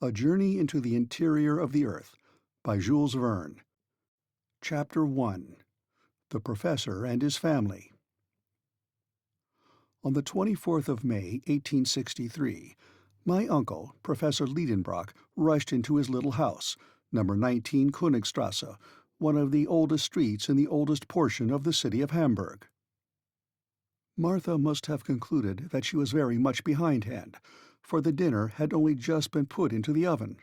A Journey into the Interior of the Earth by Jules Verne. Chapter 1. The Professor and His Family. On the 24th of May, 1863, my uncle, Professor Liedenbrock, rushed into his little house, number 19 Königstrasse, one of the oldest streets in the oldest portion of the city of Hamburg. Martha must have concluded that she was very much behindhand, for the dinner had only just been put into the oven.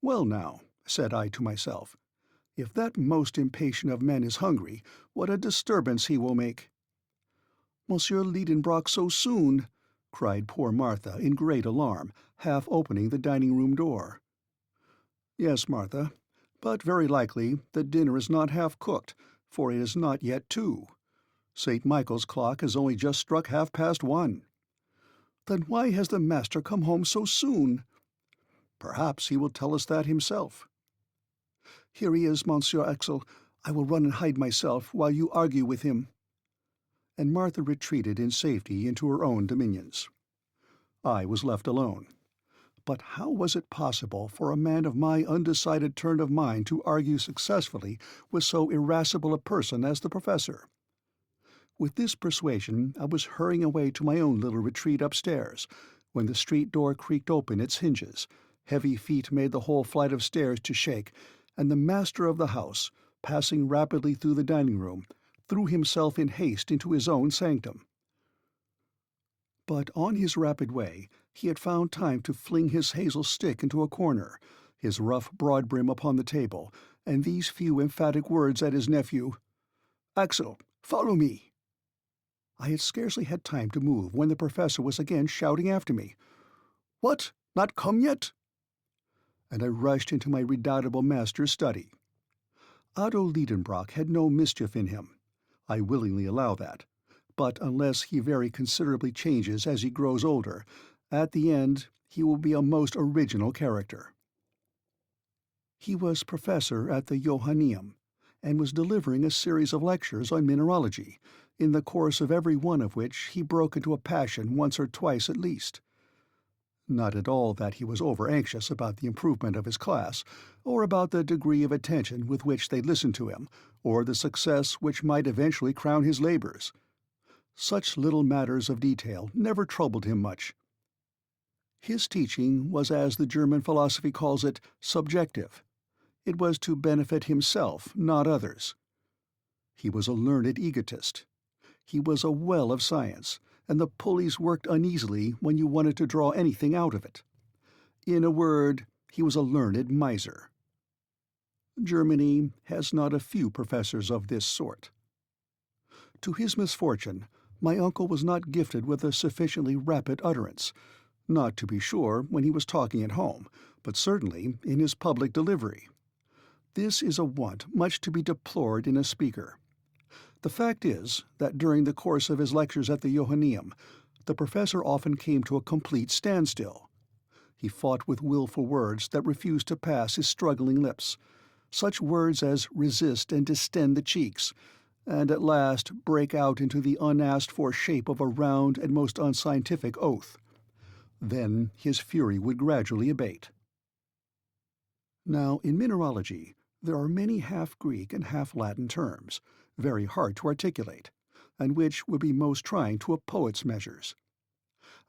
"Well now," said I to myself, "if that most impatient of men is hungry, what a disturbance he will make!" "Monsieur Liedenbrock so soon!" cried poor Martha in great alarm, half opening the dining-room door. "Yes, Martha, but very likely the dinner is not half cooked, for it is not yet 2. St. Michael's clock has only just struck 1:30. "Then why has the master come home so soon?" "Perhaps he will tell us that himself." "Here he is, Monsieur Axel. I will run and hide myself while you argue with him." And Martha retreated in safety into her own dominions. I was left alone. But how was it possible for a man of my undecided turn of mind to argue successfully with so irascible a person as the Professor? With this persuasion I was hurrying away to my own little retreat upstairs, when the street door creaked open its hinges, heavy feet made the whole flight of stairs to shake, and the master of the house, passing rapidly through the dining-room, threw himself in haste into his own sanctum. But on his rapid way he had found time to fling his hazel stick into a corner, his rough broad-brim upon the table, and these few emphatic words at his nephew, "Axel, follow me." I had scarcely had time to move when the Professor was again shouting after me, "What, not come yet?" And I rushed into my redoubtable master's study. Otto Liedenbrock had no mischief in him. I willingly allow that, but unless he very considerably changes as he grows older, at the end he will be a most original character. He was professor at the Johanneum, and was delivering a series of lectures on mineralogy, in the course of every one of which he broke into a passion once or twice at least. Not at all that he was over-anxious about the improvement of his class, or about the degree of attention with which they listened to him, or the success which might eventually crown his labors. Such little matters of detail never troubled him much. His teaching was, as the German philosophy calls it, subjective. It was to benefit himself, not others. He was a learned egotist. He was a well of science, and the pulleys worked uneasily when you wanted to draw anything out of it. In a word, he was a learned miser. Germany has not a few professors of this sort. To his misfortune, my uncle was not gifted with a sufficiently rapid utterance, not, to be sure, when he was talking at home, but certainly in his public delivery. This is a want much to be deplored in a speaker. The fact is that during the course of his lectures at the Johanneum, the Professor often came to a complete standstill. He fought with willful words that refused to pass his struggling lips, such words as resist and distend the cheeks, and at last break out into the unasked-for shape of a round and most unscientific oath. Then his fury would gradually abate. Now, in mineralogy, there are many half-Greek and half-Latin terms, very hard to articulate, and which would be most trying to a poet's measures.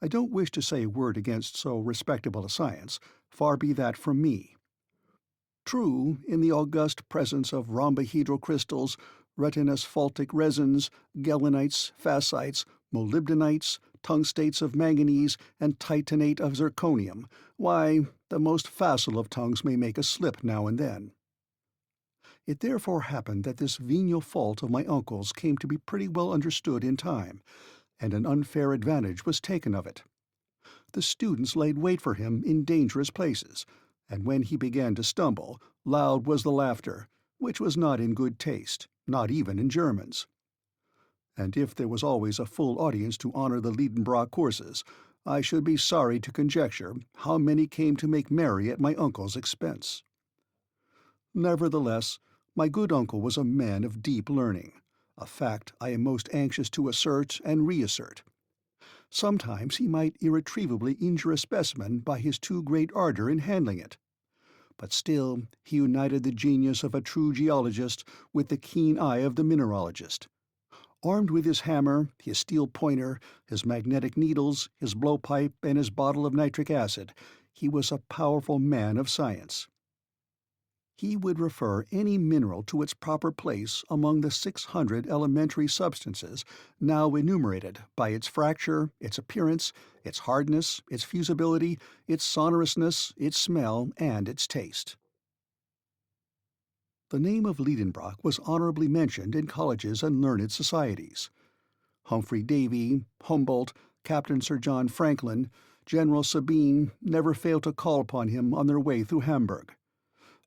I don't wish to say a word against so respectable a science, far be that from me. True, in the august presence of rhombohedral crystals, retinasphaltic resins, galenites, fascites, molybdenites, tungstates of manganese, and titanate of zirconium, why, the most facile of tongues may make a slip now and then. It therefore happened that this venial fault of my uncle's came to be pretty well understood in time, and an unfair advantage was taken of it. The students laid wait for him in dangerous places, and when he began to stumble, loud was the laughter, which was not in good taste, not even in Germans. And if there was always a full audience to honor the Liedenbrock courses, I should be sorry to conjecture how many came to make merry at my uncle's expense. Nevertheless, my good uncle was a man of deep learning, a fact I am most anxious to assert and reassert. Sometimes he might irretrievably injure a specimen by his too great ardor in handling it. But still he united the genius of a true geologist with the keen eye of the mineralogist. Armed with his hammer, his steel pointer, his magnetic needles, his blowpipe, and his bottle of nitric acid, he was a powerful man of science. He would refer any mineral to its proper place among the 600 elementary substances now enumerated by its fracture, its appearance, its hardness, its fusibility, its sonorousness, its smell, and its taste. The name of Liedenbrock was honorably mentioned in colleges and learned societies. Humphrey Davy, Humboldt, Captain Sir John Franklin, General Sabine never failed to call upon him on their way through Hamburg.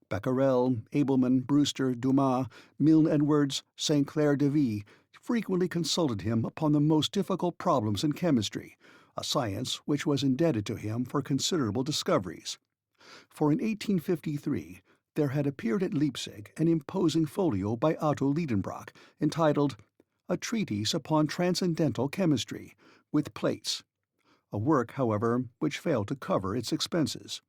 Becquerel, Abelman, Brewster, Dumas, Milne Edwards, St. Clair de Vie frequently consulted him upon the most difficult problems in chemistry, a science which was indebted to him for considerable discoveries. For in 1853 there had appeared at Leipzig an imposing folio by Otto Liedenbrock, entitled A Treatise upon Transcendental Chemistry, with plates, a work, however, which failed to cover its expenses.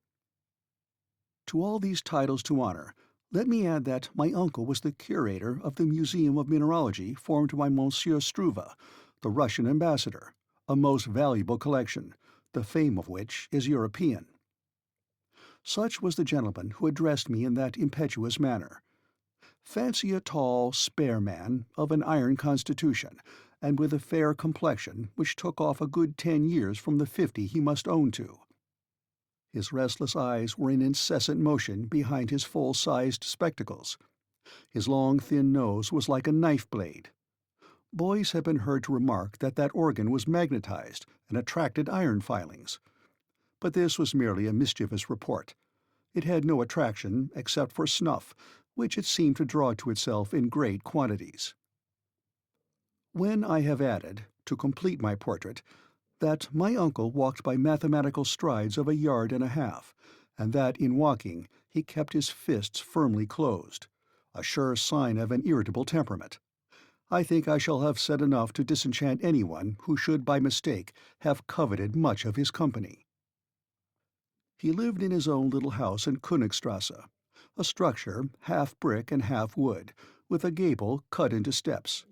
To all these titles to honor, let me add that my uncle was the curator of the Museum of Mineralogy formed by Monsieur Struve, the Russian ambassador, a most valuable collection, the fame of which is European. Such was the gentleman who addressed me in that impetuous manner. Fancy a tall, spare man, of an iron constitution, and with a fair complexion which took off a good 10 years from the 50 he must own to. His restless eyes were in incessant motion behind his full-sized spectacles. His long, thin nose was like a knife-blade. Boys have been heard to remark that that organ was magnetized and attracted iron filings. But this was merely a mischievous report. It had no attraction except for snuff, which it seemed to draw to itself in great quantities. When I have added, to complete my portrait, that my uncle walked by mathematical strides of 1.5 yards, and that in walking he kept his fists firmly closed, a sure sign of an irritable temperament, I think I shall have said enough to disenchant anyone who should by mistake have coveted much of his company. He lived in his own little house in Königstrasse, a structure half brick and half wood, with a gable cut into steps.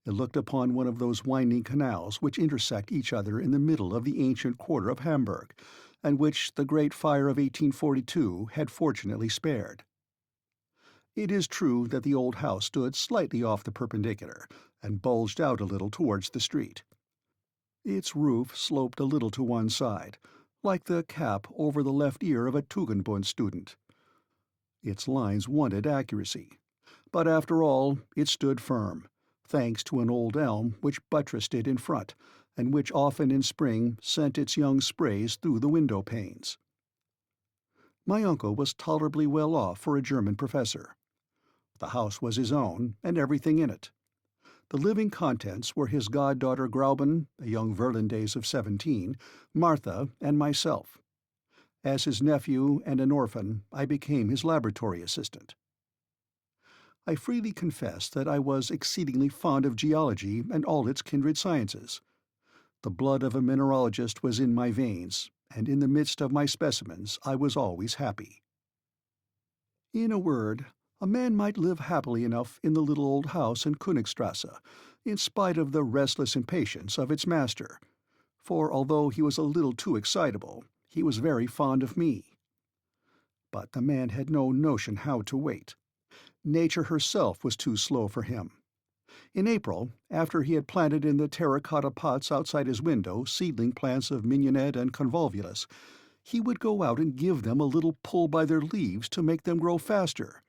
It looked upon one of those winding canals which intersect each other in the middle of the ancient quarter of Hamburg, and which the great fire of 1842 had fortunately spared. It is true that the old house stood slightly off the perpendicular, and bulged out a little towards the street. Its roof sloped a little to one side, like the cap over the left ear of a Tugendbund student. Its lines wanted accuracy, but after all it stood firm, thanks to an old elm which buttressed it in front, and which often in spring sent its young sprays through the window-panes. My uncle was tolerably well off for a German professor. The house was his own, and everything in it. The living contents were his goddaughter Grauben, a young Virlandaise of 17, Martha, and myself. As his nephew and an orphan, I became his laboratory assistant. I freely confess that I was exceedingly fond of geology and all its kindred sciences. The blood of a mineralogist was in my veins, and in the midst of my specimens I was always happy. In a word, a man might live happily enough in the little old house in Königstrasse, in spite of the restless impatience of its master, for although he was a little too excitable, he was very fond of me. But the man had no notion how to wait. Nature herself was too slow for him. In April, after he had planted in the terracotta pots outside his window seedling plants of mignonette and convolvulus, he would go out and give them a little pull by their leaves to make them grow faster.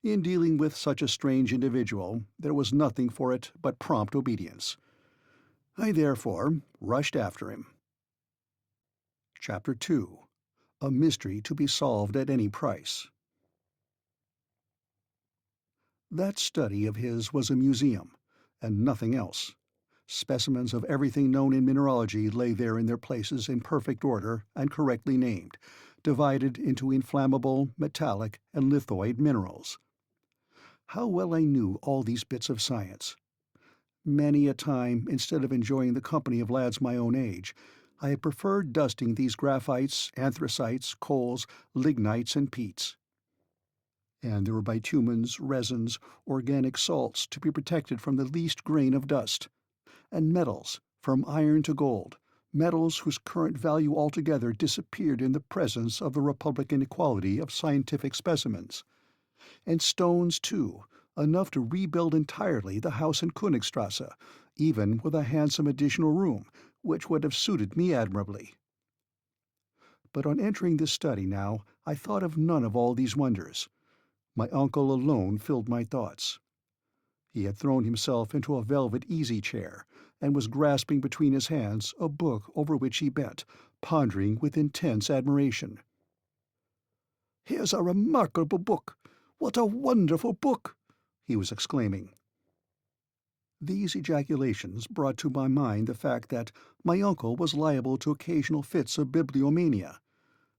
In dealing with such a strange individual, there was nothing for it but prompt obedience. I therefore rushed after him. Chapter 2. A Mystery to be Solved at Any Price. That study of his was a museum, and nothing else. Specimens of everything known in mineralogy lay there in their places in perfect order and correctly named, divided into inflammable, metallic, and lithoid minerals. How well I knew all these bits of science! Many a time, instead of enjoying the company of lads my own age, I had preferred dusting these graphites, anthracites, coals, lignites, and peats. And there were bitumens, resins, organic salts to be protected from the least grain of dust, and metals, from iron to gold, metals whose current value altogether disappeared in the presence of the republican equality of scientific specimens, and stones, too, enough to rebuild entirely the house in Königstrasse, even with a handsome additional room, which would have suited me admirably. But on entering this study now, I thought of none of all these wonders. My uncle alone filled my thoughts. He had thrown himself into a velvet easy-chair, and was grasping between his hands a book over which he bent, pondering with intense admiration. "Here's a remarkable book! What a wonderful book!" he was exclaiming. These ejaculations brought to my mind the fact that my uncle was liable to occasional fits of bibliomania,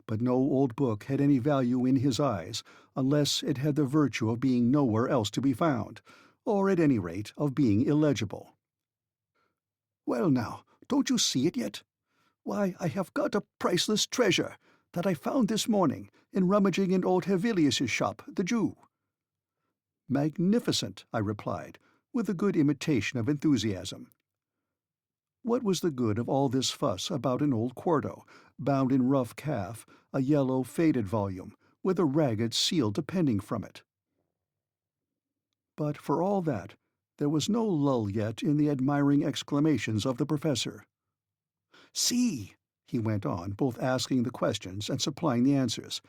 but no old book had any value in his eyes unless it had the virtue of being nowhere else to be found, or at any rate of being illegible. "Well now, don't you see it yet? Why, I have got a priceless treasure that I found this morning in rummaging in old Hevelius's shop, the Jew." "Magnificent," I replied, with a good imitation of enthusiasm. What was the good of all this fuss about an old quarto, bound in rough calf, a yellow, faded volume, with a ragged seal depending from it? But for all that, there was no lull yet in the admiring exclamations of the professor. "See," he went on, both asking the questions and supplying the answers.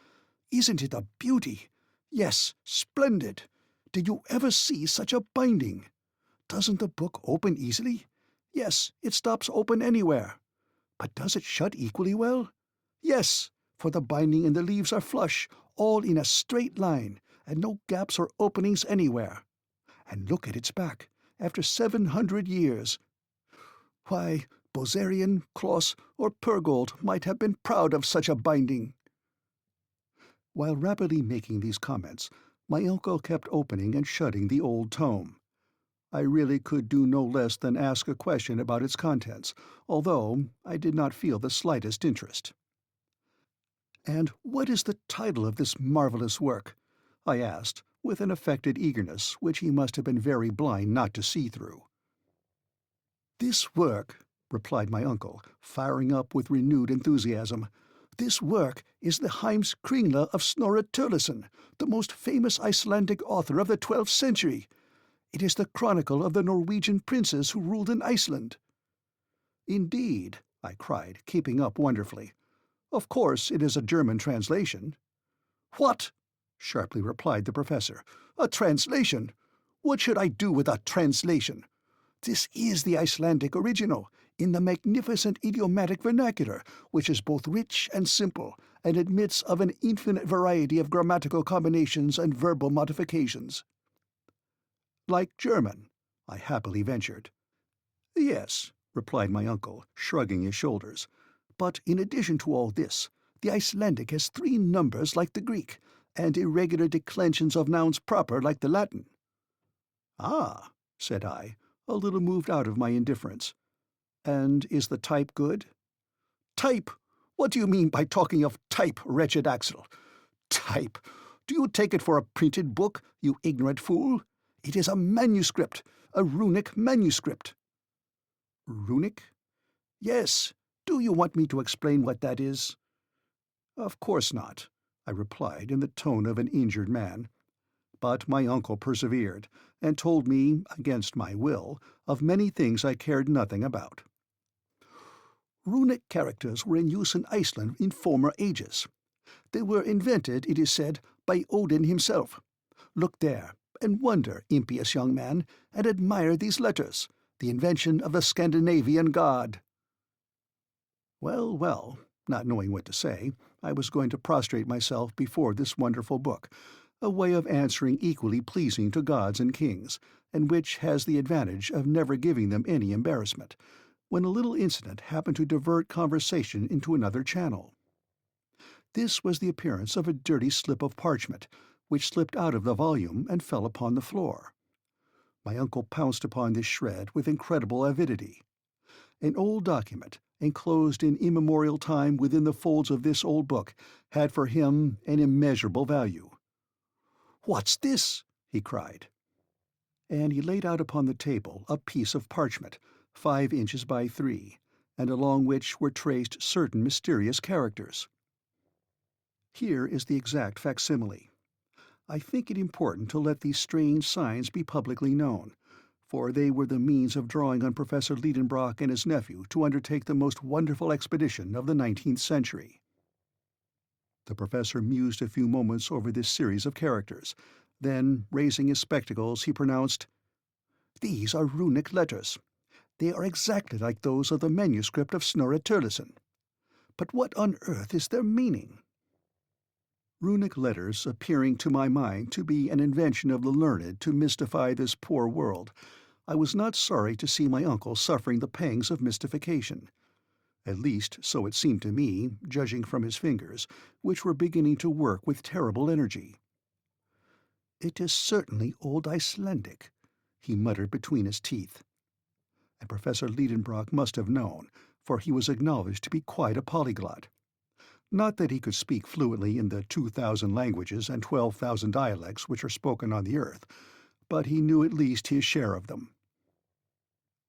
"Isn't it a beauty? Yes, splendid! Did you ever see such a binding? Doesn't the book open easily? Yes, it stops open anywhere. But does it shut equally well? Yes, for the binding and the leaves are flush, all in a straight line, and no gaps or openings anywhere. And look at its back, after 700 years. Why, Bozerian, Kloss, or Purgold might have been proud of such a binding." While rapidly making these comments, my uncle kept opening and shutting the old tome. I really could do no less than ask a question about its contents, although I did not feel the slightest interest. "And what is the title of this marvelous work?" I asked, with an affected eagerness which he must have been very blind not to see through. "This work," replied my uncle, firing up with renewed enthusiasm, "this work is the Heimskringla of Snorre Turleson, the most famous Icelandic author of the 12th century. It is the chronicle of the Norwegian princes who ruled in Iceland." "Indeed," I cried, keeping up wonderfully. "Of course it is a German translation." "What?" sharply replied the professor. "A translation? What should I do with a translation? This is the Icelandic original, in the magnificent idiomatic vernacular, which is both rich and simple, and admits of an infinite variety of grammatical combinations and verbal modifications." "Like German?" I happily ventured. "Yes," replied my uncle, shrugging his shoulders. "But in addition to all this, the Icelandic has 3 numbers like the Greek, and irregular declensions of nouns proper like the Latin." "Ah," said I, a little moved out of my indifference. "And is the type good?" "Type? What do you mean by talking of type, wretched Axel? Type? Do you take it for a printed book, you ignorant fool? It is a manuscript, a runic manuscript." "Runic?" "Yes. Do you want me to explain what that is?" "Of course not," I replied in the tone of an injured man. But my uncle persevered, and told me, against my will, of many things I cared nothing about. "Runic characters were in use in Iceland in former ages. They were invented, it is said, by Odin himself. Look there, and wonder, impious young man, and admire these letters, the invention of the Scandinavian god." Well, well, not knowing what to say, I was going to prostrate myself before this wonderful book, a way of answering equally pleasing to gods and kings, and which has the advantage of never giving them any embarrassment, when a little incident happened to divert conversation into another channel. This was the appearance of a dirty slip of parchment, which slipped out of the volume and fell upon the floor. My uncle pounced upon this shred with incredible avidity. An old document, enclosed in immemorial time within the folds of this old book, had for him an immeasurable value. "What's this?" he cried. And he laid out upon the table a piece of parchment, 5 inches by 3, and along which were traced certain mysterious characters. Here is the exact facsimile. I think it important to let these strange signs be publicly known, for they were the means of drawing on Professor Liedenbrock and his nephew to undertake the most wonderful expedition of the 19th century. The professor mused a few moments over this series of characters. Then, raising his spectacles, he pronounced, "These are runic letters. They are exactly like those of the manuscript of Snorre Turleson. But what on earth is their meaning?" Runic letters appearing to my mind to be an invention of the learned to mystify this poor world, I was not sorry to see my uncle suffering the pangs of mystification. At least, so it seemed to me, judging from his fingers, which were beginning to work with terrible energy. "It is certainly Old Icelandic," he muttered between his teeth. And Professor Liedenbrock must have known, for he was acknowledged to be quite a polyglot. Not that he could speak fluently in the 2,000 languages and 12,000 dialects which are spoken on the earth, but he knew at least his share of them.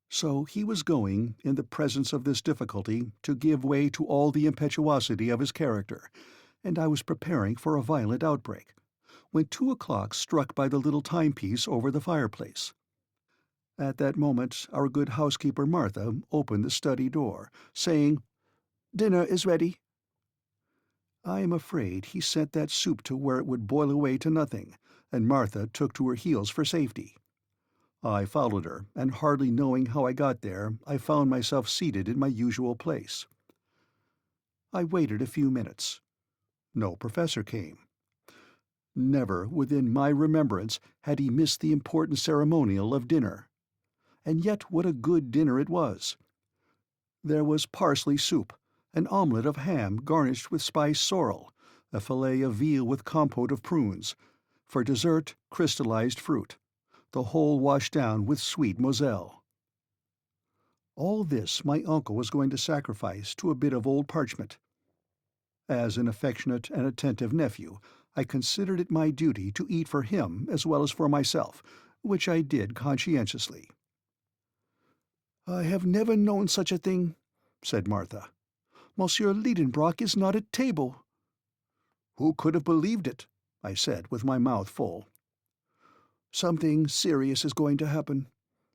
So he was going, in the presence of this difficulty, to give way to all the impetuosity of his character, and I was preparing for a violent outbreak, when 2 o'clock struck by the little timepiece over the fireplace. At that moment our good housekeeper Martha opened the study door, saying, "Dinner is ready." I am afraid he sent that soup to where it would boil away to nothing, and Martha took to her heels for safety. I followed her, and hardly knowing how I got there, I found myself seated in my usual place. I waited a few minutes. No professor came. Never, within my remembrance, had he missed the important ceremonial of dinner. And yet what a good dinner it was! There was parsley soup, an omelette of ham garnished with spiced sorrel, a fillet of veal with compote of prunes, for dessert crystallized fruit, the whole washed down with sweet Moselle. All this my uncle was going to sacrifice to a bit of old parchment. As an affectionate and attentive nephew, I considered it my duty to eat for him as well as for myself, which I did conscientiously. "I have never known such a thing," said Martha. "Monsieur Liedenbrock is not at table." "Who could have believed it?" I said, with my mouth full. "Something serious is going to happen,"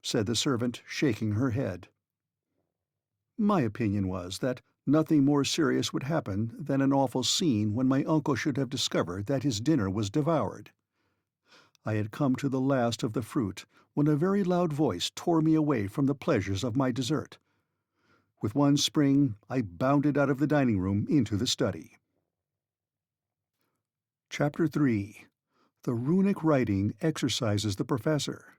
said the servant, shaking her head. My opinion was that nothing more serious would happen than an awful scene when my uncle should have discovered that his dinner was devoured. I had come to the last of the fruit when a very loud voice tore me away from the pleasures of my dessert. With one spring I bounded out of the dining-room into the study. Chapter 3. The Runic Writing Exercises the Professor.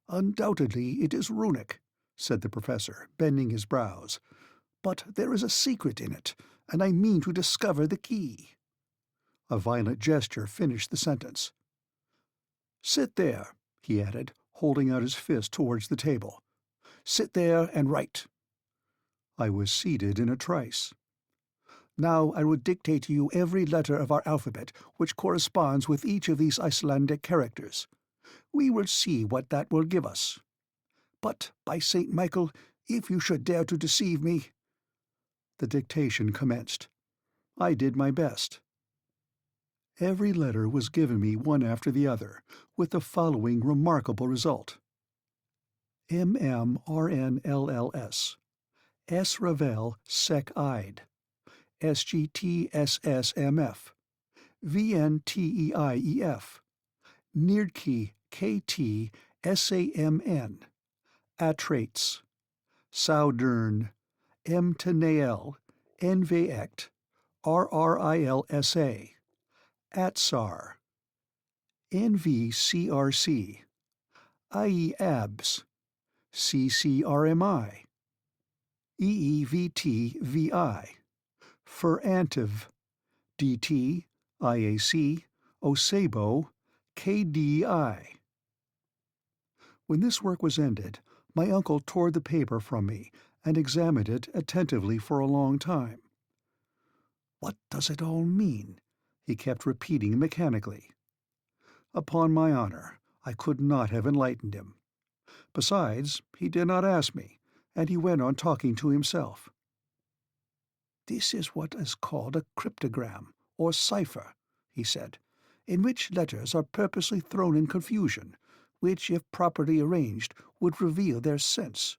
"Undoubtedly it is runic," said the professor, bending his brows. "But there is a secret in it, and I mean to discover the key." A violent gesture finished the sentence. "Sit there," he added, holding out his fist towards the table. "Sit there and write." I was seated in a trice. "Now I will dictate to you every letter of our alphabet which corresponds with each of these Icelandic characters. We will see what that will give us. But, by St. Michael, if you should dare to deceive me—" The dictation commenced. I did my best. Every letter was given me one after the other, with the following remarkable result: MMRNLLS, S. Ravel Sec Ide, SGTSSMF, VNTEIEF, Nirdki KT SAMN, Atrates, Saudern, M. Tenael, NVECT, RRILSA, Atsar, NVCRC, IEABS, CCRMI, EEVTVI, Furantiv, DT, IAC, OSABO, KDI. When this work was ended, my uncle tore the paper from me and examined it attentively for a long time. "What does it all mean?" he kept repeating mechanically. Upon my honor, I could not have enlightened him. Besides, he did not ask me, and he went on talking to himself. "This is what is called a cryptogram, or cipher," he said, "in which letters are purposely thrown in confusion, which, if properly arranged, would reveal their sense.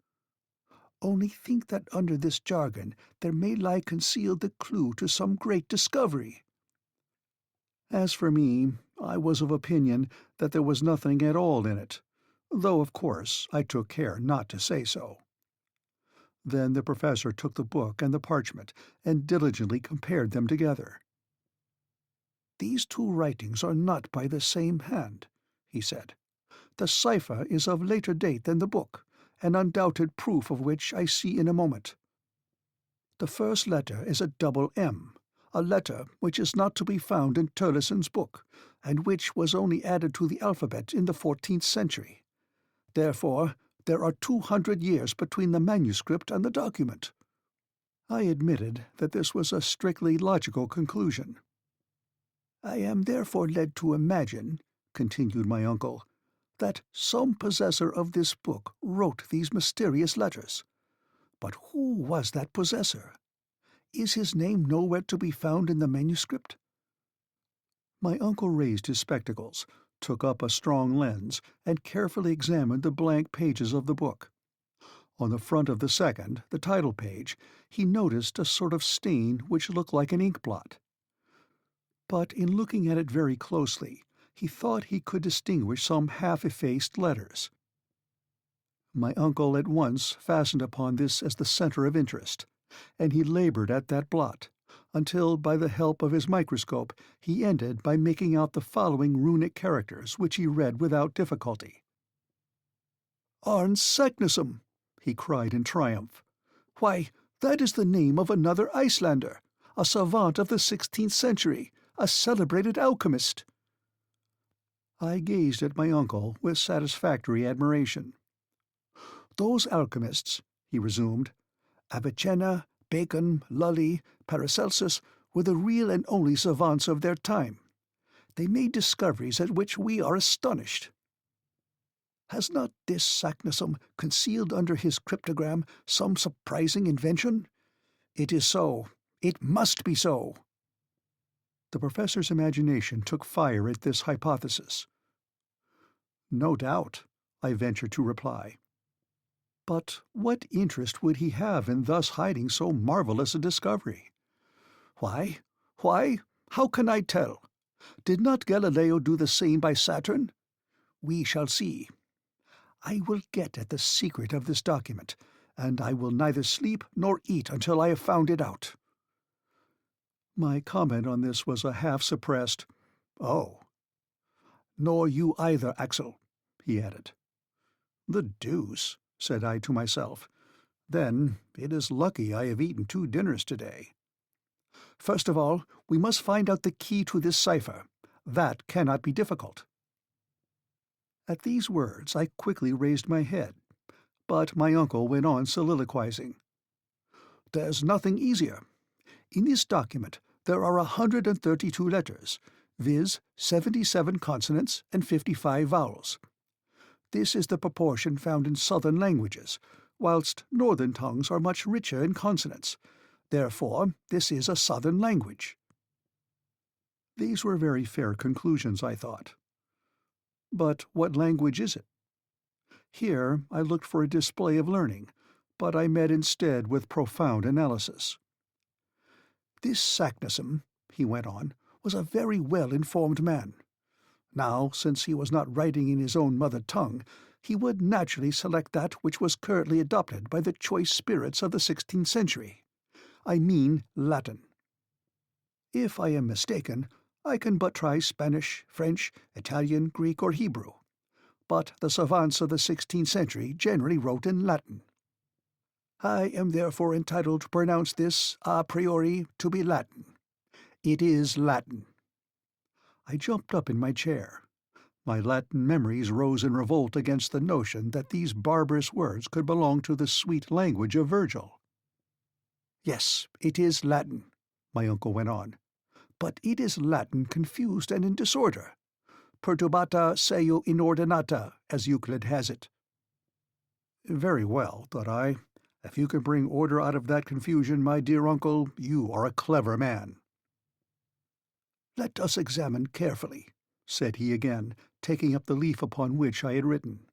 Only think that under this jargon there may lie concealed the clue to some great discovery." As for me, I was of opinion that there was nothing at all in it, though, of course, I took care not to say so. Then the professor took the book and the parchment and diligently compared them together. "These two writings are not by the same hand," he said. "The cipher is of later date than the book, an undoubted proof of which I see in a moment. The first letter is a double M, a letter which is not to be found in Turleson's book, and which was only added to the alphabet in the 14th century. Therefore, there are 200 years between the manuscript and the document." I admitted that this was a strictly logical conclusion. "I am therefore led to imagine," continued my uncle, "that some possessor of this book wrote these mysterious letters. But who was that possessor? Is his name nowhere to be found in the manuscript?" My uncle raised his spectacles, took up a strong lens, and carefully examined the blank pages of the book. On the front of the second, the title page, he noticed a sort of stain which looked like an ink blot. But in looking at it very closely, he thought he could distinguish some half-effaced letters. My uncle at once fastened upon this as the center of interest, and he labored at that blot, until by the help of his microscope he ended by making out the following runic characters, which he read without difficulty. "Arn Saknussemm!" he cried in triumph. "Why, that is the name of another Icelander, a savant of the 16th century, a celebrated alchemist." I gazed at my uncle with satisfactory admiration. "Those alchemists," he resumed, "Avicenna, Bacon, Lully, Paracelsus, were the real and only savants of their time. They made discoveries at which we are astonished. Has not this Saknussemm concealed under his cryptogram some surprising invention? It is so. It must be so." The professor's imagination took fire at this hypothesis. "No doubt," I ventured to reply. "But what interest would he have in thus hiding so marvelous a discovery?" Why? How can I tell? Did not Galileo do the same by Saturn? We shall see. I will get at the secret of this document, and I will neither sleep nor eat until I have found it out." My comment on this was a half-suppressed, "Oh." "Nor you either, Axel," he added. "The deuce," said I to myself. "Then it is lucky I have eaten 2 dinners today. First of all, we must find out the key to this cipher. That cannot be difficult." At these words I quickly raised my head, but my uncle went on soliloquizing. "There's nothing easier. In this document there are 132 letters, viz. 77 consonants and 55 vowels. This is the proportion found in southern languages, whilst northern tongues are much richer in consonants. Therefore, this is a southern language." These were very fair conclusions, I thought. But what language is it? Here I looked for a display of learning, but I met instead with profound analysis. "This Saknussemm," he went on, "was a very well-informed man. Now, since he was not writing in his own mother tongue, he would naturally select that which was currently adopted by the choice spirits of the 16th century. I mean Latin. If I am mistaken, I can but try Spanish, French, Italian, Greek, or Hebrew. But the savants of the 16th century generally wrote in Latin. I am therefore entitled to pronounce this a priori to be Latin. It is Latin." I jumped up in my chair. My Latin memories rose in revolt against the notion that these barbarous words could belong to the sweet language of Virgil. "Yes, it is Latin," my uncle went on, "but it is Latin confused and in disorder. Perturbata seu inordinata, as Euclid has it." Very well, thought I. If you can bring order out of that confusion, my dear uncle, you are a clever man. "Let us examine carefully," said he again, taking up the leaf upon which I had written.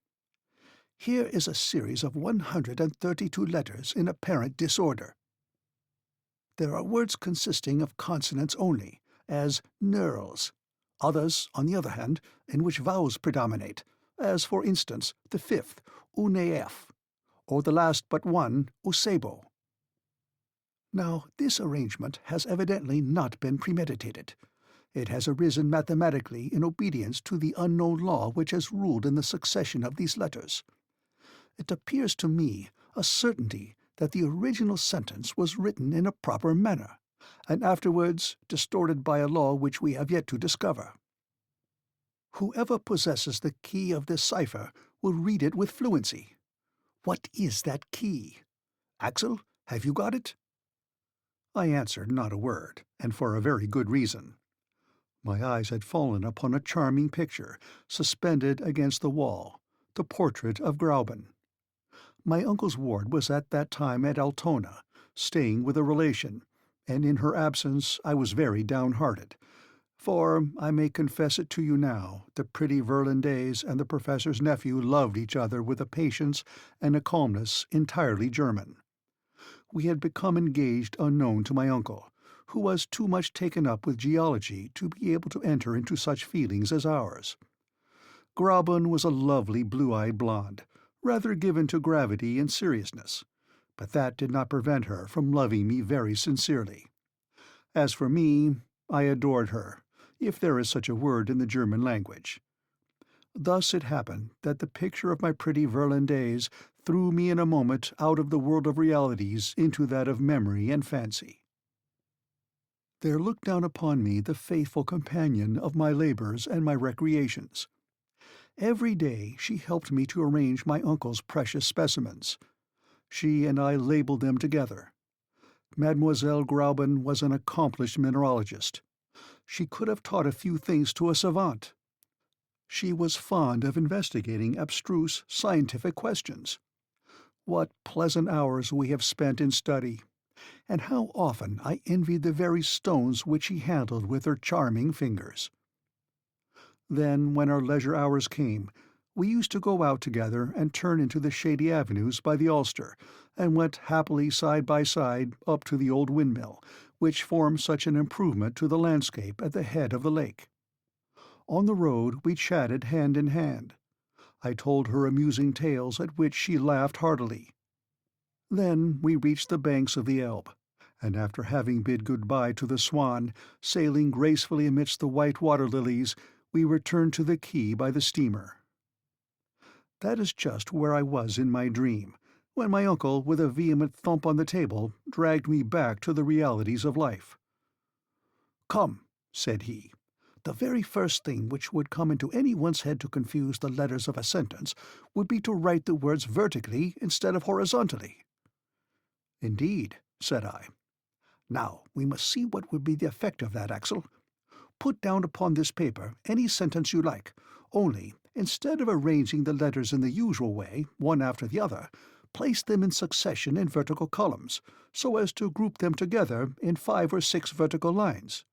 "Here is a series of 132 letters in apparent disorder. There are words consisting of consonants only, as knurls; others, on the other hand, in which vowels predominate, as, for instance, the fifth, uneef, or the last but one, usebo. Now, this arrangement has evidently not been premeditated. It has arisen mathematically in obedience to the unknown law which has ruled in the succession of these letters. It appears to me a certainty that the original sentence was written in a proper manner, and afterwards distorted by a law which we have yet to discover. Whoever possesses the key of this cipher will read it with fluency. What is that key? Axel, have you got it?" I answered not a word, and for a very good reason. My eyes had fallen upon a charming picture, suspended against the wall, the portrait of Grauben. My uncle's ward was at that time at Altona, staying with a relation, and in her absence I was very downhearted, for, I may confess it to you now, the pretty Virlandaise and the professor's nephew loved each other with a patience and a calmness entirely German. We had become engaged unknown to my uncle, who was too much taken up with geology to be able to enter into such feelings as ours. Grauben was a lovely blue-eyed blonde, rather given to gravity and seriousness, but that did not prevent her from loving me very sincerely. As for me, I adored her, if there is such a word in the German language. Thus it happened that the picture of my pretty Virlandaise threw me in a moment out of the world of realities into that of memory and fancy. There looked down upon me the faithful companion of my labours and my recreations. Every day she helped me to arrange my uncle's precious specimens. She and I labelled them together. Mademoiselle Grauben was an accomplished mineralogist. She could have taught a few things to a savant. She was fond of investigating abstruse scientific questions. What pleasant hours we have spent in study, and how often I envied the very stones which she handled with her charming fingers. Then, when our leisure hours came, we used to go out together and turn into the shady avenues by the Ulster, and went happily side by side up to the old windmill, which formed such an improvement to the landscape at the head of the lake. On the road we chatted hand in hand. I told her amusing tales at which she laughed heartily. Then we reached the banks of the Elbe, and after having bid good-bye to the Swan, sailing gracefully amidst the white water-lilies, we returned to the quay by the steamer. That is just where I was in my dream, when my uncle, with a vehement thump on the table, dragged me back to the realities of life. "Come," said he, "the very first thing which would come into anyone's head to confuse the letters of a sentence would be to write the words vertically instead of horizontally." "Indeed," said I. "Now we must see what would be the effect of that, Axel. Put down upon this paper any sentence you like, only, instead of arranging the letters in the usual way, one after the other, place them in succession in vertical columns, so as to group them together in 5 or 6 vertical lines."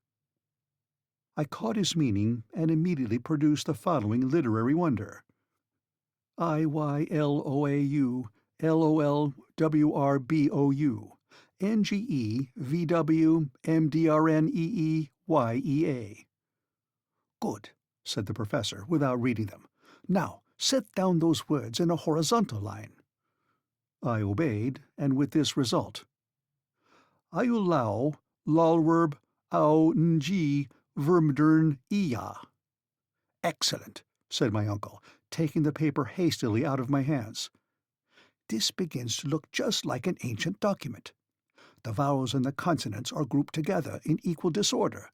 I caught his meaning, and immediately produced the following literary wonder: IYLOAU LOLWRBOU NGE VW MDRNEEYEA. "Good," said the professor, without reading them. "Now set down those words in a horizontal line." I obeyed, and with this result: Iulau lalwerb au ng vermdern iya. "Excellent," said my uncle, taking the paper hastily out of my hands. "This begins to look just like an ancient document. The vowels and the consonants are grouped together in equal disorder.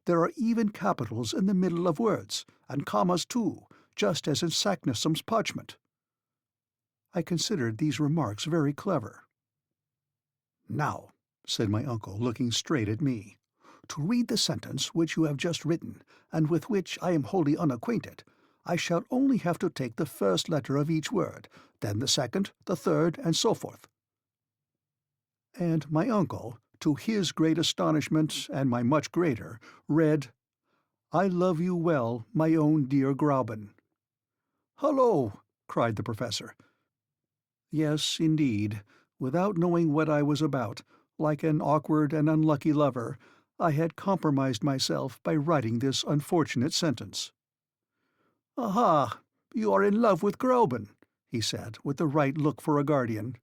There are even capitals in the middle of words, and commas too, just as in Saknussemm's parchment." I considered these remarks very clever. "Now," said my uncle, looking straight at me, "to read the sentence which you have just written, and with which I am wholly unacquainted, I shall only have to take the first letter of each word, then the second, the third, and so forth." And my uncle, to his great astonishment and my much greater, read, "I love you well, my own dear Gräuben." "Hullo!" cried the professor. Yes, indeed, without knowing what I was about, like an awkward and unlucky lover, I had compromised myself by writing this unfortunate sentence. "Aha! You are in love with Gräuben," he said, with the right look for a guardian.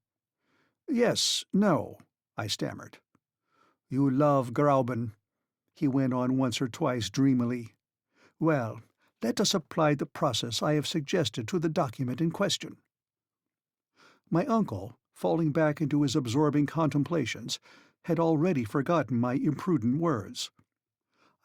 "Yes, no," I stammered. "You love Gräuben," he went on once or twice dreamily. "Well, let us apply the process I have suggested to the document in question." My uncle, falling back into his absorbing contemplations, had already forgotten my imprudent words.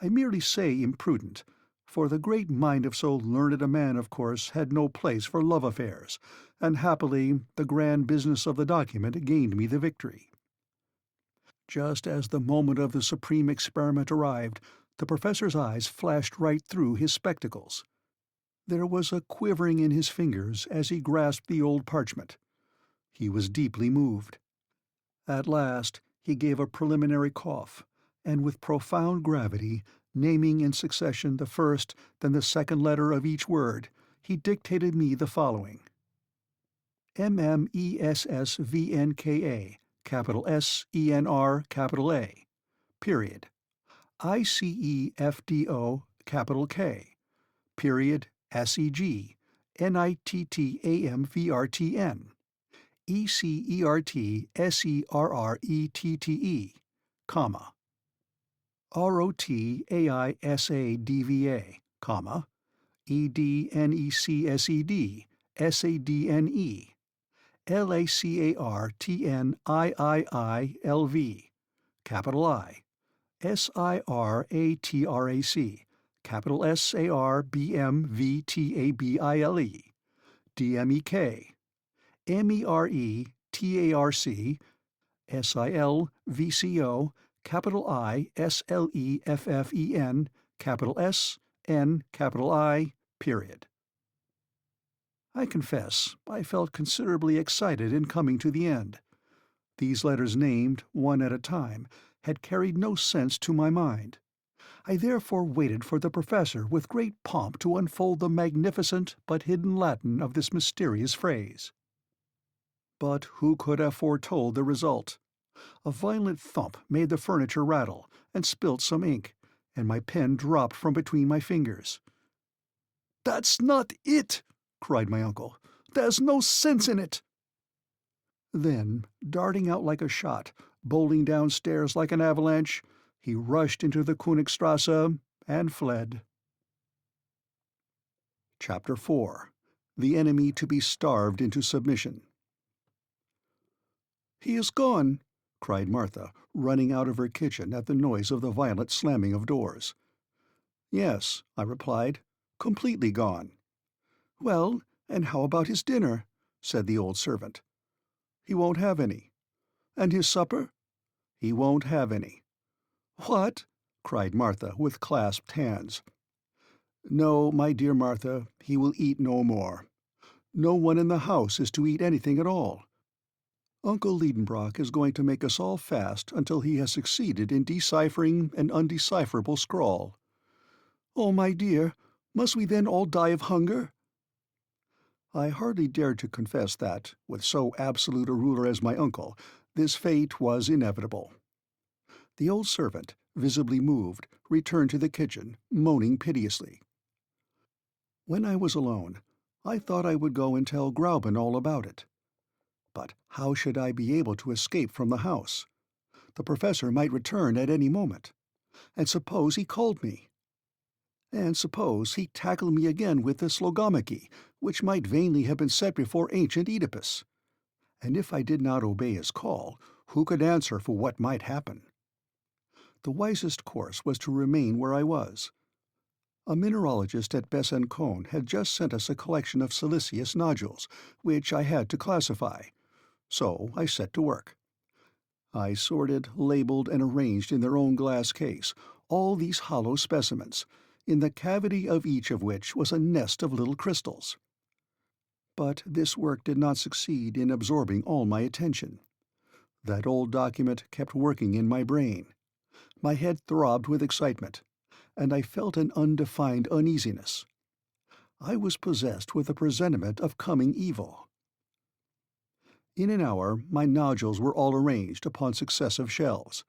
I merely say imprudent, for the great mind of so learned a man, of course, had no place for love affairs, and happily the grand business of the document gained me the victory. Just as the moment of the supreme experiment arrived, the professor's eyes flashed right through his spectacles. There was a quivering in his fingers as he grasped the old parchment. He was deeply moved. At last he gave a preliminary cough, and with profound gravity, naming in succession the first, then the second letter of each word, he dictated me the following: MMESSVNKA, capital SENR, capital A, period. ICEFDO, capital K, period SEG, NITTAMVRTN, ECERTSERRETTE, comma, ROTAISADVA, comma, EDNECSED, SADNE, LACARTNIIILV, capital I, SIRATRAC, capital SARBMVTABILE, DMEK, MERETARC, SILVCO, capital I SLEFFEN, capital S N, capital I, period. I confess I felt considerably excited in coming to the end. These letters named, one at a time, had carried no sense to my mind. I therefore waited for the professor with great pomp to unfold the magnificent but hidden Latin of this mysterious phrase. But who could have foretold the result? A violent thump made the furniture rattle, and spilt some ink, and my pen dropped from between my fingers. "That's not it!" cried my uncle. "There's no sense in it!" Then, darting out like a shot, bowling downstairs like an avalanche, he rushed into the Königstrasse and fled. Chapter 4. The Enemy to be Starved into Submission. "He is gone!" cried Martha, running out of her kitchen at the noise of the violent slamming of doors. "Yes," I replied, "completely gone." "Well, and how about his dinner?" said the old servant. "He won't have any." "And his supper?" "He won't have any." "What?" cried Martha, with clasped hands. "No, my dear Martha, he will eat no more. No one in the house is to eat anything at all. Uncle Liedenbrock is going to make us all fast until he has succeeded in deciphering an undecipherable scrawl." "Oh, my dear, must we then all die of hunger?" I hardly dared to confess that, with so absolute a ruler as my uncle, this fate was inevitable. The old servant, visibly moved, returned to the kitchen, moaning piteously. When I was alone, I thought I would go and tell Gräuben all about it. But how should I be able to escape from the house? The professor might return at any moment. And suppose he called me? And suppose he tackled me again with the Slogomachy, which might vainly have been set before ancient Oedipus? And if I did not obey his call, who could answer for what might happen? The wisest course was to remain where I was. A mineralogist at Besançon had just sent us a collection of siliceous nodules, which I had to classify. So I set to work. I sorted, labeled, and arranged in their own glass case all these hollow specimens, in the cavity of each of which was a nest of little crystals. But this work did not succeed in absorbing all my attention. That old document kept working in my brain. My head throbbed with excitement, and I felt an undefined uneasiness. I was possessed with a presentiment of coming evil. In an hour my nodules were all arranged upon successive shelves.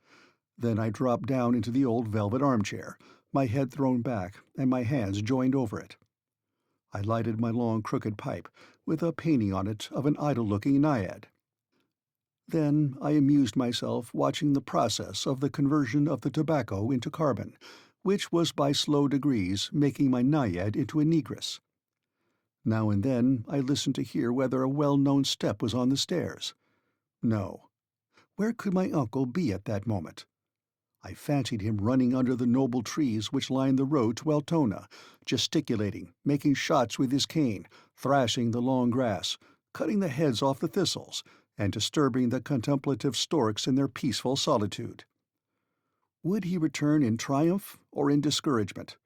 Then I dropped down into the old velvet armchair, my head thrown back and my hands joined over it. I lighted my long crooked pipe, with a painting on it of an idle-looking naiad. Then I amused myself watching the process of the conversion of the tobacco into carbon, which was by slow degrees making my naiad into a negress. Now and then I listened to hear whether a well-known step was on the stairs. No. Where could my uncle be at that moment? I fancied him running under the noble trees which lined the road to Altona, gesticulating, making shots with his cane, thrashing the long grass, cutting the heads off the thistles, and disturbing the contemplative storks in their peaceful solitude. Would he return in triumph or in discouragement?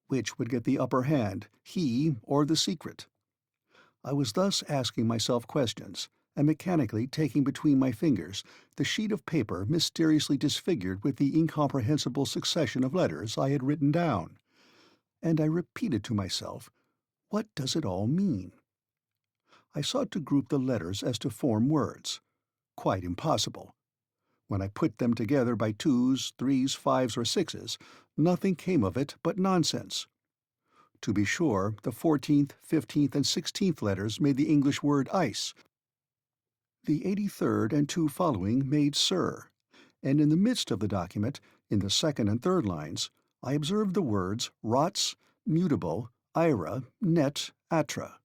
Which would get the upper hand, he or the secret? I was thus asking myself questions, and mechanically taking between my fingers the sheet of paper mysteriously disfigured with the incomprehensible succession of letters I had written down. And I repeated to myself, what does it all mean? I sought to group the letters as to form words. Quite impossible. When I put them together by twos, threes, fives, or sixes, nothing came of it but nonsense. To be sure, the 14th, 15th, and 16th letters made the English word ice. The 83rd and two following made sir, and in the midst of the document, in the second and third lines, I observed the words rots, mutable, ira, net, atra.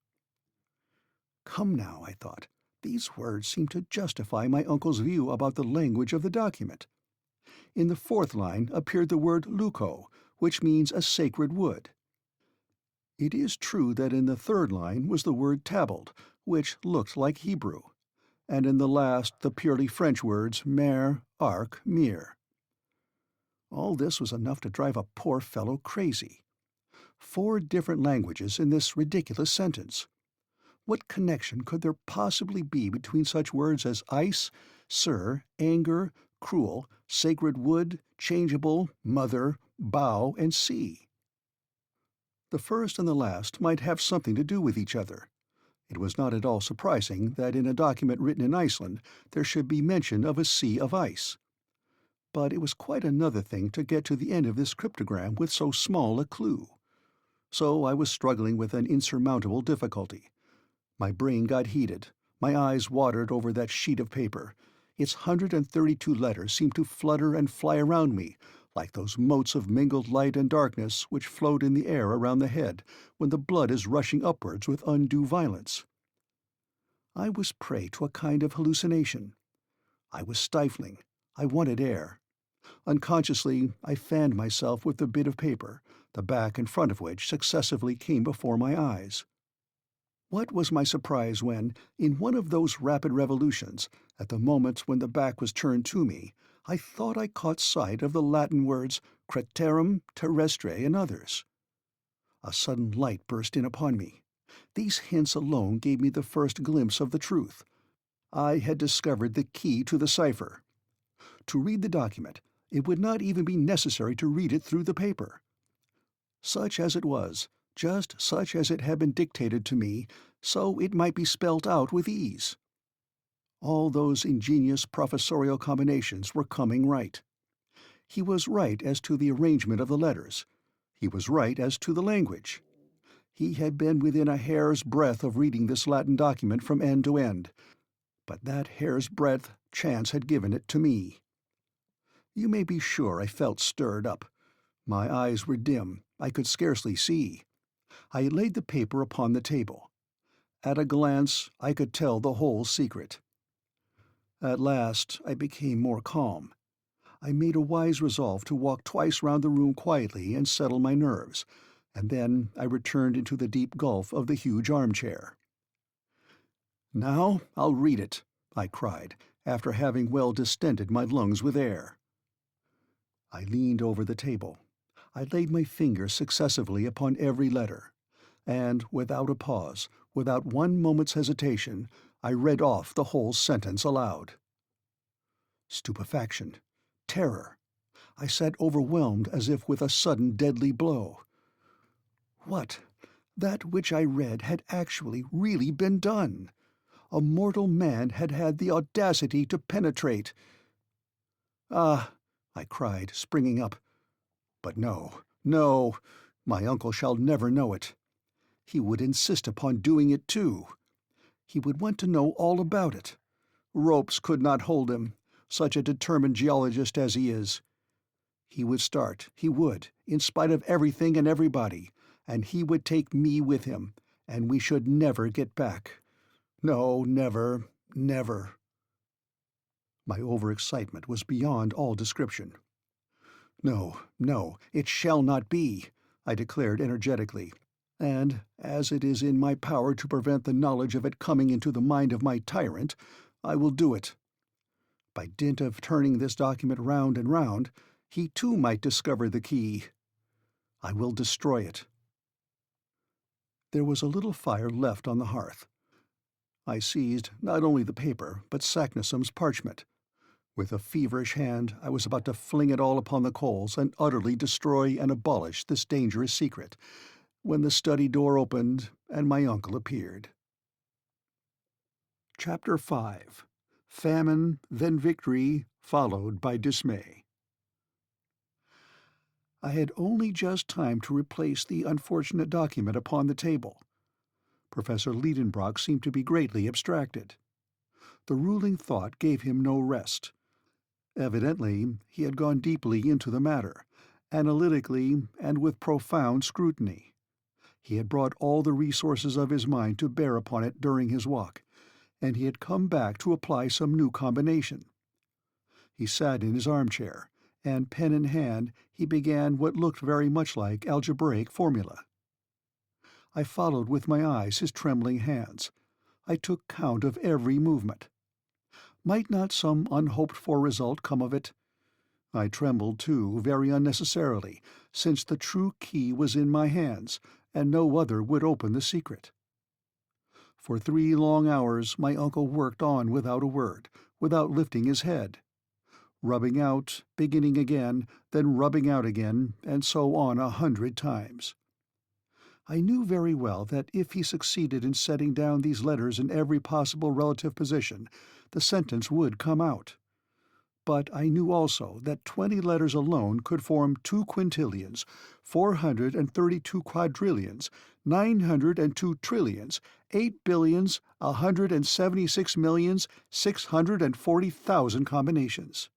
Come now, I thought, these words seem to justify my uncle's view about the language of the document. In the fourth line appeared the word leuco, which means a sacred wood. It is true that in the third line was the word tabald, which looked like Hebrew, and in the last the purely French words mer, arc, mir. All this was enough to drive a poor fellow crazy. 4 different languages in this ridiculous sentence. What connection could there possibly be between such words as ice, sir, anger, cruel, sacred wood, changeable, mother, bow, and sea? The first and the last might have something to do with each other. It was not at all surprising that in a document written in Iceland there should be mention of a sea of ice. But it was quite another thing to get to the end of this cryptogram with so small a clue. So I was struggling with an insurmountable difficulty. My brain got heated, my eyes watered over that sheet of paper. Its 132 letters seemed to flutter and fly around me, like those motes of mingled light and darkness which float in the air around the head when the blood is rushing upwards with undue violence. I was prey to a kind of hallucination. I was stifling. I wanted air. Unconsciously, I fanned myself with the bit of paper, the back and front of which successively came before my eyes. What was my surprise when, in one of those rapid revolutions, at the moment when the back was turned to me, I thought I caught sight of the Latin words craterum, terrestre, and others. A sudden light burst in upon me. These hints alone gave me the first glimpse of the truth. I had discovered the key to the cipher. To read the document, it would not even be necessary to read it through the paper. Such as it was, just such as it had been dictated to me, so it might be spelt out with ease. All those ingenious professorial combinations were coming right. He was right as to the arrangement of the letters. He was right as to the language. He had been within a hair's breadth of reading this Latin document from end to end, but that hair's breadth chance had given it to me. You may be sure I felt stirred up. My eyes were dim. I could scarcely see. I laid the paper upon the table. At a glance, I could tell the whole secret. At last, I became more calm. I made a wise resolve to walk twice round the room quietly and settle my nerves, and then I returned into the deep gulf of the huge armchair. "Now I'll read it," I cried, after having well distended my lungs with air. I leaned over the table. I laid my fingers successively upon every letter, and, without a pause, without one moment's hesitation, I read off the whole sentence aloud. Stupefaction, terror. I sat overwhelmed as if with a sudden deadly blow. What? That which I read had actually, really been done. A mortal man had had the audacity to penetrate. "Ah!" I cried, springing up. But no, no, my uncle shall never know it. He would insist upon doing it too. He would want to know all about it. Ropes could not hold him, such a determined geologist as he is. He would start, he would, in spite of everything and everybody, and he would take me with him, and we should never get back. No, never, never. My overexcitement was beyond all description. "No, no, it shall not be," I declared energetically, "and, as it is in my power to prevent the knowledge of it coming into the mind of my tyrant, I will do it. By dint of turning this document round and round, he too might discover the key. I will destroy it." There was a little fire left on the hearth. I seized not only the paper, but Saknussemm's parchment. With a feverish hand I was about to fling it all upon the coals and utterly destroy and abolish this dangerous secret, when the study door opened and my uncle appeared. Chapter 5. Famine, then Victory, followed by Dismay. I had only just time to replace the unfortunate document upon the table. Professor Liedenbrock seemed to be greatly abstracted. The ruling thought gave him no rest. Evidently, he had gone deeply into the matter, analytically and with profound scrutiny. He had brought all the resources of his mind to bear upon it during his walk, and he had come back to apply some new combination. He sat in his armchair, and pen in hand he began what looked very much like algebraic formula. I followed with my eyes his trembling hands. I took count of every movement. Might not some unhoped-for result come of it? I trembled, too, very unnecessarily, since the true key was in my hands, and no other would open the secret. For 3 long hours my uncle worked on without a word, without lifting his head. Rubbing out, beginning again, then rubbing out again, and so on 100 times. I knew very well that if he succeeded in setting down these letters in every possible relative position, the sentence would come out. But I knew also that 20 letters alone could form 2 quintillions, 432 quadrillions, 902 trillions, 8 billions, 176,640,000 combinations.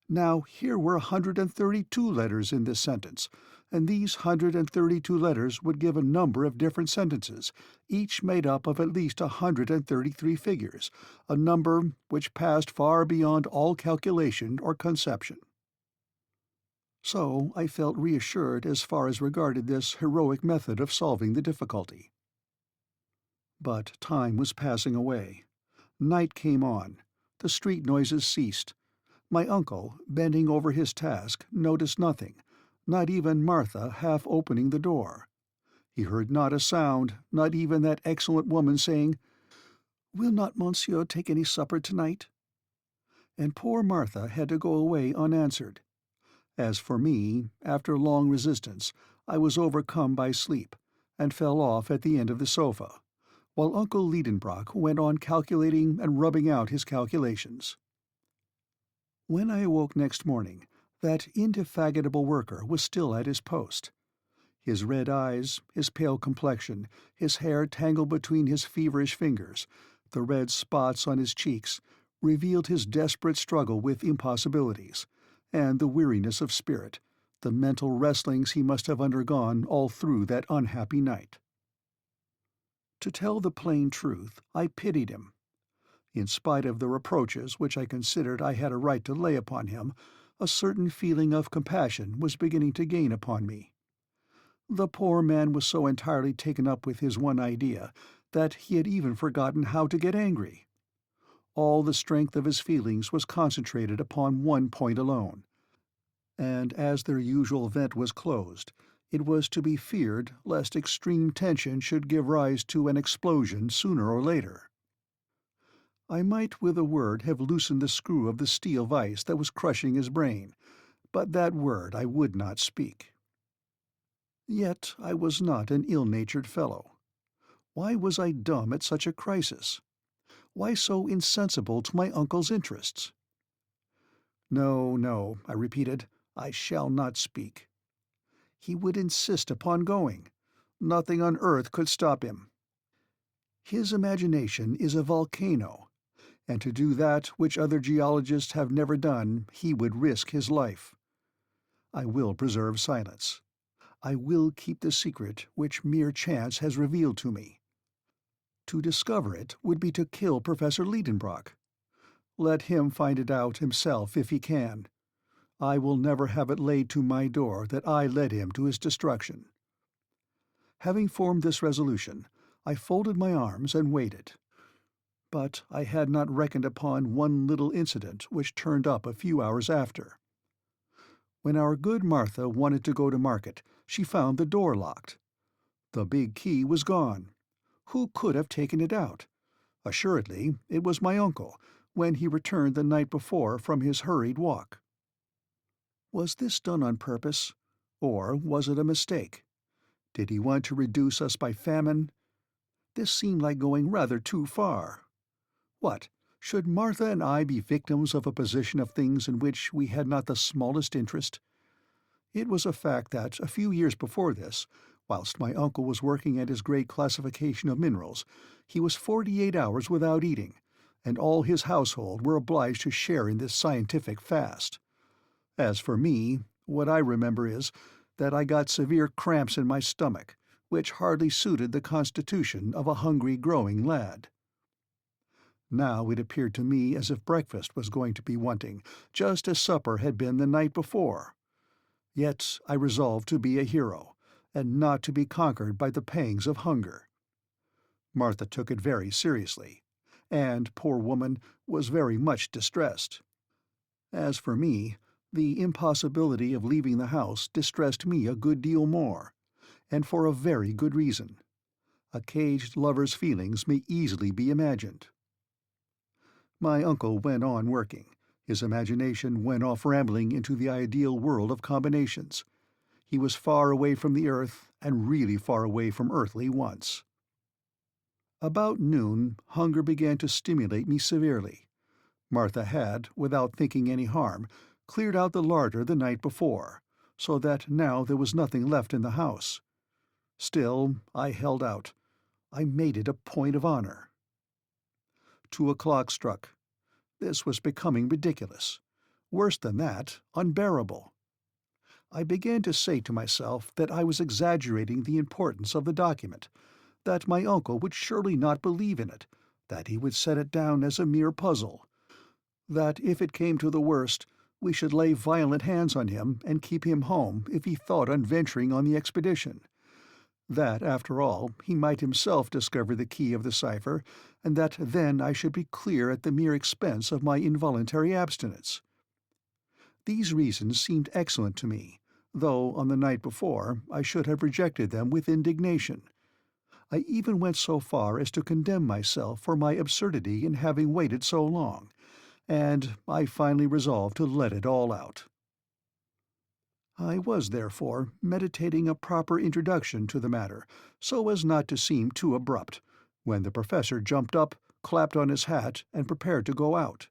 Now here were 132 letters in this sentence, and these 132 letters would give a number of different sentences, each made up of at least 133 figures, a number which passed far beyond all calculation or conception. So I felt reassured as far as regarded this heroic method of solving the difficulty. But time was passing away. Night came on. The street noises ceased. My uncle, bending over his task, noticed nothing, not even Martha half opening the door. He heard not a sound, not even that excellent woman saying, "Will not monsieur take any supper tonight?" And poor Martha had to go away unanswered. As for me, after long resistance, I was overcome by sleep, and fell off at the end of the sofa, while Uncle Liedenbrock went on calculating and rubbing out his calculations. When I awoke next morning, that indefatigable worker was still at his post. His red eyes, his pale complexion, his hair tangled between his feverish fingers, the red spots on his cheeks, revealed his desperate struggle with impossibilities, and the weariness of spirit, the mental wrestlings he must have undergone all through that unhappy night. To tell the plain truth, I pitied him. In spite of the reproaches which I considered I had a right to lay upon him, a certain feeling of compassion was beginning to gain upon me. The poor man was so entirely taken up with his one idea that he had even forgotten how to get angry. All the strength of his feelings was concentrated upon one point alone, and as their usual vent was closed, it was to be feared lest extreme tension should give rise to an explosion sooner or later. I might with a word have loosened the screw of the steel vice that was crushing his brain, but that word I would not speak. Yet I was not an ill-natured fellow. Why was I dumb at such a crisis? Why so insensible to my uncle's interests? No, no, I repeated, I shall not speak. He would insist upon going. Nothing on earth could stop him. His imagination is a volcano, and to do that which other geologists have never done, he would risk his life. I will preserve silence. I will keep the secret which mere chance has revealed to me. To discover it would be to kill Professor Liedenbrock. Let him find it out himself if he can. I will never have it laid to my door that I led him to his destruction. Having formed this resolution, I folded my arms and waited. But I had not reckoned upon one little incident which turned up a few hours after. When our good Martha wanted to go to market, she found the door locked. The big key was gone. Who could have taken it out? Assuredly, it was my uncle, when he returned the night before from his hurried walk. Was this done on purpose, or was it a mistake? Did he want to reduce us by famine? This seemed like going rather too far. What, should Martha and I be victims of a position of things in which we had not the smallest interest? It was a fact that, a few years before this, whilst my uncle was working at his great classification of minerals, he was 48 hours without eating, and all his household were obliged to share in this scientific fast. As for me, what I remember is that I got severe cramps in my stomach, which hardly suited the constitution of a hungry growing lad. Now it appeared to me as if breakfast was going to be wanting, just as supper had been the night before. Yet I resolved to be a hero, and not to be conquered by the pangs of hunger. Martha took it very seriously, and, poor woman, was very much distressed. As for me, the impossibility of leaving the house distressed me a good deal more, and for a very good reason. A caged lover's feelings may easily be imagined. My uncle went on working. His imagination went off rambling into the ideal world of combinations. He was far away from the earth, and really far away from earthly wants. About noon, hunger began to stimulate me severely. Martha had, without thinking any harm, cleared out the larder the night before, so that now there was nothing left in the house. Still, I held out. I made it a point of honor. 2 o'clock struck. This was becoming ridiculous. Worse than that, unbearable. I began to say to myself that I was exaggerating the importance of the document, that my uncle would surely not believe in it, that he would set it down as a mere puzzle, that if it came to the worst, we should lay violent hands on him and keep him home if he thought on venturing on the expedition, that, after all, he might himself discover the key of the cipher, and that then I should be clear at the mere expense of my involuntary abstinence. These reasons seemed excellent to me, though on the night before I should have rejected them with indignation. I even went so far as to condemn myself for my absurdity in having waited so long, and I finally resolved to let it all out. I was, therefore, meditating a proper introduction to the matter, so as not to seem too abrupt, when the professor jumped up, clapped on his hat, and prepared to go out.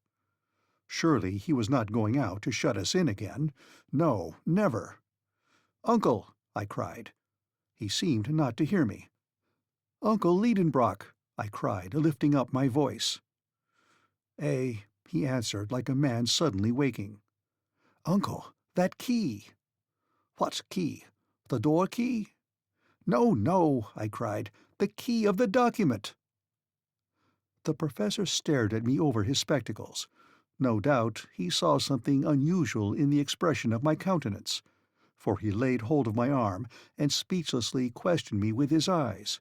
Surely he was not going out to shut us in again. No, never. "Uncle!" I cried. He seemed not to hear me. "Uncle Liedenbrock!" I cried, lifting up my voice. "Eh," he answered like a man suddenly waking. "Uncle, that key!" "What key? The door key?" "No, no," I cried, "the key of the document." The professor stared at me over his spectacles. No doubt he saw something unusual in the expression of my countenance, for he laid hold of my arm and speechlessly questioned me with his eyes.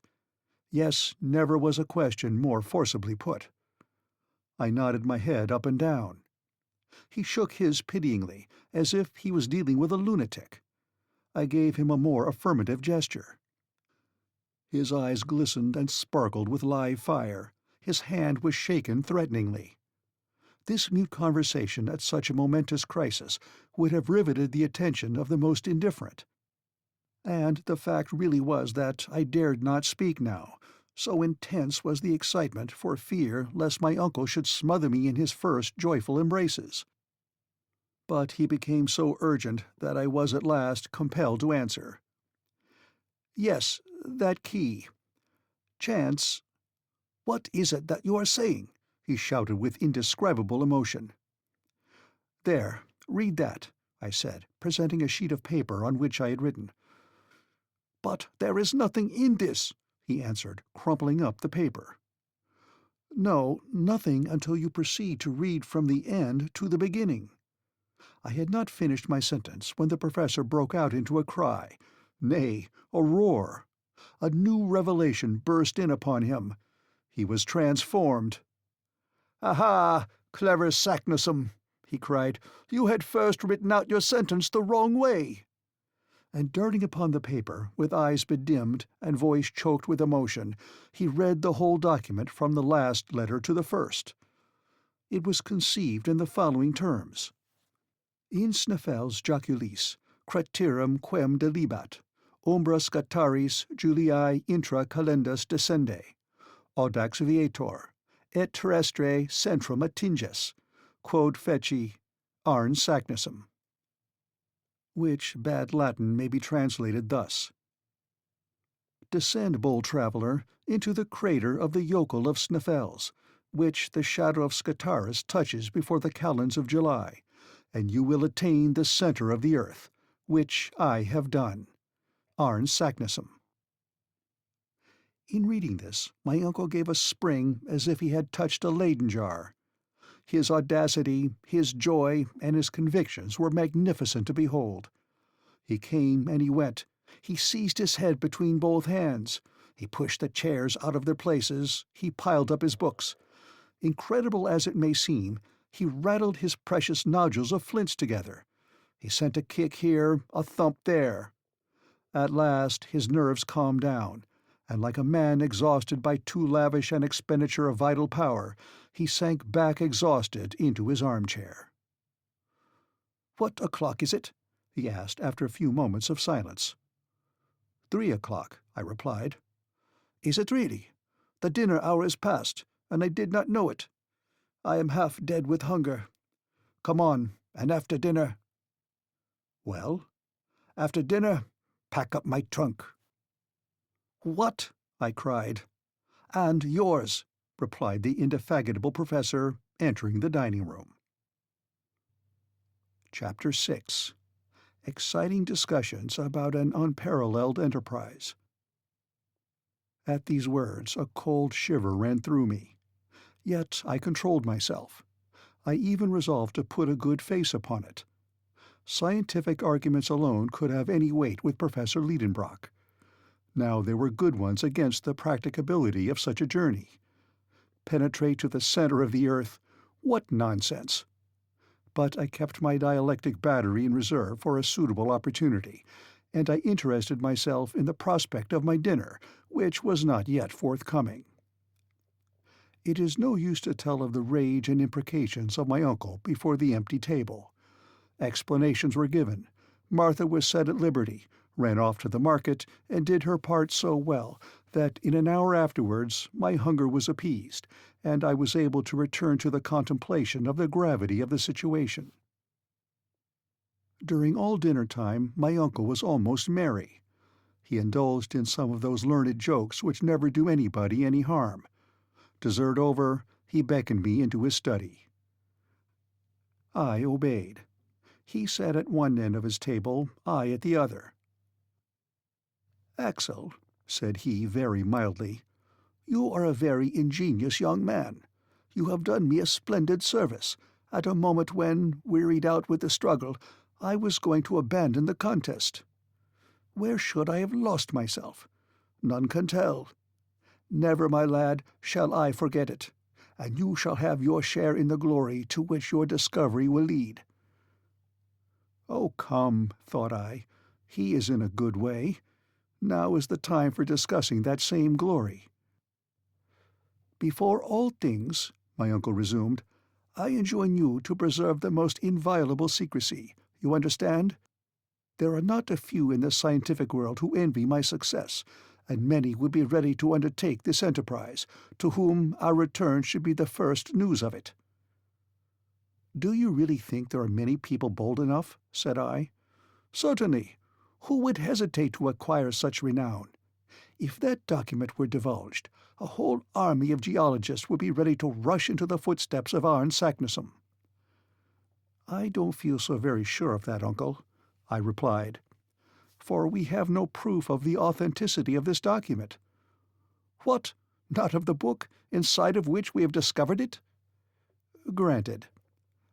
Yes, never was a question more forcibly put. I nodded my head up and down. He shook his pityingly, as if he was dealing with a lunatic. I gave him a more affirmative gesture. His eyes glistened and sparkled with live fire. His hand was shaken threateningly. This mute conversation at such a momentous crisis would have riveted the attention of the most indifferent. And the fact really was that I dared not speak now, so intense was the excitement for fear lest my uncle should smother me in his first joyful embraces. But he became so urgent that I was at last compelled to answer. "Yes, that key. Chance. What is it that you are saying?" he shouted with indescribable emotion. "There, read that," I said, presenting a sheet of paper on which I had written. "But there is nothing in this," he answered, crumpling up the paper. "No, nothing until you proceed to read from the end to the beginning." I had not finished my sentence when the professor broke out into a cry, nay, a roar. A new revelation burst in upon him. He was transformed. "Aha, clever Saknussemm!" he cried. "You had first written out your sentence the wrong way." And darting upon the paper, with eyes bedimmed and voice choked with emotion, he read the whole document from the last letter to the first. It was conceived in the following terms: In Sneffels joculis, cretirum quem delibat, umbra scataris Juliae intra calendas descende, audax viator, et terrestre centrum attinges, quod feci Arn Saknussemm. Which bad Latin may be translated thus: Descend, bold traveller, into the crater of the yokel of Sneffels, which the shadow of Scataris touches before the calends of July, and you will attain the centre of the earth, which I have done. Arn Saknussemm. In reading this, my uncle gave a spring as if he had touched a Leyden jar. His audacity, his joy, and his convictions were magnificent to behold. He came and he went. He seized his head between both hands. He pushed the chairs out of their places. He piled up his books. Incredible as it may seem, he rattled his precious nodules of flints together. He sent a kick here, a thump there. At last his nerves calmed down, and like a man exhausted by too lavish an expenditure of vital power, he sank back exhausted into his armchair. "What o'clock is it?" he asked after a few moments of silence. 3 o'clock, I replied. "Is it really? The dinner hour is past, and I did not know it. I am half dead with hunger. Come on, and after dinner—" "Well?" "After dinner, pack up my trunk." "What?" I cried. "And yours," replied the indefatigable professor, entering the dining room. Chapter 6. Exciting discussions about an unparalleled enterprise. At these words a cold shiver ran through me. Yet I controlled myself. I even resolved to put a good face upon it. Scientific arguments alone could have any weight with Professor Liedenbrock. Now there were good ones against the practicability of such a journey. Penetrate to the center of the earth? What nonsense! But I kept my dialectic battery in reserve for a suitable opportunity, and I interested myself in the prospect of my dinner, which was not yet forthcoming. It is no use to tell of the rage and imprecations of my uncle before the empty table. Explanations were given. Martha was set at liberty, ran off to the market, and did her part so well that in an hour afterwards my hunger was appeased, and I was able to return to the contemplation of the gravity of the situation. During all dinner-time my uncle was almost merry. He indulged in some of those learned jokes which never do anybody any harm. Dessert over, he beckoned me into his study. I obeyed. He sat at one end of his table, I at the other. "Axel," said he very mildly, You are a very ingenious young man. You have done me a splendid service, at a moment when, wearied out with the struggle, I was going to abandon the contest. Where should I have lost myself? None can tell. Never, my lad, shall I forget it, and you shall have your share in the glory to which your discovery will lead. Oh, come, thought I, he is in a good way. Now is the time for discussing that same glory. Before all things, my uncle resumed, I enjoin you to preserve the most inviolable secrecy. You understand? There are not a few in the scientific world who envy my success, and many would be ready to undertake this enterprise, to whom our return should be the first news of it. Do you really think there are many people bold enough? Said I. Certainly. Who would hesitate to acquire such renown? If that document were divulged, a whole army of geologists would be ready to rush into the footsteps of Arne Saknussemm. I don't feel so very sure of that, uncle, I replied, for we have no proof of the authenticity of this document. What? Not of the book, inside of which we have discovered it? Granted.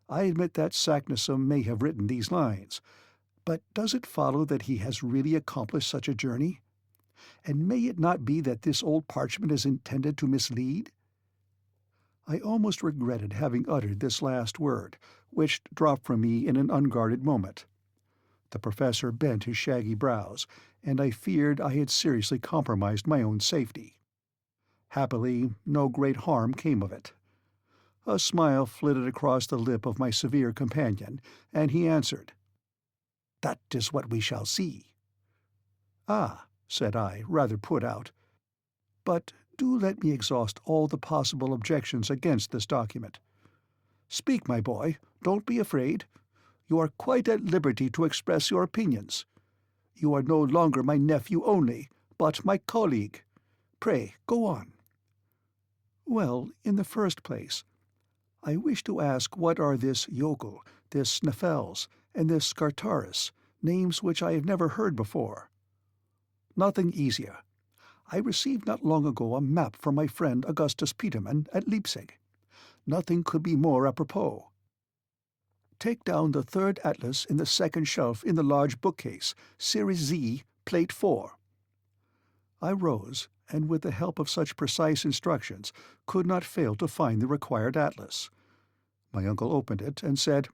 I admit that Saknussemm may have written these lines, but does it follow that he has really accomplished such a journey? And may it not be that this old parchment is intended to mislead? I almost regretted having uttered this last word, which dropped from me in an unguarded moment. The professor bent his shaggy brows, and I feared I had seriously compromised my own safety. Happily, no great harm came of it. A smile flitted across the lip of my severe companion, and he answered, "That is what we shall see." "Ah," said I, rather put out. "But do let me exhaust all the possible objections against this document. Speak, my boy, don't be afraid. You are quite at liberty to express your opinions. You are no longer my nephew only, but my colleague. Pray, go on." "Well, in the first place, I wish to ask what are this yokel, this Sneffels, and this Scartaris, names which I have never heard before?" "Nothing easier. I received not long ago a map from my friend Augustus Petermann at Leipzig. Nothing could be more apropos. Take down the third atlas in the second shelf in the large bookcase, Series Z, Plate 4. I rose, and with the help of such precise instructions could not fail to find the required atlas. My uncle opened it and said,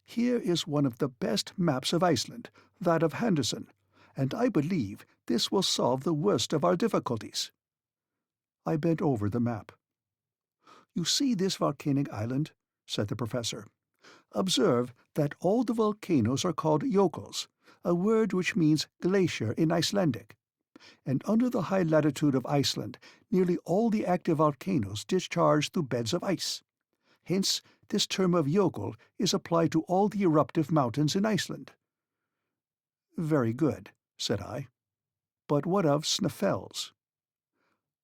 "Here is one of the best maps of Iceland, that of Henderson, and I believe this will solve the worst of our difficulties." I bent over the map. "You see this volcanic island?" said the professor. "Observe that all the volcanoes are called jokels, a word which means glacier in Icelandic. And under the high latitude of Iceland nearly all the active volcanoes discharge through beds of ice. Hence, this term of yokel is applied to all the eruptive mountains in Iceland." "Very good," said I. "But what of Sneffels?"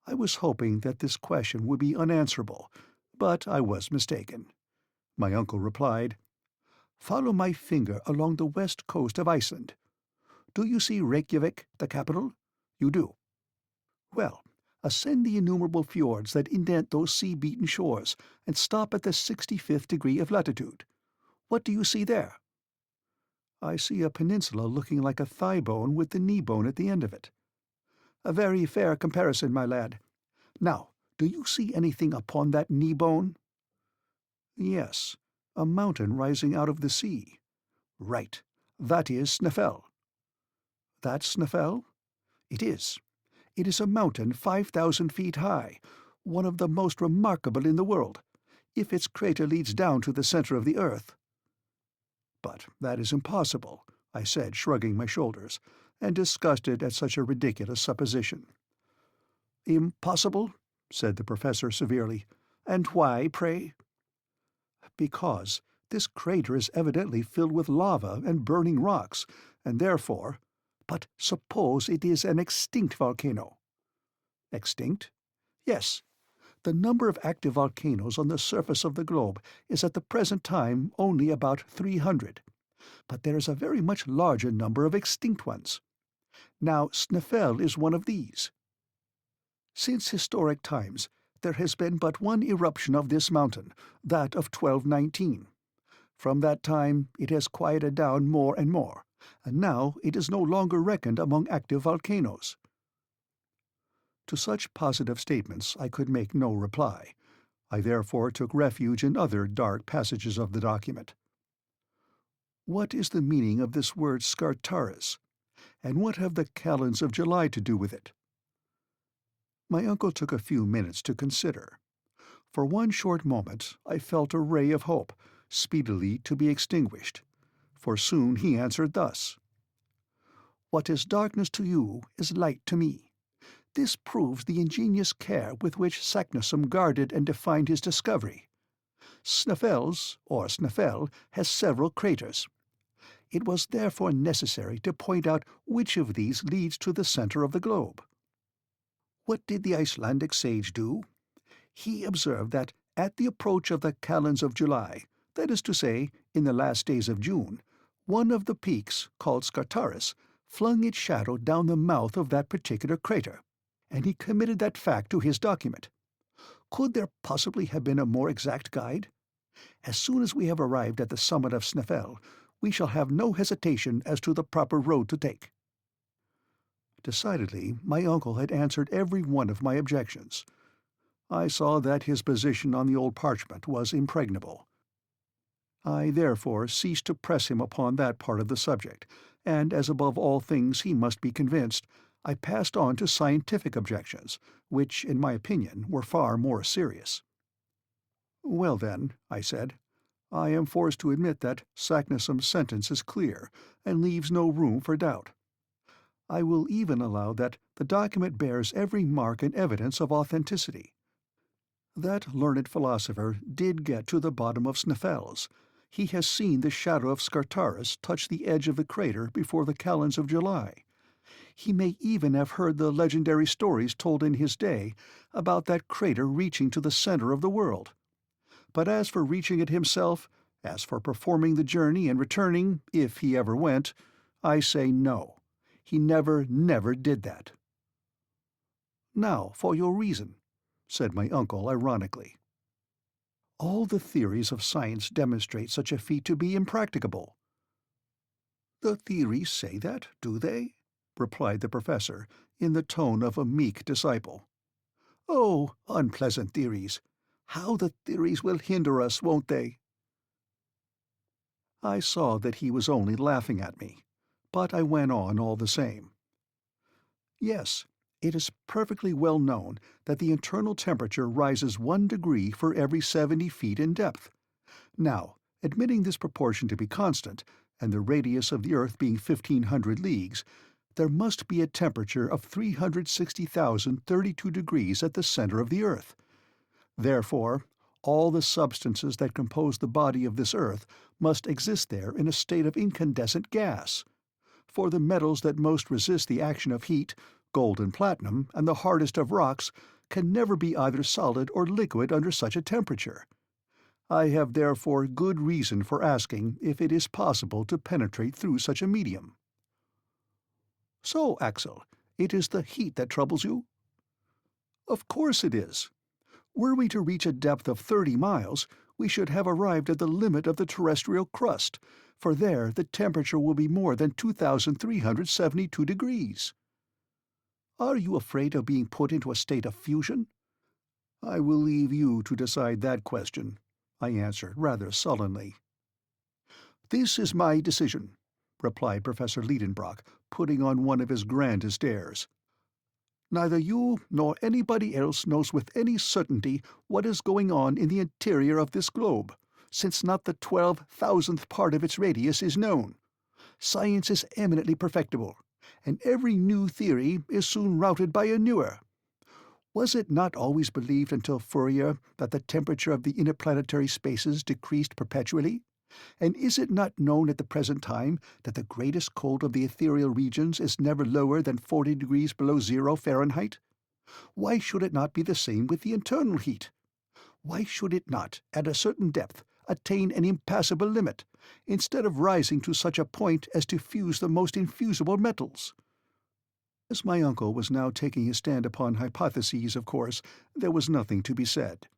I was hoping that this question would be unanswerable, but I was mistaken. My uncle replied, "Follow my finger along the west coast of Iceland. Do you see Reykjavik, the capital? You do. Well, ascend the innumerable fjords that indent those sea-beaten shores, and stop at the 65th degree of latitude. What do you see there?" "I see a peninsula looking like a thigh bone with the knee bone at the end of it." "A very fair comparison, my lad. Now, do you see anything upon that knee bone?" "Yes, a mountain rising out of the sea." "Right. That is Sneffel." "That's Sneffel?" "It is. It is a mountain 5,000 feet high, one of the most remarkable in the world, if its crater leads down to the center of the earth." "But that is impossible," I said, shrugging my shoulders, and disgusted at such a ridiculous supposition. "Impossible?" said the professor severely. "And why, pray?" "Because this crater is evidently filled with lava and burning rocks, and therefore—" "But suppose it is an extinct volcano?" "Extinct?" "Yes. The number of active volcanoes on the surface of the globe is at the present time only about 300, but there is a very much larger number of extinct ones. Now Sneffel is one of these." Since historic times, there has been but one eruption of this mountain, that of 1219. From that time it has quieted down more and more, and now it is no longer reckoned among active volcanoes." To such positive statements I could make no reply. I therefore took refuge in other dark passages of the document. "What is the meaning of this word Scartaris? And what have the calends of July to do with it?" My uncle took a few minutes to consider. For one short moment I felt a ray of hope, speedily to be extinguished, for soon he answered thus: "What is darkness to you is light to me. This proves the ingenious care with which Saknussemm guarded and defined his discovery. Sneffels, or Sneffel, has several craters. It was therefore necessary to point out which of these leads to the center of the globe. What did the Icelandic sage do? He observed that at the approach of the calends of July, that is to say, in the last days of June, one of the peaks, called Scartaris, flung its shadow down the mouth of that particular crater, and he committed that fact to his document. Could there possibly have been a more exact guide? As soon as we have arrived at the summit of Sneffel, we shall have no hesitation as to the proper road to take." Decidedly, my uncle had answered every one of my objections. I saw that his position on the old parchment was impregnable. I therefore ceased to press him upon that part of the subject, and as above all things he must be convinced, I passed on to scientific objections, which, in my opinion, were far more serious. "Well, then," I said, "I am forced to admit that Saknussemm's sentence is clear, and leaves no room for doubt. I will even allow that the document bears every mark and evidence of authenticity. That learned philosopher did get to the bottom of Sneffels. He has seen the shadow of Scartaris touch the edge of the crater before the calends of July. He may even have heard the legendary stories told in his day about that crater reaching to the center of the world. But as for reaching it himself, as for performing the journey and returning, if he ever went, I say no. He never did that." "Now for your reason," said my uncle ironically. "All the theories of science demonstrate such a feat to be impracticable." "The theories say that, do they?" replied the professor, in the tone of a meek disciple. "Oh, unpleasant theories! How the theories will hinder us, won't they?" I saw that he was only laughing at me, but I went on all the same. "Yes, it is perfectly well known that the internal temperature rises 1 degree for every 70 feet in depth. Now, admitting this proportion to be constant, and the radius of the earth being 1,500 leagues, there must be a temperature of 360,032 degrees at the center of the earth. Therefore, all the substances that compose the body of this earth must exist there in a state of incandescent gas. For the metals that most resist the action of heat, gold and platinum, and the hardest of rocks, can never be either solid or liquid under such a temperature. I have therefore good reason for asking if it is possible to penetrate through such a medium." "So, Axel, it is the heat that troubles you?" "Of course it is. Were we to reach a depth of 30 miles, we should have arrived at the limit of the terrestrial crust, for there the temperature will be more than 2,372 degrees. Are you afraid of being put into a state of fusion?" "I will leave you to decide that question," I answered rather sullenly. "This is my decision," replied Professor Liedenbrock, putting on one of his grandest airs. "Neither you nor anybody else knows with any certainty what is going on in the interior of this globe, since not the 12,000th part of its radius is known. Science is eminently perfectible, and every new theory is soon routed by a newer. Was it not always believed until Fourier that the temperature of the interplanetary spaces decreased perpetually? And is it not known at the present time that the greatest cold of the ethereal regions is never lower than 40 degrees below 0 Fahrenheit? Why should it not be the same with the internal heat? Why should it not, at a certain depth, attain an impassable limit, instead of rising to such a point as to fuse the most infusible metals? As my uncle was now taking his stand upon hypotheses, of course, there was nothing to be said.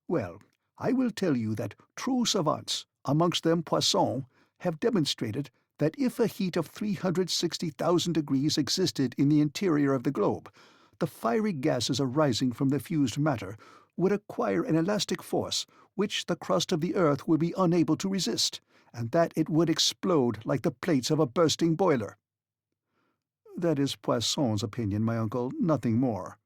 "Well, I will tell you that true savants, amongst them Poisson, have demonstrated that if a heat of 360,000 degrees existed in the interior of the globe, the fiery gases arising from the fused matter would acquire an elastic force which the crust of the earth would be unable to resist, and that it would explode like the plates of a bursting boiler." "That is Poisson's opinion, my uncle, nothing more."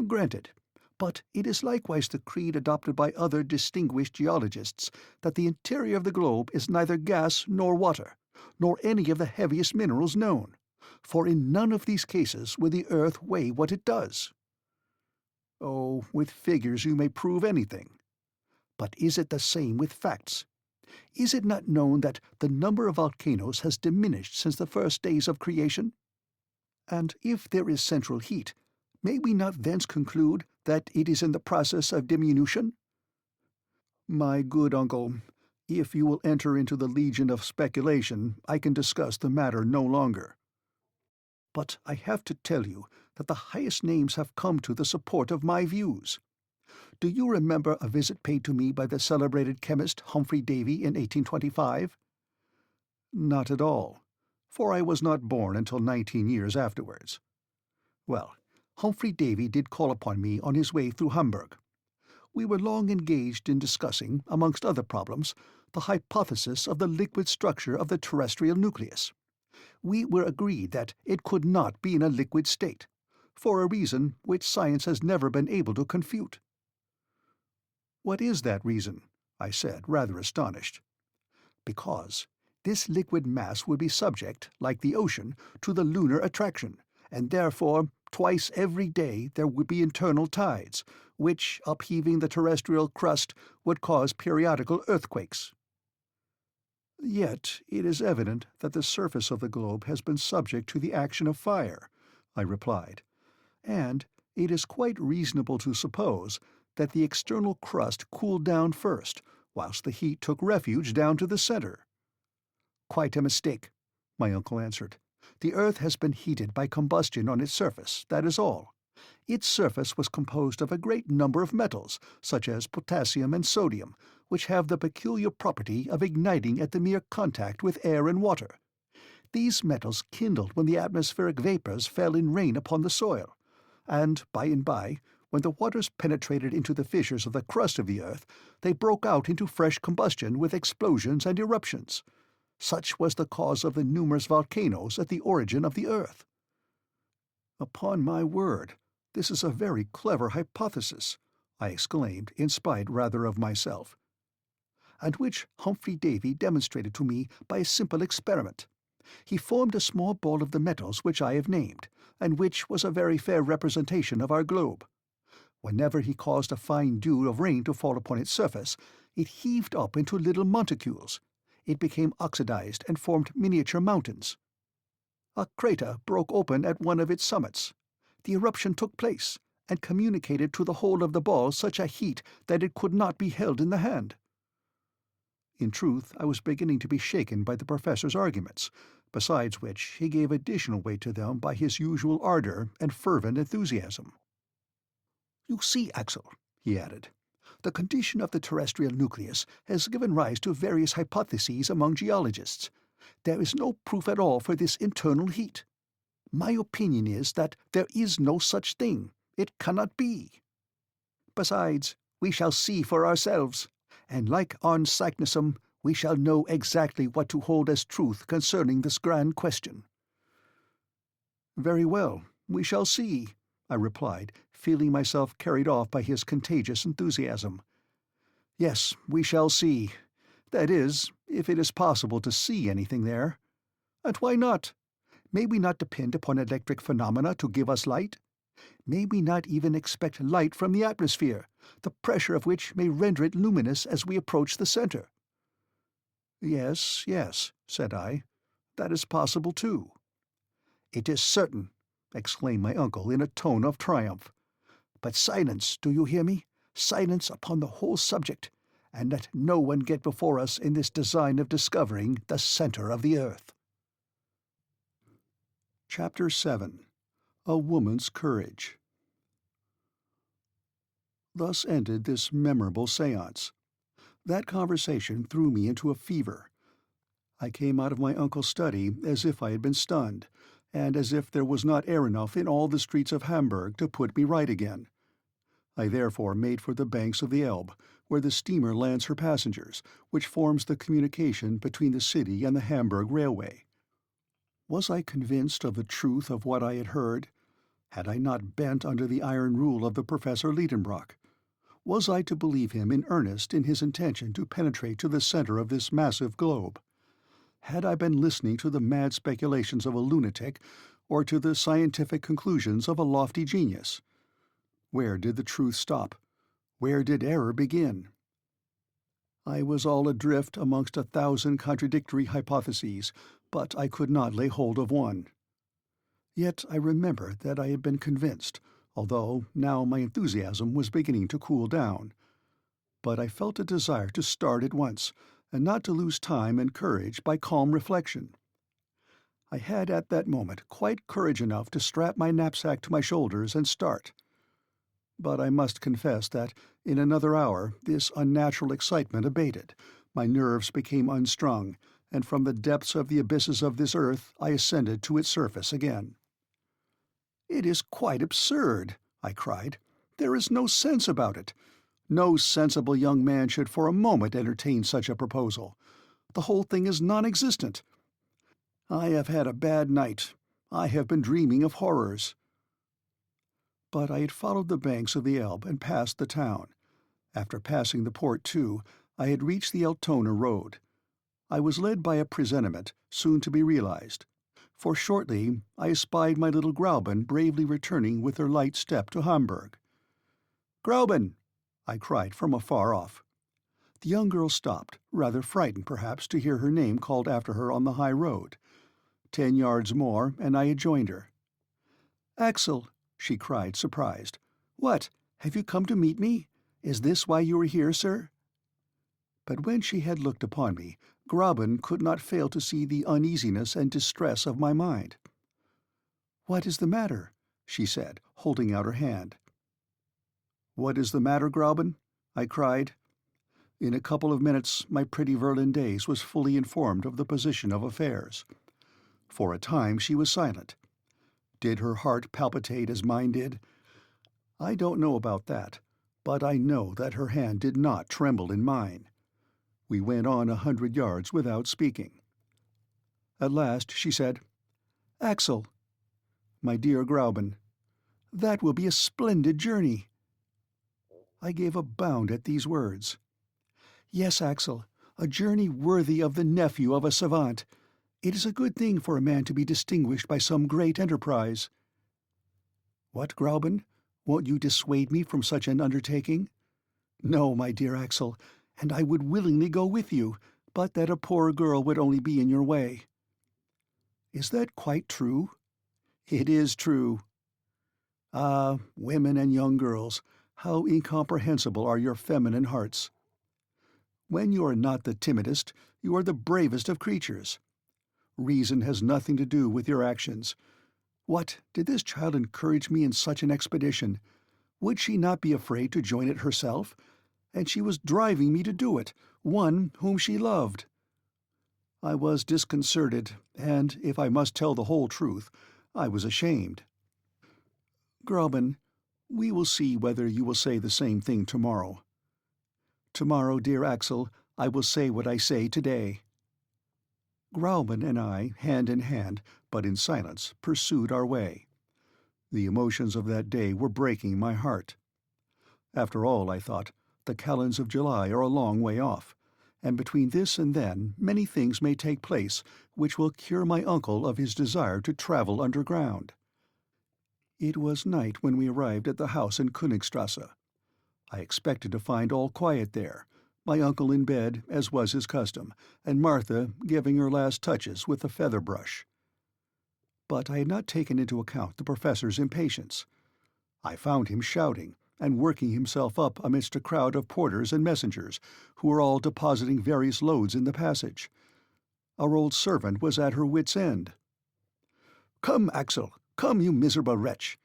"Granted. But it is likewise the creed adopted by other distinguished geologists that the interior of the globe is neither gas nor water, nor any of the heaviest minerals known, for in none of these cases would the earth weigh what it does." "Oh, with figures you may prove anything." "But is it the same with facts? Is it not known that the number of volcanoes has diminished since the first days of creation? And if there is central heat, may we not thence conclude that it is in the process of diminution?" "My good uncle, if you will enter into the legion of speculation, I can discuss the matter no longer." "But I have to tell you that the highest names have come to the support of my views. Do you remember a visit paid to me by the celebrated chemist Humphrey Davy in 1825? "Not at all, for I was not born until 19 years afterwards." "Well, Humphrey Davy did call upon me on his way through Hamburg. We were long engaged in discussing, amongst other problems, the hypothesis of the liquid structure of the terrestrial nucleus. We were agreed that it could not be in a liquid state, for a reason which science has never been able to confute." "What is that reason?" I said, rather astonished. "Because this liquid mass would be subject, like the ocean, to the lunar attraction, and therefore twice every day there would be internal tides, which, upheaving the terrestrial crust, would cause periodical earthquakes." "Yet it is evident that the surface of the globe has been subject to the action of fire," I replied, "and it is quite reasonable to suppose that the external crust cooled down first, whilst the heat took refuge down to the centre." "Quite a mistake," my uncle answered. "The earth has been heated by combustion on its surface, that is all. Its surface was composed of a great number of metals, such as potassium and sodium, which have the peculiar property of igniting at the mere contact with air and water. These metals kindled when the atmospheric vapours fell in rain upon the soil, and by, when the waters penetrated into the fissures of the crust of the earth, they broke out into fresh combustion with explosions and eruptions. Such was the cause of the numerous volcanoes at the origin of the earth." "Upon my word, this is a very clever hypothesis," I exclaimed, in spite rather of myself. "And which Humphrey Davy demonstrated to me by a simple experiment. He formed a small ball of the metals which I have named, and which was a very fair representation of our globe. Whenever he caused a fine dew of rain to fall upon its surface, it heaved up into little monticules. It became oxidized and formed miniature mountains. A crater broke open at one of its summits. The eruption took place, and communicated to the whole of the ball such a heat that it could not be held in the hand." In truth, I was beginning to be shaken by the professor's arguments, besides which he gave additional weight to them by his usual ardour and fervent enthusiasm. "You see, Axel," he added, "the condition of the terrestrial nucleus has given rise to various hypotheses among geologists. There is no proof at all for this internal heat. My opinion is that there is no such thing. It cannot be. Besides, we shall see for ourselves, and like Arne Saknussemm, we shall know exactly what to hold as truth concerning this grand question." "Very well, we shall see," I replied, feeling myself carried off by his contagious enthusiasm. "Yes, we shall see. That is, if it is possible to see anything there. And why not? May we not depend upon electric phenomena to give us light? May we not even expect light from the atmosphere, the pressure of which may render it luminous as we approach the centre?" "Yes, yes," said I. "That is possible too." "It is certain," exclaimed my uncle in a tone of triumph. "But silence, do you hear me? Silence upon the whole subject, and let no one get before us in this design of discovering the centre of the earth." Chapter 7. A Woman's Courage. Thus ended this memorable séance. That conversation threw me into a fever. I came out of my uncle's study as if I had been stunned, and as if there was not air enough in all the streets of Hamburg to put me right again. I therefore made for the banks of the Elbe, where the steamer lands her passengers, which forms the communication between the city and the Hamburg railway. Was I convinced of the truth of what I had heard? Had I not bent under the iron rule of the Professor Liedenbrock? Was I to believe him in earnest in his intention to penetrate to the center of this massive globe? Had I been listening to the mad speculations of a lunatic, or to the scientific conclusions of a lofty genius? Where did the truth stop? Where did error begin? I was all adrift amongst 1,000 contradictory hypotheses, but I could not lay hold of one. Yet I remembered that I had been convinced, although now my enthusiasm was beginning to cool down. But I felt a desire to start at once, and not to lose time and courage by calm reflection. I had at that moment quite courage enough to strap my knapsack to my shoulders and start. But I must confess that in another hour this unnatural excitement abated, my nerves became unstrung, and from the depths of the abysses of this earth I ascended to its surface again. "It is quite absurd," I cried. "There is no sense about it. No sensible young man should for a moment entertain such a proposal. The whole thing is non-existent. I have had a bad night. I have been dreaming of horrors." But I had followed the banks of the Elbe and passed the town. After passing the port, too, I had reached the Altona road. I was led by a presentiment, soon to be realized, for shortly I espied my little Gräuben bravely returning with her light step to Hamburg. "Gräuben!" I cried from afar off. The young girl stopped, rather frightened perhaps to hear her name called after her on the high road. 10 yards more, and I had joined her. "Axel!" she cried, surprised. "What, have you come to meet me? Is this why you are here, sir?" But when she had looked upon me, Gräuben could not fail to see the uneasiness and distress of my mind. "What is the matter?" she said, holding out her hand. "What is the matter, Gräuben?" I cried. In a couple of minutes my pretty Virlandaise was fully informed of the position of affairs. For a time she was silent. Did her heart palpitate as mine did? I don't know about that, but I know that her hand did not tremble in mine. We went on 100 yards without speaking. At last she said, "Axel." "My dear Gräuben." "That will be a splendid journey." I gave a bound at these words. "Yes, Axel, a journey worthy of the nephew of a savant. It is a good thing for a man to be distinguished by some great enterprise." "What, Gräuben? Won't you dissuade me from such an undertaking?" "No, my dear Axel, and I would willingly go with you, but that a poor girl would only be in your way." "Is that quite true?" "It is true." Ah, women and young girls, how incomprehensible are your feminine hearts! When you are not the timidest, you are the bravest of creatures. Reason has nothing to do with your actions. What, did this child encourage me in such an expedition? Would she not be afraid to join it herself? And she was driving me to do it, one whom she loved. I was disconcerted, and, if I must tell the whole truth, I was ashamed. "Gräuben, we will see whether you will say the same thing tomorrow." "Tomorrow, dear Axel, I will say what I say today." Gräuben and I, hand in hand, but in silence, pursued our way. The emotions of that day were breaking my heart. After all, I thought, the calends of July are a long way off, and between this and then many things may take place which will cure my uncle of his desire to travel underground. It was night when we arrived at the house in Königstrasse. I expected to find all quiet there, my uncle in bed, as was his custom, and Martha giving her last touches with a feather-brush. But I had not taken into account the professor's impatience. I found him shouting, and working himself up amidst a crowd of porters and messengers, who were all depositing various loads in the passage. Our old servant was at her wits' end. "Come, Axel, come, you miserable wretch!"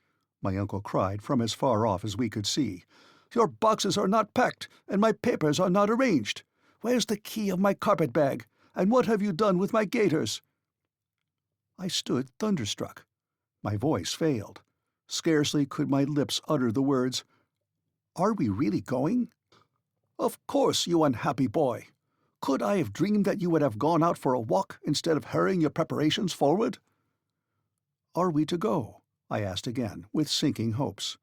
my uncle cried from as far off as we could see. "Your boxes are not packed, and my papers are not arranged. Where's the key of my carpet-bag, and what have you done with my gaiters?" I stood thunderstruck. My voice failed. Scarcely could my lips utter the words, "Are we really going?" "Of course, you unhappy boy. Could I have dreamed that you would have gone out for a walk instead of hurrying your preparations forward?" "Are we to go?" I asked again, with sinking hopes.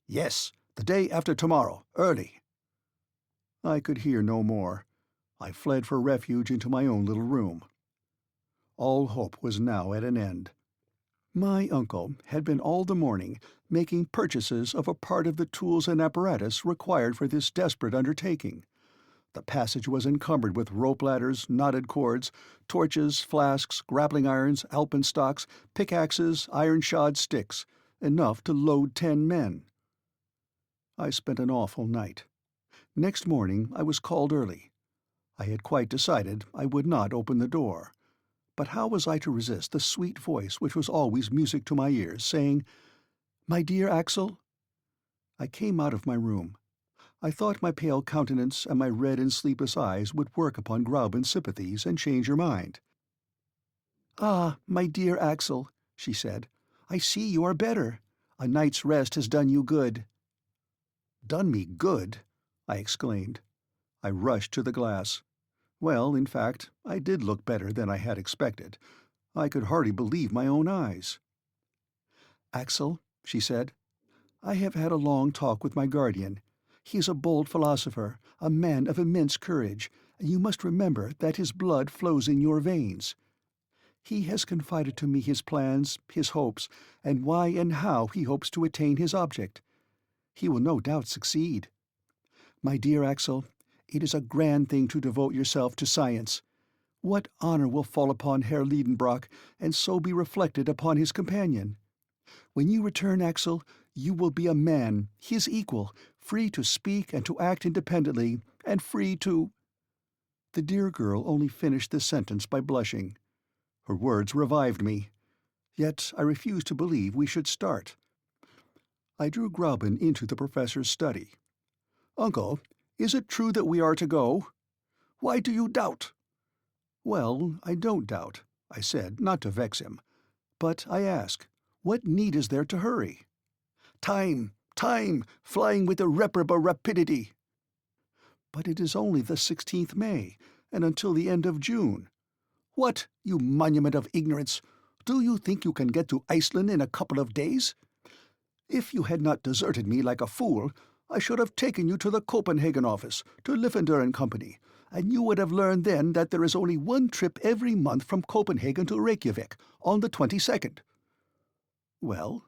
"Yes, the day after tomorrow, early." I could hear no more. I fled for refuge into my own little room. All hope was now at an end. My uncle had been all the morning making purchases of a part of the tools and apparatus required for this desperate undertaking. The passage was encumbered with rope ladders, knotted cords, torches, flasks, grappling irons, alpenstocks, pickaxes, iron-shod sticks, enough to load 10 men. I spent an awful night. Next morning I was called early. I had quite decided I would not open the door. But how was I to resist the sweet voice which was always music to my ears, saying, "My dear Axel"? I came out of my room. I thought my pale countenance and my red and sleepless eyes would work upon Gräuben's sympathies and change her mind. "Ah, my dear Axel," she said, "I see you are better. A night's rest has done you good." "Done me good?" I exclaimed. I rushed to the glass. Well, in fact, I did look better than I had expected. I could hardly believe my own eyes. "Axel," she said, "I have had a long talk with my guardian. He is a bold philosopher, a man of immense courage, and you must remember that his blood flows in your veins. He has confided to me his plans, his hopes, and why and how he hopes to attain his object. He will no doubt succeed. My dear Axel, it is a grand thing to devote yourself to science. What honor will fall upon Herr Liedenbrock, and so be reflected upon his companion? When you return, Axel, you will be a man, his equal, free to speak and to act independently, and free to—" The dear girl only finished the sentence by blushing. Her words revived me. Yet I refused to believe we should start. I drew Gräuben into the professor's study. "Uncle, is it true that we are to go? Why do you doubt?" "Well, I don't doubt," I said, not to vex him. "But I ask, what need is there to hurry?" "Time, time, flying with irreparable rapidity." "But it is only the 16th May, and until the end of June." "What, you monument of ignorance! Do you think you can get to Iceland in a couple of days? If you had not deserted me like a fool, I should have taken you to the Copenhagen office, to Liffender and Company, and you would have learned then that there is only one trip every month from Copenhagen to Reykjavik, on the 22nd. "Well?"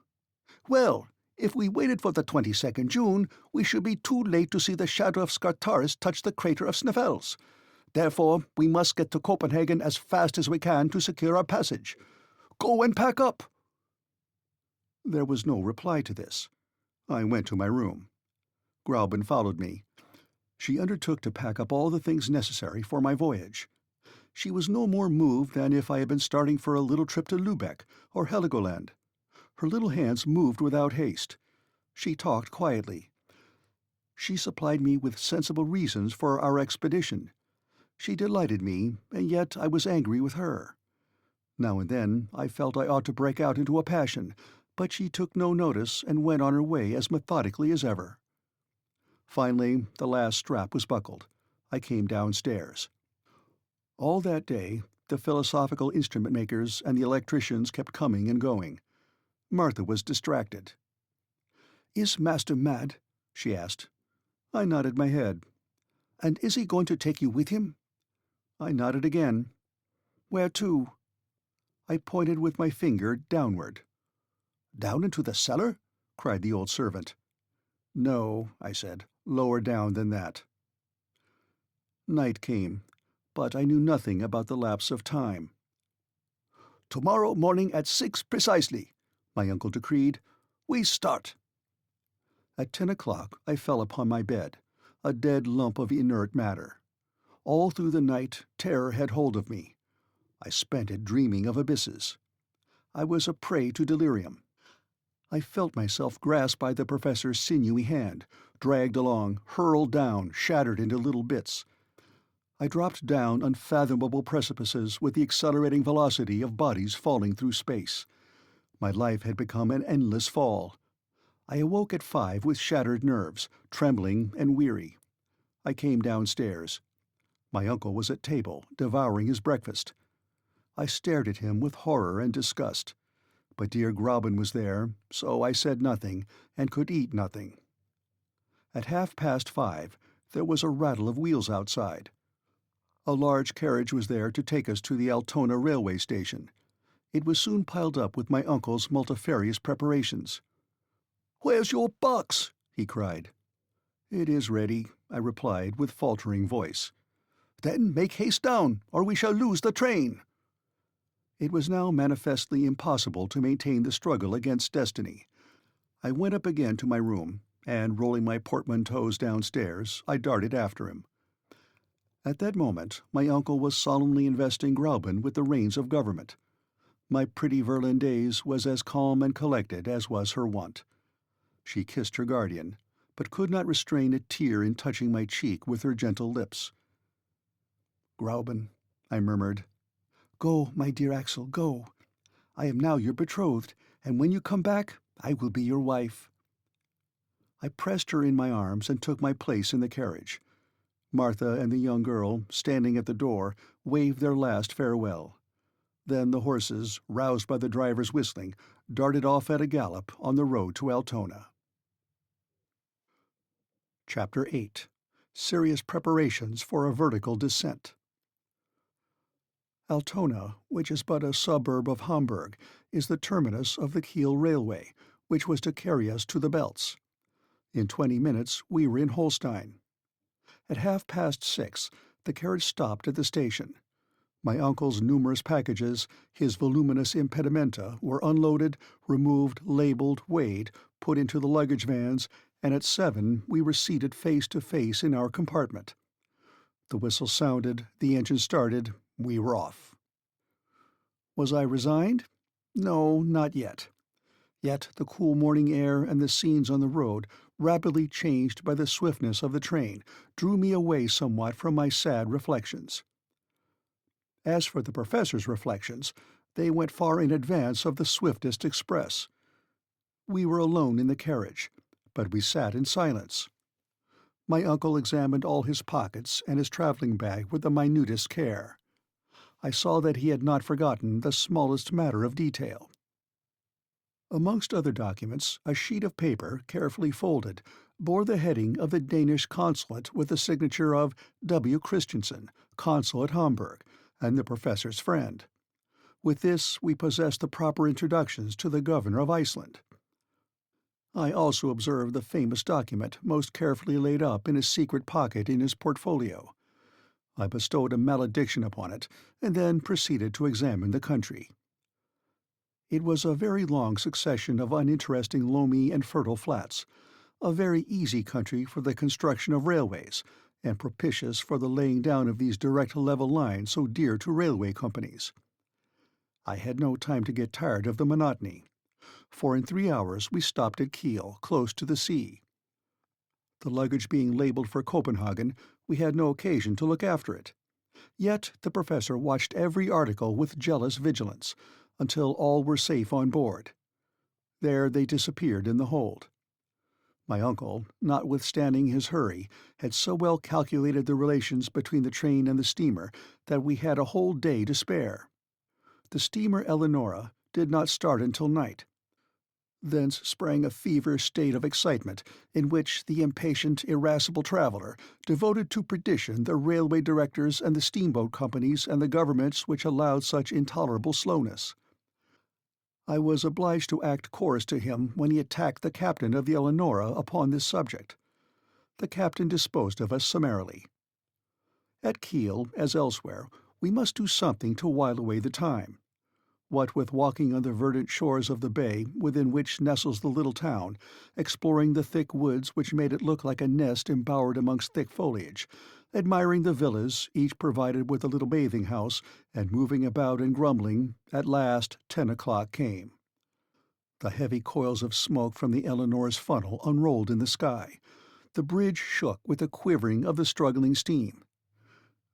"Well, if we waited for the 22nd June, we should be too late to see the shadow of Scartaris touch the crater of Sneffels. Therefore, we must get to Copenhagen as fast as we can to secure our passage. Go and pack up." There was no reply to this. I went to my room. Gräuben followed me. She undertook to pack up all the things necessary for my voyage. She was no more moved than if I had been starting for a little trip to Lübeck or Heligoland. Her little hands moved without haste. She talked quietly. She supplied me with sensible reasons for our expedition. She delighted me, and yet I was angry with her. Now and then I felt I ought to break out into a passion, but she took no notice and went on her way as methodically as ever. Finally, the last strap was buckled. I came downstairs. All that day, the philosophical instrument makers and the electricians kept coming and going. Martha was distracted. "Is Master mad?" she asked. I nodded my head. "And is he going to take you with him?" I nodded again. "Where to?" I pointed with my finger downward. "Down into the cellar?" cried the old servant. "No," I said, "lower down than that." Night came, but I knew nothing about the lapse of time. "Tomorrow morning at 6 precisely," my uncle decreed. "We start." At 10 o'clock I fell upon my bed, a dead lump of inert matter. All through the night terror had hold of me. I spent it dreaming of abysses. I was a prey to delirium. I felt myself grasped by the professor's sinewy hand, dragged along, hurled down, shattered into little bits. I dropped down unfathomable precipices with the accelerating velocity of bodies falling through space. My life had become an endless fall. I awoke at 5 with shattered nerves, trembling and weary. I came downstairs. My uncle was at table, devouring his breakfast. I stared at him with horror and disgust. But dear Gräuben was there, so I said nothing, and could eat nothing. At 5:30, there was a rattle of wheels outside. A large carriage was there to take us to the Altona railway station. It was soon piled up with my uncle's multifarious preparations. "Where's your box?" he cried. "It is ready," I replied with faltering voice. "Then make haste down, or we shall lose the train." It was now manifestly impossible to maintain the struggle against destiny. I went up again to my room, and rolling my portmanteaus downstairs, I darted after him. At that moment my uncle was solemnly investing Gräuben with the reins of government. My pretty Virlandaise was as calm and collected as was her wont. She kissed her guardian, but could not restrain a tear in touching my cheek with her gentle lips. "Gräuben," I murmured. "Go, my dear Axel, go. I am now your betrothed, and when you come back, I will be your wife." I pressed her in my arms and took my place in the carriage. Martha and the young girl, standing at the door, waved their last farewell. Then the horses, roused by the driver's whistling, darted off at a gallop on the road to Altona. Chapter 8. Serious Preparations for a Vertical Descent. Altona, which is but a suburb of Hamburg, is the terminus of the Kiel Railway, which was to carry us to the Belts. In 20 minutes we were in Holstein. At 6:30, the carriage stopped at the station. My uncle's numerous packages, his voluminous impedimenta, were unloaded, removed, labelled, weighed, put into the luggage vans, and at 7 we were seated face to face in our compartment. The whistle sounded, the engine started, we were off. Was I resigned? No, not yet. Yet the cool morning air and the scenes on the road, rapidly changed by the swiftness of the train, drew me away somewhat from my sad reflections. As for the professor's reflections, they went far in advance of the swiftest express. We were alone in the carriage, but we sat in silence. My uncle examined all his pockets and his travelling bag with the minutest care. I saw that he had not forgotten the smallest matter of detail. Amongst other documents, a sheet of paper, carefully folded, bore the heading of the Danish consulate with the signature of W. Christensen, consul at Hamburg, and the professor's friend. With this we possessed the proper introductions to the governor of Iceland. I also observed the famous document most carefully laid up in a secret pocket in his portfolio. I bestowed a malediction upon it, and then proceeded to examine the country. It was a very long succession of uninteresting loamy and fertile flats, a very easy country for the construction of railways, and propitious for the laying down of these direct level lines so dear to railway companies. I had no time to get tired of the monotony, for in 3 hours we stopped at Kiel, close to the sea. The luggage being labelled for Copenhagen, we had no occasion to look after it. Yet the professor watched every article with jealous vigilance, until all were safe on board. There they disappeared in the hold. My uncle, notwithstanding his hurry, had so well calculated the relations between the train and the steamer that we had a whole day to spare. The steamer Eleonora did not start until night. Thence sprang a feverish state of excitement, in which the impatient, irascible traveller devoted to perdition the railway directors and the steamboat companies and the governments which allowed such intolerable slowness. I was obliged to act chorus to him when he attacked the captain of the Eleonora upon this subject. The captain disposed of us summarily. At Kiel, as elsewhere, we must do something to while away the time. What with walking on the verdant shores of the bay within which nestles the little town, exploring the thick woods which made it look like a nest embowered amongst thick foliage, Admiring the villas, each provided with a little bathing house, and moving about and grumbling, at last 10 o'clock came. The heavy coils of smoke from the Eleanor's funnel unrolled in the sky. The bridge shook with the quivering of the struggling steam.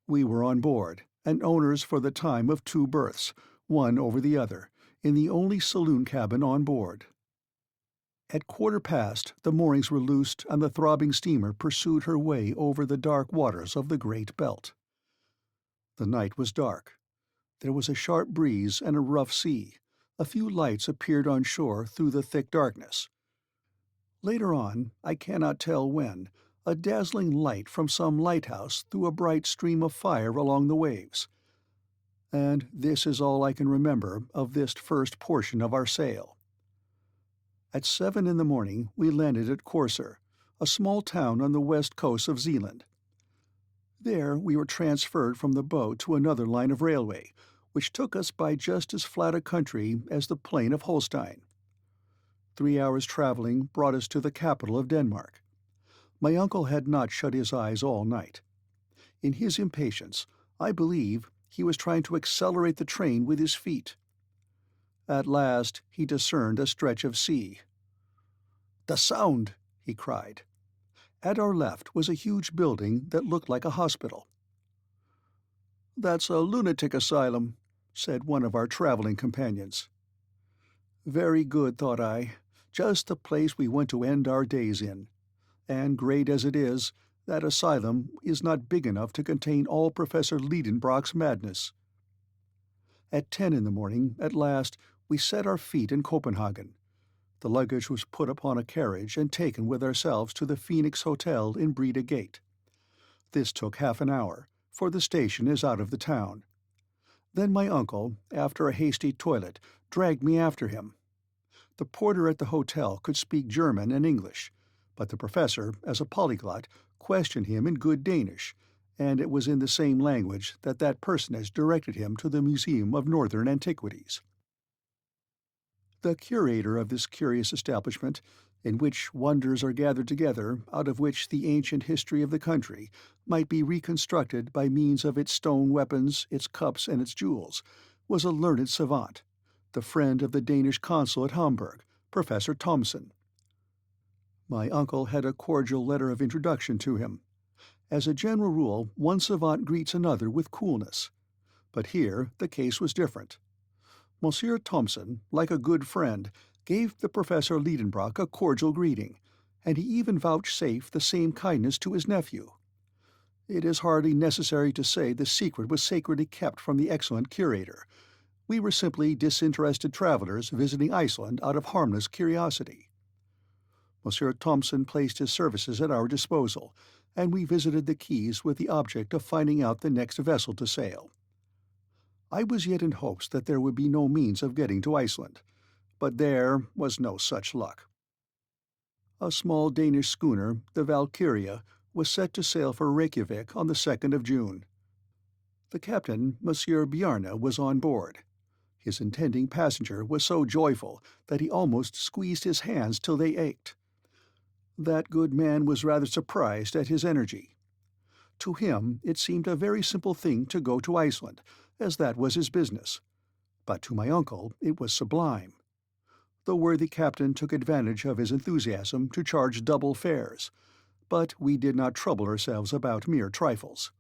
We were on board, and owners for the time of 2 berths, one over the other, in the only saloon cabin on board. At 1/4 past, the moorings were loosed and the throbbing steamer pursued her way over the dark waters of the Great Belt. The night was dark. There was a sharp breeze and a rough sea. A few lights appeared on shore through the thick darkness. Later on, I cannot tell when, a dazzling light from some lighthouse threw a bright stream of fire along the waves. And this is all I can remember of this first portion of our sail. At 7 in the morning we landed at Corsair, a small town on the west coast of Zealand. There we were transferred from the boat to another line of railway, which took us by just as flat a country as the plain of Holstein. 3 hours' traveling brought us to the capital of Denmark. My uncle had not shut his eyes all night. In his impatience, I believe he was trying to accelerate the train with his feet. At last he discerned a stretch of sea. "The Sound!" he cried. At our left was a huge building that looked like a hospital. "That's a lunatic asylum," said one of our traveling companions. Very good, thought I. Just the place we want to end our days in. And great as it is, that asylum is not big enough to contain all Professor Liedenbrock's madness. At 10 in the morning, at last, we set our feet in Copenhagen. The luggage was put upon a carriage and taken with ourselves to the Phoenix Hotel in Breda Gate. This took half an hour, for the station is out of the town. Then my uncle, after a hasty toilet, dragged me after him. The porter at the hotel could speak German and English, but the professor, as a polyglot, questioned him in good Danish, and it was in the same language that that personage directed him to the Museum of Northern Antiquities. The curator of this curious establishment, in which wonders are gathered together, out of which the ancient history of the country might be reconstructed by means of its stone weapons, its cups, and its jewels, was a learned savant, the friend of the Danish consul at Hamburg, Professor Thomsen. My uncle had a cordial letter of introduction to him. As a general rule, one savant greets another with coolness. But here the case was different. Monsieur Thomsen, like a good friend, gave the Professor Liedenbrock a cordial greeting, and he even vouchsafed the same kindness to his nephew. It is hardly necessary to say the secret was sacredly kept from the excellent curator. We were simply disinterested travelers visiting Iceland out of harmless curiosity. Monsieur Thomsen placed his services at our disposal, and we visited the quays with the object of finding out the next vessel to sail. I was yet in hopes that there would be no means of getting to Iceland, but there was no such luck. A small Danish schooner, the Valkyria, was set to sail for Reykjavik on the 2nd of June. The captain, Monsieur Bjarne, was on board. His intending passenger was so joyful that he almost squeezed his hands till they ached. That good man was rather surprised at his energy. To him it seemed a very simple thing to go to Iceland, as that was his business. But to my uncle it was sublime. The worthy captain took advantage of his enthusiasm to charge double fares, but we did not trouble ourselves about mere trifles.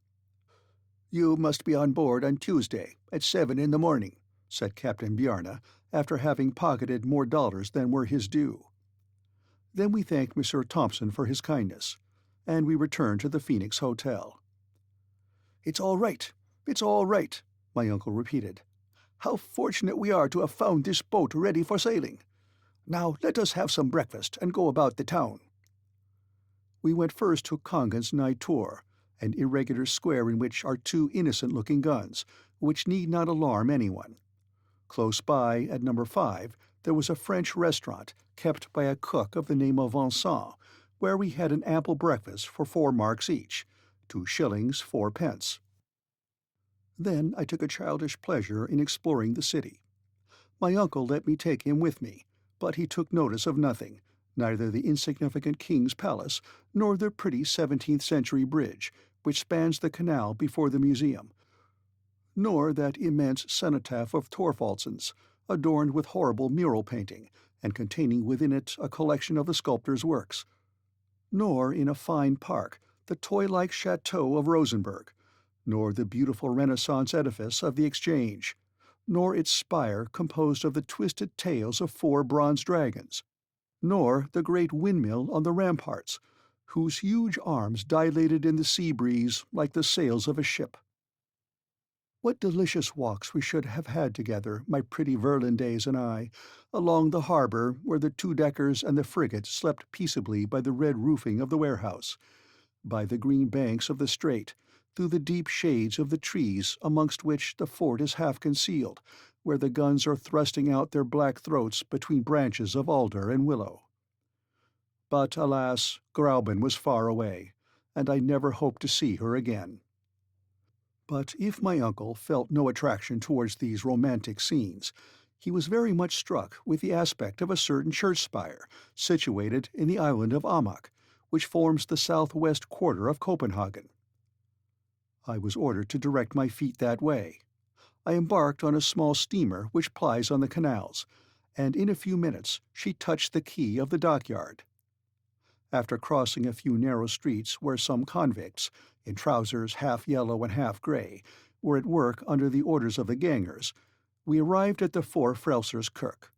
"You must be on board on Tuesday, at 7 in the morning," said Captain Bjarne, after having pocketed more dollars than were his due. Then we thanked Monsieur Thomsen for his kindness, and we returned to the Phoenix Hotel. "It's all right, it's all right," my uncle repeated. "How fortunate we are to have found this boat ready for sailing. Now let us have some breakfast and go about the town." We went first to Kongens Nye Tor, an irregular square in which are 2 innocent-looking guns, which need not alarm anyone. Close by, at number 5, there was a French restaurant kept by a cook of the name of Vincent, where we had an ample breakfast for 4 marks each, 2 shillings 4 pence. Then I took a childish pleasure in exploring the city. My uncle let me take him with me, but he took notice of nothing, neither the insignificant King's Palace nor the pretty 17th-century bridge, which spans the canal before the museum, nor that immense cenotaph of Thorwaldsen's, adorned with horrible mural painting, and containing within it a collection of the sculptor's works, nor, in a fine park, the toy-like chateau of Rosenberg, nor the beautiful Renaissance edifice of the Exchange, nor its spire composed of the twisted tails of 4 bronze dragons, nor the great windmill on the ramparts, whose huge arms dilated in the sea breeze like the sails of a ship. What delicious walks we should have had together, my pretty Verlin days and I, along the harbour where the 2-deckers and the frigate slept peaceably by the red roofing of the warehouse, by the green banks of the strait, through the deep shades of the trees amongst which the fort is half concealed, where the guns are thrusting out their black throats between branches of alder and willow. But, alas, Gräuben was far away, and I never hoped to see her again. But if my uncle felt no attraction towards these romantic scenes, he was very much struck with the aspect of a certain church spire, situated in the island of Amak, which forms the southwest quarter of Copenhagen. I was ordered to direct my feet that way. I embarked on a small steamer which plies on the canals, and in a few minutes she touched the quay of the dockyard. After crossing a few narrow streets where some convicts, in trousers half yellow and half grey, were at work under the orders of the gangers, we arrived at the Four Frelsers Kirk.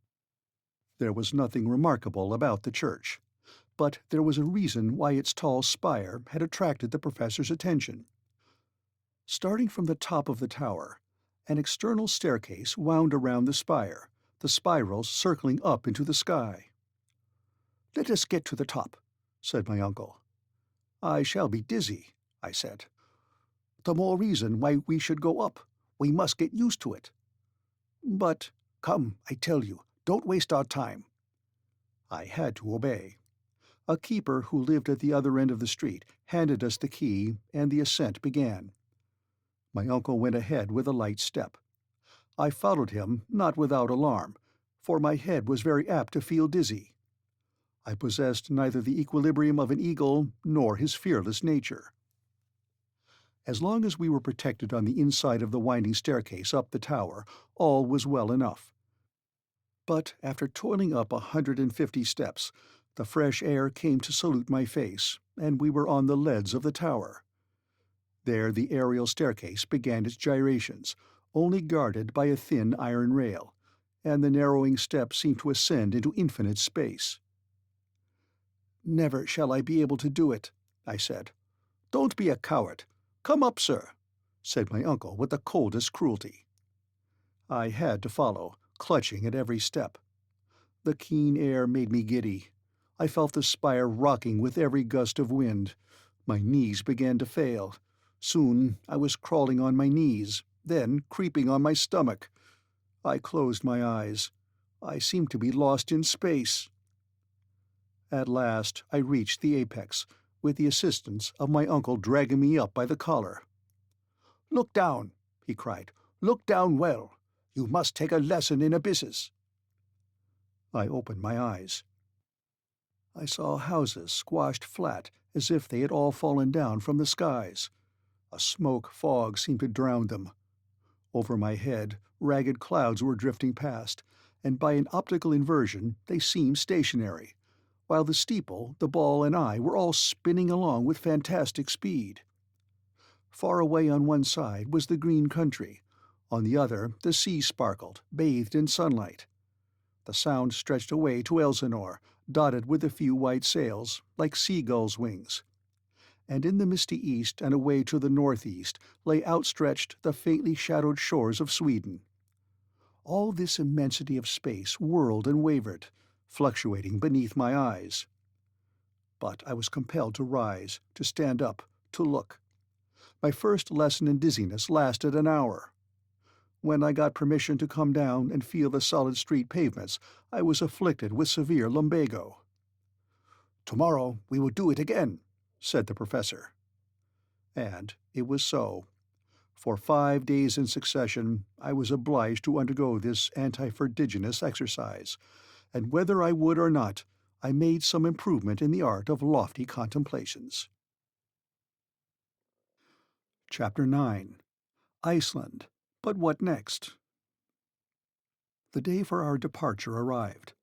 There was nothing remarkable about the church, but there was a reason why its tall spire had attracted the professor's attention. Starting from the top of the tower, an external staircase wound around the spire, the spirals circling up into the sky. "Let us get to the top," said my uncle. "I shall be dizzy," I said. "The more reason why we should go up. We must get used to it." "But, come, I tell you, don't waste our time." I had to obey. A keeper who lived at the other end of the street handed us the key, and the ascent began. My uncle went ahead with a light step. I followed him, not without alarm, for my head was very apt to feel dizzy. I possessed neither the equilibrium of an eagle nor his fearless nature. As long as we were protected on the inside of the winding staircase up the tower, all was well enough. But after toiling up 150 steps, the fresh air came to salute my face, and we were on the leads of the tower. There the aerial staircase began its gyrations, only guarded by a thin iron rail, and the narrowing steps seemed to ascend into infinite space. "Never shall I be able to do it," I said. "Don't be a coward. Come up, sir," said my uncle with the coldest cruelty. I had to follow, clutching at every step. The keen air made me giddy. I felt the spire rocking with every gust of wind. My knees began to fail. Soon I was crawling on my knees, then creeping on my stomach. I closed my eyes. I seemed to be lost in space. At last I reached the apex, with the assistance of my uncle dragging me up by the collar. "Look down," he cried. "Look down well. You must take a lesson in abysses." I opened my eyes. I saw houses squashed flat as if they had all fallen down from the skies. A smoke fog seemed to drown them. Over my head, ragged clouds were drifting past, and by an optical inversion they seemed stationary, while the steeple, the ball, and I were all spinning along with fantastic speed. Far away on one side was the green country, on the other the sea sparkled, bathed in sunlight. The Sound stretched away to Elsinore, dotted with a few white sails, like seagulls' wings. And in the misty east and away to the northeast lay outstretched the faintly shadowed shores of Sweden. All this immensity of space whirled and wavered, fluctuating beneath my eyes. But I was compelled to rise, to stand up, to look. My first lesson in dizziness lasted an hour. When I got permission to come down and feel the solid street pavements, I was afflicted with severe lumbago. "Tomorrow we will do it again," said the professor. And it was so. For 5 days in succession I was obliged to undergo this anti-vertiginous exercise, and whether I would or not, I made some improvement in the art of lofty contemplations. Chapter 9. Iceland. But what next? The day for our departure arrived.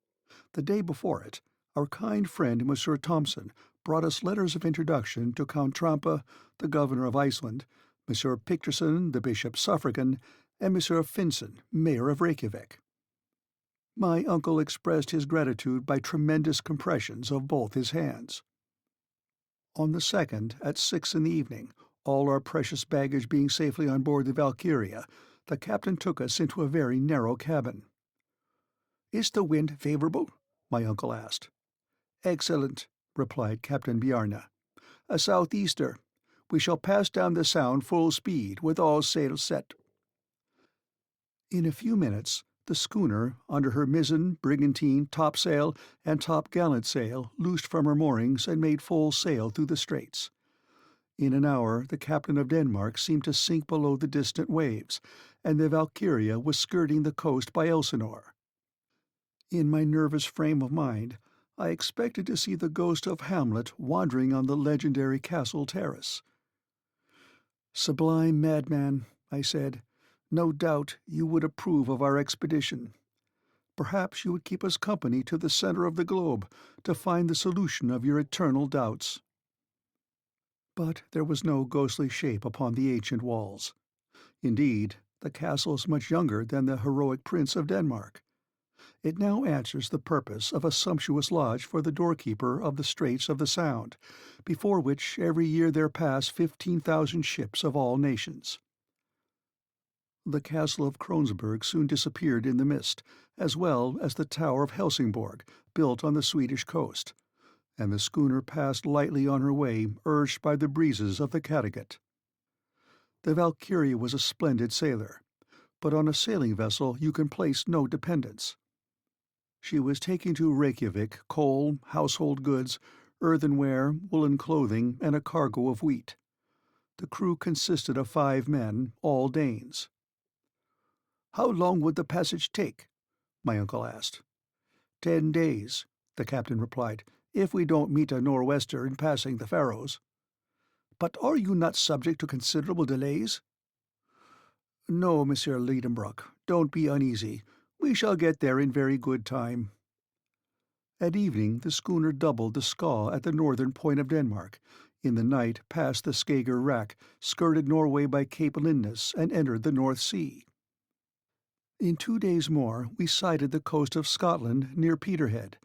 The day before it, our kind friend Monsieur Thomson brought us letters of introduction to Count Trampe, the governor of Iceland, Monsieur Picterson, the bishop suffragan, and Monsieur Finsen, mayor of Reykjavik. My uncle expressed his gratitude by tremendous compressions of both his hands. On the 2nd, at 6 in the evening, all our precious baggage being safely on board the Valkyria, the captain took us into a very narrow cabin. "Is the wind favourable?" my uncle asked. "Excellent," replied Captain Bjarne. "A southeaster. We shall pass down the Sound full speed, with all sails set." In a few minutes, the schooner, under her mizzen, brigantine, topsail, and topgallant sail, loosed from her moorings and made full sail through the straits. In an hour the captain of Denmark seemed to sink below the distant waves, and the Valkyria was skirting the coast by Elsinore. In my nervous frame of mind, I expected to see the ghost of Hamlet wandering on the legendary castle terrace. "Sublime madman," I said, "no doubt you would approve of our expedition. Perhaps you would keep us company to the center of the globe to find the solution of your eternal doubts." But there was no ghostly shape upon the ancient walls. Indeed, the castle is much younger than the heroic Prince of Denmark. It now answers the purpose of a sumptuous lodge for the doorkeeper of the Straits of the Sound, before which every year there pass 15,000 ships of all nations. The castle of Kronsberg soon disappeared in the mist, as well as the tower of Helsingborg, built on the Swedish coast, and the schooner passed lightly on her way, urged by the breezes of the Kattegat. The Valkyria was a splendid sailor, but on a sailing vessel you can place no dependence. She was taking to Reykjavik coal, household goods, earthenware, woolen clothing, and a cargo of wheat. The crew consisted of 5 men, all Danes. "How long would the passage take?" my uncle asked. 10 days, the captain replied, "if we don't meet a nor'wester in passing the Faroes." "But are you not subject to considerable delays?" "No, Monsieur Liedenbrock, don't be uneasy. We shall get there in very good time." At evening the schooner doubled the Skaw at the northern point of Denmark, in the night passed the Skager Rack, skirted Norway by Cape Lindness, and entered the North Sea. In 2 days more we sighted the coast of Scotland near Peterhead,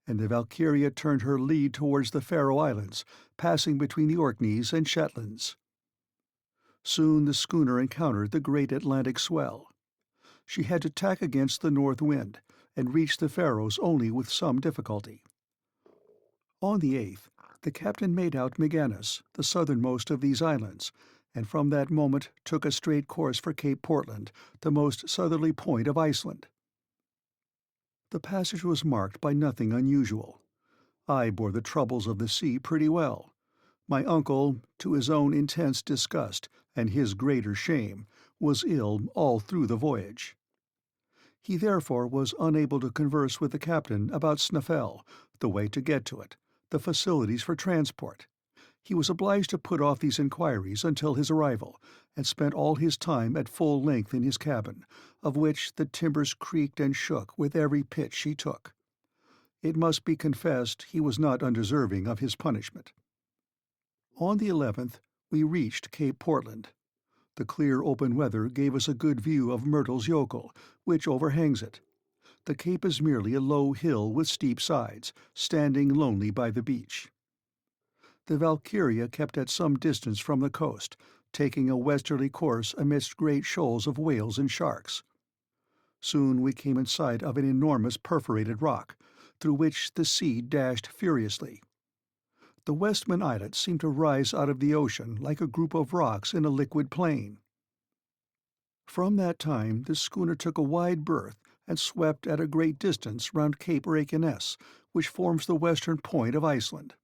and the Valkyria turned her lead towards the Faroe Islands, passing between the Orkneys and Shetlands. Soon the schooner encountered the great Atlantic swell. She had to tack against the north wind, and reached the Faroes only with some difficulty. On the 8th, the captain made out Magennis, the southernmost of these islands, and from that moment took a straight course for Cape Portland, the most southerly point of Iceland. The passage was marked by nothing unusual. I bore the troubles of the sea pretty well. My uncle, to his own intense disgust and his greater shame, was ill all through the voyage. He therefore was unable to converse with the captain about Snaefell, the way to get to it, the facilities for transport. He was obliged to put off these inquiries until his arrival, and spent all his time at full length in his cabin, of which the timbers creaked and shook with every pitch he took. It must be confessed he was not undeserving of his punishment. On the 11th we reached Cape Portland. The clear open weather gave us a good view of Myrtle's Yokel, which overhangs it. The cape is merely a low hill with steep sides, standing lonely by the beach. The Valkyria kept at some distance from the coast, taking a westerly course amidst great shoals of whales and sharks. Soon we came in sight of an enormous perforated rock, through which the sea dashed furiously. The Westman Islet seemed to rise out of the ocean like a group of rocks in a liquid plain. From that time the schooner took a wide berth and swept at a great distance round Cape Reykjanes, which forms the western point of Iceland.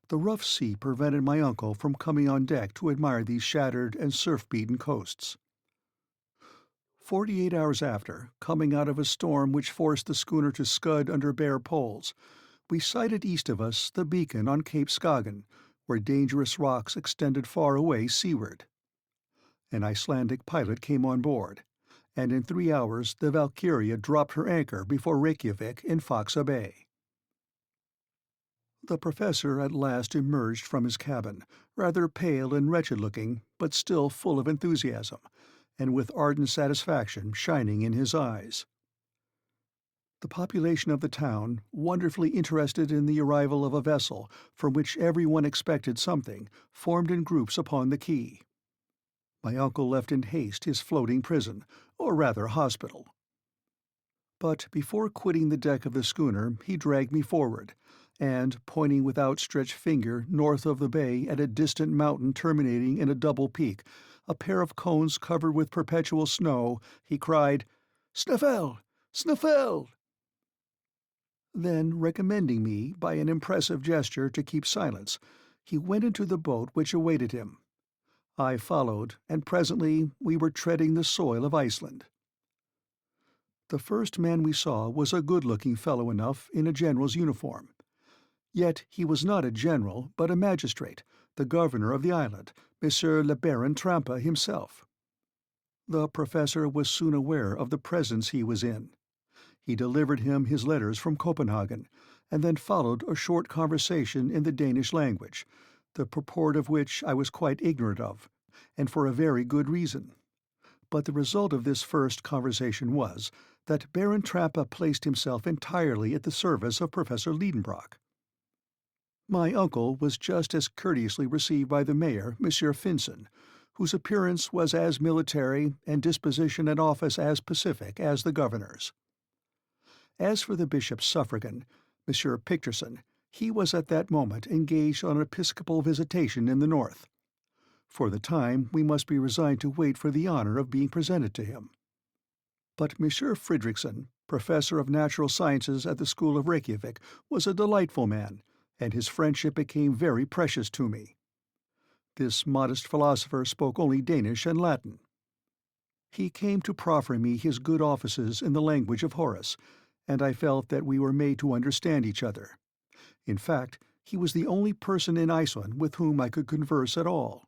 The rough sea prevented my uncle from coming on deck to admire these shattered and surf-beaten coasts. 48 hours after, coming out of a storm which forced the schooner to scud under bare poles, we sighted east of us the beacon on Cape Skagen, where dangerous rocks extended far away seaward. An Icelandic pilot came on board, and in 3 hours the Valkyria dropped her anchor before Reykjavik in Faxa Bay. The professor at last emerged from his cabin, rather pale and wretched-looking, but still full of enthusiasm, and with ardent satisfaction shining in his eyes. The population of the town, wonderfully interested in the arrival of a vessel from which everyone expected something, formed in groups upon the quay. My uncle left in haste his floating prison, or rather hospital. But before quitting the deck of the schooner he dragged me forward, and, pointing with outstretched finger north of the bay at a distant mountain terminating in a double peak, a pair of cones covered with perpetual snow, he cried, "Snaefell! Snaefell!" Then, recommending me by an impressive gesture to keep silence, he went into the boat which awaited him. I followed, and presently we were treading the soil of Iceland. The first man we saw was a good-looking fellow enough in a general's uniform. Yet he was not a general, but a magistrate, the governor of the island, Monsieur le Baron Trampa himself. The professor was soon aware of the presence he was in. He delivered him his letters from Copenhagen, and then followed a short conversation in the Danish language, the purport of which I was quite ignorant of, and for a very good reason. But the result of this first conversation was that Baron Trampa placed himself entirely at the service of Professor Liedenbrock. My uncle was just as courteously received by the mayor, Monsieur Finson, whose appearance was as military and disposition and office as pacific as the governor's. As for the bishop's suffragan, Monsieur Picterson, he was at that moment engaged on an episcopal visitation in the north. For the time we must be resigned to wait for the honor of being presented to him. But Monsieur Fridriksson, professor of natural sciences at the school of Reykjavik, was a delightful man, and his friendship became very precious to me. This modest philosopher spoke only Danish and Latin. He came to proffer me his good offices in the language of Horace, and I felt that we were made to understand each other. In fact, he was the only person in Iceland with whom I could converse at all.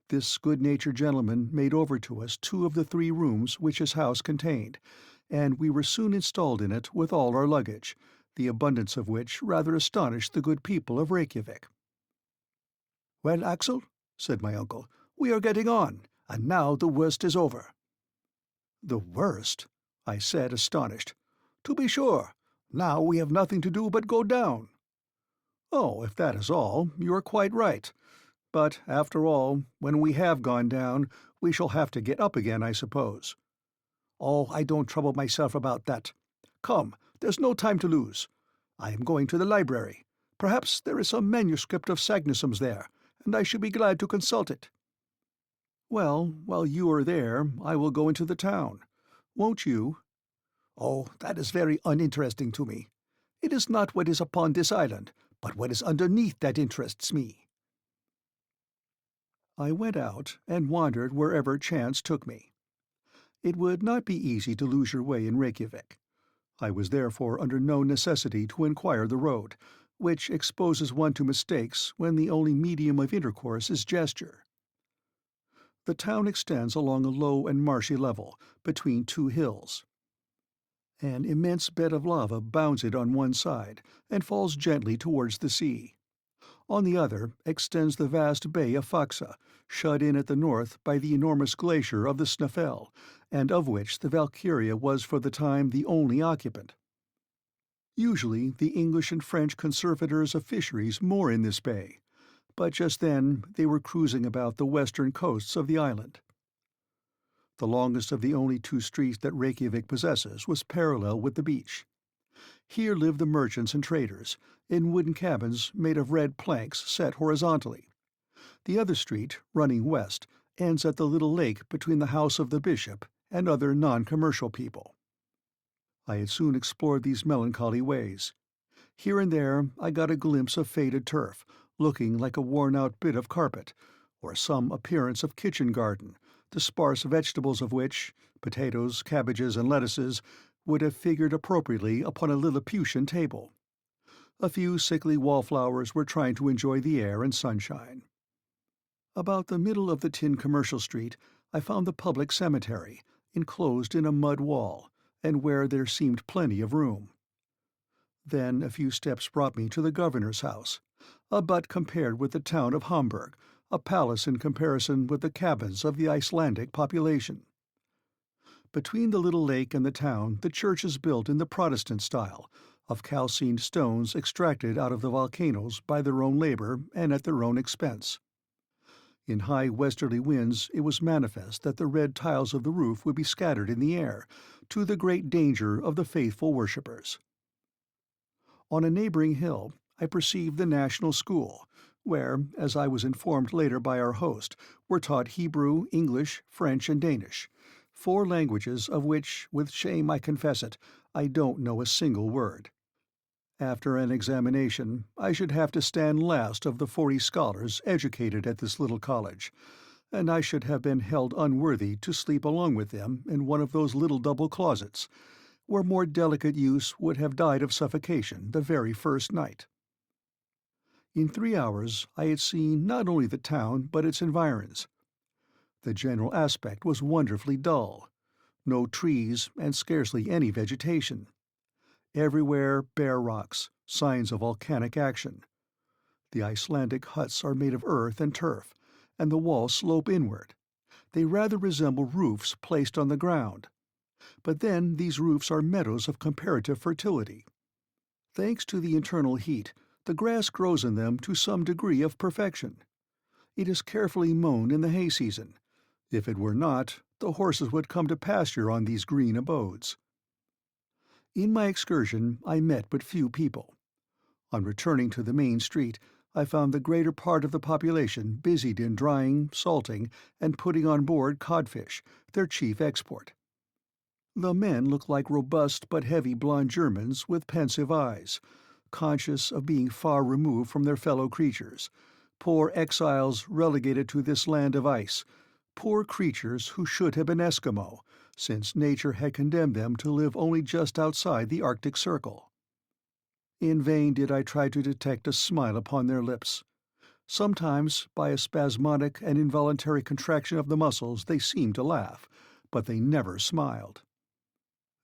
This good-natured gentleman made over to us 2 of the 3 rooms which his house contained, and we were soon installed in it with all our luggage, the abundance of which rather astonished the good people of Reykjavik. "Well, Axel," said my uncle, "we are getting on, and now the worst is over." "The worst?" I said, astonished. "To be sure. Now we have nothing to do but go down." "Oh, if that is all, you are quite right. But, after all, when we have gone down, we shall have to get up again, I suppose." "Oh, I don't trouble myself about that. Come, there's no time to lose. I am going to the library. Perhaps there is some manuscript of Sagnussum's there, and I should be glad to consult it." "Well, while you are there, I will go into the town. Won't you?" "Oh, that is very uninteresting to me. It is not what is upon this island, but what is underneath that interests me." I went out and wandered wherever chance took me. It would not be easy to lose your way in Reykjavik. I was therefore under no necessity to inquire the road, which exposes one to mistakes when the only medium of intercourse is gesture. The town extends along a low and marshy level, between 2 hills. An immense bed of lava bounds it on one side, and falls gently towards the sea. On the other extends the vast bay of Faxa, shut in at the north by the enormous glacier of the Snaefell, and of which the Valkyria was for the time the only occupant. Usually the English and French conservators of fisheries moor in this bay, but just then they were cruising about the western coasts of the island. The longest of the only 2 streets that Reykjavik possesses was parallel with the beach. Here live the merchants and traders, in wooden cabins made of red planks set horizontally. The other street, running west, ends at the little lake between the house of the bishop and other non-commercial people. I had soon explored these melancholy ways. Here and there I got a glimpse of faded turf, looking like a worn-out bit of carpet, or some appearance of kitchen garden, the sparse vegetables of which, potatoes, cabbages, and lettuces, would have figured appropriately upon a Lilliputian table. A few sickly wallflowers were trying to enjoy the air and sunshine. About the middle of the tin commercial street, I found the public cemetery, enclosed in a mud wall, and where there seemed plenty of room. Then a few steps brought me to the governor's house, a butt compared with the town of Hamburg, a palace in comparison with the cabins of the Icelandic population. Between the little lake and the town, the church is built in the Protestant style, of calcined stones extracted out of the volcanoes by their own labor and at their own expense. In high westerly winds it was manifest that the red tiles of the roof would be scattered in the air, to the great danger of the faithful worshippers. On a neighboring hill I perceived the National School, where, as I was informed later by our host, were taught Hebrew, English, French, and Danish, 4 languages of which, with shame I confess it, I don't know a single word. After an examination, I should have to stand last of the 40 scholars educated at this little college, and I should have been held unworthy to sleep along with them in one of those little double closets, where more delicate use would have died of suffocation the very first night. In 3 hours I had seen not only the town but its environs. The general aspect was wonderfully dull. No trees and scarcely any vegetation. Everywhere bare rocks, signs of volcanic action. The Icelandic huts are made of earth and turf, and the walls slope inward. They rather resemble roofs placed on the ground. But then these roofs are meadows of comparative fertility. Thanks to the internal heat, the grass grows in them to some degree of perfection. It is carefully mown in the hay season. If it were not, the horses would come to pasture on these green abodes. In my excursion I met but few people. On returning to the main street, I found the greater part of the population busied in drying, salting, and putting on board codfish, their chief export. The men looked like robust but heavy blond Germans with pensive eyes, conscious of being far removed from their fellow creatures, poor exiles relegated to this land of ice, poor creatures who should have been Eskimo, since nature had condemned them to live only just outside the Arctic Circle. In vain did I try to detect a smile upon their lips. Sometimes, by a spasmodic and involuntary contraction of the muscles, they seemed to laugh, but they never smiled.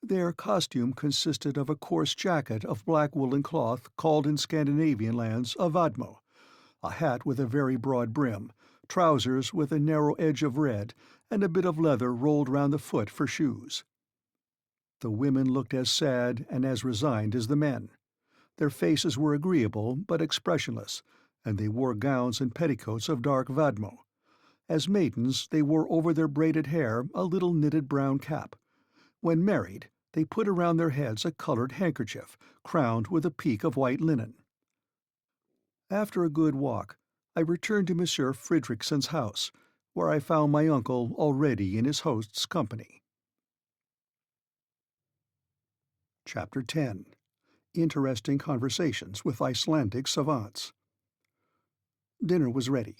Their costume consisted of a coarse jacket of black woolen cloth called in Scandinavian lands a vadmo, a hat with a very broad brim, trousers with a narrow edge of red, and a bit of leather rolled round the foot for shoes. The women looked as sad and as resigned as the men. Their faces were agreeable but expressionless, and they wore gowns and petticoats of dark vadmo. As maidens, they wore over their braided hair a little knitted brown cap. When married, they put around their heads a colored handkerchief, crowned with a peak of white linen. After a good walk, I returned to Monsieur Fridrikssen's house, where I found my uncle already in his host's company. Chapter 10. Interesting Conversations with Icelandic Savants. Dinner was ready.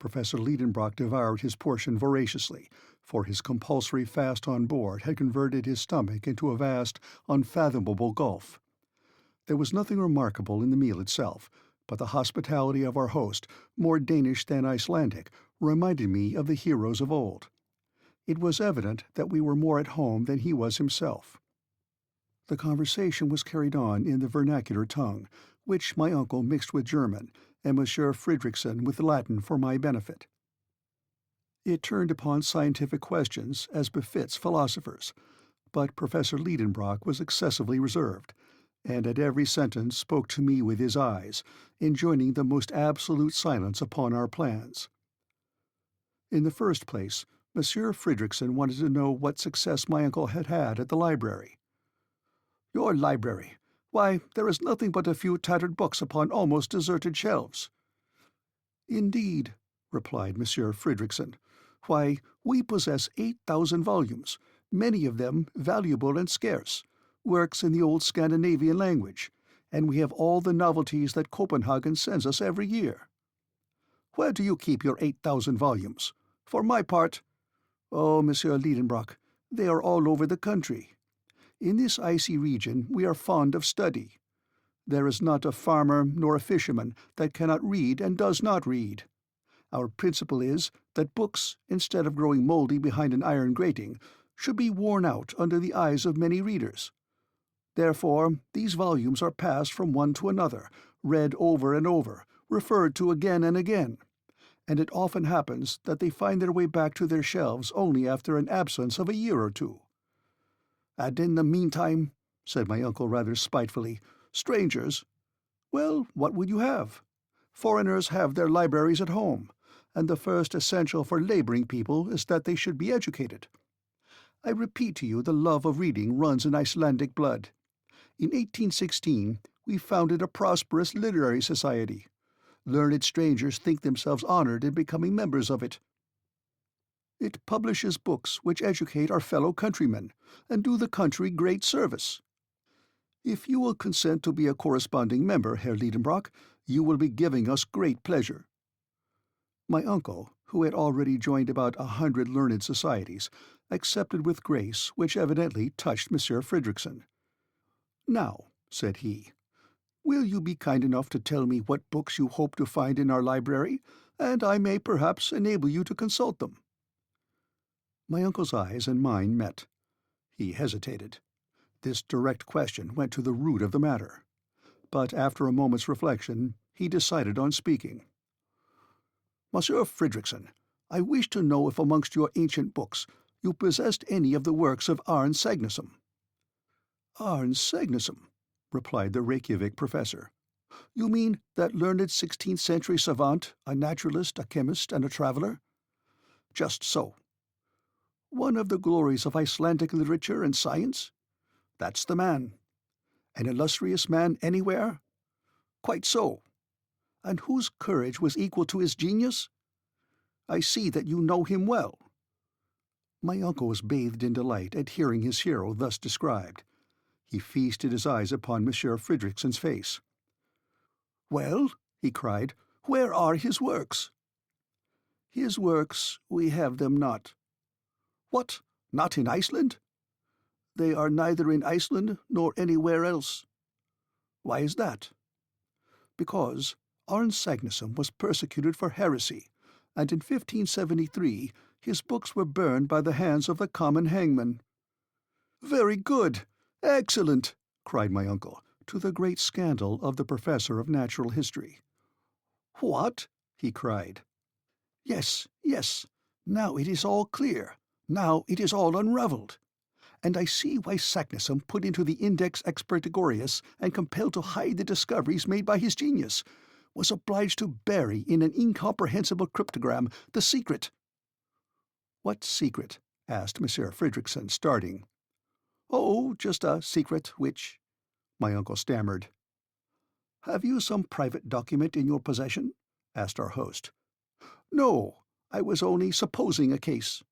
Professor Liedenbrock devoured his portion voraciously, for his compulsory fast on board had converted his stomach into a vast, unfathomable gulf. There was nothing remarkable in the meal itself, but the hospitality of our host, more Danish than Icelandic, reminded me of the heroes of old. It was evident that we were more at home than he was himself. The conversation was carried on in the vernacular tongue, which my uncle mixed with German, and Monsieur Fridriksson with Latin for my benefit. It turned upon scientific questions, as befits philosophers, but Professor Liedenbrock was excessively reserved, and at every sentence spoke to me with his eyes, enjoining the most absolute silence upon our plans. In the first place, Monsieur Fridriksson wanted to know what success my uncle had had at the library. "Your library? Why, there is nothing but a few tattered books upon almost deserted shelves." "Indeed," replied Monsieur Fridriksson. "Why, we possess 8,000 volumes, many of them valuable and scarce, works in the old Scandinavian language, and we have all the novelties that Copenhagen sends us every year." "Where do you keep your 8,000 volumes? For my part—" "Oh, Monsieur Liedenbrock, they are all over the country. In this icy region we are fond of study. There is not a farmer nor a fisherman that cannot read and does not read. Our principle is that books, instead of growing mouldy behind an iron grating, should be worn out under the eyes of many readers. Therefore, these volumes are passed from one to another, read over and over, referred to again and again, and it often happens that they find their way back to their shelves only after an absence of a year or two. And in the meantime, said my uncle rather spitefully, strangers, well, what would you have? Foreigners have their libraries at home, and the first essential for laboring people is that they should be educated. I repeat to you the love of reading runs in Icelandic blood. In 1816 we founded a prosperous literary society. Learned strangers think themselves honored in becoming members of it. It publishes books which educate our fellow countrymen, and do the country great service. If you will consent to be a corresponding member, Herr Liedenbrock, you will be giving us great pleasure." My uncle, who had already joined about 100 learned societies, accepted with grace, which evidently touched Monsieur Fridriksson. "Now," said he, "will you be kind enough to tell me what books you hope to find in our library, and I may perhaps enable you to consult them?" My uncle's eyes and mine met. He hesitated. This direct question went to the root of the matter. But after a moment's reflection, he decided on speaking. "Monsieur Fridriksson, I wish to know if amongst your ancient books you possessed any of the works of Arne Sagnason." "Arne Sagnason," replied the Reykjavik professor. "You mean that learned 16th-century savant, a naturalist, a chemist, and a traveler?" "Just so." "One of the glories of Icelandic literature and science?" "That's the man." "An illustrious man anywhere?" "Quite so." "And whose courage was equal to his genius?" "I see that you know him well." My uncle was bathed in delight at hearing his hero thus described. He feasted his eyes upon Monsieur Fridriksson's face. "Well," he cried, "where are his works?" "His works, we have them not." "What, not in Iceland?" "They are neither in Iceland nor anywhere else." "Why is that?" "Because Arne Sagnason was persecuted for heresy, and in 1573 his books were burned by the hands of the common hangman." "Very good! Excellent!" cried my uncle, to the great scandal of the professor of natural history. "What?" he cried. "Yes, yes. Now it is all clear. Now it is all unravelled. And I see why Sagnason, put into the Index Expurgatorius and compelled to hide the discoveries made by his genius, was obliged to bury in an incomprehensible cryptogram the secret." "What secret?" asked Monsieur Fridriksson, starting. "Oh, just a secret which—" my uncle stammered. "Have you some private document in your possession?" asked our host. "No, I was only supposing a case."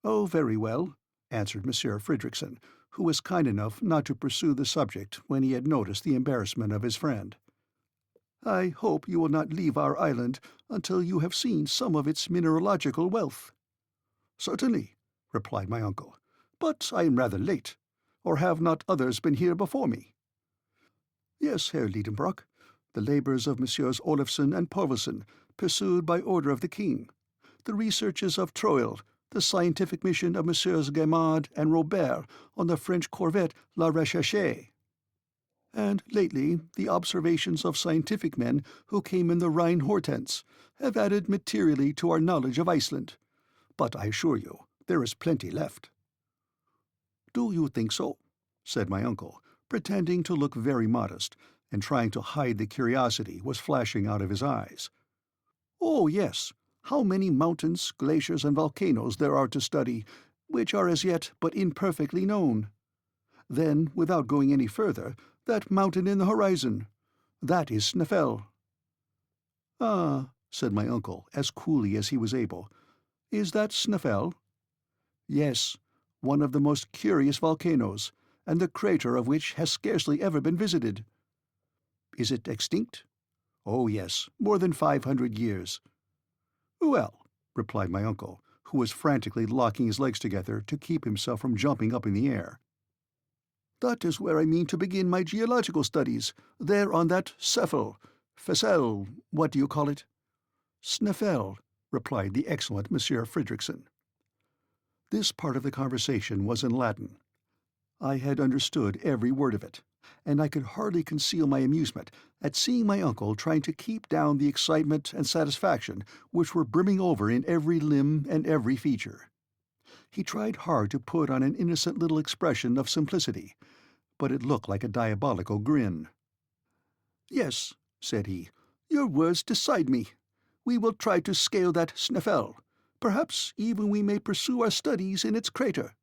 "Oh, very well," answered Monsieur Fridriksson, who was kind enough not to pursue the subject when he had noticed the embarrassment of his friend. "I hope you will not leave our island until you have seen some of its mineralogical wealth." "Certainly," replied my uncle, "but I am rather late. Or have not others been here before me?" "Yes, Herr Liedenbrock, the labours of Messrs. Olafsen and Povelsen, pursued by order of the king, the researches of Troil, the scientific mission of Messrs. Gaimard and Robert on the French corvette La Recherche, and lately the observations of scientific men who came in the Rhine Hortense, have added materially to our knowledge of Iceland. But I assure you, there is plenty left." "Do you think so?" said my uncle, pretending to look very modest, and trying to hide the curiosity was flashing out of his eyes. "Oh, yes. How many mountains, glaciers, and volcanoes there are to study, which are as yet but imperfectly known. Then, without going any further, that mountain in the horizon. That is Snæfell." "Ah," said my uncle, as coolly as he was able. "Is that Snæfell?" "Yes, one of the most curious volcanoes, and the crater of which has scarcely ever been visited." "Is it extinct?" "Oh, yes, more than 500 years." "Well," replied my uncle, who was frantically locking his legs together to keep himself from jumping up in the air, That is where I mean to begin my geological studies, there on that Fessel, what do you call it? Sneffel, replied the excellent Monsieur Fridriksson. This part of the conversation was in Latin. I had understood every word of it, and I could hardly conceal my amusement at seeing my uncle trying to keep down the excitement and satisfaction which were brimming over in every limb and every feature. He tried hard to put on an innocent little expression of simplicity, but it looked like a diabolical grin. "Yes," said he, "your words decide me. We will try to scale that Sneffel. Perhaps even we may pursue our studies in its crater."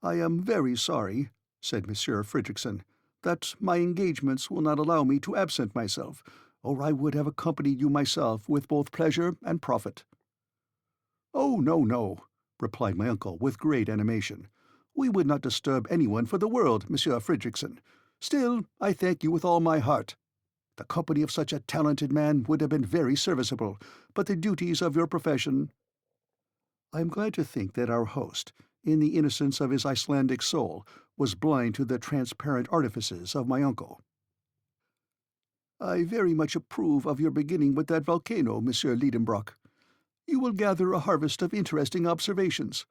"I am very sorry," said Monsieur Fridriksson, "that my engagements will not allow me to absent myself, or I would have accompanied you myself with both pleasure and profit." "Oh, no, no," replied my uncle with great animation. "We would not disturb anyone for the world, Monsieur Fridriksson. Still, I thank you with all my heart. The company of such a talented man would have been very serviceable, but the duties of your profession—" I am glad to think that our host, in the innocence of his Icelandic soul, was blind to the transparent artifices of my uncle. "I very much approve of your beginning with that volcano, Monsieur Liedenbrock. You will gather a harvest of interesting observations.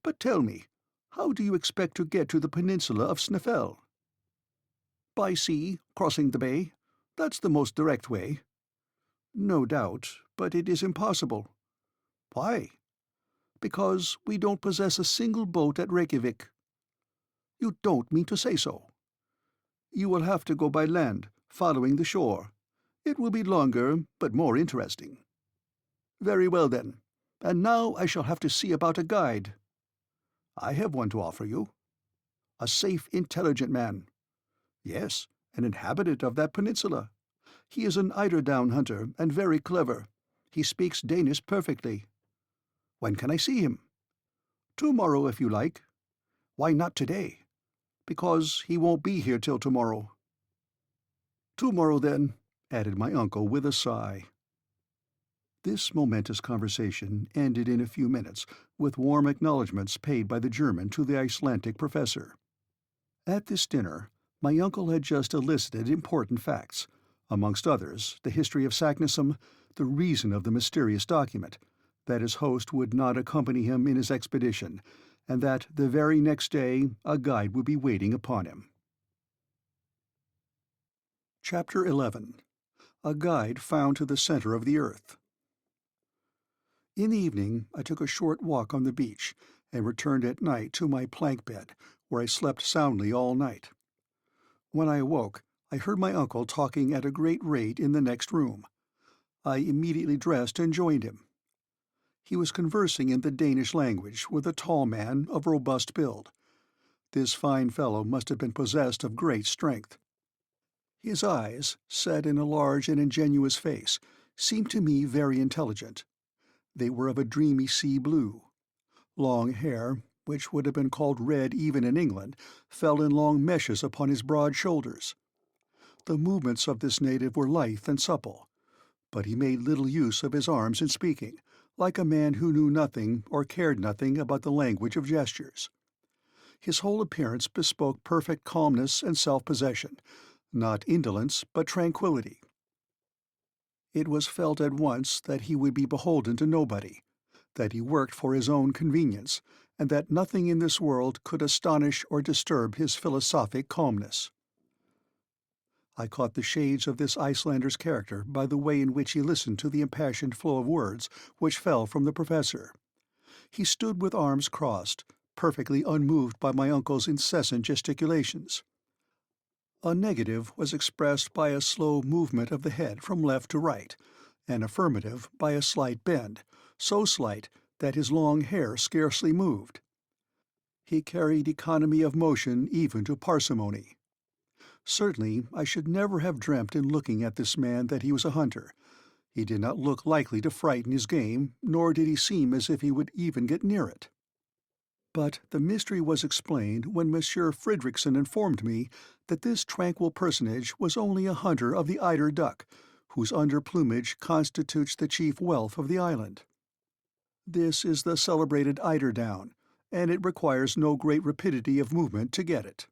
But tell me, how do you expect to get to the peninsula of Sneffel?" "By sea, crossing the bay. That's the most direct way." "No doubt, but it is impossible." "Why?" "Because we don't possess a single boat at Reykjavik." "You don't mean to say so?" "You will have to go by land, following the shore. It will be longer, but more interesting." "Very well, then. And now I shall have to see about a guide." "I have one to offer you." "A safe, intelligent man." "Yes, an inhabitant of that peninsula. He is an eiderdown hunter, and very clever. He speaks Danish perfectly." "When can I see him?" "Tomorrow, if you like." "Why not today?" "Because he won't be here till tomorrow." "Tomorrow, then," added my uncle with a sigh. This momentous conversation ended in a few minutes, with warm acknowledgments paid by the German to the Icelandic professor. At this dinner, my uncle had just elicited important facts, amongst others the history of Saknussemm, the reason of the mysterious document, that his host would not accompany him in his expedition, and that the very next day a guide would be waiting upon him. Chapter 11. A Guide Found to the Center of the Earth. In the evening I took a short walk on the beach, and returned at night to my plank bed, where I slept soundly all night. When I awoke, I heard my uncle talking at a great rate in the next room. I immediately dressed and joined him. He was conversing in the Danish language with a tall man of robust build. This fine fellow must have been possessed of great strength. His eyes, set in a large and ingenuous face, seemed to me very intelligent. They were of a dreamy sea blue. Long hair, which would have been called red even in England, fell in long meshes upon his broad shoulders. The movements of this native were lithe and supple, but he made little use of his arms in speaking, like a man who knew nothing or cared nothing about the language of gestures. His whole appearance bespoke perfect calmness and self-possession, not indolence but tranquillity. It was felt at once that he would be beholden to nobody, that he worked for his own convenience, and that nothing in this world could astonish or disturb his philosophic calmness. I caught the shades of this Icelander's character by the way in which he listened to the impassioned flow of words which fell from the professor. He stood with arms crossed, perfectly unmoved by my uncle's incessant gesticulations. A negative was expressed by a slow movement of the head from left to right, an affirmative by a slight bend, so slight that his long hair scarcely moved. He carried economy of motion even to parsimony. Certainly I should never have dreamt in looking at this man that he was a hunter. He did not look likely to frighten his game, nor did he seem as if he would even get near it. But the mystery was explained when Monsieur Fridriksson informed me that this tranquil personage was only a hunter of the eider duck, whose under plumage constitutes the chief wealth of the island. This is the celebrated eiderdown, and it requires no great rapidity of movement to get it.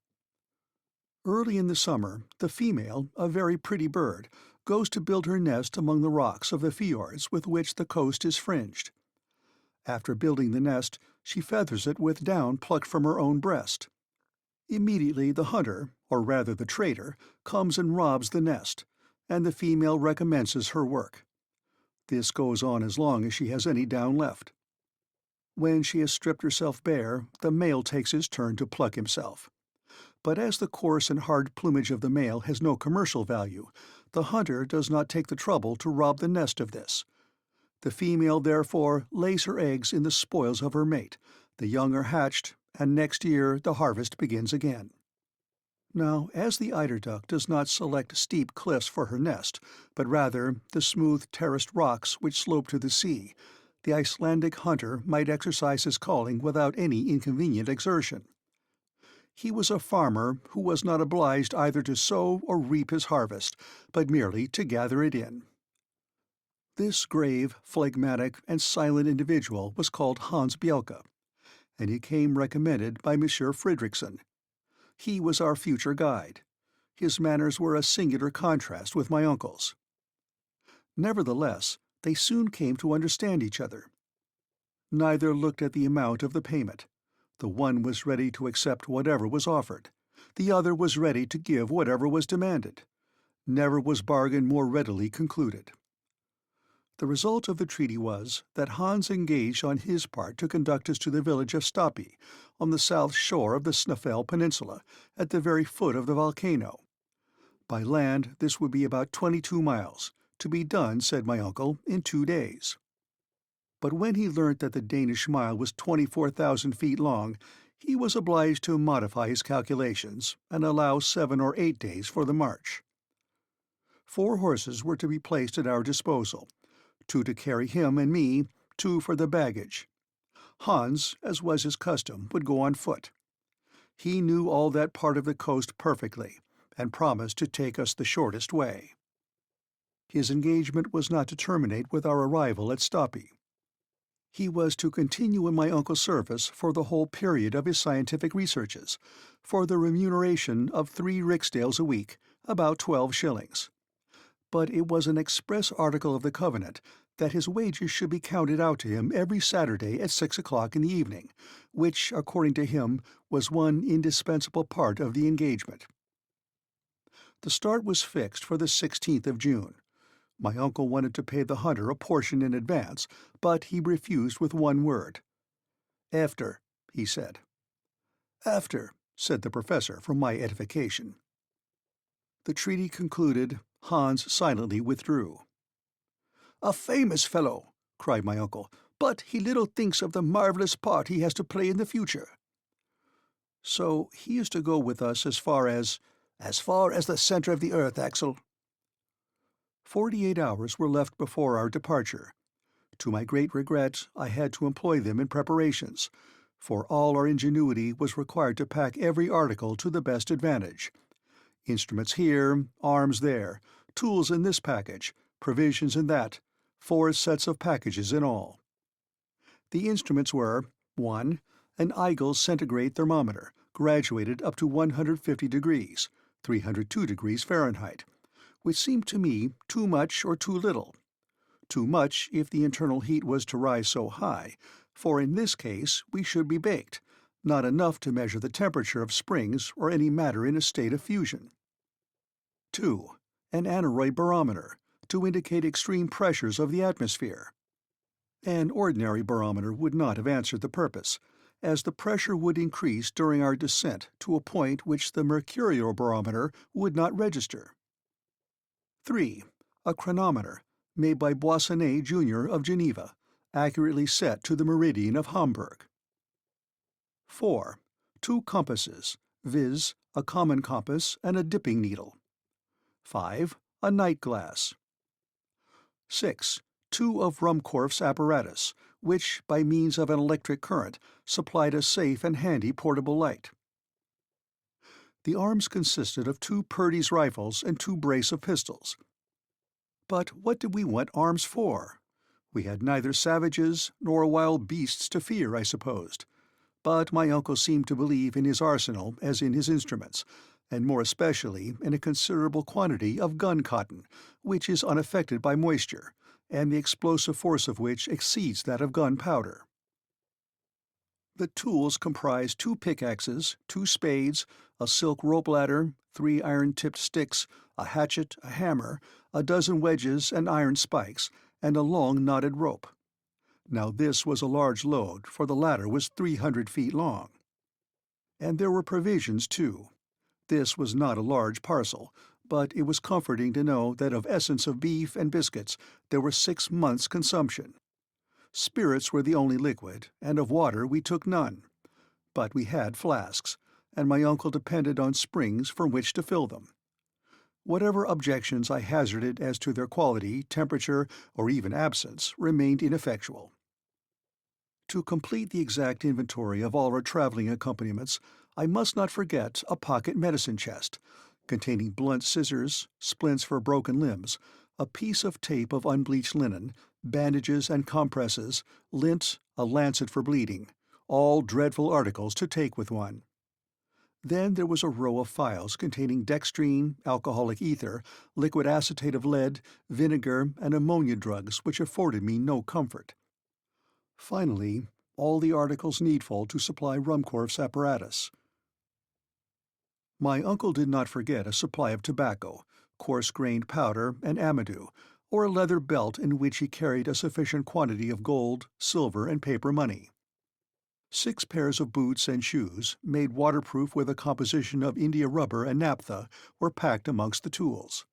Early in the summer, the female, a very pretty bird, goes to build her nest among the rocks of the fjords with which the coast is fringed. After building the nest, she feathers it with down plucked from her own breast. Immediately the hunter, or rather the trader, comes and robs the nest, and the female recommences her work. This goes on as long as she has any down left. When she has stripped herself bare, the male takes his turn to pluck himself. But as the coarse and hard plumage of the male has no commercial value, the hunter does not take the trouble to rob the nest of this. The female, therefore, lays her eggs in the spoils of her mate, the young are hatched, and next year the harvest begins again. Now, as the eider duck does not select steep cliffs for her nest, but rather the smooth terraced rocks which slope to the sea, the Icelandic hunter might exercise his calling without any inconvenient exertion. He was a farmer who was not obliged either to sow or reap his harvest, but merely to gather it in. This grave, phlegmatic, and silent individual was called Hans Bjelke, and he came recommended by Monsieur Fridriksson. He was our future guide. His manners were a singular contrast with my uncle's. Nevertheless, they soon came to understand each other. Neither looked at the amount of the payment. The one was ready to accept whatever was offered. The other was ready to give whatever was demanded. Never was bargain more readily concluded. The result of the treaty was that Hans engaged on his part to conduct us to the village of Stapi, on the south shore of the Snaefell Peninsula, at the very foot of the volcano. By land this would be about 22 miles, to be done, said my uncle, in 2 days. But when he learnt that the Danish mile was 24,000 feet long, he was obliged to modify his calculations and allow 7 or 8 days for the march. 4 horses were to be placed at our disposal, 2 to carry him and me, 2 for the baggage. Hans, as was his custom, would go on foot. He knew all that part of the coast perfectly, and promised to take us the shortest way. His engagement was not to terminate with our arrival at Stapi. He was to continue in my uncle's service for the whole period of his scientific researches, for the remuneration of 3 riksdales a week, about 12 shillings. But it was an express article of the covenant that his wages should be counted out to him every Saturday at 6 o'clock in the evening, which, according to him, was one indispensable part of the engagement. The start was fixed for the 16th of June. My uncle wanted to pay the hunter a portion in advance, but he refused with one word. "After," he said. "After," said the professor for my edification. The treaty concluded, Hans silently withdrew. "A famous fellow," cried my uncle, "but he little thinks of the marvelous part he has to play in the future." "So he is to go with us as far as the center of the earth, Axel." 48 hours were left before our departure. To my great regret, I had to employ them in preparations, for all our ingenuity was required to pack every article to the best advantage. Instruments here, arms there, tools in this package, provisions in that, 4 sets of packages in all. The instruments were, 1. An Eigel centigrade thermometer, graduated up to 150 degrees, 302 degrees Fahrenheit, which seemed to me too much or too little. Too much if the internal heat was to rise so high, for in this case we should be baked, not enough to measure the temperature of springs or any matter in a state of fusion. 2. An aneroid barometer, to indicate extreme pressures of the atmosphere. An ordinary barometer would not have answered the purpose, as the pressure would increase during our descent to a point which the mercurial barometer would not register. 3. A chronometer, made by Boissonnet, Jr. of Geneva, accurately set to the meridian of Hamburg. 4. 2 compasses, viz., a common compass and a dipping needle. 5. A night glass. 6. 2 of Ruhmkorff's apparatus, which, by means of an electric current, supplied a safe and handy portable light. The arms consisted of 2 Purdy's rifles and 2 brace of pistols. But what did we want arms for? We had neither savages nor wild beasts to fear, I supposed. But my uncle seemed to believe in his arsenal as in his instruments, and more especially in a considerable quantity of gun cotton, which is unaffected by moisture, and the explosive force of which exceeds that of gunpowder. The tools comprise 2 pickaxes, 2 spades, a silk rope ladder, 3 iron-tipped sticks, a hatchet, a hammer, a dozen wedges and iron spikes, and a long knotted rope. Now this was a large load, for the ladder was 300 feet long. And there were provisions, too. This was not a large parcel, but it was comforting to know that of essence of beef and biscuits there were 6 months' consumption. Spirits were the only liquid, and of water we took none. But we had flasks, and my uncle depended on springs from which to fill them. Whatever objections I hazarded as to their quality, temperature, or even absence remained ineffectual. To complete the exact inventory of all our traveling accompaniments, I must not forget a pocket medicine chest, containing blunt scissors, splints for broken limbs, a piece of tape of unbleached linen, bandages and compresses, lint, a lancet for bleeding, all dreadful articles to take with one. Then there was a row of phials containing dextrine, alcoholic ether, liquid acetate of lead, vinegar, and ammonia drugs which afforded me no comfort. Finally, all the articles needful to supply Ruhmkorff's apparatus. My uncle did not forget a supply of tobacco, coarse-grained powder, and amadou, or a leather belt in which he carried a sufficient quantity of gold, silver, and paper money. 6 pairs of boots and shoes, made waterproof with a composition of India rubber and naphtha, were packed amongst the tools.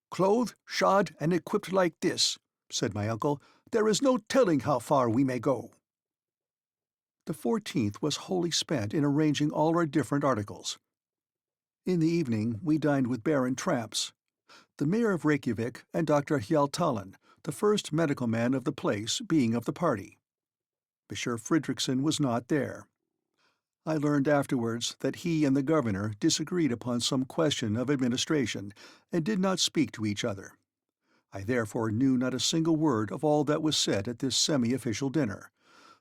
"Clothed, shod, and equipped like this," said my uncle, "there is no telling how far we may go." The 14th was wholly spent in arranging all our different articles. In the evening we dined with Baron Tramps, the mayor of Reykjavik, and Dr. Hjaltalin, the first medical man of the place, being of the party. Monsieur Fridriksson was not there. I learned afterwards that he and the governor disagreed upon some question of administration, and did not speak to each other. I therefore knew not a single word of all that was said at this semi-official dinner,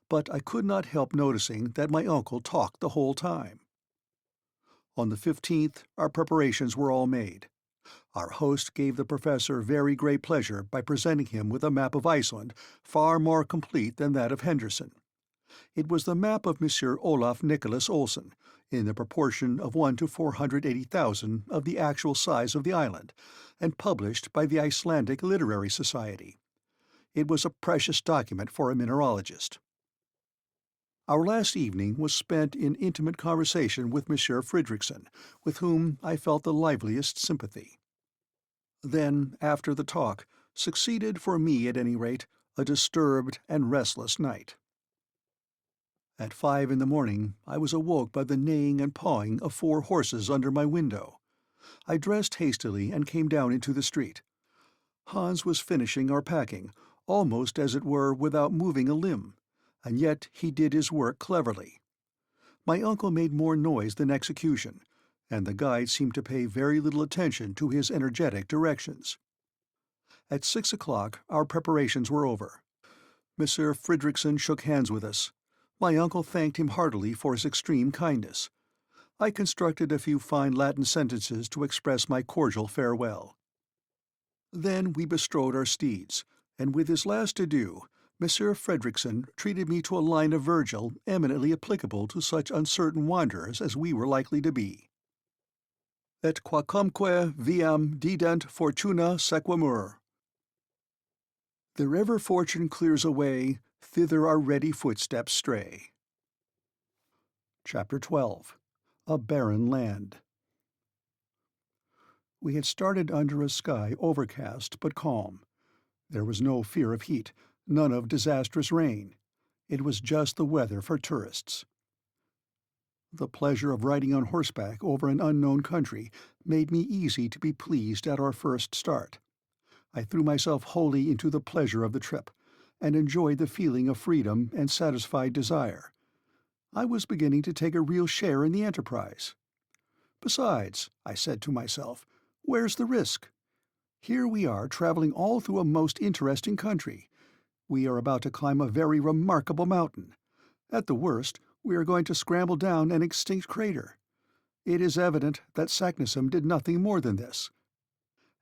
but I could not help noticing that my uncle talked the whole time. On the 15th our preparations were all made. Our host gave the professor very great pleasure by presenting him with a map of Iceland, far more complete than that of Henderson. It was the map of Monsieur Olaf Nicholas Olsen, in the proportion of 1 to 480,000 of the actual size of the island, and published by the Icelandic Literary Society. It was a precious document for a mineralogist. Our last evening was spent in intimate conversation with Monsieur Fridriksson, with whom I felt the liveliest sympathy. Then, after the talk, succeeded, for me at any rate, a disturbed and restless night. At 5 in the morning I was awoke by the neighing and pawing of 4 horses under my window. I dressed hastily and came down into the street. Hans was finishing our packing, almost as it were without moving a limb, and yet he did his work cleverly. My uncle made more noise than execution, and the guide seemed to pay very little attention to his energetic directions. At 6 o'clock our preparations were over. Monsieur Fridriksson shook hands with us. My uncle thanked him heartily for his extreme kindness. I constructed a few fine Latin sentences to express my cordial farewell. Then we bestrode our steeds, and with his last adieu, Monsieur Fridriksson treated me to a line of Virgil eminently applicable to such uncertain wanderers as we were likely to be. Et quacumque viam dident fortuna sequamur. Wherever fortune clears a way, thither our ready footsteps stray. Chapter 12. A Barren Land. We had started under a sky overcast but calm. There was no fear of heat, none of disastrous rain. It was just the weather for tourists. The pleasure of riding on horseback over an unknown country made me easy to be pleased at our first start. I threw myself wholly into the pleasure of the trip, and enjoyed the feeling of freedom and satisfied desire. I was beginning to take a real share in the enterprise. Besides, I said to myself, where's the risk? Here we are traveling all through a most interesting country. We are about to climb a very remarkable mountain, At the worst, we are going to scramble down an extinct crater. It is evident that Saknussemm did nothing more than this.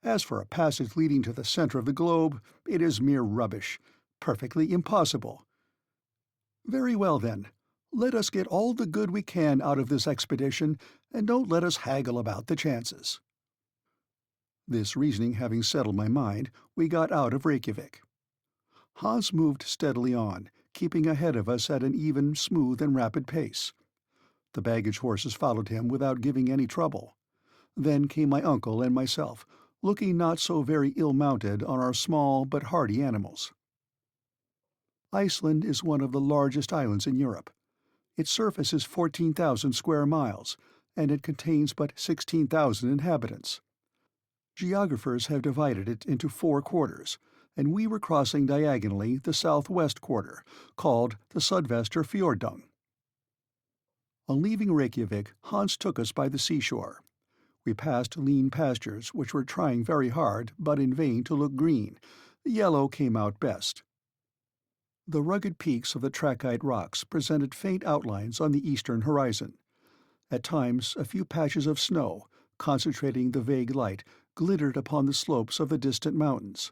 As for a passage leading to the center of the globe, it is mere rubbish, perfectly impossible. Very well, then. Let us get all the good we can out of this expedition, and don't let us haggle about the chances. This reasoning having settled my mind, we got out of Reykjavik. Hans moved steadily on, keeping ahead of us at an even, smooth, and rapid pace. The baggage horses followed him without giving any trouble. Then came my uncle and myself, looking not so very ill-mounted on our small but hardy animals. Iceland is one of the largest islands in Europe. Its surface is 14,000 square miles, and it contains but 16,000 inhabitants. Geographers have divided it into 4 quarters, and we were crossing diagonally the southwest quarter, called the Sudvester Fjorddung. On leaving Reykjavik, Hans took us by the seashore. We passed lean pastures which were trying very hard, but in vain, to look green. Yellow came out best. The rugged peaks of the trachyte rocks presented faint outlines on the eastern horizon. At times a few patches of snow, concentrating the vague light, glittered upon the slopes of the distant mountains.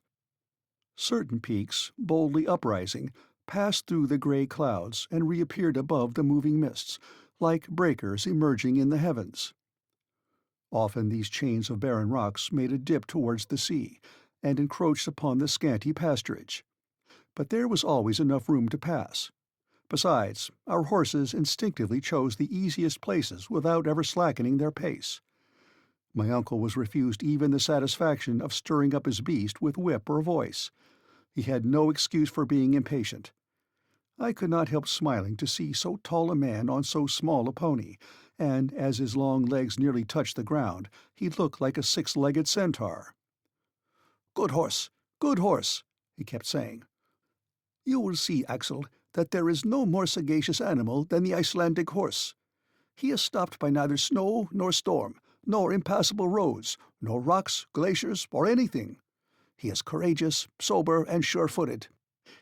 Certain peaks, boldly uprising, passed through the grey clouds and reappeared above the moving mists, like breakers emerging in the heavens. Often these chains of barren rocks made a dip towards the sea, and encroached upon the scanty pasturage. But there was always enough room to pass. Besides, our horses instinctively chose the easiest places without ever slackening their pace. My uncle was refused even the satisfaction of stirring up his beast with whip or voice. He had no excuse for being impatient. I could not help smiling to see so tall a man on so small a pony, and as his long legs nearly touched the ground, he looked like a 6-legged centaur. "Good horse, he kept saying. "You will see, Axel, that there is no more sagacious animal than the Icelandic horse. He is stopped by neither snow nor storm, nor impassable roads, nor rocks, glaciers, or anything. He is courageous, sober, and sure-footed.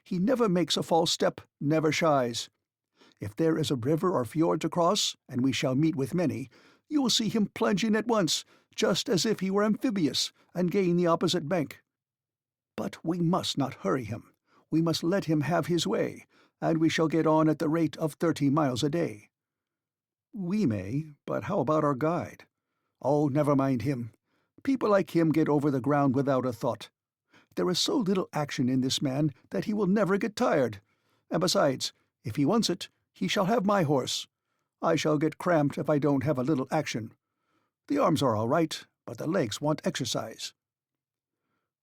He never makes a false step, never shies. If there is a river or fjord to cross, and we shall meet with many, you will see him plunge in at once, just as if he were amphibious, and gain the opposite bank. But we must not hurry him. We must let him have his way, and we shall get on at the rate of 30 miles a day." "We may, but how about our guide?" "Oh, never mind him. People like him get over the ground without a thought. There is so little action in this man that he will never get tired. And besides, if he wants it, he shall have my horse. I shall get cramped if I don't have a little action. The arms are all right, but the legs want exercise."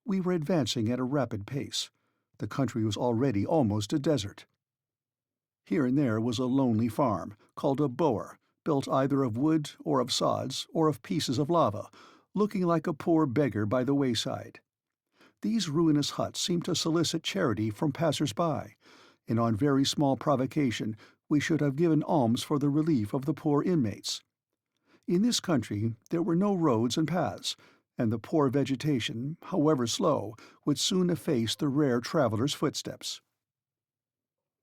We were advancing at a rapid pace. The country was already almost a desert. Here and there was a lonely farm, called a boer, built either of wood or of sods or of pieces of lava, looking like a poor beggar by the wayside. These ruinous huts seemed to solicit charity from passers-by, and on very small provocation we should have given alms for the relief of the poor inmates. In this country there were no roads and paths, and the poor vegetation, however slow, would soon efface the rare traveller's footsteps.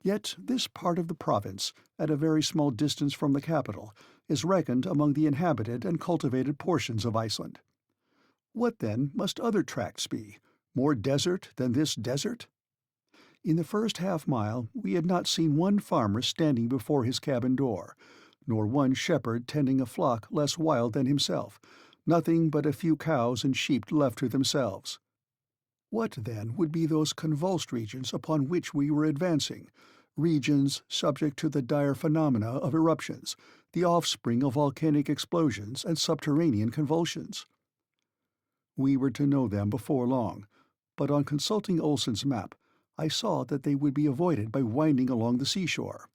Yet this part of the province, at a very small distance from the capital, is reckoned among the inhabited and cultivated portions of Iceland. What, then, must other tracts be, more desert than this desert? In the first half-mile we had not seen one farmer standing before his cabin door, nor one shepherd tending a flock less wild than himself, nothing but a few cows and sheep left to themselves. What, then, would be those convulsed regions upon which we were advancing, regions subject to the dire phenomena of eruptions, the offspring of volcanic explosions and subterranean convulsions? We were to know them before long, but on consulting Olsen's map, I saw that they would be avoided by winding along the seashore.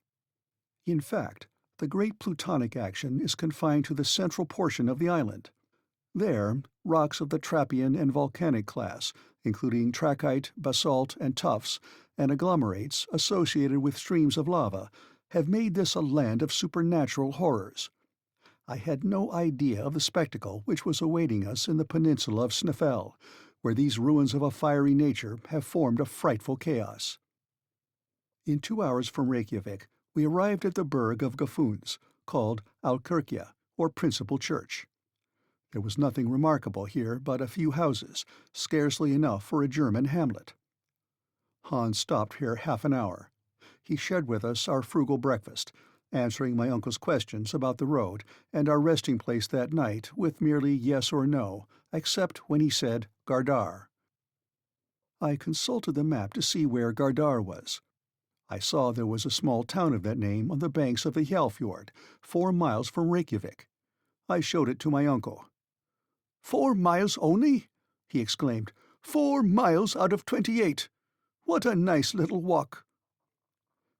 In fact, the great plutonic action is confined to the central portion of the island. There, rocks of the trappean and volcanic class, including trachyte, basalt, and tuffs, and agglomerates associated with streams of lava, have made this a land of supernatural horrors. I had no idea of the spectacle which was awaiting us in the peninsula of Snæfell, where these ruins of a fiery nature have formed a frightful chaos. In 2 hours from Reykjavik We arrived at the burgh of Gafuns, called Alkirkia, or Principal Church. There was nothing remarkable here but a few houses, scarcely enough for a German hamlet. Hans stopped here half an hour. He shared with us our frugal breakfast, answering my uncle's questions about the road and our resting place that night with merely yes or no, except when he said Gardar. I consulted the map to see where Gardar was. I saw there was a small town of that name on the banks of the Hjalfjord, 4 miles from Reykjavik. I showed it to my uncle. 4 miles only? He exclaimed. 4 miles out of 28! What a nice little walk!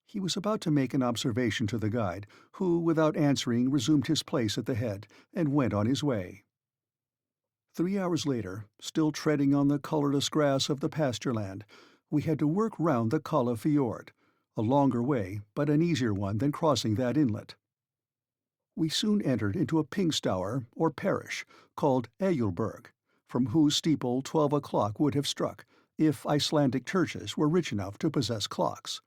He was about to make an observation to the guide, who, without answering, resumed his place at the head, and went on his way. 3 hours later, still treading on the colourless grass of the pasture land, we had to work round the Kalla Fjord, a longer way, but an easier one than crossing that inlet. We soon entered into a Pingstower, or parish, called Eyjolfberg, from whose steeple 12 o'clock would have struck, if Icelandic churches were rich enough to possess clocks.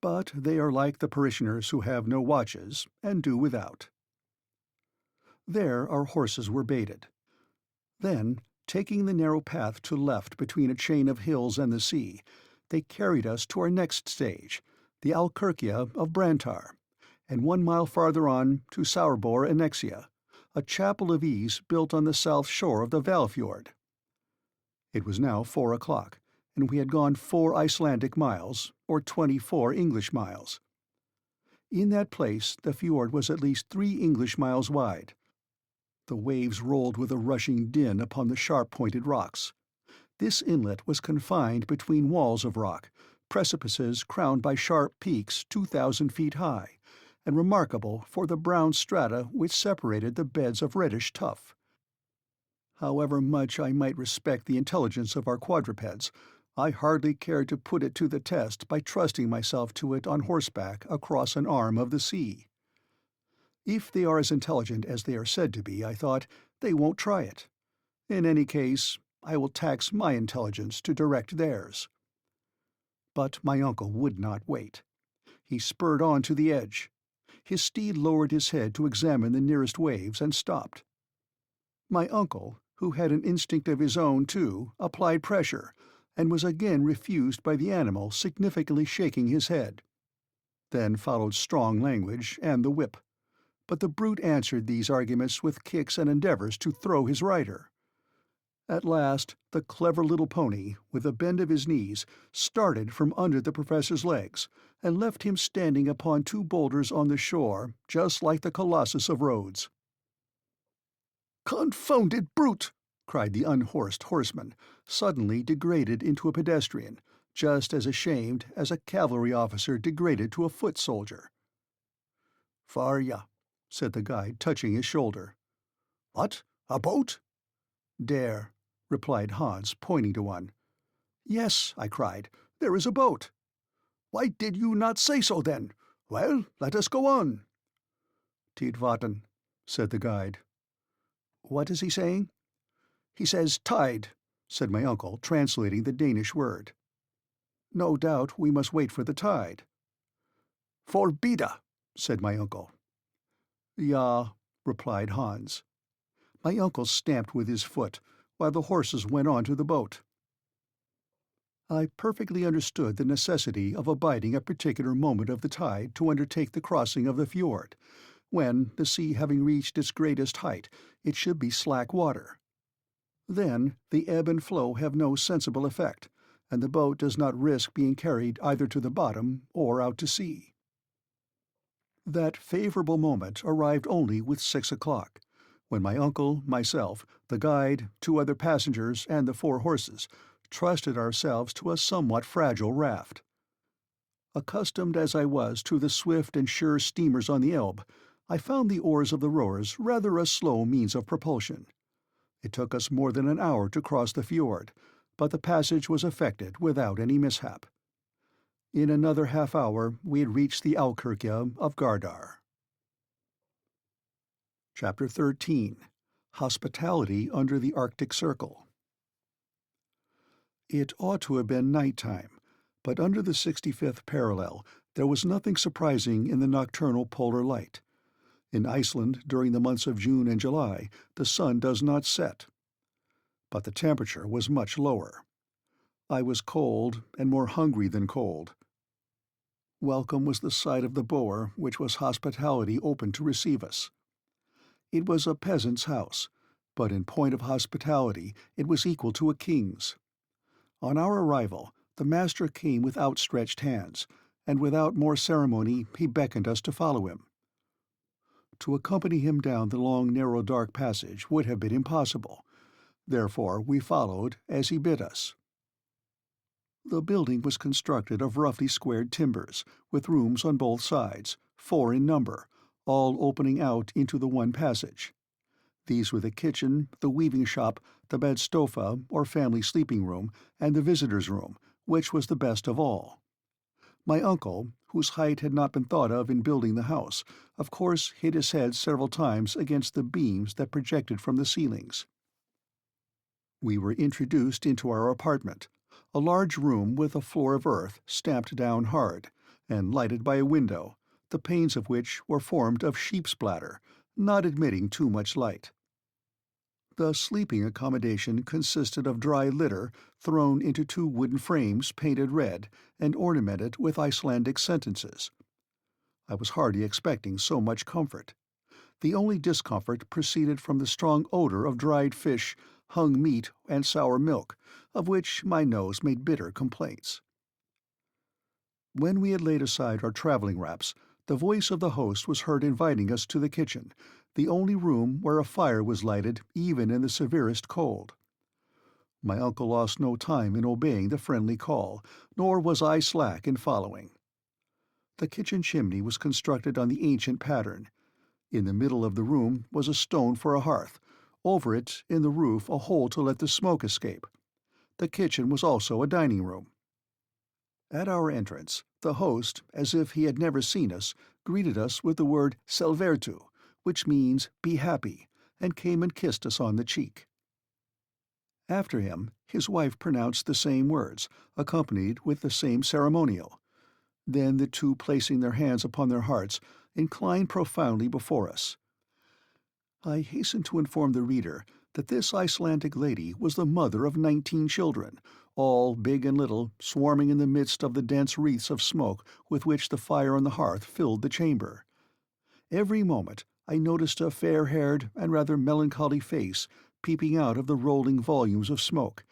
But they are like the parishioners who have no watches, and do without. There our horses were baited. Then, taking the narrow path to left between a chain of hills and the sea, they carried us to our next stage, the Alkirkia of Brantar, and 1 mile farther on to Saurbor Annexia, a chapel of ease built on the south shore of the Hvalfjord. It was now 4 o'clock, and we had gone 4 Icelandic miles, or 24 English miles. In that place the fjord was at least 3 English miles wide. The waves rolled with a rushing din upon the sharp-pointed rocks. This inlet was confined between walls of rock, precipices crowned by sharp peaks 2,000 feet high, and remarkable for the brown strata which separated the beds of reddish tuff. However much I might respect the intelligence of our quadrupeds, I hardly cared to put it to the test by trusting myself to it on horseback across an arm of the sea. If they are as intelligent as they are said to be, I thought, they won't try it. In any case, I will tax my intelligence to direct theirs. But my uncle would not wait. He spurred on to the edge. His steed lowered his head to examine the nearest waves and stopped. My uncle, who had an instinct of his own too, applied pressure, and was again refused by the animal significantly shaking his head. Then followed strong language and the whip. But the brute answered these arguments with kicks and endeavours to throw his rider. At last the clever little pony, with a bend of his knees, started from under the professor's legs, and left him standing upon 2 boulders on the shore, just like the Colossus of Rhodes. "Confounded brute!" cried the unhorsed horseman, suddenly degraded into a pedestrian, just as ashamed as a cavalry officer degraded to a foot soldier. "Farja," said the guide, touching his shoulder. "What? A boat?" "Dare," replied Hans, pointing to one. "Yes," I cried, "there is a boat." "Why did you not say so, then? Well, let us go on." "Tidvatten," said the guide. "What is he saying?" "He says tide," said my uncle, translating the Danish word. "No doubt we must wait for the tide." "Forbida," said my uncle. "Ja," replied Hans. My uncle stamped with his foot, while the horses went on to the boat. I perfectly understood the necessity of abiding a particular moment of the tide to undertake the crossing of the fjord, when, the sea having reached its greatest height, it should be slack water. Then the ebb and flow have no sensible effect, and the boat does not risk being carried either to the bottom or out to sea. That favourable moment arrived only with 6 o'clock, when my uncle, myself, the guide, 2 other passengers, and the 4 horses trusted ourselves to a somewhat fragile raft. Accustomed as I was to the swift and sure steamers on the Elbe, I found the oars of the rowers rather a slow means of propulsion. It took us more than an hour to cross the fjord, but the passage was effected without any mishap. In another half-hour we had reached the Alkirkia of Gardar. Chapter 13. Hospitality under the Arctic Circle. It ought to have been night time, but under the 65th parallel There was nothing surprising in the nocturnal polar light. In Iceland, during the months of June and July, the sun does not set. But the temperature was much lower. I was cold, and more hungry than cold. Welcome was the sight of the bower, which was hospitality open to receive us. It was a peasant's house, but in point of hospitality it was equal to a king's. On our arrival, the master came with outstretched hands, and without more ceremony he beckoned us to follow him. To accompany him down the long, narrow, dark passage would have been impossible. Therefore we followed as he bid us. The building was constructed of roughly squared timbers, with rooms on both sides, 4 in number, all opening out into the one passage. These were the kitchen, the weaving shop, the bedstofa, or family sleeping room, and the visitors' room, which was the best of all. My uncle, whose height had not been thought of in building the house, of course hit his head several times against the beams that projected from the ceilings. We were introduced into our apartment, a large room with a floor of earth stamped down hard, and lighted by a window, the panes of which were formed of sheep's bladder, not admitting too much light. The sleeping accommodation consisted of dry litter thrown into 2 wooden frames painted red and ornamented with Icelandic sentences. I was hardly expecting so much comfort. The only discomfort proceeded from the strong odor of dried fish, hung meat, and sour milk, of which my nose made bitter complaints. When we had laid aside our traveling wraps, the voice of the host was heard inviting us to the kitchen, the only room where a fire was lighted even in the severest cold. My uncle lost no time in obeying the friendly call, nor was I slack in following. The kitchen chimney was constructed on the ancient pattern. In the middle of the room was a stone for a hearth, over it, in the roof, a hole to let the smoke escape. The kitchen was also a dining room. At our entrance, the host, as if he had never seen us, greeted us with the word "selvertu," which means "be happy," and came and kissed us on the cheek. After him, his wife pronounced the same words, accompanied with the same ceremonial. Then the two, placing their hands upon their hearts, inclined profoundly before us. I hasten to inform the reader that this Icelandic lady was the mother of 19 children, all, big and little, swarming in the midst of the dense wreaths of smoke with which the fire on the hearth filled the chamber. Every moment I noticed a fair-haired and rather melancholy face peeping out of the rolling volumes of smoke.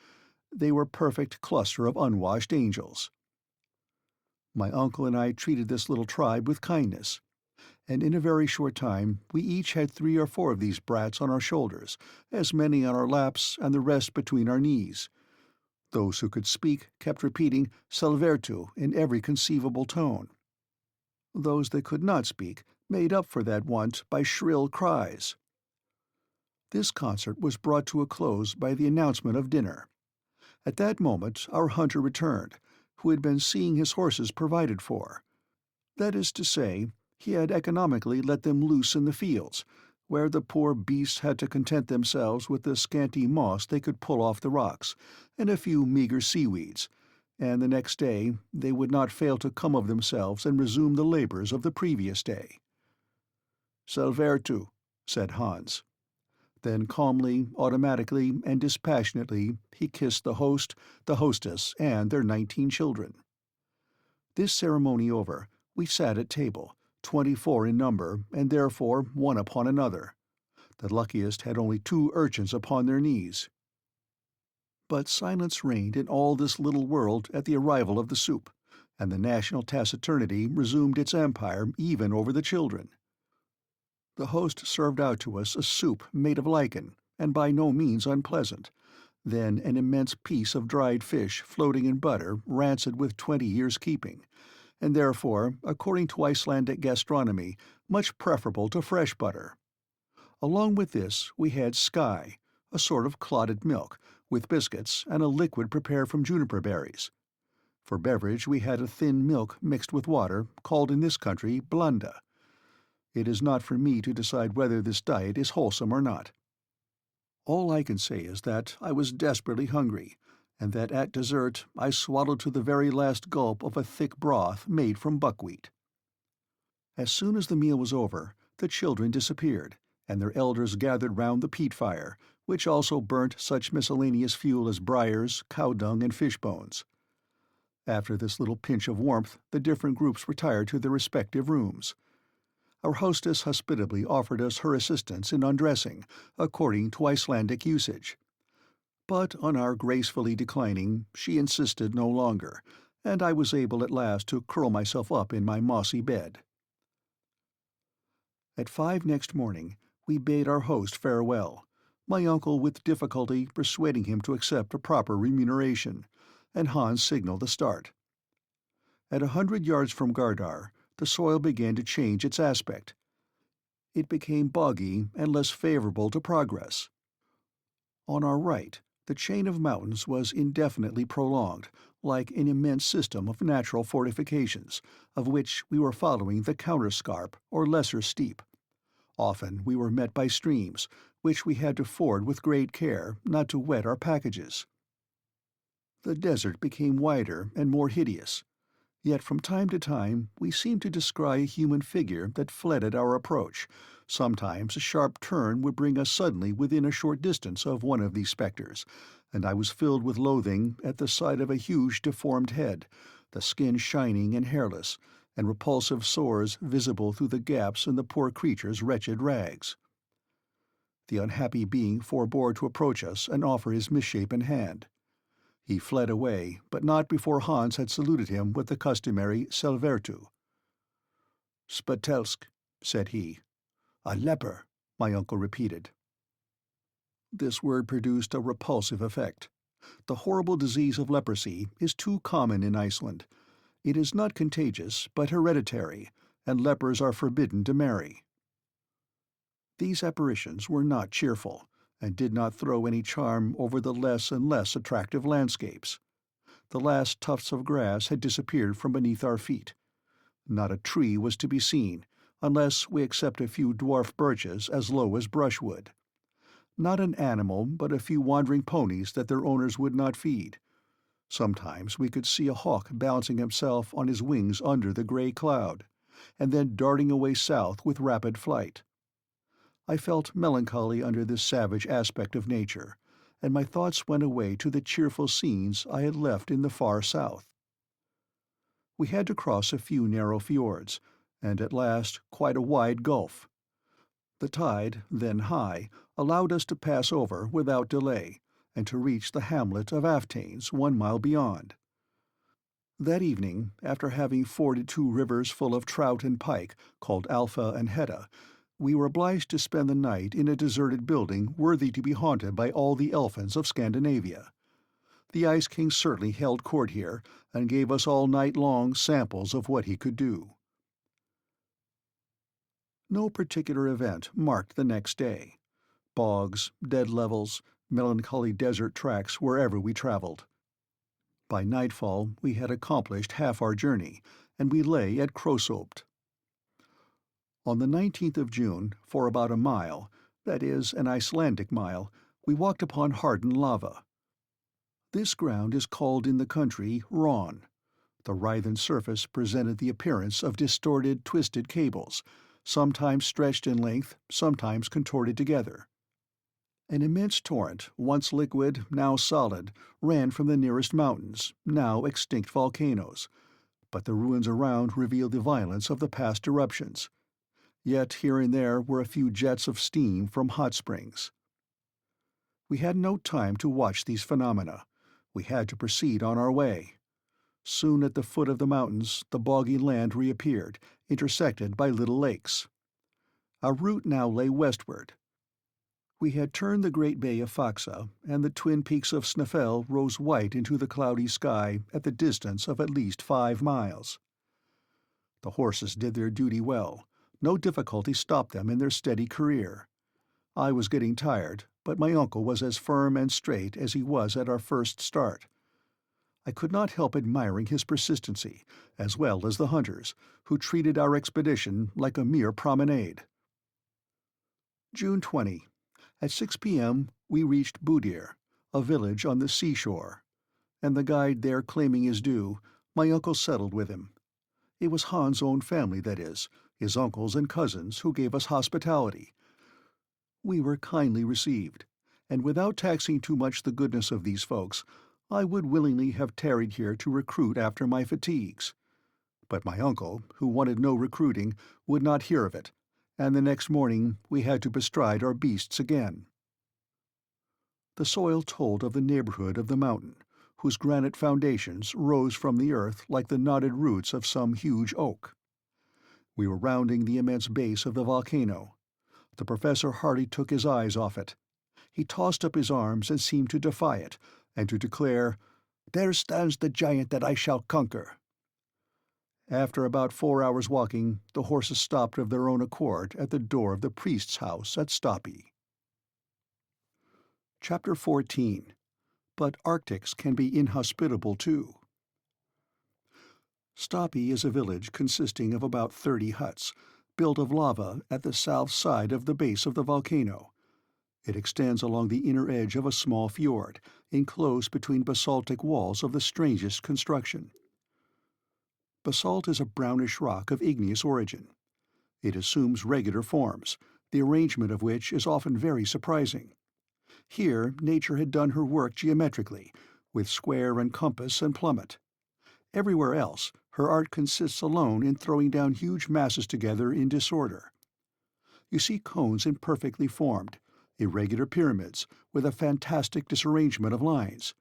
They were a perfect cluster of unwashed angels. My uncle and I treated this little tribe with kindness, and in a very short time we each had 3 or 4 of these brats on our shoulders, as many on our laps, and the rest between our knees. Those who could speak kept repeating "selvertu" in every conceivable tone. Those that could not speak made up for that want by shrill cries. This concert was brought to a close by the announcement of dinner. At that moment our hunter returned, who had been seeing his horses provided for. That is to say, he had economically let them loose in the fields, where the poor beasts had to content themselves with the scanty moss they could pull off the rocks, and a few meagre seaweeds, and the next day they would not fail to come of themselves and resume the labors of the previous day. "Selvertu," said Hans. Then calmly, automatically, and dispassionately he kissed the host, the hostess, and their 19 children. This ceremony over, we sat at table, 24 in number, and therefore one upon another. The luckiest had only 2 urchins upon their knees. But silence reigned in all this little world at the arrival of the soup, and the national taciturnity resumed its empire even over the children. The host served out to us a soup made of lichen, and by no means unpleasant, then an immense piece of dried fish floating in butter rancid with 20 years' keeping, and therefore, according to Icelandic gastronomy, much preferable to fresh butter. Along with this we had sky, a sort of clotted milk, with biscuits, and a liquid prepared from juniper berries. For beverage we had a thin milk mixed with water, called in this country blanda. It is not for me to decide whether this diet is wholesome or not. All I can say is that I was desperately hungry, and that at dessert I swallowed to the very last gulp of a thick broth made from buckwheat. As soon as the meal was over, the children disappeared, and their elders gathered round the peat fire, which also burnt such miscellaneous fuel as briars, cow dung, and fish bones. After this little pinch of warmth, the different groups retired to their respective rooms. Our hostess hospitably offered us her assistance in undressing, according to Icelandic usage. But on our gracefully declining, she insisted no longer, and I was able at last to curl myself up in my mossy bed. At 5 next morning, we bade our host farewell, my uncle with difficulty persuading him to accept a proper remuneration, and Hans signaled the start. At 100 yards from Gardar, the soil began to change its aspect. It became boggy and less favorable to progress. On our right, the chain of mountains was indefinitely prolonged, like an immense system of natural fortifications, of which we were following the counterscarp or lesser steep. Often we were met by streams, which we had to ford with great care not to wet our packages. The desert became wider and more hideous, yet from time to time we seemed to descry a human figure that fled at our approach. Sometimes a sharp turn would bring us suddenly within a short distance of one of these spectres, and I was filled with loathing at the sight of a huge deformed head, the skin shining and hairless, and repulsive sores visible through the gaps in the poor creature's wretched rags. The unhappy being forbore to approach us and offer his misshapen hand. He fled away, but not before Hans had saluted him with the customary Selvertu. "Spatelsk," said he. "A leper," my uncle repeated. This word produced a repulsive effect. The horrible disease of leprosy is too common in Iceland. It is not contagious, but hereditary, and lepers are forbidden to marry. These apparitions were not cheerful, and did not throw any charm over the less and less attractive landscapes. The last tufts of grass had disappeared from beneath our feet. Not a tree was to be seen, unless we except a few dwarf birches as low as brushwood. Not an animal, but a few wandering ponies that their owners would not feed. Sometimes we could see a hawk balancing himself on his wings under the grey cloud, and then darting away south with rapid flight. I felt melancholy under this savage aspect of nature, and my thoughts went away to the cheerful scenes I had left in the far south. We had to cross a few narrow fjords, and at last quite a wide gulf. The tide, then high, allowed us to pass over without delay, and to reach the hamlet of Aftanes 1 mile beyond. That evening, after having forded 2 rivers full of trout and pike, called Alpha and Hedda, we were obliged to spend the night in a deserted building worthy to be haunted by all the elfins of Scandinavia. The Ice King certainly held court here, and gave us all night long samples of what he could do. No particular event marked the next day. Bogs, dead levels, melancholy desert tracks wherever we travelled. By nightfall we had accomplished half our journey, and we lay at Krosopt. On the 19th of June, for about a mile, that is, an Icelandic mile, we walked upon hardened lava. This ground is called in the country Ron. The writhen surface presented the appearance of distorted, twisted cables, sometimes stretched in length, sometimes contorted together. An immense torrent, once liquid, now solid, ran from the nearest mountains, now extinct volcanoes, but the ruins around revealed the violence of the past eruptions. Yet here and there were a few jets of steam from hot springs. We had no time to watch these phenomena. We had to proceed on our way. Soon at the foot of the mountains the boggy land reappeared, intersected by little lakes. Our route now lay westward. We had turned the great bay of Faxa, and the twin peaks of Snæfell rose white into the cloudy sky at the distance of at least 5 miles. The horses did their duty well. No difficulty stopped them in their steady career. I was getting tired, but my uncle was as firm and straight as he was at our first start. I could not help admiring his persistency, as well as the hunters, who treated our expedition like a mere promenade. June 20. At 6 p.m. we reached Budir, a village on the seashore. and the guide there claiming his due, my uncle settled with him. It was Hans' own family, that is, his uncles and cousins, who gave us hospitality. We were kindly received, and without taxing too much the goodness of these folks, I would willingly have tarried here to recruit after my fatigues. But my uncle, who wanted no recruiting, would not hear of it, and the next morning we had to bestride our beasts again. The soil told of the neighborhood of the mountain, whose granite foundations rose from the earth like the knotted roots of some huge oak. We were rounding the immense base of the volcano. The professor hardly took his eyes off it. He tossed up his arms and seemed to defy it, and to declare, "There stands the giant that I shall conquer." After about 4 hours' walking, the horses stopped of their own accord at the door of the priest's house at Stapi. Chapter 14. But Arctics Can Be Inhospitable Too. Stapi is a village consisting of about 30 huts, built of lava at the south side of the base of the volcano. It extends along the inner edge of a small fjord, enclosed between basaltic walls of the strangest construction. Basalt is a brownish rock of igneous origin. It assumes regular forms, the arrangement of which is often very surprising. Here nature had done her work geometrically, with square and compass and plummet. Everywhere else, her art consists alone in throwing down huge masses together in disorder. You see cones imperfectly formed, irregular pyramids, with a fantastic disarrangement of lines.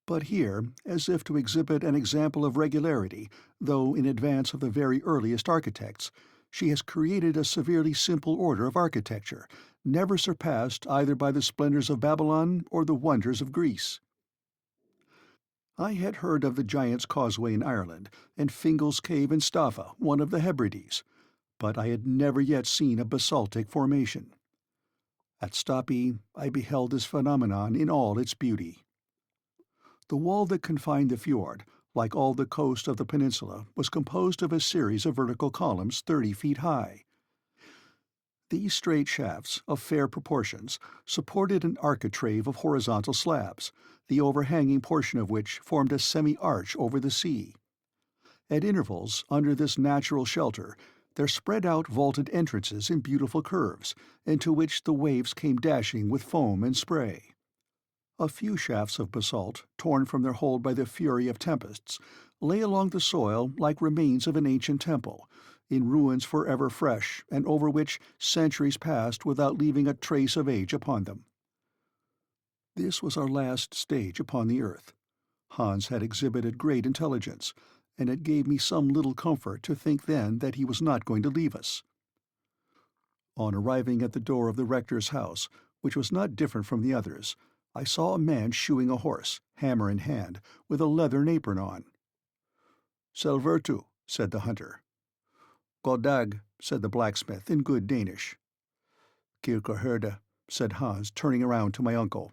But here, as if to exhibit an example of regularity, though in advance of the very earliest architects, she has created a severely simple order of architecture, never surpassed either by the splendors of Babylon or the wonders of Greece. I had heard of the Giant's Causeway in Ireland, and Fingal's Cave in Staffa, one of the Hebrides, but I had never yet seen a basaltic formation. At Stapi I beheld this phenomenon in all its beauty. The wall that confined the fjord, like all the coast of the peninsula, was composed of a series of vertical columns 30 feet high. These straight shafts, of fair proportions, supported an architrave of horizontal slabs, the overhanging portion of which formed a semi-arch over the sea. At intervals, under this natural shelter, there spread out vaulted entrances in beautiful curves, into which the waves came dashing with foam and spray. A few shafts of basalt, torn from their hold by the fury of tempests, lay along the soil like remains of an ancient temple, in ruins forever fresh, and over which centuries passed without leaving a trace of age upon them. This was our last stage upon the earth. Hans had exhibited great intelligence, and it gave me some little comfort to think then that he was not going to leave us. On arriving at the door of the rector's house, which was not different from the others, I saw a man shoeing a horse, hammer in hand, with a leathern apron on. "Selvertu," said the hunter. "Goddag," said the blacksmith in good Danish. "Kirkerherde," said Hans, turning around to my uncle.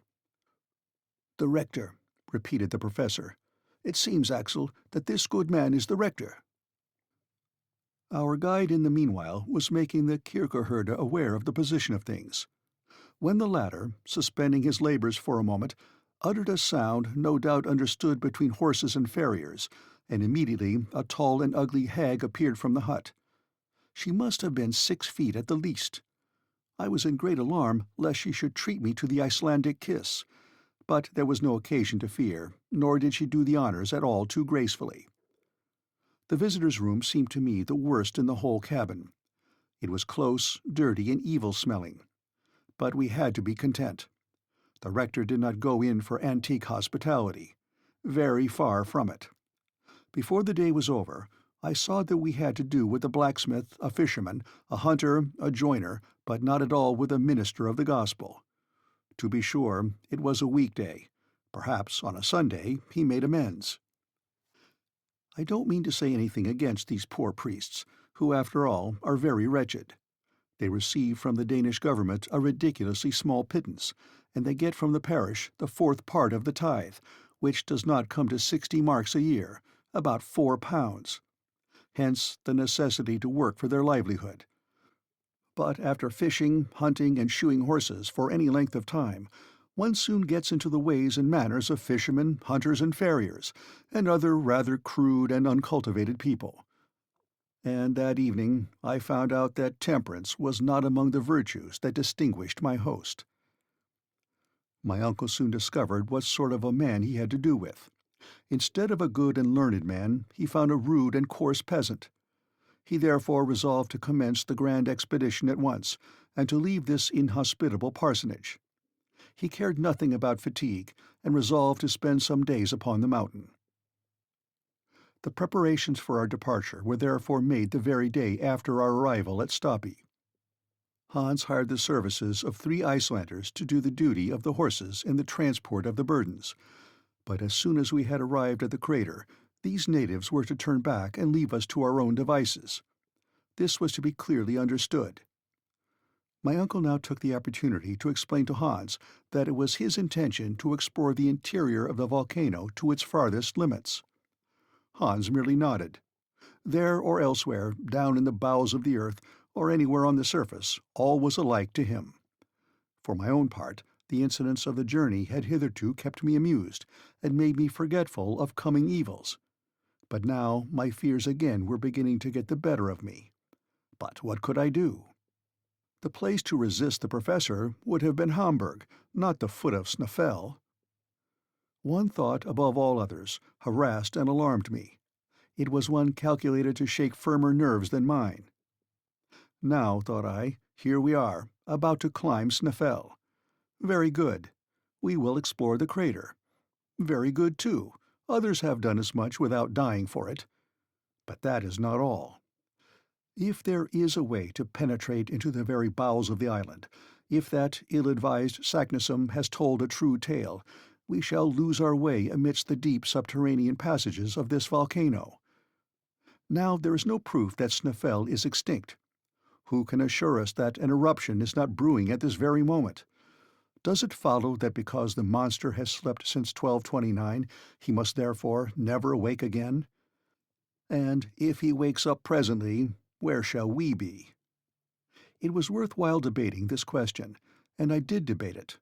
"The rector," repeated the professor. "It seems, Axel, that this good man is the rector." Our guide in the meanwhile was making the Kirkerherde aware of the position of things. When the latter, suspending his labors for a moment, uttered a sound no doubt understood between horses and farriers, and immediately a tall and ugly hag appeared from the hut. She must have been 6 feet at the least. I was in great alarm lest she should treat me to the Icelandic kiss, but there was no occasion to fear, nor did she do the honors at all too gracefully. The visitor's room seemed to me the worst in the whole cabin. It was close, dirty, and evil-smelling. But we had to be content. The rector did not go in for antique hospitality. Very far from it. Before the day was over, I saw that we had to do with a blacksmith, a fisherman, a hunter, a joiner, but not at all with a minister of the gospel. To be sure, it was a weekday. Perhaps on a Sunday he made amends. I don't mean to say anything against these poor priests, who, after all, are very wretched. They receive from the Danish government a ridiculously small pittance, and they get from the parish the 4th part of the tithe, which does not come to 60 marks a year, about £4. Hence the necessity to work for their livelihood. But after fishing, hunting, and shoeing horses for any length of time, One soon gets into the ways and manners of fishermen, hunters, and farriers, and other rather crude and uncultivated people. And that evening I found out that temperance was not among the virtues that distinguished my host. My uncle soon discovered what sort of a man he had to do with. Instead of a good and learned man, he found a rude and coarse peasant. He therefore resolved to commence the grand expedition at once, and to leave this inhospitable parsonage. He cared nothing about fatigue, and resolved to spend some days upon the mountain. The preparations for our departure were therefore made the very day after our arrival at Stapi. Hans hired the services of 3 Icelanders to do the duty of the horses in the transport of the burdens, but as soon as we had arrived at the crater, these natives were to turn back and leave us to our own devices. This was to be clearly understood. My uncle now took the opportunity to explain to Hans that it was his intention to explore the interior of the volcano to its farthest limits. Hans merely nodded. There or elsewhere, down in the bowels of the earth, or anywhere on the surface, all was alike to him. For my own part, the incidents of the journey had hitherto kept me amused, and made me forgetful of coming evils. But now my fears again were beginning to get the better of me. But what could I do? The place to resist the professor would have been Hamburg, not the foot of Snaefell. One thought, above all others, harassed and alarmed me. It was one calculated to shake firmer nerves than mine. Now, thought I, here we are, about to climb Snaefell. Very good. We will explore the crater. Very good, too. Others have done as much without dying for it. But that is not all. If there is a way to penetrate into the very bowels of the island, if that ill-advised Saknussemm has told a true tale, we shall lose our way amidst the deep subterranean passages of this volcano. Now there is no proof that Snaefell is extinct. Who can assure us that an eruption is not brewing at this very moment? Does it follow that because the monster has slept since 1229, he must therefore never awake again? And if he wakes up presently, where shall we be? It was worthwhile debating this question, and I did debate it.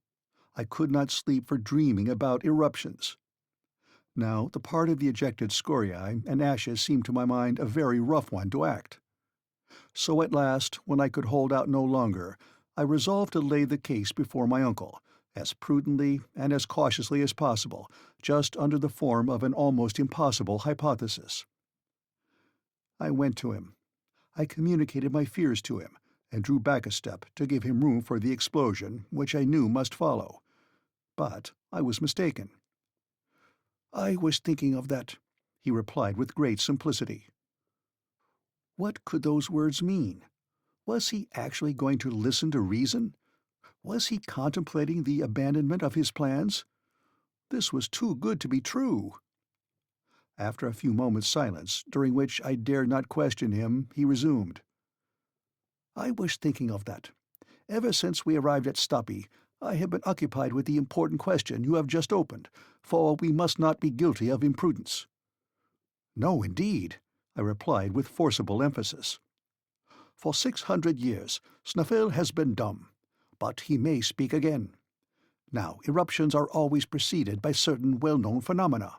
I could not sleep for dreaming about eruptions. Now, the part of the ejected scoriae and ashes seemed to my mind a very rough one to act. So at last, when I could hold out no longer, I resolved to lay the case before my uncle, as prudently and as cautiously as possible, just under the form of an almost impossible hypothesis. I went to him. I communicated my fears to him, and drew back a step to give him room for the explosion which I knew must follow. But I was mistaken. "I was thinking of that," he replied with great simplicity. What could those words mean? Was he actually going to listen to reason? Was he contemplating the abandonment of his plans? This was too good to be true. After a few moments' silence, during which I dared not question him, he resumed. "I was thinking of that. Ever since we arrived at Stapi, I have been occupied with the important question you have just opened, for we must not be guilty of imprudence." "No, indeed," I replied with forcible emphasis. "For 600 years, Snaefell has been dumb, but he may speak again. Now, eruptions are always preceded by certain well-known phenomena.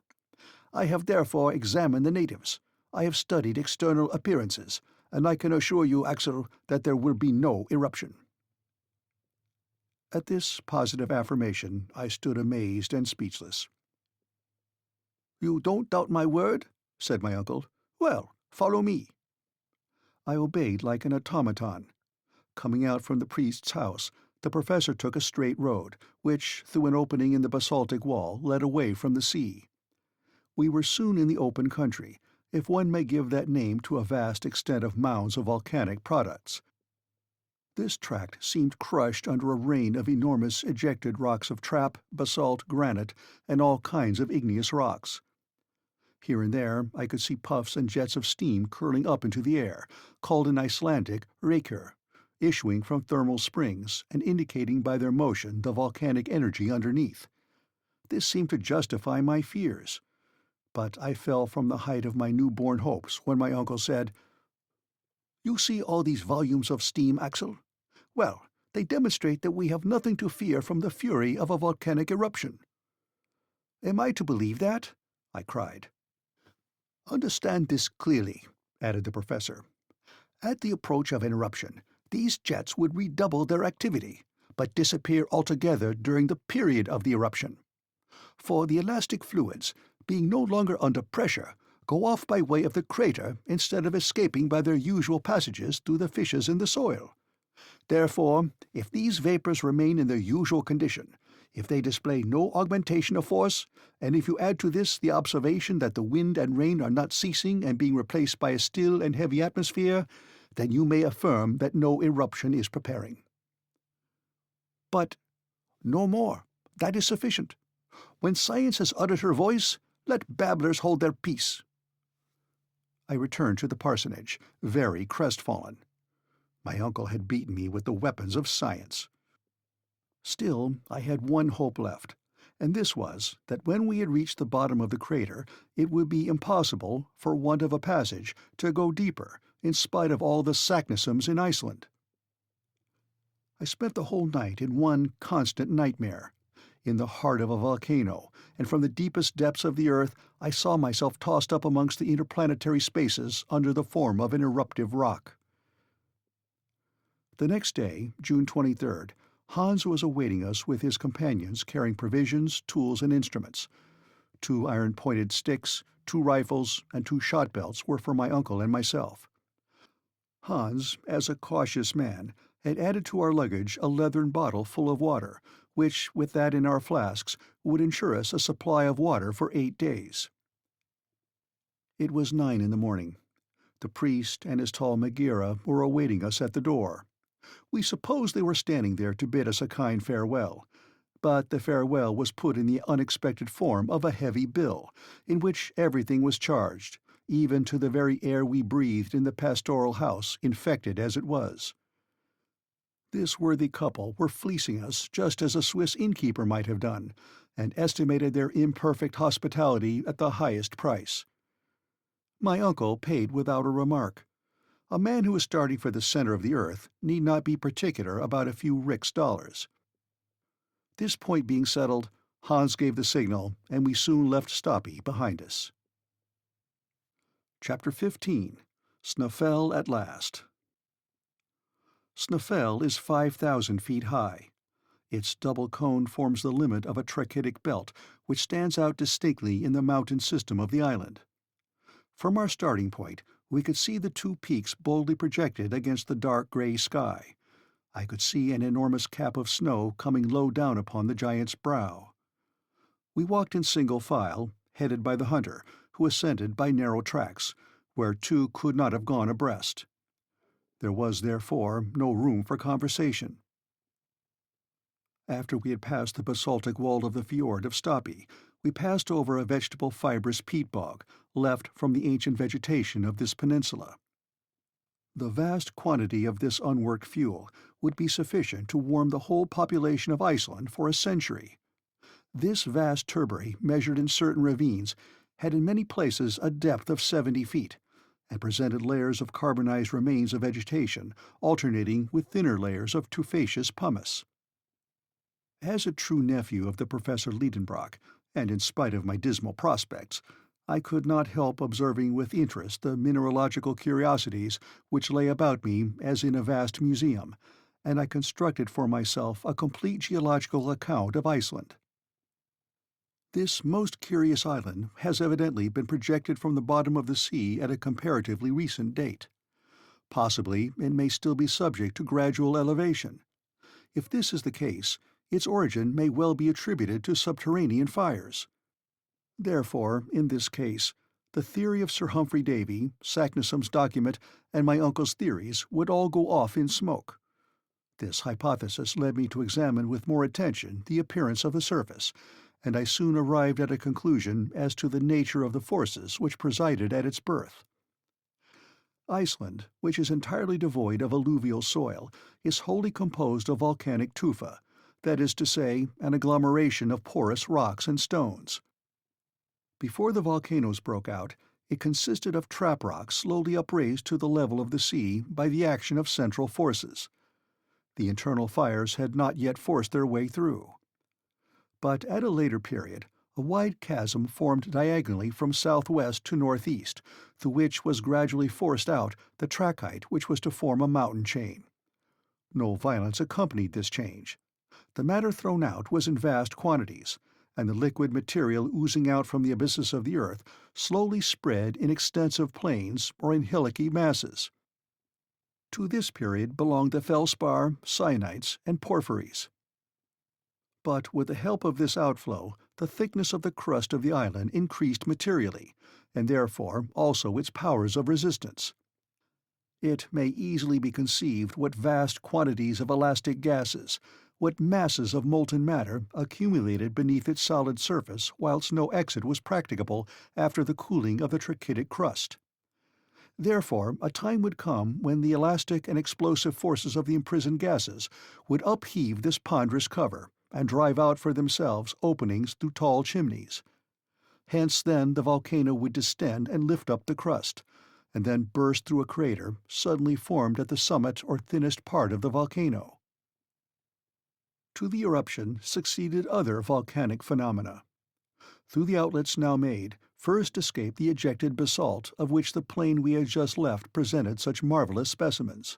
I have therefore examined the natives. I have studied external appearances, and I can assure you, Axel, that there will be no eruption." At this positive affirmation I stood amazed and speechless. "You don't doubt my word?" said my uncle. "Well, follow me." I obeyed like an automaton. Coming out from the priest's house, the professor took a straight road, which, through an opening in the basaltic wall, led away from the sea. We were soon in the open country, if one may give that name to a vast extent of mounds of volcanic products. This tract seemed crushed under a rain of enormous ejected rocks of trap, basalt, granite, and all kinds of igneous rocks. Here and there I could see puffs and jets of steam curling up into the air, called in Icelandic reykir, issuing from thermal springs, and indicating by their motion the volcanic energy underneath. This seemed to justify my fears. But I fell from the height of my new-born hopes when my uncle said, "You see all these volumes of steam, Axel? Well, They demonstrate that we have nothing to fear from the fury of a volcanic eruption." "Am I to believe that?" I cried. "Understand this clearly," added the professor. "At the approach of an eruption, these jets would redouble their activity, but disappear altogether during the period of the eruption. For the elastic fluids, being no longer under pressure, go off by way of the crater instead of escaping by their usual passages through the fissures in the soil. Therefore, if these vapors remain in their usual condition, if they display no augmentation of force, and if you add to this the observation that the wind and rain are not ceasing and being replaced by a still and heavy atmosphere, then you may affirm that no eruption is preparing." "But—" "No more. That is sufficient. When science has uttered her voice, let babblers hold their peace." I returned to the parsonage, very crestfallen. My uncle had beaten me with the weapons of science. Still, I had one hope left, and this was that when we had reached the bottom of the crater it would be impossible, for want of a passage, to go deeper, in spite of all the Saknussemms in Iceland. I spent the whole night in one constant nightmare. In the heart of a volcano, and from the deepest depths of the earth, I saw myself tossed up amongst the interplanetary spaces under the form of an eruptive rock. The next day, June 23rd, Hans was awaiting us with his companions carrying provisions, tools, and instruments. 2 iron-pointed sticks, 2 rifles, and 2 shot belts were for my uncle and myself. Hans, as a cautious man, had added to our luggage a leathern bottle full of water, which, with that in our flasks, would ensure us a supply of water for 8 days. It was 9 in the morning. The priest and his tall Megara were awaiting us at the door. We supposed they were standing there to bid us a kind farewell, but the farewell was put in the unexpected form of a heavy bill, in which everything was charged, even to the very air we breathed in the pastoral house, infected as it was. This worthy couple were fleecing us just as a Swiss innkeeper might have done, and estimated their imperfect hospitality at the highest price. My uncle paid without a remark. A man who is starting for the center of the earth need not be particular about a few rix dollars. This point being settled, Hans gave the signal, and we soon left Stapi behind us. Chapter 15. Snaefell at Last. Snaefell is 5,000 feet high. Its double cone forms the limit of a trachytic belt which stands out distinctly in the mountain system of the island. From our starting point, we could see the 2 peaks boldly projected against the dark grey sky. I could see an enormous cap of snow coming low down upon the giant's brow. We walked in single file, headed by the hunter, who ascended by narrow tracks, where 2 could not have gone abreast. There was, therefore, no room for conversation. After we had passed the basaltic wall of the fjord of Stapi, we passed over a vegetable fibrous peat bog, left from the ancient vegetation of this peninsula. The vast quantity of this unworked fuel would be sufficient to warm the whole population of Iceland for a century. This vast turbary, measured in certain ravines, had in many places a depth of 70 feet, and presented layers of carbonized remains of vegetation, alternating with thinner layers of tufaceous pumice. As a true nephew of the Professor Liedenbrock, and in spite of my dismal prospects, I could not help observing with interest the mineralogical curiosities which lay about me as in a vast museum, and I constructed for myself a complete geological account of Iceland. This most curious island has evidently been projected from the bottom of the sea at a comparatively recent date. Possibly it may still be subject to gradual elevation. If this is the case, its origin may well be attributed to subterranean fires. Therefore, in this case, the theory of Sir Humphrey Davy, Saknussemm's document, and my uncle's theories would all go off in smoke. This hypothesis led me to examine with more attention the appearance of the surface, and I soon arrived at a conclusion as to the nature of the forces which presided at its birth. Iceland, which is entirely devoid of alluvial soil, is wholly composed of volcanic tufa, that is to say, an agglomeration of porous rocks and stones. Before the volcanoes broke out, it consisted of trap rocks slowly upraised to the level of the sea by the action of central forces. The internal fires had not yet forced their way through. But at a later period, a wide chasm formed diagonally from southwest to northeast, through which was gradually forced out the trachyte which was to form a mountain chain. No violence accompanied this change. The matter thrown out was in vast quantities, and the liquid material oozing out from the abysses of the earth slowly spread in extensive plains or in hillocky masses. To this period belonged the feldspar, syenites, and porphyries. But with the help of this outflow, the thickness of the crust of the island increased materially, and therefore also its powers of resistance. It may easily be conceived what vast quantities of elastic gases, what masses of molten matter accumulated beneath its solid surface whilst no exit was practicable after the cooling of the trachytic crust. Therefore, a time would come when the elastic and explosive forces of the imprisoned gases would upheave this ponderous cover and drive out for themselves openings through tall chimneys. Hence then the volcano would distend and lift up the crust, and then burst through a crater suddenly formed at the summit or thinnest part of the volcano. To the eruption succeeded other volcanic phenomena. Through the outlets now made, first escaped the ejected basalt of which the plain we had just left presented such marvelous specimens.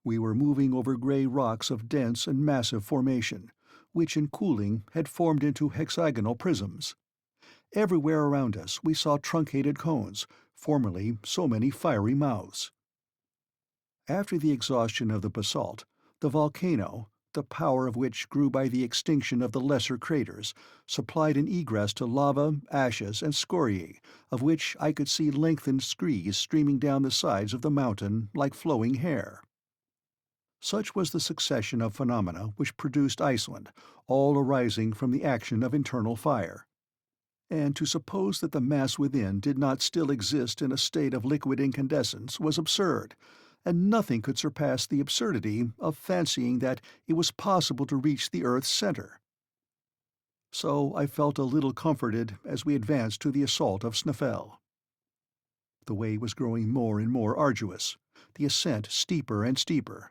We were moving over gray rocks of dense and massive formation, which in cooling had formed into hexagonal prisms. Everywhere around us we saw truncated cones, formerly so many fiery mouths. After the exhaustion of the basalt, the volcano, the power of which grew by the extinction of the lesser craters, supplied an egress to lava, ashes, and scoriae, of which I could see lengthened screes streaming down the sides of the mountain like flowing hair. Such was the succession of phenomena which produced Iceland, all arising from the action of internal fire. And to suppose that the mass within did not still exist in a state of liquid incandescence was absurd, and nothing could surpass the absurdity of fancying that it was possible to reach the earth's center. So I felt a little comforted as we advanced to the assault of Snaefell. The way was growing more and more arduous, the ascent steeper and steeper.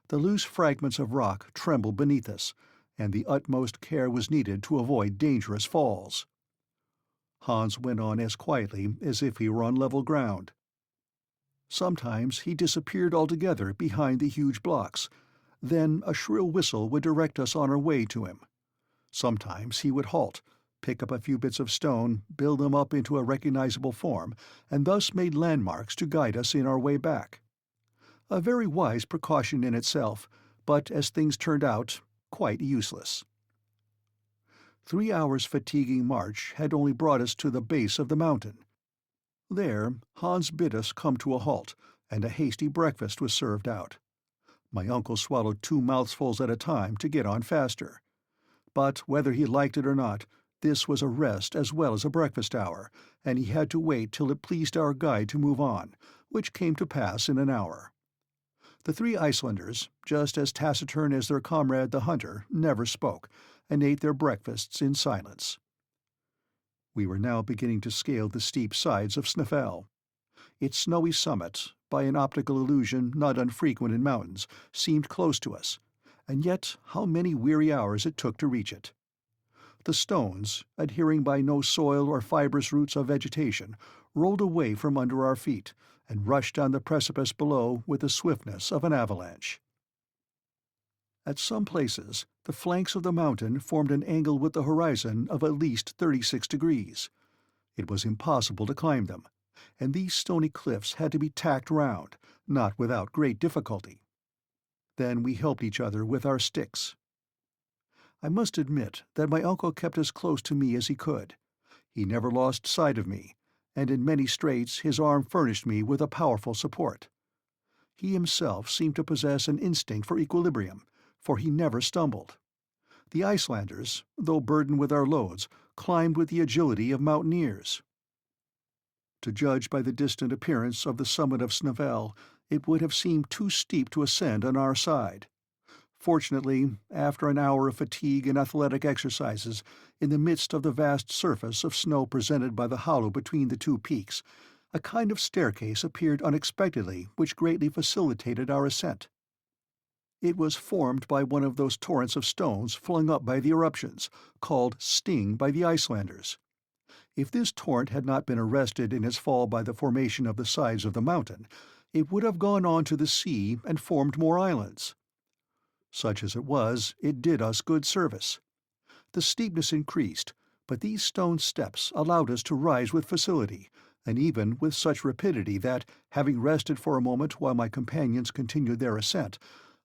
The loose fragments of rock trembled beneath us, and the utmost care was needed to avoid dangerous falls. Hans went on as quietly as if he were on level ground. Sometimes he disappeared altogether behind the huge blocks. Then a shrill whistle would direct us on our way to him. Sometimes he would halt, pick up a few bits of stone, build them up into a recognizable form, and thus made landmarks to guide us in our way back. A very wise precaution in itself, but as things turned out, quite useless. 3 hours' fatiguing march had only brought us to the base of the mountain. There Hans bid us come to a halt, and a hasty breakfast was served out. My uncle swallowed 2 mouthfuls at a time to get on faster. But whether he liked it or not, this was a rest as well as a breakfast hour, and he had to wait till it pleased our guide to move on, which came to pass in an hour. The 3 Icelanders, just as taciturn as their comrade the hunter, never spoke, and ate their breakfasts in silence. We were now beginning to scale the steep sides of Snaefell. Its snowy summit, by an optical illusion not unfrequent in mountains, seemed close to us, and yet how many weary hours it took to reach it. The stones, adhering by no soil or fibrous roots of vegetation, rolled away from under our feet, and rushed down the precipice below with the swiftness of an avalanche. At some places, the flanks of the mountain formed an angle with the horizon of at least 36 degrees. It was impossible to climb them, and these stony cliffs had to be tacked round, not without great difficulty. Then we helped each other with our sticks. I must admit that my uncle kept as close to me as he could. He never lost sight of me, and in many straits his arm furnished me with a powerful support. He himself seemed to possess an instinct for equilibrium, for he never stumbled. The Icelanders, though burdened with our loads, climbed with the agility of mountaineers. To judge by the distant appearance of the summit of Snaefell, it would have seemed too steep to ascend on our side. Fortunately, after an hour of fatigue and athletic exercises, in the midst of the vast surface of snow presented by the hollow between the 2 peaks, a kind of staircase appeared unexpectedly which greatly facilitated our ascent. It was formed by one of those torrents of stones flung up by the eruptions, called sting by the Icelanders. If this torrent had not been arrested in its fall by the formation of the sides of the mountain, it would have gone on to the sea and formed more islands. Such as it was, it did us good service. The steepness increased, but these stone steps allowed us to rise with facility, and even with such rapidity that, having rested for a moment while my companions continued their ascent,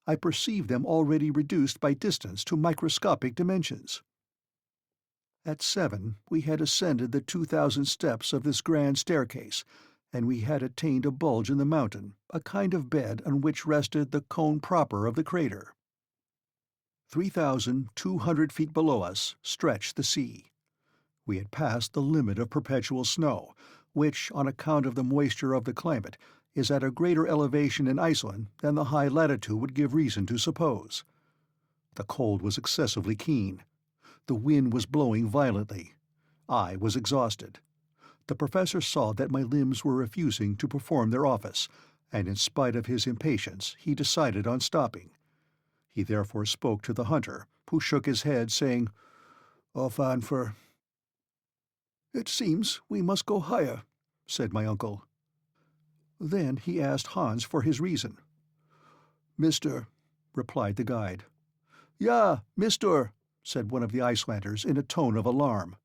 I perceived them already reduced by distance to microscopic dimensions. At 7 we had ascended the 2,000 steps of this grand staircase, and we had attained a bulge in the mountain, a kind of bed on which rested the cone proper of the crater. 3,200 feet below us stretched the sea. We had passed the limit of perpetual snow, which, on account of the moisture of the climate, is at a greater elevation in Iceland than the high latitude would give reason to suppose. The cold was excessively keen. The wind was blowing violently. I was exhausted. The professor saw that my limbs were refusing to perform their office, and in spite of his impatience he decided on stopping. He therefore spoke to the hunter, who shook his head, saying, "Off on for—" "It seems we must go higher," said my uncle. Then he asked Hans for his reason. "Mister," replied the guide. "Ja, mister," said one of the Icelanders in a tone of alarm.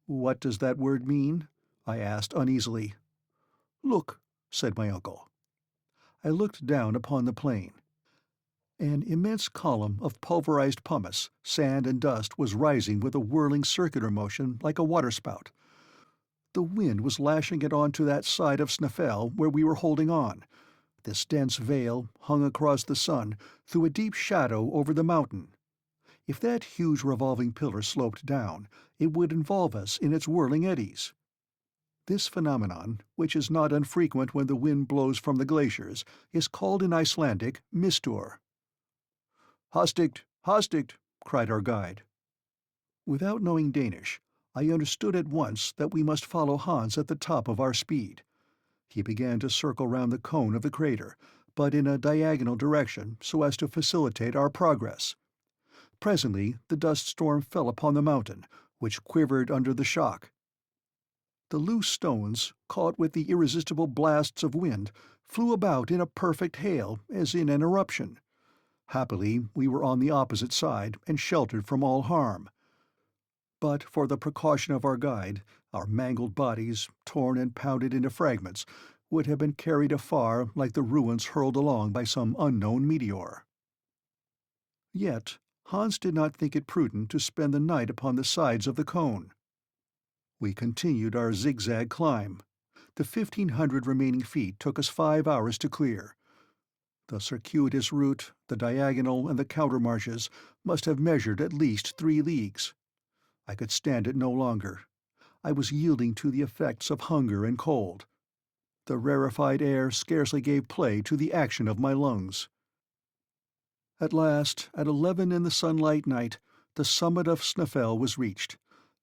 "What does that word mean?" I asked uneasily. "Look," said my uncle. I looked down upon the plain. An immense column of pulverized pumice, sand and dust was rising with a whirling circular motion like a waterspout. The wind was lashing it on to that side of Snæfell where we were holding on. This dense veil hung across the sun, threw a deep shadow over the mountain. If that huge revolving pillar sloped down, it would involve us in its whirling eddies. This phenomenon, which is not unfrequent when the wind blows from the glaciers, is called in Icelandic mistur. "Hastigt, hastigt," cried our guide. Without knowing Danish, I understood at once that we must follow Hans at the top of our speed. He began to circle round the cone of the crater, but in a diagonal direction so as to facilitate our progress. Presently the dust storm fell upon the mountain, which quivered under the shock. The loose stones, caught with the irresistible blasts of wind, flew about in a perfect hail, as in an eruption. Happily we were on the opposite side, and sheltered from all harm. But for the precaution of our guide, our mangled bodies, torn and pounded into fragments, would have been carried afar like the ruins hurled along by some unknown meteor. Yet Hans did not think it prudent to spend the night upon the sides of the cone. We continued our zigzag climb. The 1,500 remaining feet took us 5 hours to clear. The circuitous route, the diagonal, and the countermarches must have measured at least 3 leagues. I could stand it no longer. I was yielding to the effects of hunger and cold. The rarefied air scarcely gave play to the action of my lungs. At last, at 11 in the sunlight night, the summit of Snæfell was reached,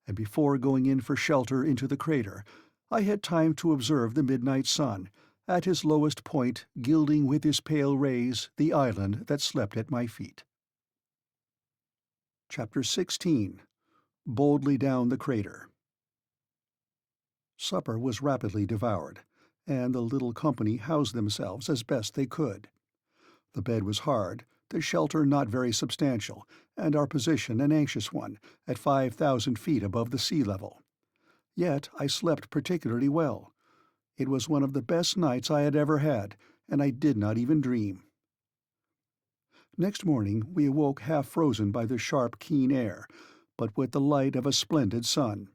and before going in for shelter into the crater, I had time to observe the midnight sun, at his lowest point gilding with his pale rays the island that slept at my feet. Chapter 16. Boldly Down the Crater. Supper was rapidly devoured, and the little company housed themselves as best they could. The bed was hard, the shelter not very substantial, and our position an anxious one, at 5,000 feet above the sea level. Yet I slept particularly well. It was one of the best nights I had ever had, and I did not even dream. Next morning we awoke half frozen by the sharp, keen air, but with the light of a splendid sun.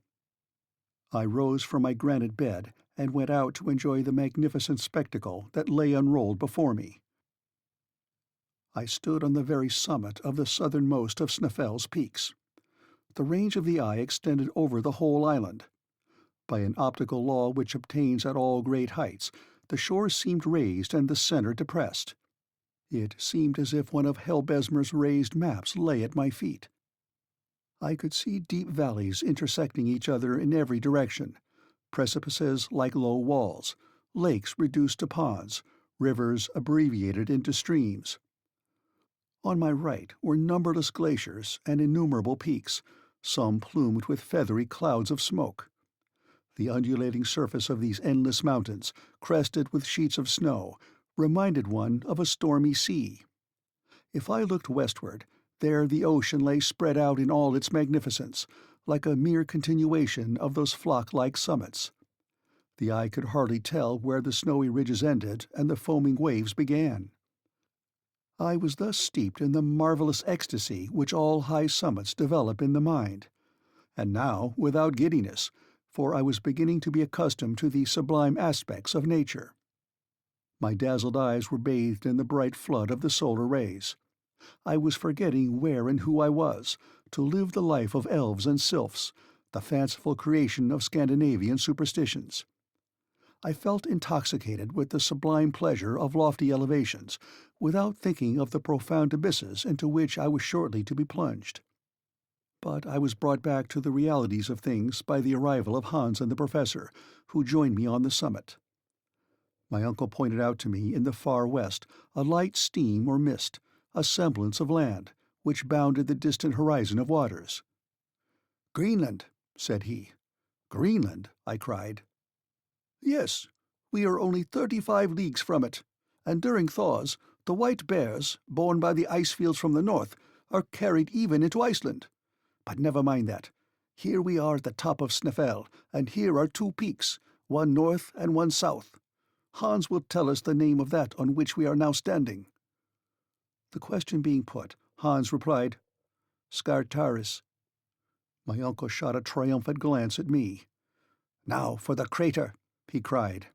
I rose from my granite bed and went out to enjoy the magnificent spectacle that lay unrolled before me. I stood on the very summit of the southernmost of Snæfell's peaks. The range of the eye extended over the whole island. By an optical law which obtains at all great heights, the shore seemed raised and the centre depressed. It seemed as if one of Helbesmer's raised maps lay at my feet. I could see deep valleys intersecting each other in every direction, precipices like low walls, lakes reduced to ponds, rivers abbreviated into streams. On my right were numberless glaciers and innumerable peaks, some plumed with feathery clouds of smoke. The undulating surface of these endless mountains, crested with sheets of snow, reminded one of a stormy sea. If I looked westward, there the ocean lay spread out in all its magnificence, like a mere continuation of those flock-like summits. The eye could hardly tell where the snowy ridges ended and the foaming waves began. I was thus steeped in the marvelous ecstasy which all high summits develop in the mind, and now without giddiness, for I was beginning to be accustomed to the sublime aspects of nature. My dazzled eyes were bathed in the bright flood of the solar rays. I was forgetting where and who I was, to live the life of elves and sylphs, the fanciful creation of Scandinavian superstitions. I felt intoxicated with the sublime pleasure of lofty elevations, without thinking of the profound abysses into which I was shortly to be plunged. But I was brought back to the realities of things by the arrival of Hans and the Professor, who joined me on the summit. My uncle pointed out to me in the far west a light steam or mist, a semblance of land, which bounded the distant horizon of waters. "Greenland," said he. "Greenland?" I cried. "Yes, we are only 35 leagues from it, and during thaws the white bears, borne by the ice fields from the north, are carried even into Iceland. But never mind that. Here we are at the top of Snæfell, and here are two peaks, one north and one south. Hans will tell us the name of that on which we are now standing." The question being put, Hans replied, "Scartaris." My uncle shot a triumphant glance at me. "Now for the crater," he cried.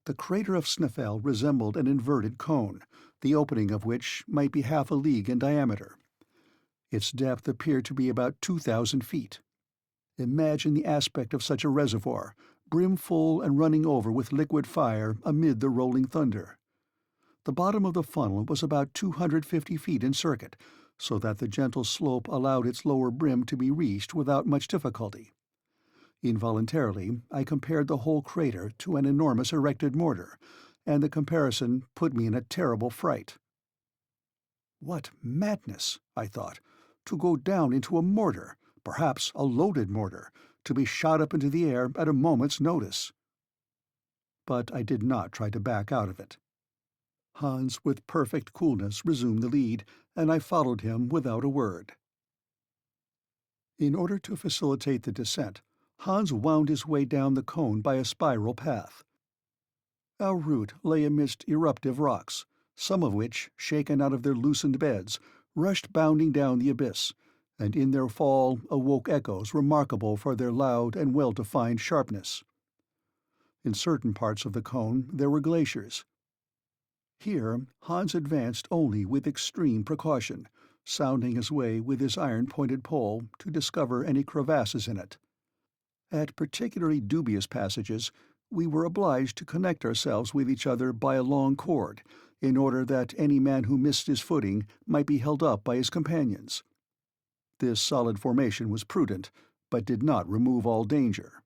The crater of Snæfell resembled an inverted cone, the opening of which might be half a league in diameter. Its depth appeared to be about 2,000 feet. Imagine the aspect of such a reservoir, brimful and running over with liquid fire amid the rolling thunder. The bottom of the funnel was about 250 feet in circuit, so that the gentle slope allowed its lower brim to be reached without much difficulty. Involuntarily, I compared the whole crater to an enormous erected mortar, and the comparison put me in a terrible fright. What madness, I thought, to go down into a mortar, perhaps a loaded mortar, to be shot up into the air at a moment's notice. But I did not try to back out of it. Hans, with perfect coolness, resumed the lead, and I followed him without a word. In order to facilitate the descent, Hans wound his way down the cone by a spiral path. Our route lay amidst eruptive rocks, some of which, shaken out of their loosened beds, rushed bounding down the abyss, and in their fall awoke echoes remarkable for their loud and well-defined sharpness. In certain parts of the cone there were glaciers. Here Hans advanced only with extreme precaution, sounding his way with his iron-pointed pole to discover any crevasses in it. At particularly dubious passages, we were obliged to connect ourselves with each other by a long cord, in order that any man who missed his footing might be held up by his companions. This solid formation was prudent, but did not remove all danger.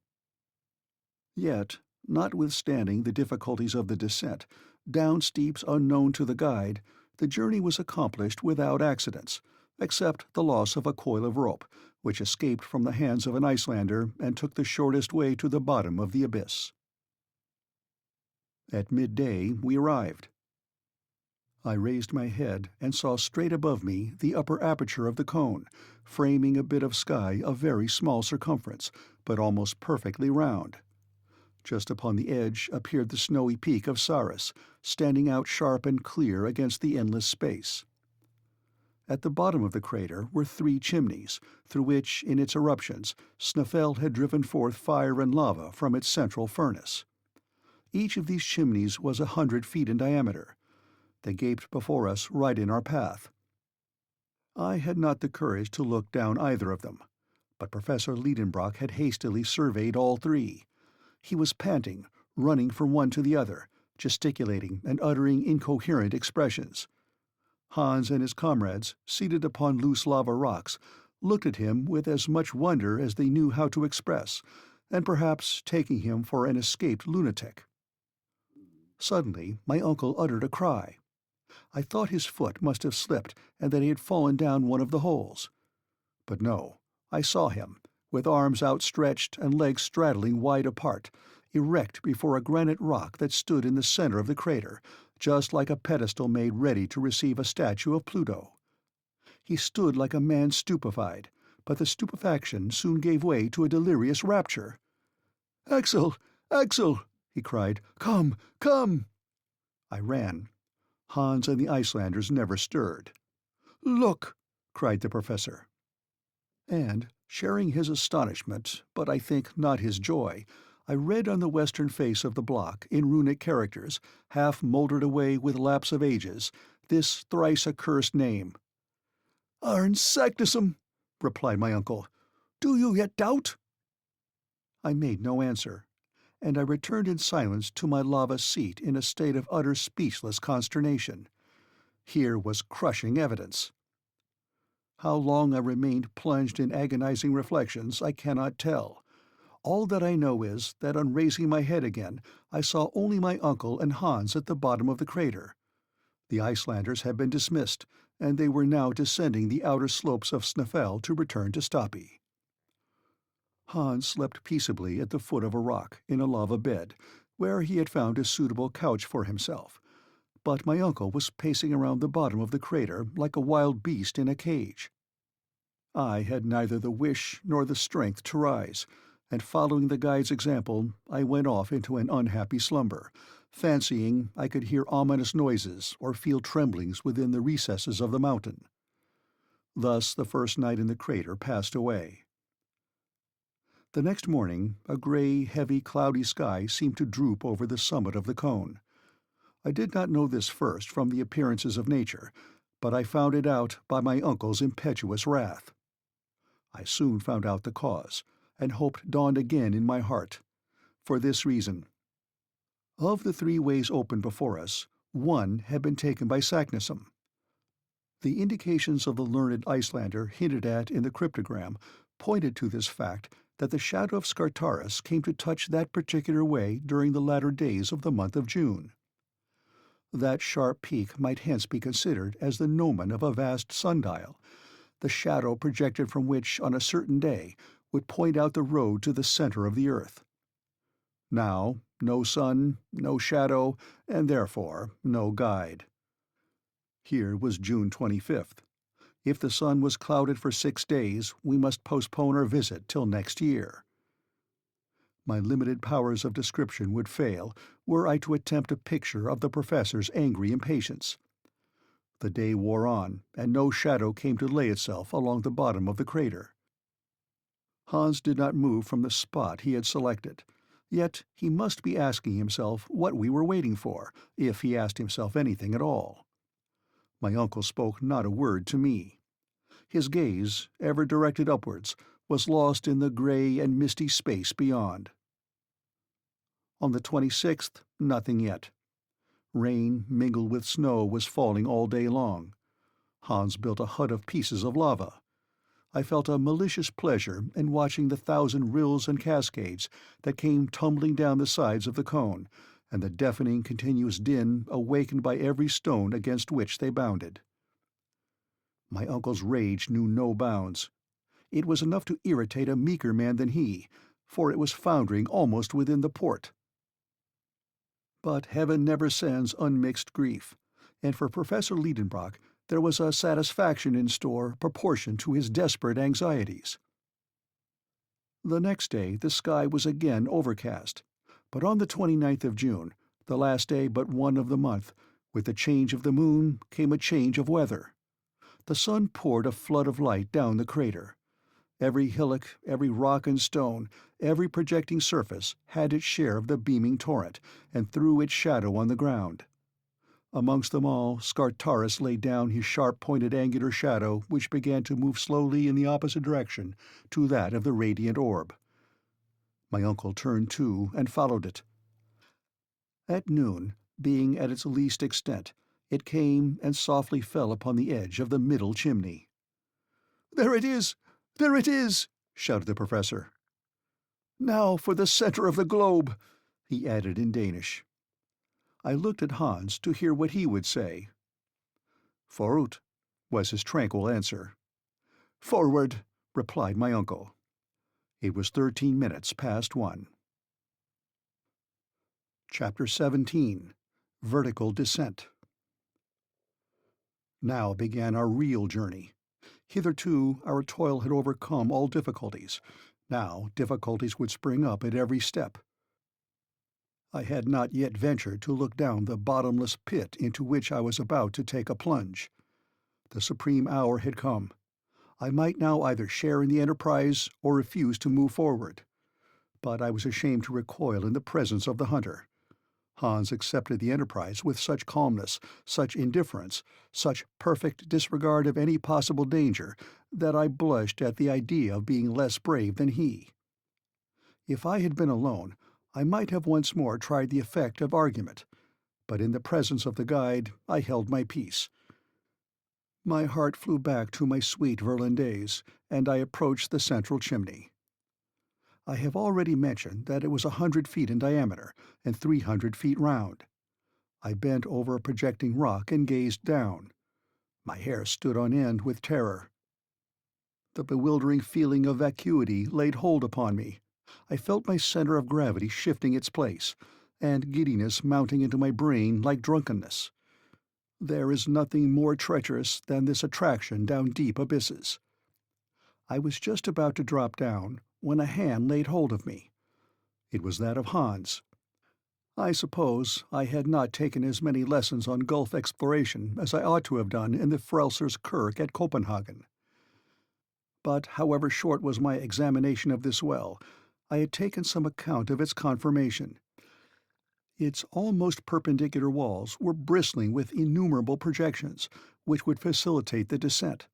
Yet, notwithstanding the difficulties of the descent, down steeps unknown to the guide, the journey was accomplished without accidents, except the loss of a coil of rope, which escaped from the hands of an Icelander and took the shortest way to the bottom of the abyss. At midday we arrived. I raised my head and saw straight above me the upper aperture of the cone, framing a bit of sky of very small circumference, but almost perfectly round. Just upon the edge appeared the snowy peak of Saris, standing out sharp and clear against the endless space. At the bottom of the crater were 3 chimneys, through which, in its eruptions, Snæfell had driven forth fire and lava from its central furnace. Each of these chimneys was 100 feet in diameter. They gaped before us right in our path. I had not the courage to look down either of them, but Professor Liedenbrock had hastily surveyed all 3. He was panting, running from one to the other, gesticulating and uttering incoherent expressions. Hans and his comrades, seated upon loose lava rocks, looked at him with as much wonder as they knew how to express, and perhaps taking him for an escaped lunatic. Suddenly my uncle uttered a cry. I thought his foot must have slipped and that he had fallen down one of the holes. But no, I saw him, with arms outstretched and legs straddling wide apart, erect before a granite rock that stood in the center of the crater, just like a pedestal made ready to receive a statue of Pluto. He stood like a man stupefied, but the stupefaction soon gave way to a delirious rapture. "Axel! Axel!" he cried. "Come! Come!" I ran. Hans and the Icelanders never stirred. "Look!" cried the professor. And, sharing his astonishment, but I think not his joy, I read on the western face of the block, in runic characters, half mouldered away with lapse of ages, this thrice accursed name. "Arn Saknussemm," replied my uncle. "Do you yet doubt?" I made no answer, and I returned in silence to my lava seat in a state of utter speechless consternation. Here was crushing evidence. How long I remained plunged in agonizing reflections I cannot tell. All that I know is that on raising my head again I saw only my uncle and Hans at the bottom of the crater. The Icelanders had been dismissed, and they were now descending the outer slopes of Snaefell to return to Stapi. Hans slept peaceably at the foot of a rock, in a lava bed, where he had found a suitable couch for himself, but my uncle was pacing around the bottom of the crater like a wild beast in a cage. I had neither the wish nor the strength to rise, and following the guide's example, I went off into an unhappy slumber, fancying I could hear ominous noises or feel tremblings within the recesses of the mountain. Thus the first night in the crater passed away. The next morning, a gray, heavy, cloudy sky seemed to droop over the summit of the cone. I did not know this first from the appearances of nature, but I found it out by my uncle's impetuous wrath. I soon found out the cause, and hope dawned again in my heart. For this reason. Of the 3 ways open before us, one had been taken by Saknussemm. The indications of the learned Icelander hinted at in the cryptogram pointed to this fact that the shadow of Scartaris came to touch that particular way during the latter days of the month of June. That sharp peak might hence be considered as the gnomon of a vast sundial, the shadow projected from which on a certain day would point out the road to the center of the earth. Now, no sun, no shadow, and therefore no guide. Here was June 25th. If the sun was clouded for 6 days, we must postpone our visit till next year. My limited powers of description would fail were I to attempt a picture of the professor's angry impatience. The day wore on, and no shadow came to lay itself along the bottom of the crater. Hans did not move from the spot he had selected, yet he must be asking himself what we were waiting for, if he asked himself anything at all. My uncle spoke not a word to me. His gaze, ever directed upwards, was lost in the grey and misty space beyond. On the 26th, nothing yet. Rain mingled with snow was falling all day long. Hans built a hut of pieces of lava. I felt a malicious pleasure in watching the 1,000 rills and cascades that came tumbling down the sides of the cone, and the deafening continuous din awakened by every stone against which they bounded. My uncle's rage knew no bounds. It was enough to irritate a meeker man than he, for it was foundering almost within the port. But heaven never sends unmixed grief, and for Professor Liedenbrock there was a satisfaction in store proportioned to his desperate anxieties. The next day the sky was again overcast, but on the 29th of June, the last day but one of the month, with the change of the moon came a change of weather. The sun poured a flood of light down the crater. Every hillock, every rock and stone, every projecting surface had its share of the beaming torrent, and threw its shadow on the ground. Amongst them all, Scartaris laid down his sharp-pointed angular shadow, which began to move slowly in the opposite direction to that of the radiant orb. My uncle turned too and followed it. At noon, being at its least extent, it came and softly fell upon the edge of the middle chimney. "There it is! There it is!" shouted the professor. "Now for the center of the globe," he added in Danish. I looked at Hans to hear what he would say, "Forut," was his tranquil answer. "Forward," replied my uncle. It was 13 minutes past 1. Chapter 17. Vertical Descent. Now began our real journey. Hitherto our toil had overcome all difficulties. Now difficulties would spring up at every step. I had not yet ventured to look down the bottomless pit into which I was about to take a plunge. The supreme hour had come. I might now either share in the enterprise or refuse to move forward. But I was ashamed to recoil in the presence of the hunter. Hans accepted the enterprise with such calmness, such indifference, such perfect disregard of any possible danger, that I blushed at the idea of being less brave than he. If I had been alone, I might have once more tried the effect of argument, but in the presence of the guide I held my peace. My heart flew back to my sweet Verlin days, and I approached the central chimney. I have already mentioned that it was 100 feet in diameter and 300 feet round. I bent over a projecting rock and gazed down. My hair stood on end with terror. The bewildering feeling of vacuity laid hold upon me. I felt my center of gravity shifting its place, and giddiness mounting into my brain like drunkenness. There is nothing more treacherous than this attraction down deep abysses. I was just about to drop down when a hand laid hold of me. It was that of Hans. I suppose I had not taken as many lessons on gulf exploration as I ought to have done in the Frelsers Kirk at Copenhagen. But however short was my examination of this well, I had taken some account of its conformation. Its almost perpendicular walls were bristling with innumerable projections, which would facilitate the descent.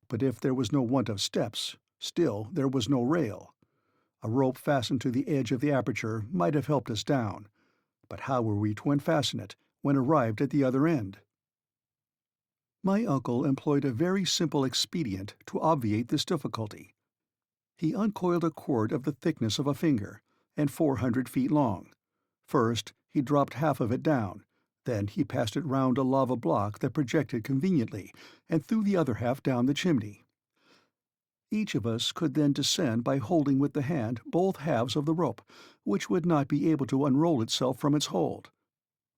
But if there was no want of steps, still there was no rail. A rope fastened to the edge of the aperture might have helped us down, but how were we to unfasten it when arrived at the other end? My uncle employed a very simple expedient to obviate this difficulty. He uncoiled a cord of the thickness of a finger, and 400 feet long. First, he dropped half of it down, then he passed it round a lava block that projected conveniently, and threw the other half down the chimney. Each of us could then descend by holding with the hand both halves of the rope, which would not be able to unroll itself from its hold.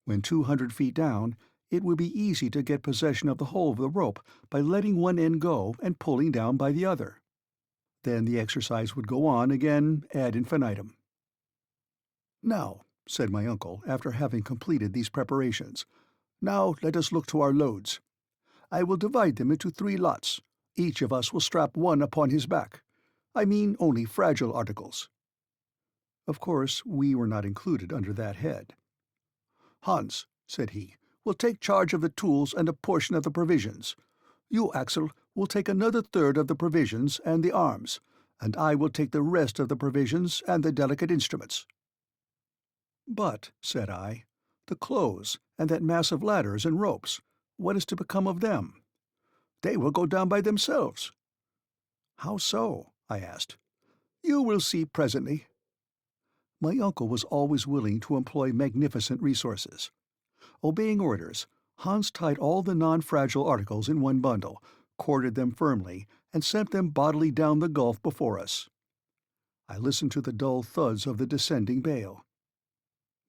When 200 feet down, it would be easy to get possession of the whole of the rope by letting one end go and pulling down by the other. Then the exercise would go on again ad infinitum. "Now," said my uncle, after having completed these preparations, "now let us look to our loads. I will divide them into 3 lots. Each of us will strap one upon his back. I mean only fragile articles." Of course, we were not included under that head. "Hans," said he, "will take charge of the tools and a portion of the provisions. You, Axel, will take another third of the provisions and the arms, and I will take the rest of the provisions and the delicate instruments." "But," said I, "the clothes and that mass of ladders and ropes, what is to become of them?" "They will go down by themselves." "How so?" I asked. "You will see presently." My uncle was always willing to employ magnificent resources. Obeying orders, Hans tied all the non-fragile articles in one bundle, corded them firmly, and sent them bodily down the gulf before us. I listened to the dull thuds of the descending bale.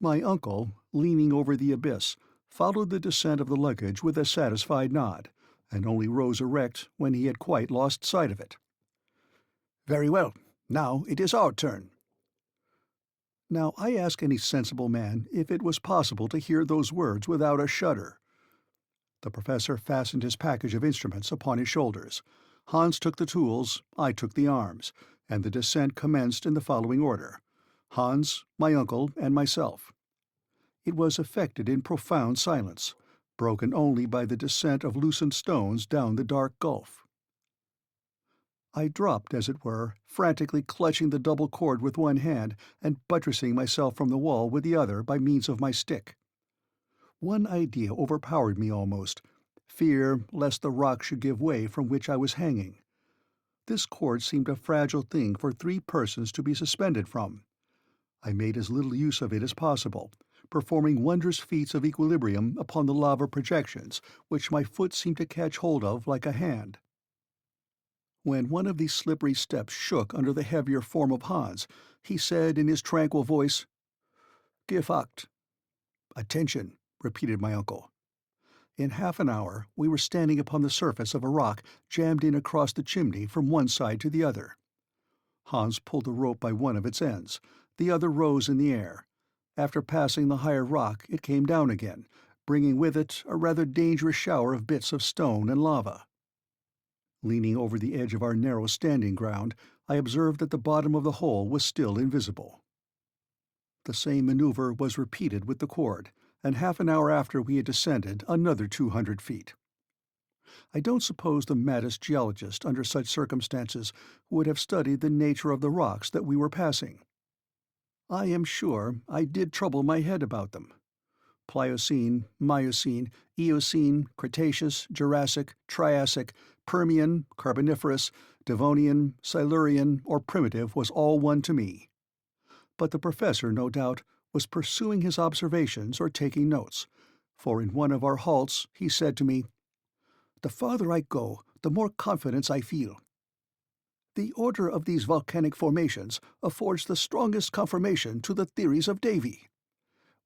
My uncle, leaning over the abyss, followed the descent of the luggage with a satisfied nod, and only rose erect when he had quite lost sight of it. "Very well. Now it is our turn." Now I ask any sensible man if it was possible to hear those words without a shudder. The professor fastened his package of instruments upon his shoulders. Hans took the tools, I took the arms, and the descent commenced in the following order: Hans, my uncle, and myself. It was effected in profound silence, broken only by the descent of loosened stones down the dark gulf. I dropped, as it were, frantically clutching the double cord with one hand and buttressing myself from the wall with the other by means of my stick. One idea overpowered me almost: fear lest the rock should give way from which I was hanging. This cord seemed a fragile thing for 3 persons to be suspended from. I made as little use of it as possible, performing wondrous feats of equilibrium upon the lava projections, which my foot seemed to catch hold of like a hand. When one of these slippery steps shook under the heavier form of Hans, he said in his tranquil voice, "Give acht." "Attention," repeated my uncle. In half an hour we were standing upon the surface of a rock jammed in across the chimney from one side to the other. Hans pulled the rope by one of its ends. The other rose in the air. After passing the higher rock it came down again, bringing with it a rather dangerous shower of bits of stone and lava. Leaning over the edge of our narrow standing ground, I observed that the bottom of the hole was still invisible. The same maneuver was repeated with the cord, and half an hour after we had descended another 200 feet. I don't suppose the maddest geologist under such circumstances would have studied the nature of the rocks that we were passing. I am sure I did trouble my head about them. Pliocene, Miocene, Eocene, Cretaceous, Jurassic, Triassic, Permian, Carboniferous, Devonian, Silurian, or Primitive was all one to me. But the professor, no doubt, was pursuing his observations or taking notes, for in one of our halts he said to me, "The farther I go, the more confidence I feel. The order of these volcanic formations affords the strongest confirmation to the theories of Davy.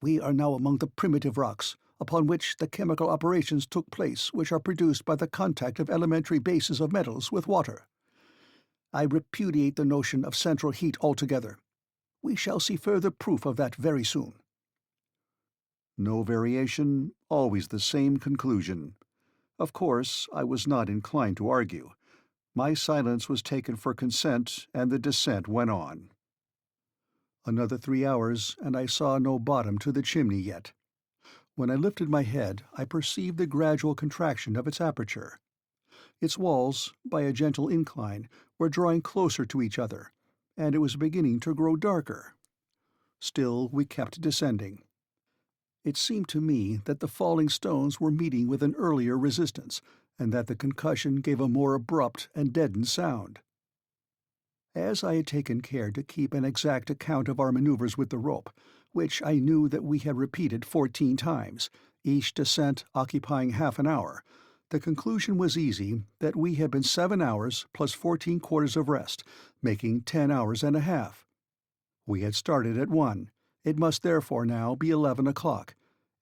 We are now among the primitive rocks, upon which the chemical operations took place which are produced by the contact of elementary bases of metals with water. I repudiate the notion of central heat altogether. We shall see further proof of that very soon." No variation, always the same conclusion. Of course, I was not inclined to argue. My silence was taken for consent, and the descent went on. Another 3 hours, and I saw no bottom to the chimney yet. When I lifted my head, I perceived the gradual contraction of its aperture. Its walls, by a gentle incline, were drawing closer to each other, and it was beginning to grow darker. Still we kept descending. It seemed to me that the falling stones were meeting with an earlier resistance, and that the concussion gave a more abrupt and deadened sound. As I had taken care to keep an exact account of our maneuvers with the rope, which I knew that we had repeated 14 times, each descent occupying half an hour, the conclusion was easy that we had been 7 hours plus 14 quarters of rest, making 10 hours and a half. We had started at 1. It must therefore now be 11 o'clock,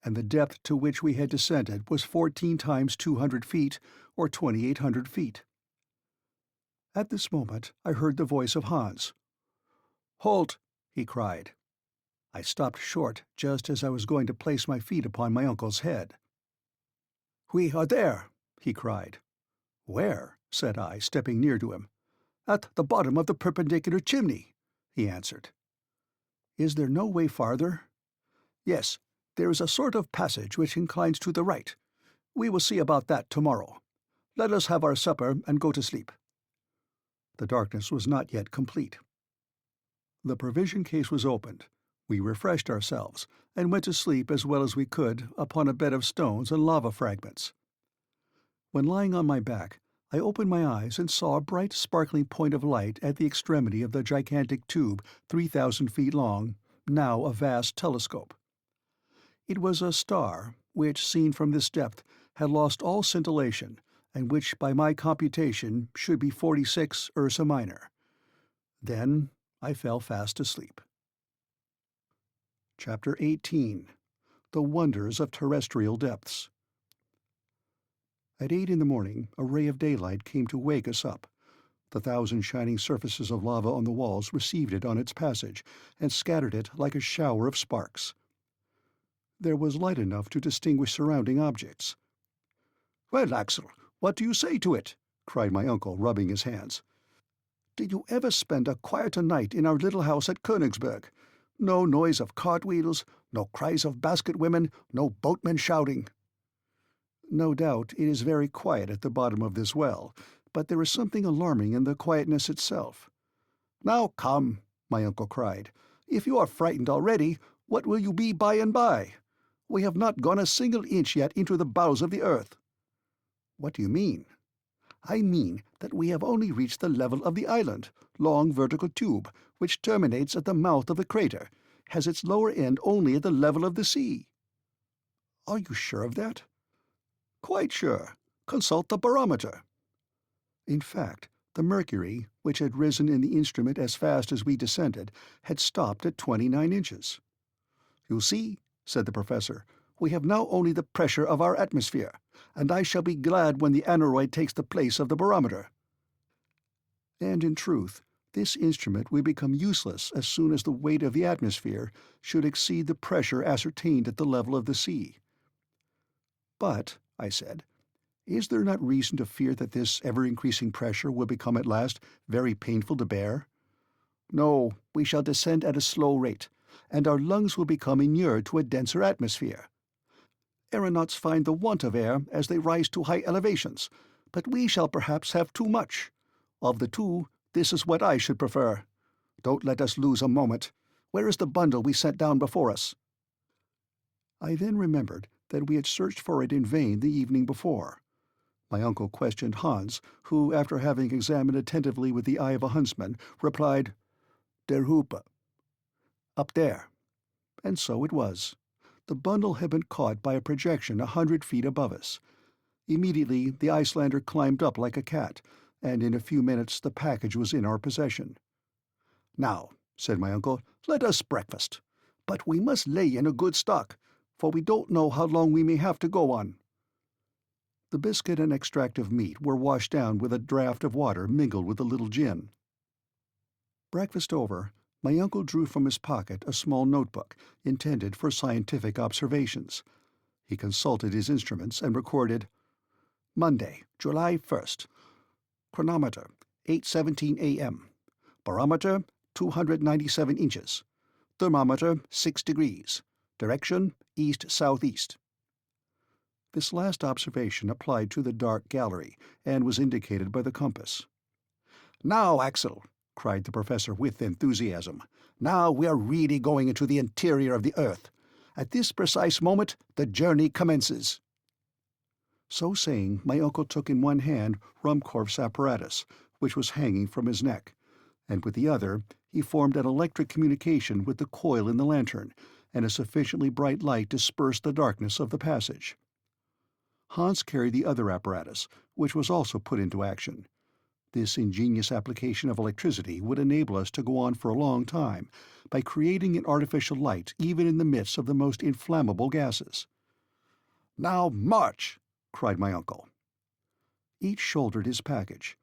and the depth to which we had descended was 14 times 200 feet, or 2,800 feet. At this moment I heard the voice of Hans. "Halt!" he cried. I stopped short just as I was going to place my feet upon my uncle's head. "We are there!" he cried. "Where?" said I, stepping near to him. "At the bottom of the perpendicular chimney," he answered. "Is there no way farther?" "Yes, there is a sort of passage which inclines to the right. We will see about that tomorrow. Let us have our supper and go to sleep." The darkness was not yet complete. The provision case was opened. We refreshed ourselves, and went to sleep as well as we could upon a bed of stones and lava fragments. When lying on my back, I opened my eyes and saw a bright sparkling point of light at the extremity of the gigantic tube 3,000 feet long, now a vast telescope. It was a star, which, seen from this depth, had lost all scintillation, and which by my computation should be 46 Ursa Minor. Then I fell fast asleep. Chapter 18. The Wonders of Terrestrial Depths. At 8 in the morning, a ray of daylight came to wake us up. The 1,000 shining surfaces of lava on the walls received it on its passage, and scattered it like a shower of sparks. There was light enough to distinguish surrounding objects. "Well, Axel, what do you say to it?" cried my uncle, rubbing his hands. "Did you ever spend a quieter night in our little house at Königsberg? No noise of cartwheels, no cries of basket women, no boatmen shouting." "No doubt it is very quiet at the bottom of this well, but there is something alarming in the quietness itself." "Now come," my uncle cried. "If you are frightened already, what will you be by and by? We have not gone a single inch yet into the bowels of the earth." "What do you mean?" "I mean that we have only reached the level of the island, long vertical tube, which terminates at the mouth of the crater, has its lower end only at the level of the sea." "Are you sure of that?" "Quite sure. Consult the barometer." In fact, the mercury, which had risen in the instrument as fast as we descended, had stopped at 29 inches. "You see," said the professor, "we have now only the pressure of our atmosphere, and I shall be glad when the aneroid takes the place of the barometer." And in truth, this instrument would become useless as soon as the weight of the atmosphere should exceed the pressure ascertained at the level of the sea. "But," I said, "is there not reason to fear that this ever-increasing pressure will become at last very painful to bear?" "No, we shall descend at a slow rate, and our lungs will become inured to a denser atmosphere. Aeronauts find the want of air as they rise to high elevations, but we shall perhaps have too much. Of the two, this is what I should prefer. Don't let us lose a moment. Where is the bundle we sent down before us?" I then remembered that we had searched for it in vain the evening before. My uncle questioned Hans, who, after having examined attentively with the eye of a huntsman, replied, "Der Hupe." "Up there." And so it was. The bundle had been caught by a projection 100 feet above us. Immediately the Icelander climbed up like a cat, and in a few minutes the package was in our possession. "Now," said my uncle, "let us breakfast. But we must lay in a good stock, for we don't know how long we may have to go on." The biscuit and extract of meat were washed down with a draught of water mingled with a little gin. Breakfast over, my uncle drew from his pocket a small notebook intended for scientific observations. He consulted his instruments and recorded, "Monday, July 1st. Chronometer, 8:17 a.m. Barometer, 297 inches. Thermometer, 6 degrees. Direction, east-southeast." This last observation applied to the dark gallery, and was indicated by the compass. "Now, Axel," cried the professor with enthusiasm, "now we are really going into the interior of the earth. At this precise moment the journey commences." So saying, my uncle took in one hand Ruhmkorff's apparatus, which was hanging from his neck, and with the other he formed an electric communication with the coil in the lantern, and a sufficiently bright light dispersed the darkness of the passage. Hans carried the other apparatus, which was also put into action. This ingenious application of electricity would enable us to go on for a long time, by creating an artificial light even in the midst of the most inflammable gases. "Now march!" cried my uncle. Each shouldered his package.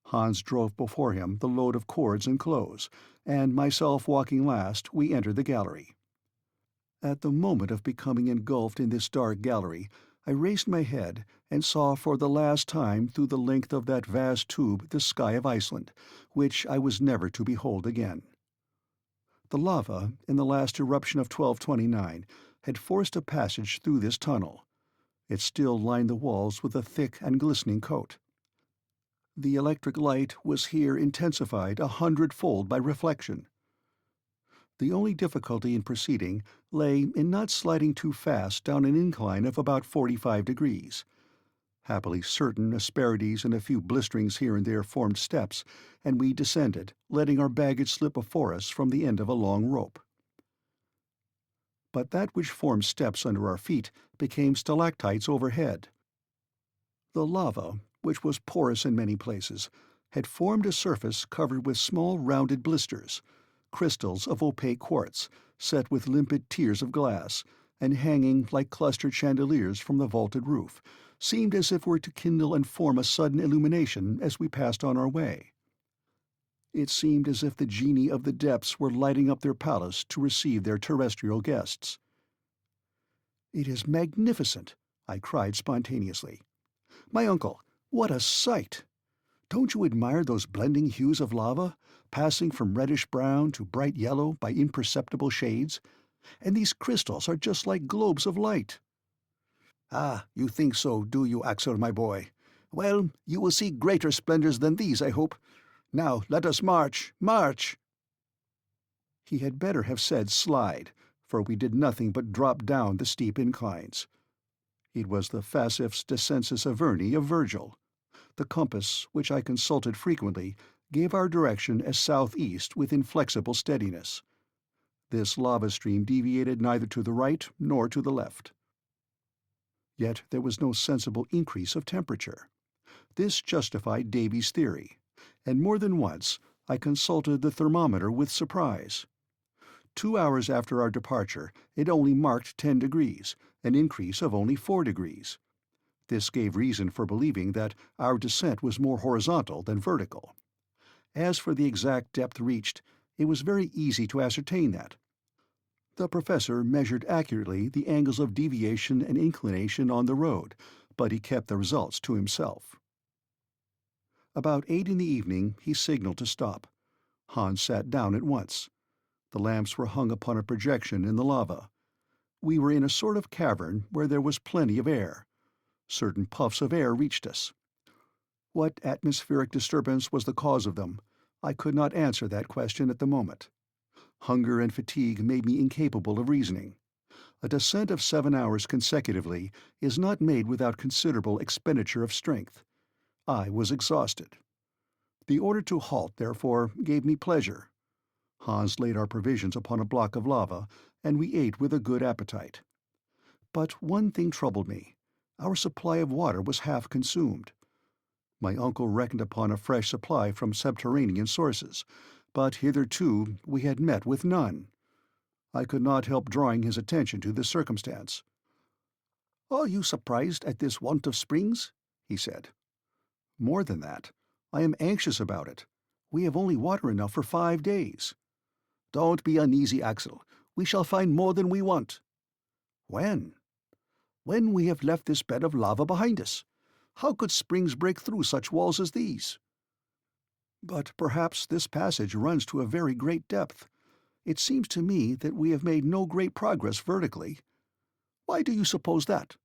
Hans drove before him the load of cords and clothes, and myself walking last, we entered the gallery. At the moment of becoming engulfed in this dark gallery, I raised my head and saw for the last time through the length of that vast tube the sky of Iceland, which I was never to behold again. The lava, in the last eruption of 1229, had forced a passage through this tunnel. It still lined the walls with a thick and glistening coat. The electric light was here intensified 100-fold by reflection. The only difficulty in proceeding lay in not sliding too fast down an incline of about 45 degrees. Happily certain asperities and a few blisterings here and there formed steps, and we descended, letting our baggage slip before us from the end of a long rope. But that which formed steps under our feet became stalactites overhead. The lava, which was porous in many places, had formed a surface covered with small rounded blisters, crystals of opaque quartz, set with limpid tiers of glass, and hanging like clustered chandeliers from the vaulted roof, seemed as if were to kindle and form a sudden illumination as we passed on our way. It seemed as if the genii of the depths were lighting up their palace to receive their terrestrial guests. "It is magnificent!" I cried spontaneously. "My uncle, what a sight! Don't you admire those blending hues of lava, passing from reddish-brown to bright yellow by imperceptible shades? And these crystals are just like globes of light." "Ah, you think so, do you, Axel, my boy? Well, you will see greater splendors than these, I hope. Now let us march, march!" He had better have said slide, for we did nothing but drop down the steep inclines. It was the Facifs Descensus Averni of Virgil. The compass, which I consulted frequently, gave our direction as southeast with inflexible steadiness. This lava stream deviated neither to the right nor to the left. Yet there was no sensible increase of temperature. This justified Davy's theory, and more than once I consulted the thermometer with surprise. 2 hours after our departure it only marked 10 degrees, an increase of only 4 degrees. This gave reason for believing that our descent was more horizontal than vertical. As for the exact depth reached, it was very easy to ascertain that. The professor measured accurately the angles of deviation and inclination on the road, but he kept the results to himself. About 8 in the evening he signaled to stop. Hans sat down at once. The lamps were hung upon a projection in the lava. We were in a sort of cavern where there was plenty of air. Certain puffs of air reached us. What atmospheric disturbance was the cause of them? I could not answer that question at the moment. Hunger and fatigue made me incapable of reasoning. A descent of 7 hours consecutively is not made without considerable expenditure of strength. I was exhausted. The order to halt, therefore, gave me pleasure. Hans laid our provisions upon a block of lava, and we ate with a good appetite. But one thing troubled me. Our supply of water was half consumed. My uncle reckoned upon a fresh supply from subterranean sources, but hitherto we had met with none. I could not help drawing his attention to this circumstance. "Are you surprised at this want of springs?" he said. "More than that. I am anxious about it. We have only water enough for 5 days." "Don't be uneasy, Axel. We shall find more than we want." "When?" "When we have left this bed of lava behind us. How could springs break through such walls as these?" "But perhaps this passage runs to a very great depth. It seems to me that we have made no great progress vertically." "Why do you suppose that?"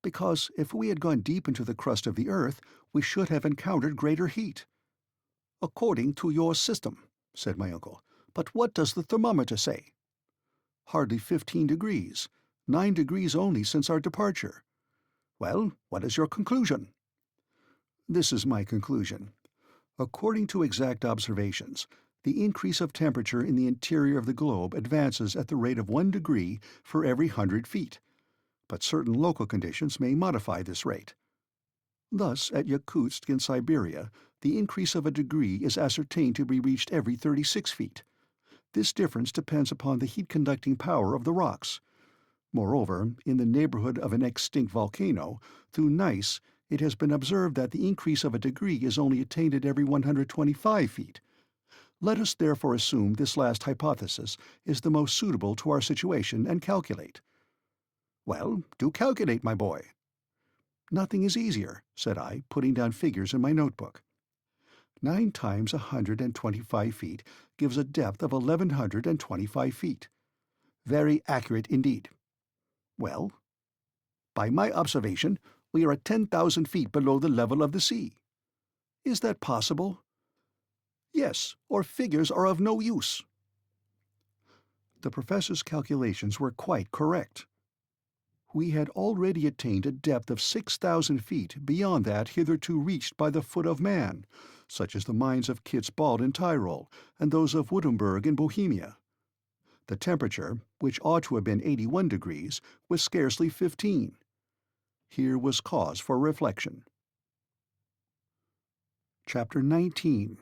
"Because if we had gone deep into the crust of the earth, we should have encountered greater heat." "According to your system," said my uncle. "But what does the thermometer say?" "Hardly 15 degrees. 9 degrees only since our departure." "Well, what is your conclusion?" "This is my conclusion. According to exact observations, the increase of temperature in the interior of the globe advances at the rate of 1 degree for every 100 feet, but certain local conditions may modify this rate. Thus, at Yakutsk in Siberia, the increase of a degree is ascertained to be reached every 36 feet. This difference depends upon the heat-conducting power of the rocks. Moreover, in the neighborhood of an extinct volcano, through gneiss, it has been observed that the increase of a degree is only attained at every 125 feet. Let us therefore assume this last hypothesis is the most suitable to our situation and calculate." "Well, do calculate, my boy." "Nothing is easier," said I, putting down figures in my notebook. 9 times 125 feet gives a depth of 1,125 feet. "Very accurate indeed." "Well?" "By my observation, we are at 10,000 feet below the level of the sea." "Is that possible?" "Yes, or figures are of no use." The professor's calculations were quite correct. We had already attained a depth of 6,000 feet beyond that hitherto reached by the foot of man, such as the mines of Kitzbühel in Tyrol and those of Württemberg in Bohemia. The temperature, which ought to have been 81 degrees, was scarcely 15. Here was cause for reflection. Chapter 19.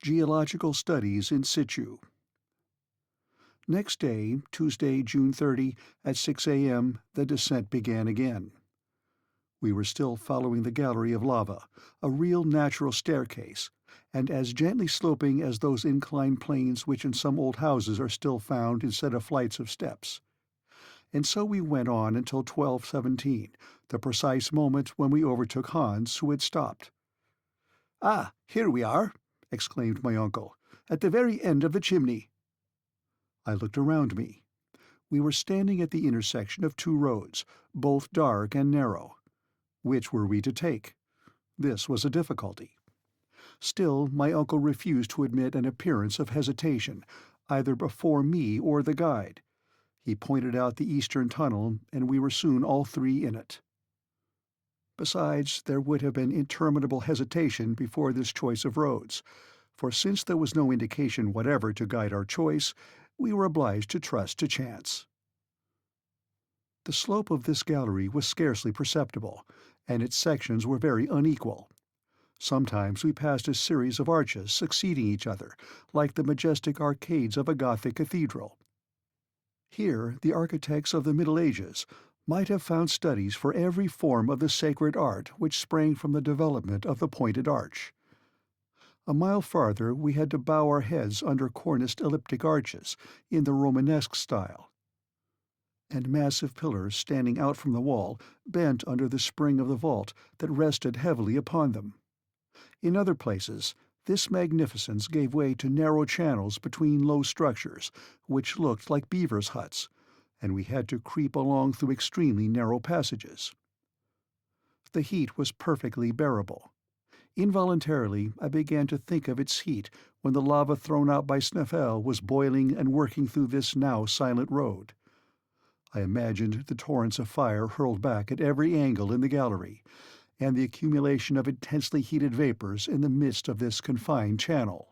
Geological Studies in Situ. Next day, Tuesday, June 30, at 6 a.m., the descent began again. We were still following the gallery of lava, a real natural staircase, and as gently sloping as those inclined planes which in some old houses are still found instead of flights of steps. And so we went on until 12:17, the precise moment when we overtook Hans, who had stopped. "Ah, here we are," exclaimed my uncle, "at the very end of the chimney." I looked around me. We were standing at the intersection of 2 roads, both dark and narrow. Which were we to take? This was a difficulty. Still, my uncle refused to admit an appearance of hesitation, either before me or the guide. He pointed out the eastern tunnel, and we were soon all 3 in it. Besides, there would have been interminable hesitation before this choice of roads, for since there was no indication whatever to guide our choice, We were obliged to trust to chance. The slope of this gallery was scarcely perceptible, and its sections were very unequal. Sometimes we passed a series of arches succeeding each other, like the majestic arcades of a Gothic cathedral. Here the architects of the Middle Ages might have found studies for every form of the sacred art which sprang from the development of the pointed arch. A mile farther we had to bow our heads under corniced elliptic arches in the Romanesque style, and massive pillars standing out from the wall bent under the spring of the vault that rested heavily upon them. In other places this magnificence gave way to narrow channels between low structures, which looked like beavers' huts, and we had to creep along through extremely narrow passages. The heat was perfectly bearable. Involuntarily I began to think of its heat when the lava thrown out by Sneffels was boiling and working through this now silent road. I imagined the torrents of fire hurled back at every angle in the gallery, and the accumulation of intensely heated vapors in the midst of this confined channel.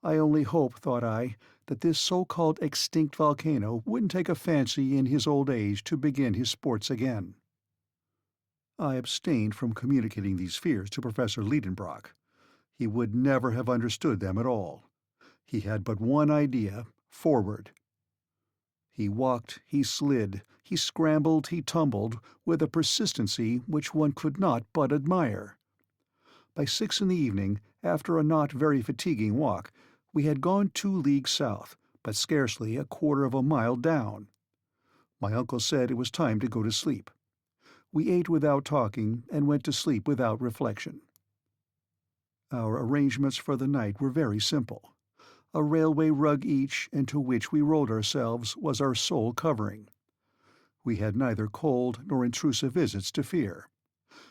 I only hope, thought I, that this so-called extinct volcano wouldn't take a fancy in his old age to begin his sports again. I abstained from communicating these fears to Professor Liedenbrock. He would never have understood them at all. He had but one idea: forward. He walked, he slid, he scrambled, he tumbled, with a persistency which one could not but admire. By 6 in the evening, after a not very fatiguing walk, we had gone 2 leagues south, but scarcely a quarter of a mile down. My uncle said it was time to go to sleep. We ate without talking, and went to sleep without reflection. Our arrangements for the night were very simple. A railway rug each, into which we rolled ourselves, was our sole covering. We had neither cold nor intrusive visits to fear.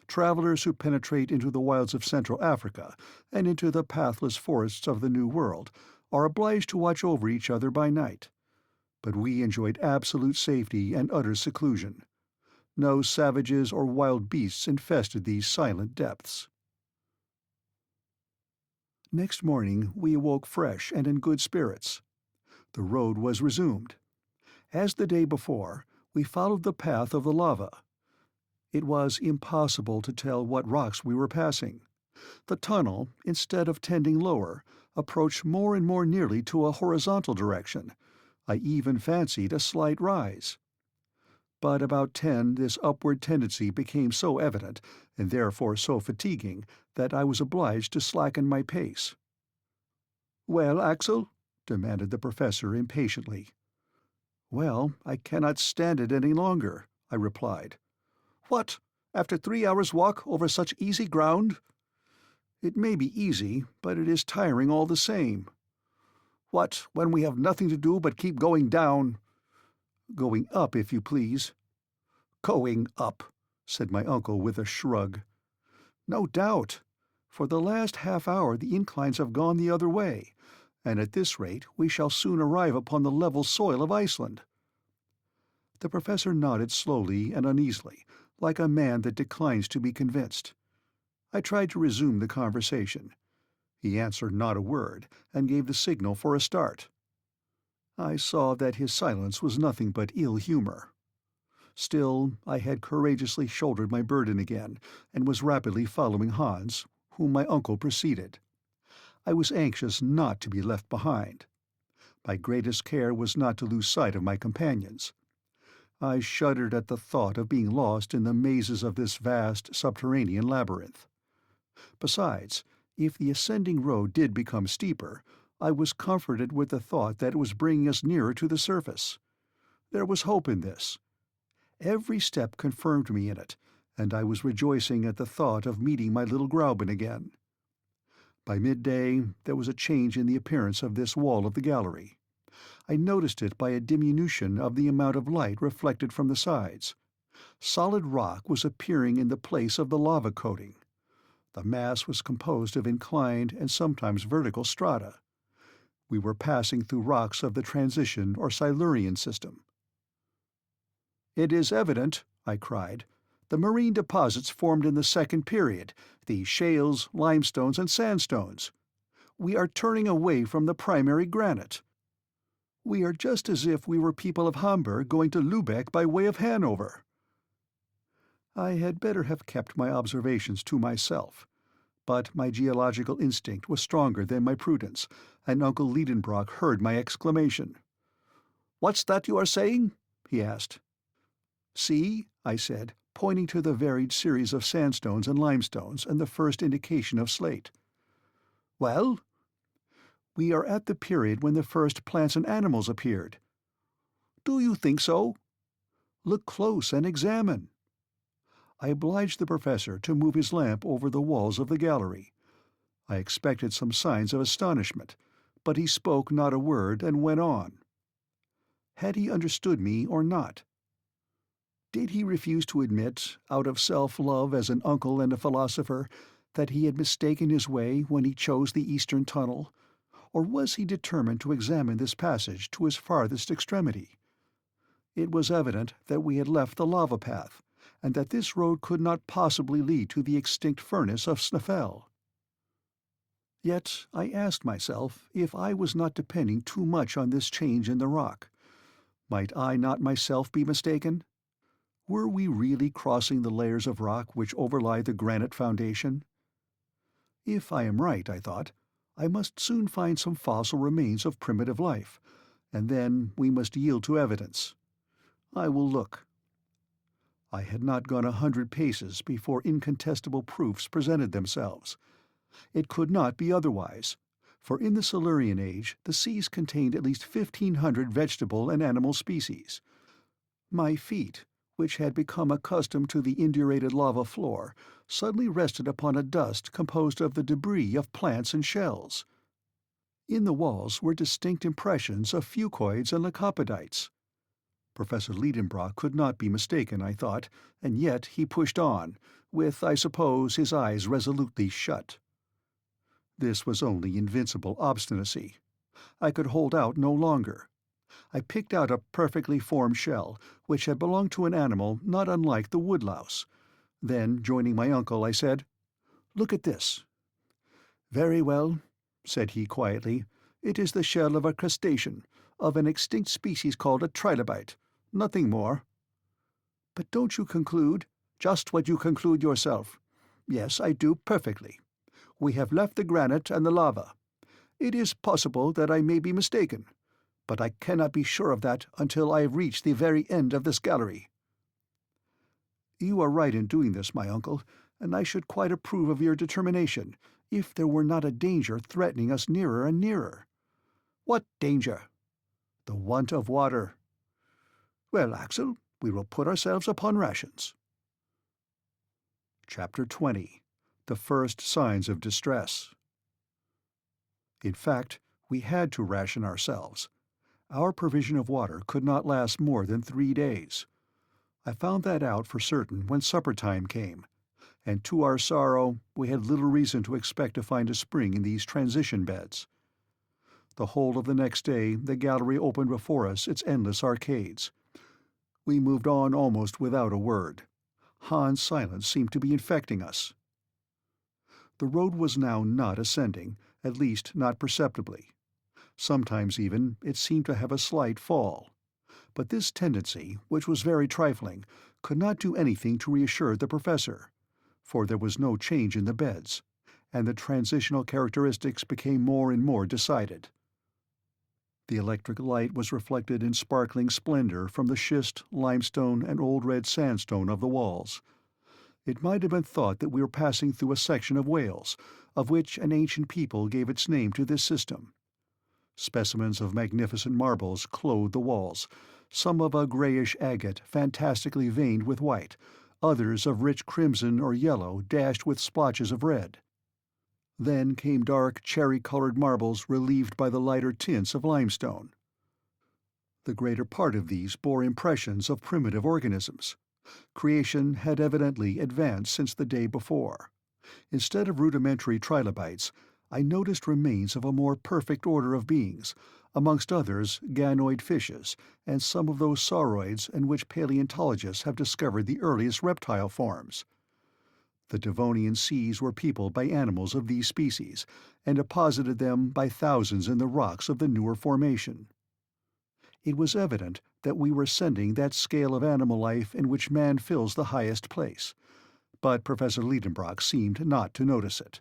Travelers who penetrate into the wilds of Central Africa and into the pathless forests of the New World are obliged to watch over each other by night. But we enjoyed absolute safety and utter seclusion. No savages or wild beasts infested these silent depths. Next morning we awoke fresh and in good spirits. The road was resumed. As the day before, we followed the path of the lava. It was impossible to tell what rocks we were passing. The tunnel, instead of tending lower, approached more and more nearly to a horizontal direction. I even fancied a slight rise. But about 10 this upward tendency became so evident, and therefore so fatiguing, that I was obliged to slacken my pace. "Well, Axel?" demanded the professor impatiently. "Well, I cannot stand it any longer," I replied. "What, after 3 hours' walk over such easy ground?" "It may be easy, but it is tiring all the same." "What, when we have nothing to do but keep going down?" "Going up, if you please." "Going up," said my uncle with a shrug. "No doubt. For the last half-hour the inclines have gone the other way, and at this rate we shall soon arrive upon the level soil of Iceland." The professor nodded slowly and uneasily, like a man that declines to be convinced. I tried to resume the conversation. He answered not a word, and gave the signal for a start. I saw that his silence was nothing but ill-humor. Still, I had courageously shouldered my burden again, and was rapidly following Hans, whom my uncle preceded. I was anxious not to be left behind. My greatest care was not to lose sight of my companions. I shuddered at the thought of being lost in the mazes of this vast subterranean labyrinth. Besides, if the ascending road did become steeper, I was comforted with the thought that it was bringing us nearer to the surface. There was hope in this. Every step confirmed me in it, and I was rejoicing at the thought of meeting my little Gräuben again. By midday there was a change in the appearance of this wall of the gallery. I noticed it by a diminution of the amount of light reflected from the sides. Solid rock was appearing in the place of the lava coating. The mass was composed of inclined and sometimes vertical strata. We were passing through rocks of the transition or Silurian system. "It is evident," I cried, "the marine deposits formed in the second period, the shales, limestones, and sandstones. We are turning away from the primary granite." We are just as if we were people of Hamburg going to Lübeck by way of Hanover." I had better have kept my observations to myself, but my geological instinct was stronger than my prudence, and Uncle Liedenbrock heard my exclamation. "What's that you are saying?" he asked. "See," I said, pointing to the varied series of sandstones and limestones and the first indication of slate. "Well?" "We are at the period when the first plants and animals appeared." "Do you think so?" "Look close and examine." I obliged the professor to move his lamp over the walls of the gallery. I expected some signs of astonishment, but he spoke not a word and went on. Had he understood me or not? Did he refuse to admit, out of self-love as an uncle and a philosopher, that he had mistaken his way when he chose the eastern tunnel, or was he determined to examine this passage to his farthest extremity? It was evident that we had left the lava path, and that this road could not possibly lead to the extinct furnace of Sneffels. Yet I asked myself if I was not depending too much on this change in the rock. Might I not myself be mistaken? Were we really crossing the layers of rock which overlie the granite foundation? If I am right, I thought, I must soon find some fossil remains of primitive life, and then we must yield to evidence. I will look. I had not gone 100 paces before incontestable proofs presented themselves. It could not be otherwise, for in the Silurian age the seas contained at least 1,500 vegetable and animal species. My feet, which had become accustomed to the indurated lava floor, suddenly rested upon a dust composed of the debris of plants and shells. In the walls were distinct impressions of fucoids and lycopodites. Professor Liedenbrock could not be mistaken, I thought, and yet he pushed on, with, I suppose, his eyes resolutely shut. This was only invincible obstinacy. I could hold out no longer. I picked out a perfectly formed shell, which had belonged to an animal not unlike the woodlouse. Then, joining my uncle, I said, "Look at this." "Very well," said he quietly. "It is the shell of a crustacean, of an extinct species called a trilobite. Nothing more." "But don't you conclude—" "Just what you conclude yourself. Yes, I do perfectly. We have left the granite and the lava. It is possible that I may be mistaken, but I cannot be sure of that until I have reached the very end of this gallery." "You are right in doing this, my uncle, and I should quite approve of your determination, if there were not a danger threatening us nearer and nearer." "What danger?" "The want of water." "Well, Axel, we will put ourselves upon rations." Chapter 20. The First Signs of Distress. In fact, we had to ration ourselves. Our provision of water could not last more than 3 days. I found that out for certain when supper time came, and to our sorrow we had little reason to expect to find a spring in these transition beds. The whole of the next day the gallery opened before us its endless arcades. We moved on almost without a word. Han's silence seemed to be infecting us. The road was now not ascending, at least not perceptibly. Sometimes even it seemed to have a slight fall. But this tendency, which was very trifling, could not do anything to reassure the professor, for there was no change in the beds, and the transitional characteristics became more and more decided. The electric light was reflected in sparkling splendor from the schist, limestone, and old red sandstone of the walls. It might have been thought that we were passing through a section of Wales, of which an ancient people gave its name to this system. Specimens of magnificent marbles clothed the walls, some of a greyish agate fantastically veined with white, others of rich crimson or yellow dashed with splotches of red. Then came dark cherry-coloured marbles relieved by the lighter tints of limestone. The greater part of these bore impressions of primitive organisms. Creation had evidently advanced since the day before. Instead of rudimentary trilobites, I noticed remains of a more perfect order of beings, amongst others ganoid fishes, and some of those sauroids in which paleontologists have discovered the earliest reptile forms. The Devonian seas were peopled by animals of these species, and deposited them by thousands in the rocks of the newer formation. It was evident that we were ascending that scale of animal life in which man fills the highest place, but Professor Liedenbrock seemed not to notice it.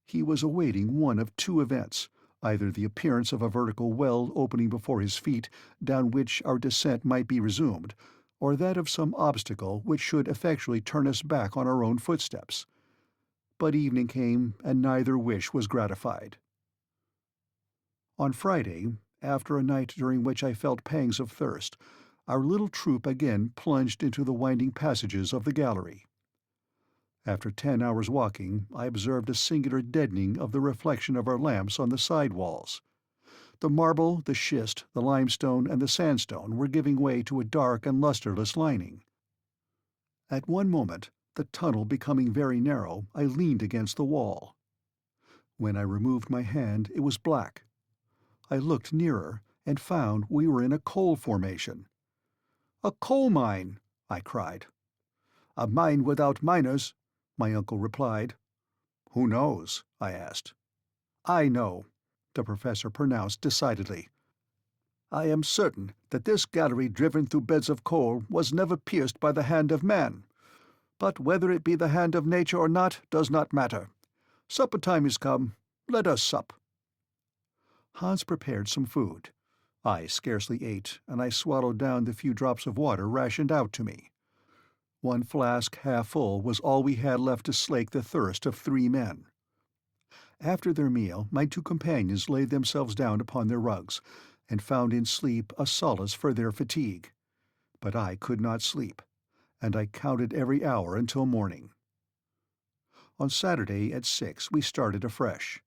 He was awaiting one of two events, either the appearance of a vertical well opening before his feet, down which our descent might be resumed, or that of some obstacle which should effectually turn us back on our own footsteps. But evening came, and neither wish was gratified. On Friday, after a night during which I felt pangs of thirst, our little troop again plunged into the winding passages of the gallery. After 10 hours' walking, I observed a singular deadening of the reflection of our lamps on the side walls. The marble, the schist, the limestone, and the sandstone were giving way to a dark and lustreless lining. At one moment, the tunnel becoming very narrow, I leaned against the wall. When I removed my hand, it was black. I looked nearer, and found we were in a coal formation. "A coal mine!" I cried. "A mine without miners," my uncle replied. "Who knows?" I asked. "I know," the professor pronounced decidedly. "I am certain that this gallery driven through beds of coal was never pierced by the hand of man. But whether it be the hand of nature or not does not matter. Supper time is come. Let us sup." Hans prepared some food. I scarcely ate, and I swallowed down the few drops of water rationed out to me. One flask half full was all we had left to slake the thirst of 3 men. After their meal, my 2 companions laid themselves down upon their rugs, and found in sleep a solace for their fatigue. But I could not sleep, and I counted every hour until morning. On Saturday at 6 we started afresh.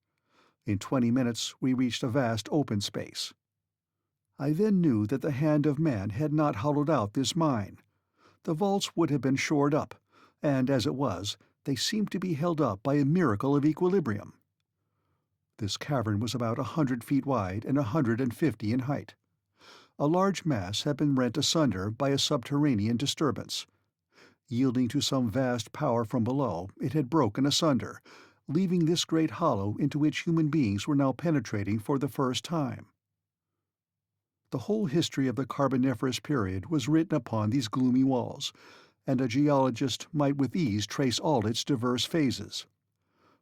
In 20 minutes we reached a vast open space. I then knew that the hand of man had not hollowed out this mine. The vaults would have been shored up, and as it was, they seemed to be held up by a miracle of equilibrium. This cavern was about 100 feet wide and 150 in height. A large mass had been rent asunder by a subterranean disturbance. Yielding to some vast power from below, it had broken asunder, leaving this great hollow into which human beings were now penetrating for the first time. The whole history of the Carboniferous period was written upon these gloomy walls, and a geologist might with ease trace all its diverse phases.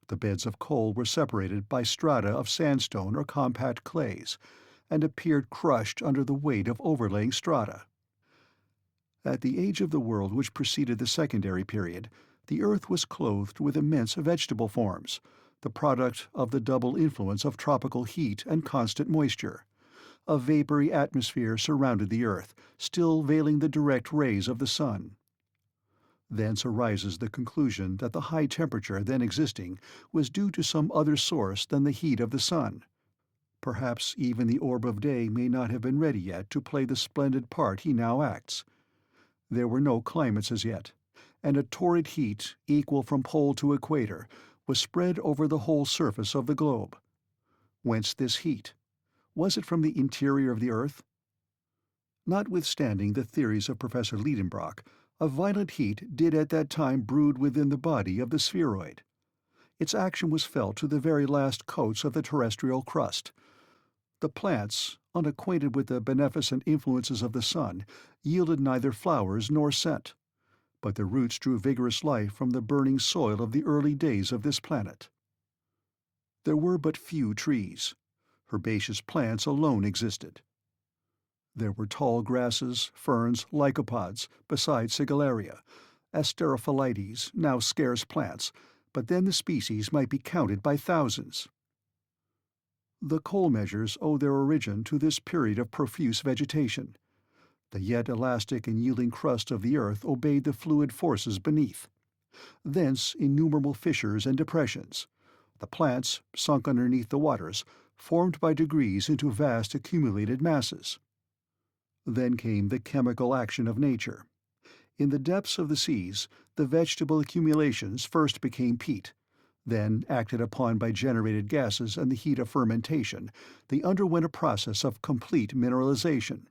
The beds of coal were separated by strata of sandstone or compact clays, and appeared crushed under the weight of overlaying strata. At the age of the world which preceded the Secondary period, the earth was clothed with immense vegetable forms, the product of the double influence of tropical heat and constant moisture. A vapory atmosphere surrounded the earth, still veiling the direct rays of the sun. Thence arises the conclusion that the high temperature then existing was due to some other source than the heat of the sun. Perhaps even the orb of day may not have been ready yet to play the splendid part he now acts. There were no climates as yet, and a torrid heat, equal from pole to equator, was spread over the whole surface of the globe. Whence this heat? Was it from the interior of the earth? Notwithstanding the theories of Professor Liedenbrock, a violent heat did at that time brood within the body of the spheroid. Its action was felt to the very last coats of the terrestrial crust. The plants, unacquainted with the beneficent influences of the sun, yielded neither flowers nor scent, but the roots drew vigorous life from the burning soil of the early days of this planet. There were but few trees. Herbaceous plants alone existed. There were tall grasses, ferns, lycopods, besides sigillaria, asterophyllites, now scarce plants, but then the species might be counted by thousands. The coal measures owe their origin to this period of profuse vegetation. The yet elastic and yielding crust of the earth obeyed the fluid forces beneath. Thence innumerable fissures and depressions. The plants, sunk underneath the waters, formed by degrees into vast accumulated masses. Then came the chemical action of nature. In the depths of the seas, the vegetable accumulations first became peat. Then, acted upon by generated gases and the heat of fermentation, they underwent a process of complete mineralization.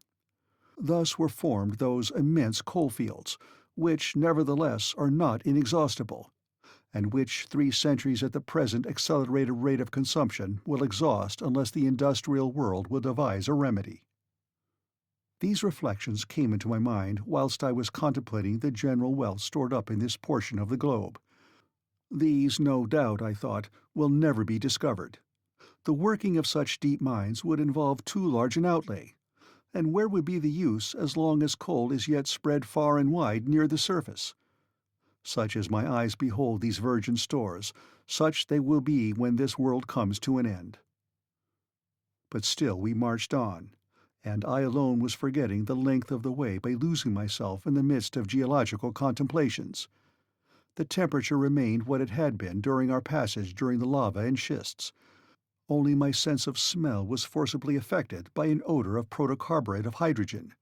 Thus were formed those immense coalfields, which, nevertheless, are not inexhaustible, and which 3 centuries at the present accelerated rate of consumption will exhaust unless the industrial world will devise a remedy. These reflections came into my mind whilst I was contemplating the general wealth stored up in this portion of the globe. These, no doubt, I thought, will never be discovered. The working of such deep mines would involve too large an outlay, and where would be the use as long as coal is yet spread far and wide near the surface? Such as my eyes behold these virgin stores, such they will be when this world comes to an end. But still we marched on, and I alone was forgetting the length of the way by losing myself in the midst of geological contemplations. The temperature remained what it had been during our passage during the lava and schists, only my sense of smell was forcibly affected by an odor of protocarburet of hydrogen.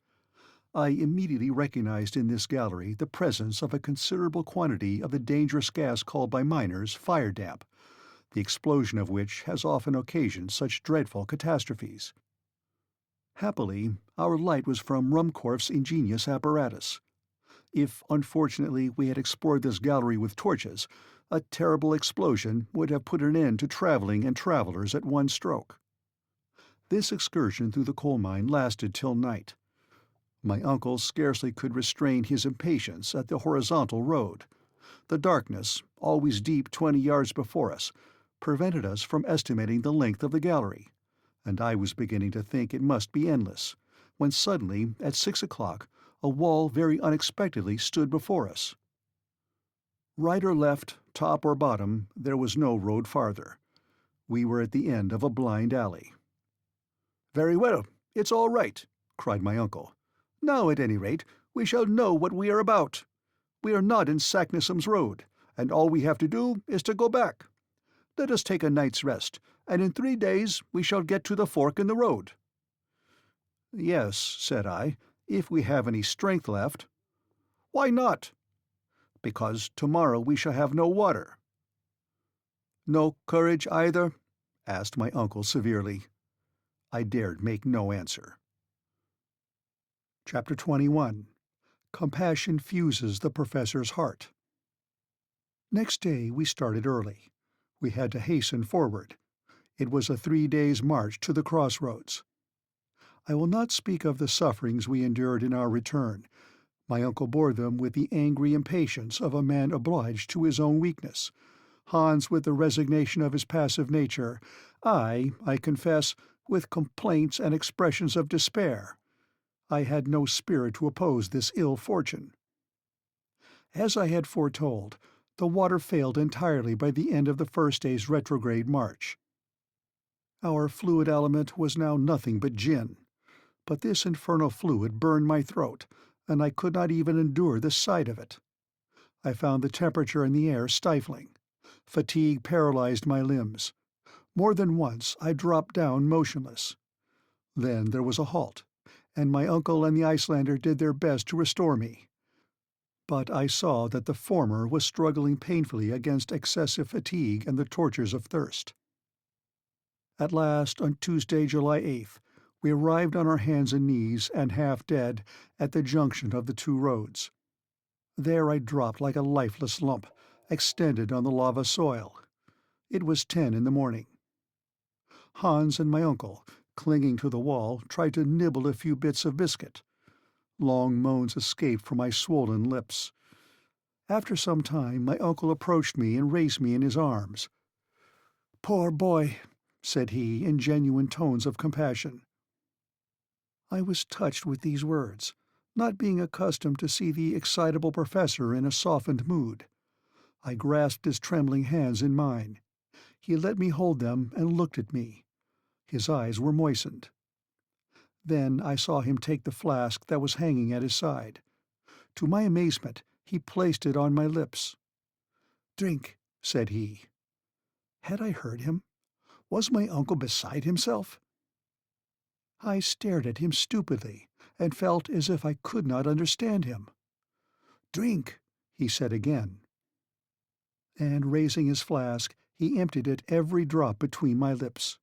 I immediately recognized in this gallery the presence of a considerable quantity of the dangerous gas called by miners fire damp, the explosion of which has often occasioned such dreadful catastrophes. Happily, our light was from Ruhmkorff's ingenious apparatus. If, unfortunately, we had explored this gallery with torches, a terrible explosion would have put an end to traveling and travelers at one stroke. This excursion through the coal mine lasted till night. My uncle scarcely could restrain his impatience at the horizontal road. The darkness, always deep 20 yards before us, prevented us from estimating the length of the gallery, and I was beginning to think it must be endless, when suddenly, at 6 o'clock, a wall very unexpectedly stood before us. Right or left, top or bottom, there was no road farther. We were at the end of a blind alley. "Very well, it's all right," cried my uncle. "Now, at any rate, we shall know what we are about. We are not in Saknussemm's road, and all we have to do is to go back. Let us take a night's rest, and in 3 days we shall get to the fork in the road." "Yes," said I, "if we have any strength left." "Why not?" "Because tomorrow we shall have no water." "No courage either?" asked my uncle severely. I dared make no answer. Chapter 21. Compassion Fuses the Professor's Heart. Next day we started early. We had to hasten forward. It was a 3 days' march to the crossroads. I will not speak of the sufferings we endured in our return. My uncle bore them with the angry impatience of a man obliged to his own weakness, Hans with the resignation of his passive nature, I confess, with complaints and expressions of despair. I had no spirit to oppose this ill fortune. As I had foretold, the water failed entirely by the end of the first day's retrograde march. Our fluid element was now nothing but gin, but this infernal fluid burned my throat, and I could not even endure the sight of it. I found the temperature in the air stifling. Fatigue paralyzed my limbs. More than once I dropped down motionless. Then there was a halt, and my uncle and the Icelander did their best to restore me. But I saw that the former was struggling painfully against excessive fatigue and the tortures of thirst. At last, on Tuesday, July 8th, we arrived on our hands and knees and half dead at the junction of the two roads. There I dropped like a lifeless lump, extended on the lava soil. It was 10 in the morning. Hans and my uncle, clinging to the wall, tried to nibble a few bits of biscuit. Long moans escaped from my swollen lips. After some time my uncle approached me and raised me in his arms. "Poor boy," said he in genuine tones of compassion. I was touched with these words, not being accustomed to see the excitable professor in a softened mood. I grasped his trembling hands in mine. He let me hold them and looked at me. His eyes were moistened. Then I saw him take the flask that was hanging at his side. To my amazement, he placed it on my lips. "Drink," said he. Had I heard him? Was my uncle beside himself? I stared at him stupidly, and felt as if I could not understand him. "Drink," he said again. And raising his flask, he emptied it every drop between my lips.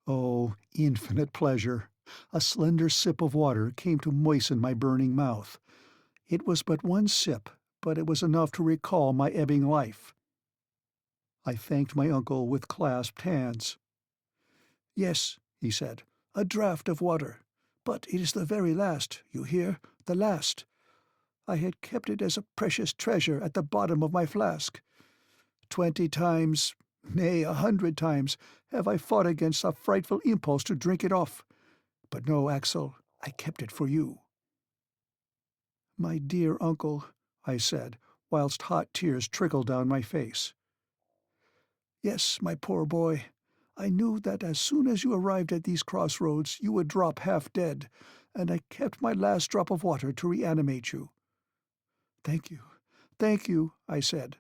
Oh, infinite pleasure! A slender sip of water came to moisten my burning mouth. It was but one sip, but it was enough to recall my ebbing life. I thanked my uncle with clasped hands. "Yes," he said, "a draught of water. But it is the very last, you hear, the last. I had kept it as a precious treasure at the bottom of my flask. 20 times, nay, 100 times, have I fought against a frightful impulse to drink it off. But no, Axel, I kept it for you." "My dear uncle," I said, whilst hot tears trickled down my face. "Yes, my poor boy. I knew that as soon as you arrived at these crossroads you would drop half dead, and I kept my last drop of water to reanimate you." Thank you," I said.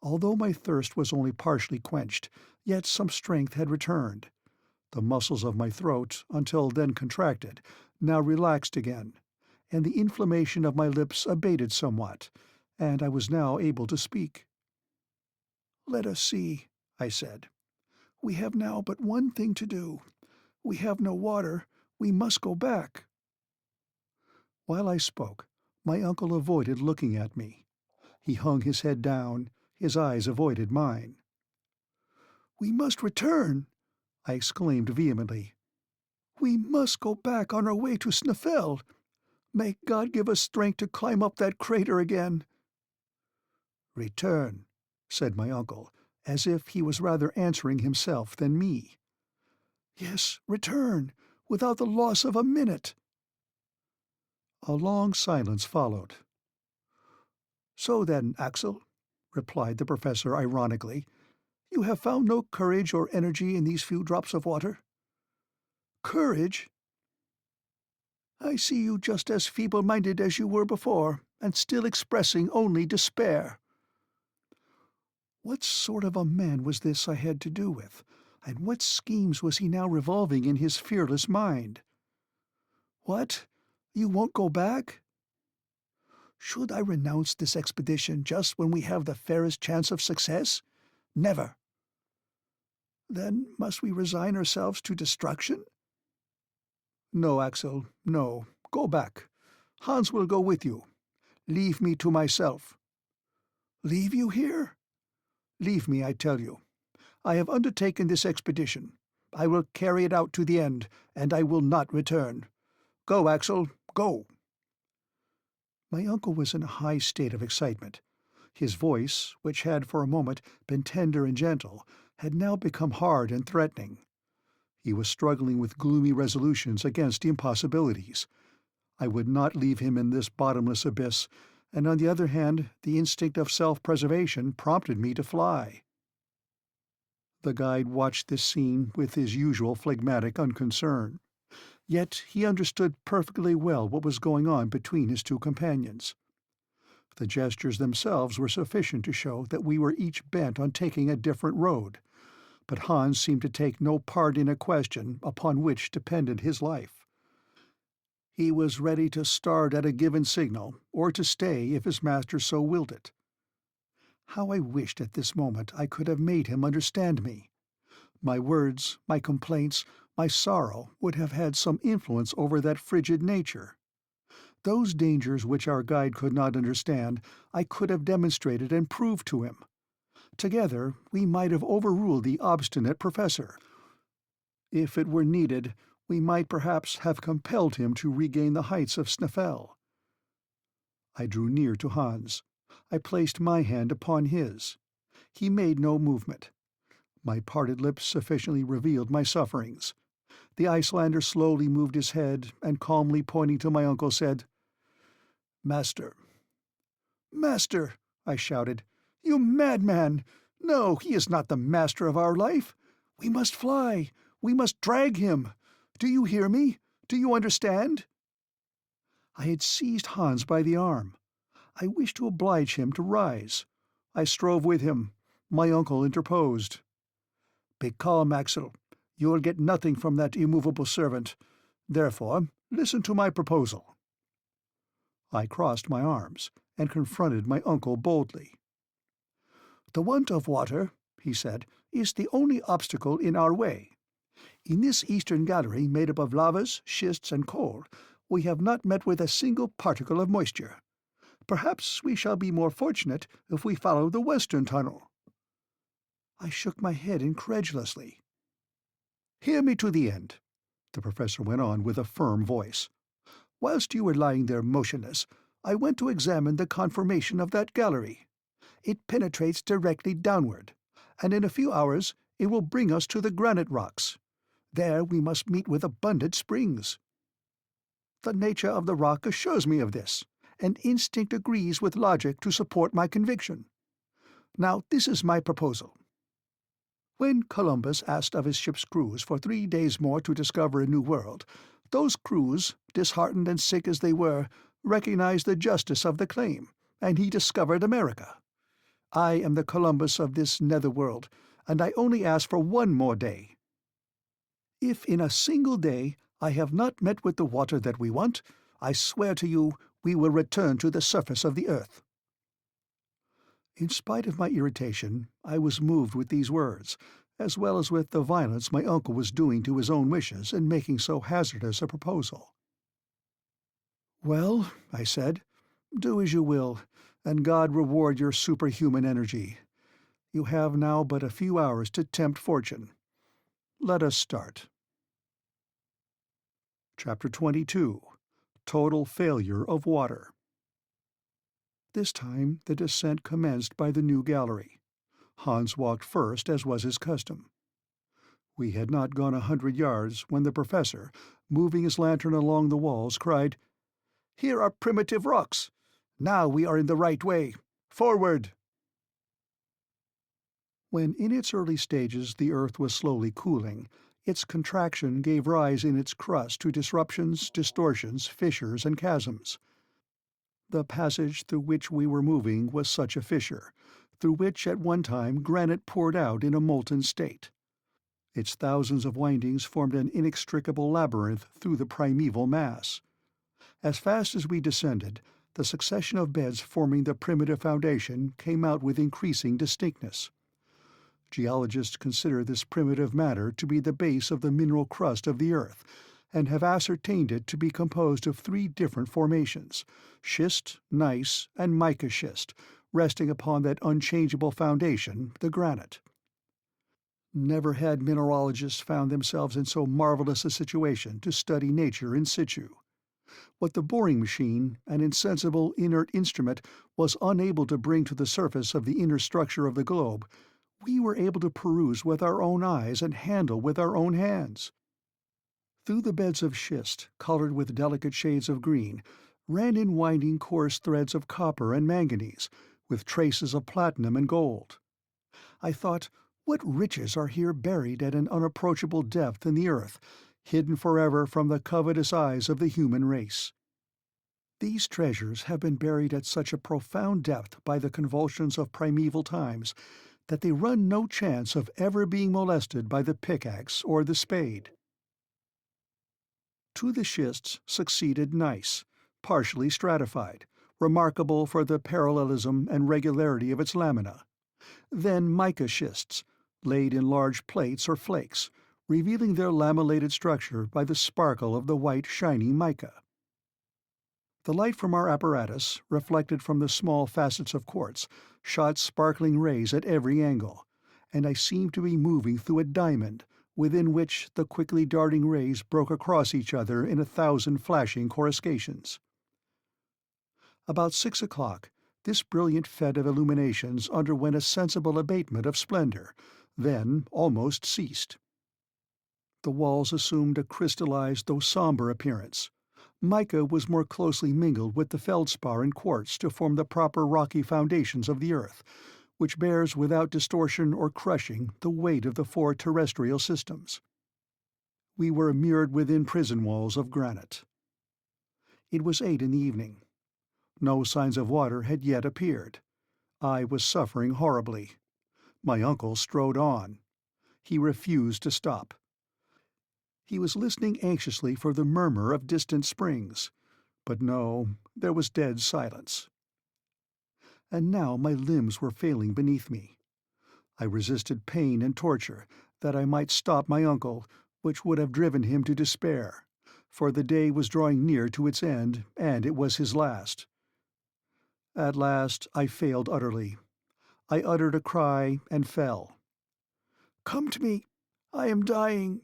Although my thirst was only partially quenched, yet some strength had returned. The muscles of my throat, until then contracted, now relaxed again, and the inflammation of my lips abated somewhat, and I was now able to speak. "Let us see," I said. "We have now but one thing to do. We have no water. We must go back." While I spoke, my uncle avoided looking at me. He hung his head down, his eyes avoided mine. "We must return!" I exclaimed vehemently. "We must go back on our way to Sneffels. May God give us strength to climb up that crater again." "Return," said my uncle, as if he was rather answering himself than me. "Yes, return, without the loss of a minute." A long silence followed. "So then, Axel," replied the professor ironically, "you have found no courage or energy in these few drops of water?" "Courage? I see you just as feeble-minded as you were before, and still expressing only despair." What sort of a man was this I had to do with, and what schemes was he now revolving in his fearless mind? "What? You won't go back?" "Should I renounce this expedition just when we have the fairest chance of success? Never." "Then must we resign ourselves to destruction?" "No, Axel, no. Go back. Hans will go with you. Leave me to myself." "Leave you here?" "Leave me, I tell you. I have undertaken this expedition. I will carry it out to the end, and I will not return. Go, Axel, go." My uncle was in a high state of excitement. His voice, which had for a moment been tender and gentle, had now become hard and threatening. He was struggling with gloomy resolutions against impossibilities. I would not leave him in this bottomless abyss, and on the other hand the instinct of self-preservation prompted me to fly. The guide watched this scene with his usual phlegmatic unconcern. Yet he understood perfectly well what was going on between his two companions. The gestures themselves were sufficient to show that we were each bent on taking a different road, but Hans seemed to take no part in a question upon which depended his life. He was ready to start at a given signal, or to stay if his master so willed it. How I wished at this moment I could have made him understand me! My words, my complaints, my sorrow would have had some influence over that frigid nature. Those dangers which our guide could not understand I could have demonstrated and proved to him. Together we might have overruled the obstinate professor. If it were needed, we might perhaps have compelled him to regain the heights of Sneffels. I drew near to Hans. I placed my hand upon his. He made no movement. My parted lips sufficiently revealed my sufferings. The Icelander slowly moved his head, and calmly pointing to my uncle said, "Master." "Master!" I shouted. "You madman! No, he is not the master of our life. We must fly. We must drag him. Do you hear me? Do you understand?" I had seized Hans by the arm. I wished to oblige him to rise. I strove with him. My uncle interposed. "Be calm, Axel. You will get nothing from that immovable servant. Therefore, listen to my proposal." I crossed my arms, and confronted my uncle boldly. "The want of water," he said, "is the only obstacle in our way. In this eastern gallery made up of lavas, schists, and coal, we have not met with a single particle of moisture. Perhaps we shall be more fortunate if we follow the western tunnel." I shook my head incredulously. "Hear me to the end. the professor went on with a firm voice. "Whilst you were lying there motionless, I went to examine the conformation of that gallery. It penetrates directly downward, and in a few hours it will bring us to the granite rocks. There we must meet with abundant springs. The nature of the rock assures me of this, and instinct agrees with logic to support my conviction. Now this is my proposal. When Columbus asked of his ship's crews for 3 days more to discover a new world, those crews, disheartened and sick as they were, recognized the justice of the claim, and he discovered America. I am the Columbus of this nether world, and I only ask for 1 more day. If in a single day I have not met with the water that we want, I swear to you we will return to the surface of the earth." In spite of my irritation, I was moved with these words, as well as with the violence my uncle was doing to his own wishes in making so hazardous a proposal. "Well," I said, "do as you will, and God reward your superhuman energy. You have now but a few hours to tempt fortune. Let us start." Chapter 22. Total Failure of Water. This time the descent commenced by the new gallery. Hans walked first, as was his custom. We had not gone 100 yards when the professor, moving his lantern along the walls, cried, "Here are primitive rocks. Now we are in the right way. Forward!" When in its early stages the earth was slowly cooling, its contraction gave rise in its crust to disruptions, distortions, fissures, and chasms. The passage through which we were moving was such a fissure, through which at one time granite poured out in a molten state. Its thousands of windings formed an inextricable labyrinth through the primeval mass. As fast as we descended, the succession of beds forming the primitive foundation came out with increasing distinctness. Geologists consider this primitive matter to be the base of the mineral crust of the earth, and have ascertained it to be composed of 3 different formations: schist, gneiss, and mica schist, resting upon that unchangeable foundation, the granite. Never had mineralogists found themselves in so marvelous a situation to study nature in situ. What the boring machine, an insensible, inert instrument, was unable to bring to the surface of the inner structure of the globe, we were able to peruse with our own eyes and handle with our own hands. Through the beds of schist, colored with delicate shades of green, ran in winding coarse threads of copper and manganese, with traces of platinum and gold. I thought, what riches are here buried at an unapproachable depth in the earth, hidden forever from the covetous eyes of the human race. These treasures have been buried at such a profound depth by the convulsions of primeval times that they run no chance of ever being molested by the pickaxe or the spade. To the schists succeeded gneiss, partially stratified, remarkable for the parallelism and regularity of its lamina. Then mica schists, laid in large plates or flakes, revealing their lamellated structure by the sparkle of the white shiny mica. The light from our apparatus, reflected from the small facets of quartz, shot sparkling rays at every angle, and I seemed to be moving through a diamond, within which the quickly darting rays broke across each other in 1,000 flashing coruscations. About 6 o'clock, this brilliant fete of illuminations underwent a sensible abatement of splendor, then almost ceased. The walls assumed a crystallized though somber appearance. Mica was more closely mingled with the feldspar and quartz to form the proper rocky foundations of the earth, which bears without distortion or crushing the weight of the 4 terrestrial systems. We were mirrored within prison walls of granite. It was 8 in the evening. No signs of water had yet appeared. I was suffering horribly. My uncle strode on. He refused to stop. He was listening anxiously for the murmur of distant springs, but no, there was dead silence. And now my limbs were failing beneath me. I resisted pain and torture, that I might stop my uncle, which would have driven him to despair, for the day was drawing near to its end, and it was his last. At last I failed utterly. I uttered a cry and fell. "Come to me! I am dying!"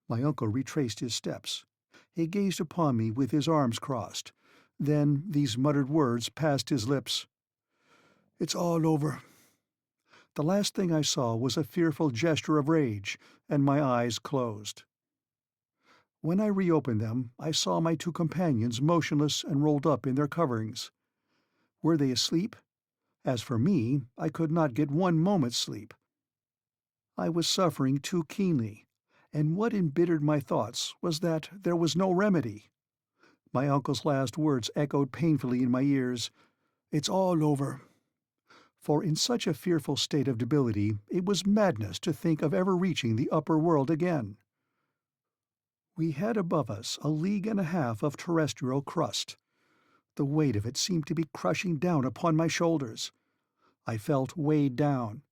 My uncle retraced his steps. He gazed upon me with his arms crossed. Then these muttered words passed his lips. "It's all over." The last thing I saw was a fearful gesture of rage, and my eyes closed. When I reopened them, I saw my two companions motionless and rolled up in their coverings. Were they asleep? As for me, I could not get one moment's sleep. I was suffering too keenly, and what embittered my thoughts was that there was no remedy. My uncle's last words echoed painfully in my ears. "It's all over." For in such a fearful state of debility it was madness to think of ever reaching the upper world again. We had above us a league and a half of terrestrial crust. The weight of it seemed to be crushing down upon my shoulders. I felt weighed down,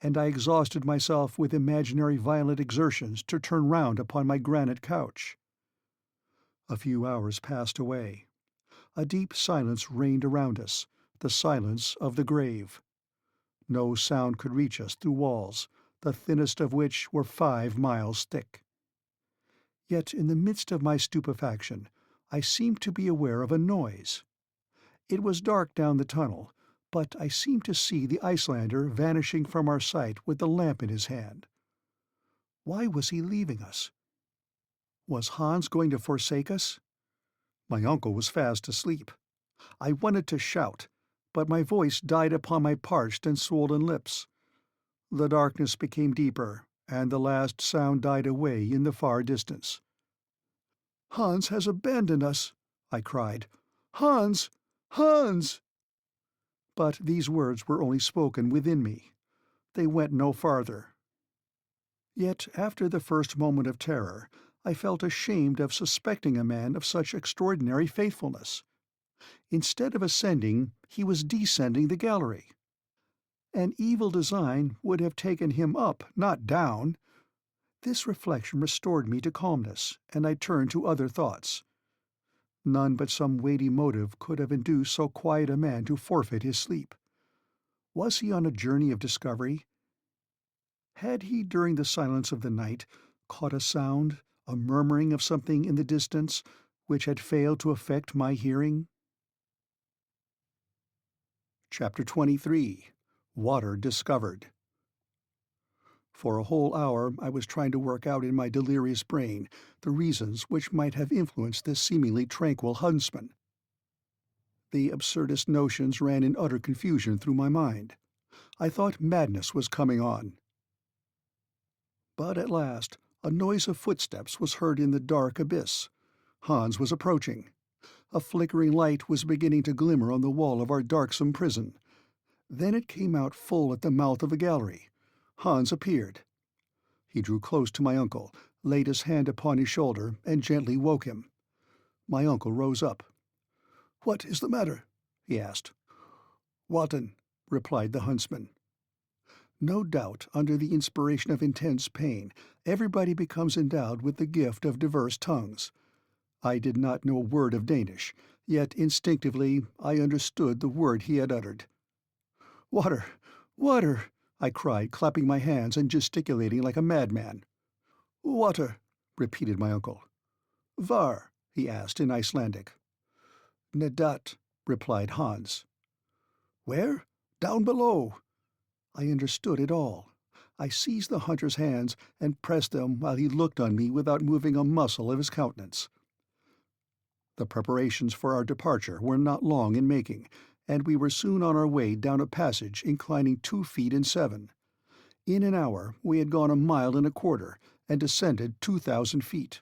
and I exhausted myself with imaginary violent exertions to turn round upon my granite couch. A few hours passed away. A deep silence reigned around us, the silence of the grave. No sound could reach us through walls, the thinnest of which were 5 miles thick. Yet in the midst of my stupefaction, I seemed to be aware of a noise. It was dark down the tunnel, but I seemed to see the Icelander vanishing from our sight with the lamp in his hand. Why was he leaving us? Was Hans going to forsake us? My uncle was fast asleep. I wanted to shout, but my voice died upon my parched and swollen lips. The darkness became deeper, and the last sound died away in the far distance. "Hans has abandoned us," I cried. "Hans! Hans!" But these words were only spoken within me. They went no farther. Yet after the first moment of terror, I felt ashamed of suspecting a man of such extraordinary faithfulness. Instead of ascending, he was descending the gallery. An evil design would have taken him up, not down. This reflection restored me to calmness, and I turned to other thoughts. None but some weighty motive could have induced so quiet a man to forfeit his sleep. Was he on a journey of discovery? Had he, during the silence of the night, caught a sound, a murmuring of something in the distance, which had failed to affect my hearing? Chapter 23. Water Discovered. For a whole hour I was trying to work out in my delirious brain the reasons which might have influenced this seemingly tranquil huntsman. The absurdest notions ran in utter confusion through my mind. I thought madness was coming on. But at last a noise of footsteps was heard in the dark abyss. Hans was approaching. A flickering light was beginning to glimmer on the wall of our darksome prison. Then it came out full at the mouth of the gallery. Hans appeared. He drew close to my uncle, laid his hand upon his shoulder, and gently woke him. My uncle rose up. "What is the matter?" he asked. "Walton," replied the huntsman. No doubt, under the inspiration of intense pain, everybody becomes endowed with the gift of diverse tongues. I did not know a word of Danish, yet instinctively I understood the word he had uttered. "Water! Water!" I cried, clapping my hands and gesticulating like a madman. "Water," repeated my uncle. "Var?" he asked in Icelandic. "Nedat," replied Hans. "Where? Down below." I understood it all. I seized the hunter's hands and pressed them while he looked on me without moving a muscle of his countenance. The preparations for our departure were not long in making, and we were soon on our way down a passage inclining 2 feet in 7. In an hour we had gone 1.25 miles and descended 2,000 feet.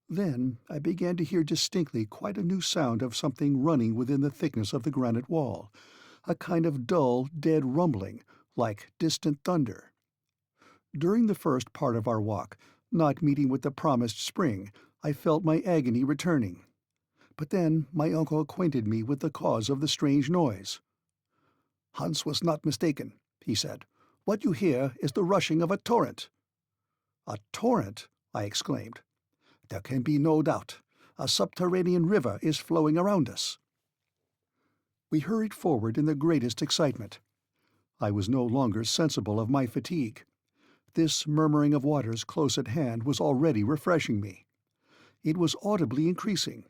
Then I began to hear distinctly quite a new sound of something running within the thickness of the granite wall, a kind of dull, dead rumbling, like distant thunder. During the first part of our walk, not meeting with the promised spring, I felt my agony returning. But then my uncle acquainted me with the cause of the strange noise. "Hans was not mistaken," he said. "What you hear is the rushing of a torrent." "A torrent?" I exclaimed. "There can be no doubt. A subterranean river is flowing around us." We hurried forward in the greatest excitement. I was no longer sensible of my fatigue. This murmuring of waters close at hand was already refreshing me. It was audibly increasing.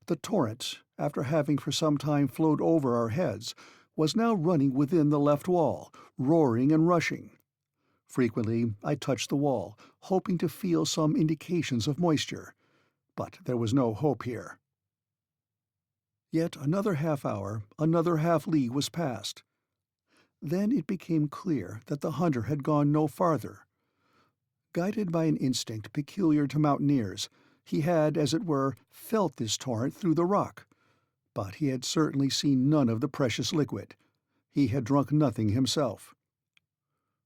The torrent, after having for some time flowed over our heads, was now running within the left wall, roaring and rushing. Frequently I touched the wall, hoping to feel some indications of moisture, but there was no hope here. Yet another half hour, another half league was passed. Then it became clear that the hunter had gone no farther. Guided by an instinct peculiar to mountaineers, he had, as it were, felt this torrent through the rock, but he had certainly seen none of the precious liquid. He had drunk nothing himself.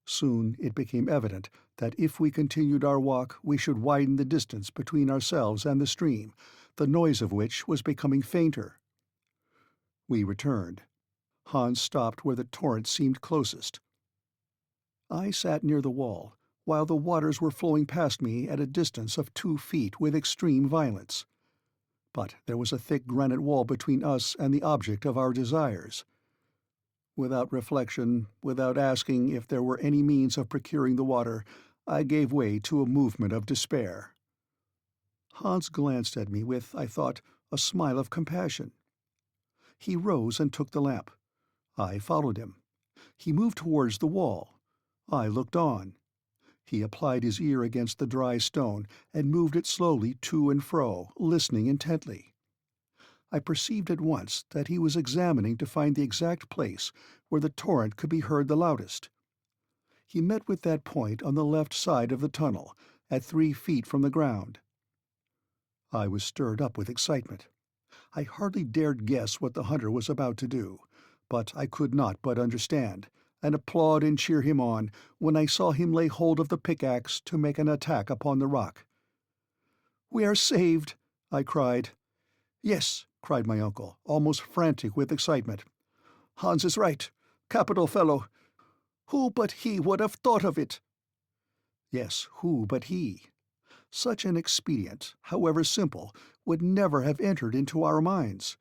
Soon it became evident that if we continued our walk we should widen the distance between ourselves and the stream, the noise of which was becoming fainter. We returned. Hans stopped where the torrent seemed closest. I sat near the wall, while the waters were flowing past me at a distance of 2 feet with extreme violence. But there was a thick granite wall between us and the object of our desires. Without reflection, without asking if there were any means of procuring the water, I gave way to a movement of despair. Hans glanced at me with, I thought, a smile of compassion. He rose and took the lamp. I followed him. He moved towards the wall. I looked on. He applied his ear against the dry stone and moved it slowly to and fro, listening intently. I perceived at once that he was examining to find the exact place where the torrent could be heard the loudest. He met with that point on the left side of the tunnel, at 3 feet from the ground. I was stirred up with excitement. I hardly dared guess what the hunter was about to do, but I could not but understand, and applaud and cheer him on, when I saw him lay hold of the pickaxe to make an attack upon the rock. "We are saved!" I cried. "Yes," cried my uncle, almost frantic with excitement. "Hans is right. Capital fellow. Who but he would have thought of it?" Yes, who but he? Such an expedient, however simple, would never have entered into our minds.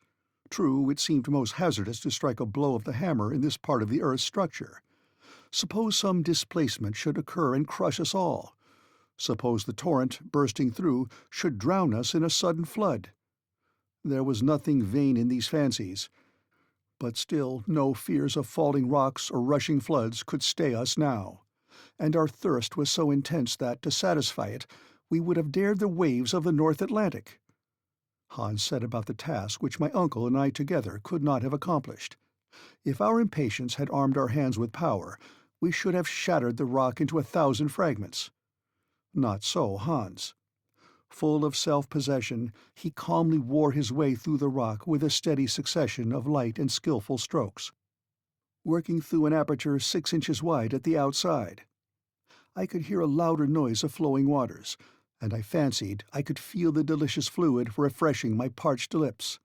True, it seemed most hazardous to strike a blow of the hammer in this part of the earth's structure. Suppose some displacement should occur and crush us all? Suppose the torrent, bursting through, should drown us in a sudden flood? There was nothing vain in these fancies, but still no fears of falling rocks or rushing floods could stay us now, and our thirst was so intense that, to satisfy it, we would have dared the waves of the North Atlantic. Hans set about the task which my uncle and I together could not have accomplished. If our impatience had armed our hands with power, we should have shattered the rock into 1,000 fragments. Not so Hans. Full of self-possession, he calmly wore his way through the rock with a steady succession of light and skilful strokes, working through an aperture 6 inches wide at the outside. I could hear a louder noise of flowing waters, and I fancied I could feel the delicious fluid refreshing my parched lips.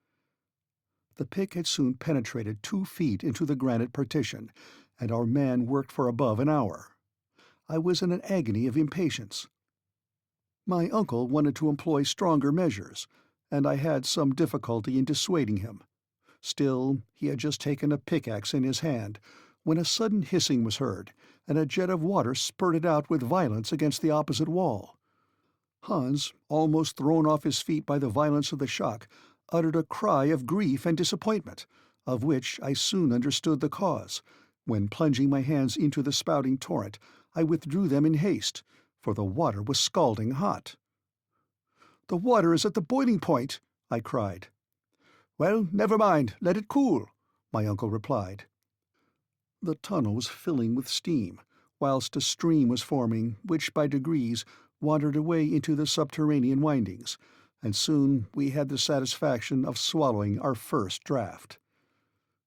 The pick had soon penetrated 2 feet into the granite partition, and our man worked for above an hour. I was in an agony of impatience. My uncle wanted to employ stronger measures, and I had some difficulty in dissuading him. Still, he had just taken a pickaxe in his hand, when a sudden hissing was heard, and a jet of water spurted out with violence against the opposite wall. Hans, almost thrown off his feet by the violence of the shock, uttered a cry of grief and disappointment, of which I soon understood the cause, when, plunging my hands into the spouting torrent, I withdrew them in haste, for the water was scalding hot. "The water is at the boiling point," I cried. "Well, never mind, let it cool," my uncle replied. The tunnel was filling with steam, whilst a stream was forming, which by degrees wandered away into the subterranean windings, and soon we had the satisfaction of swallowing our first draught.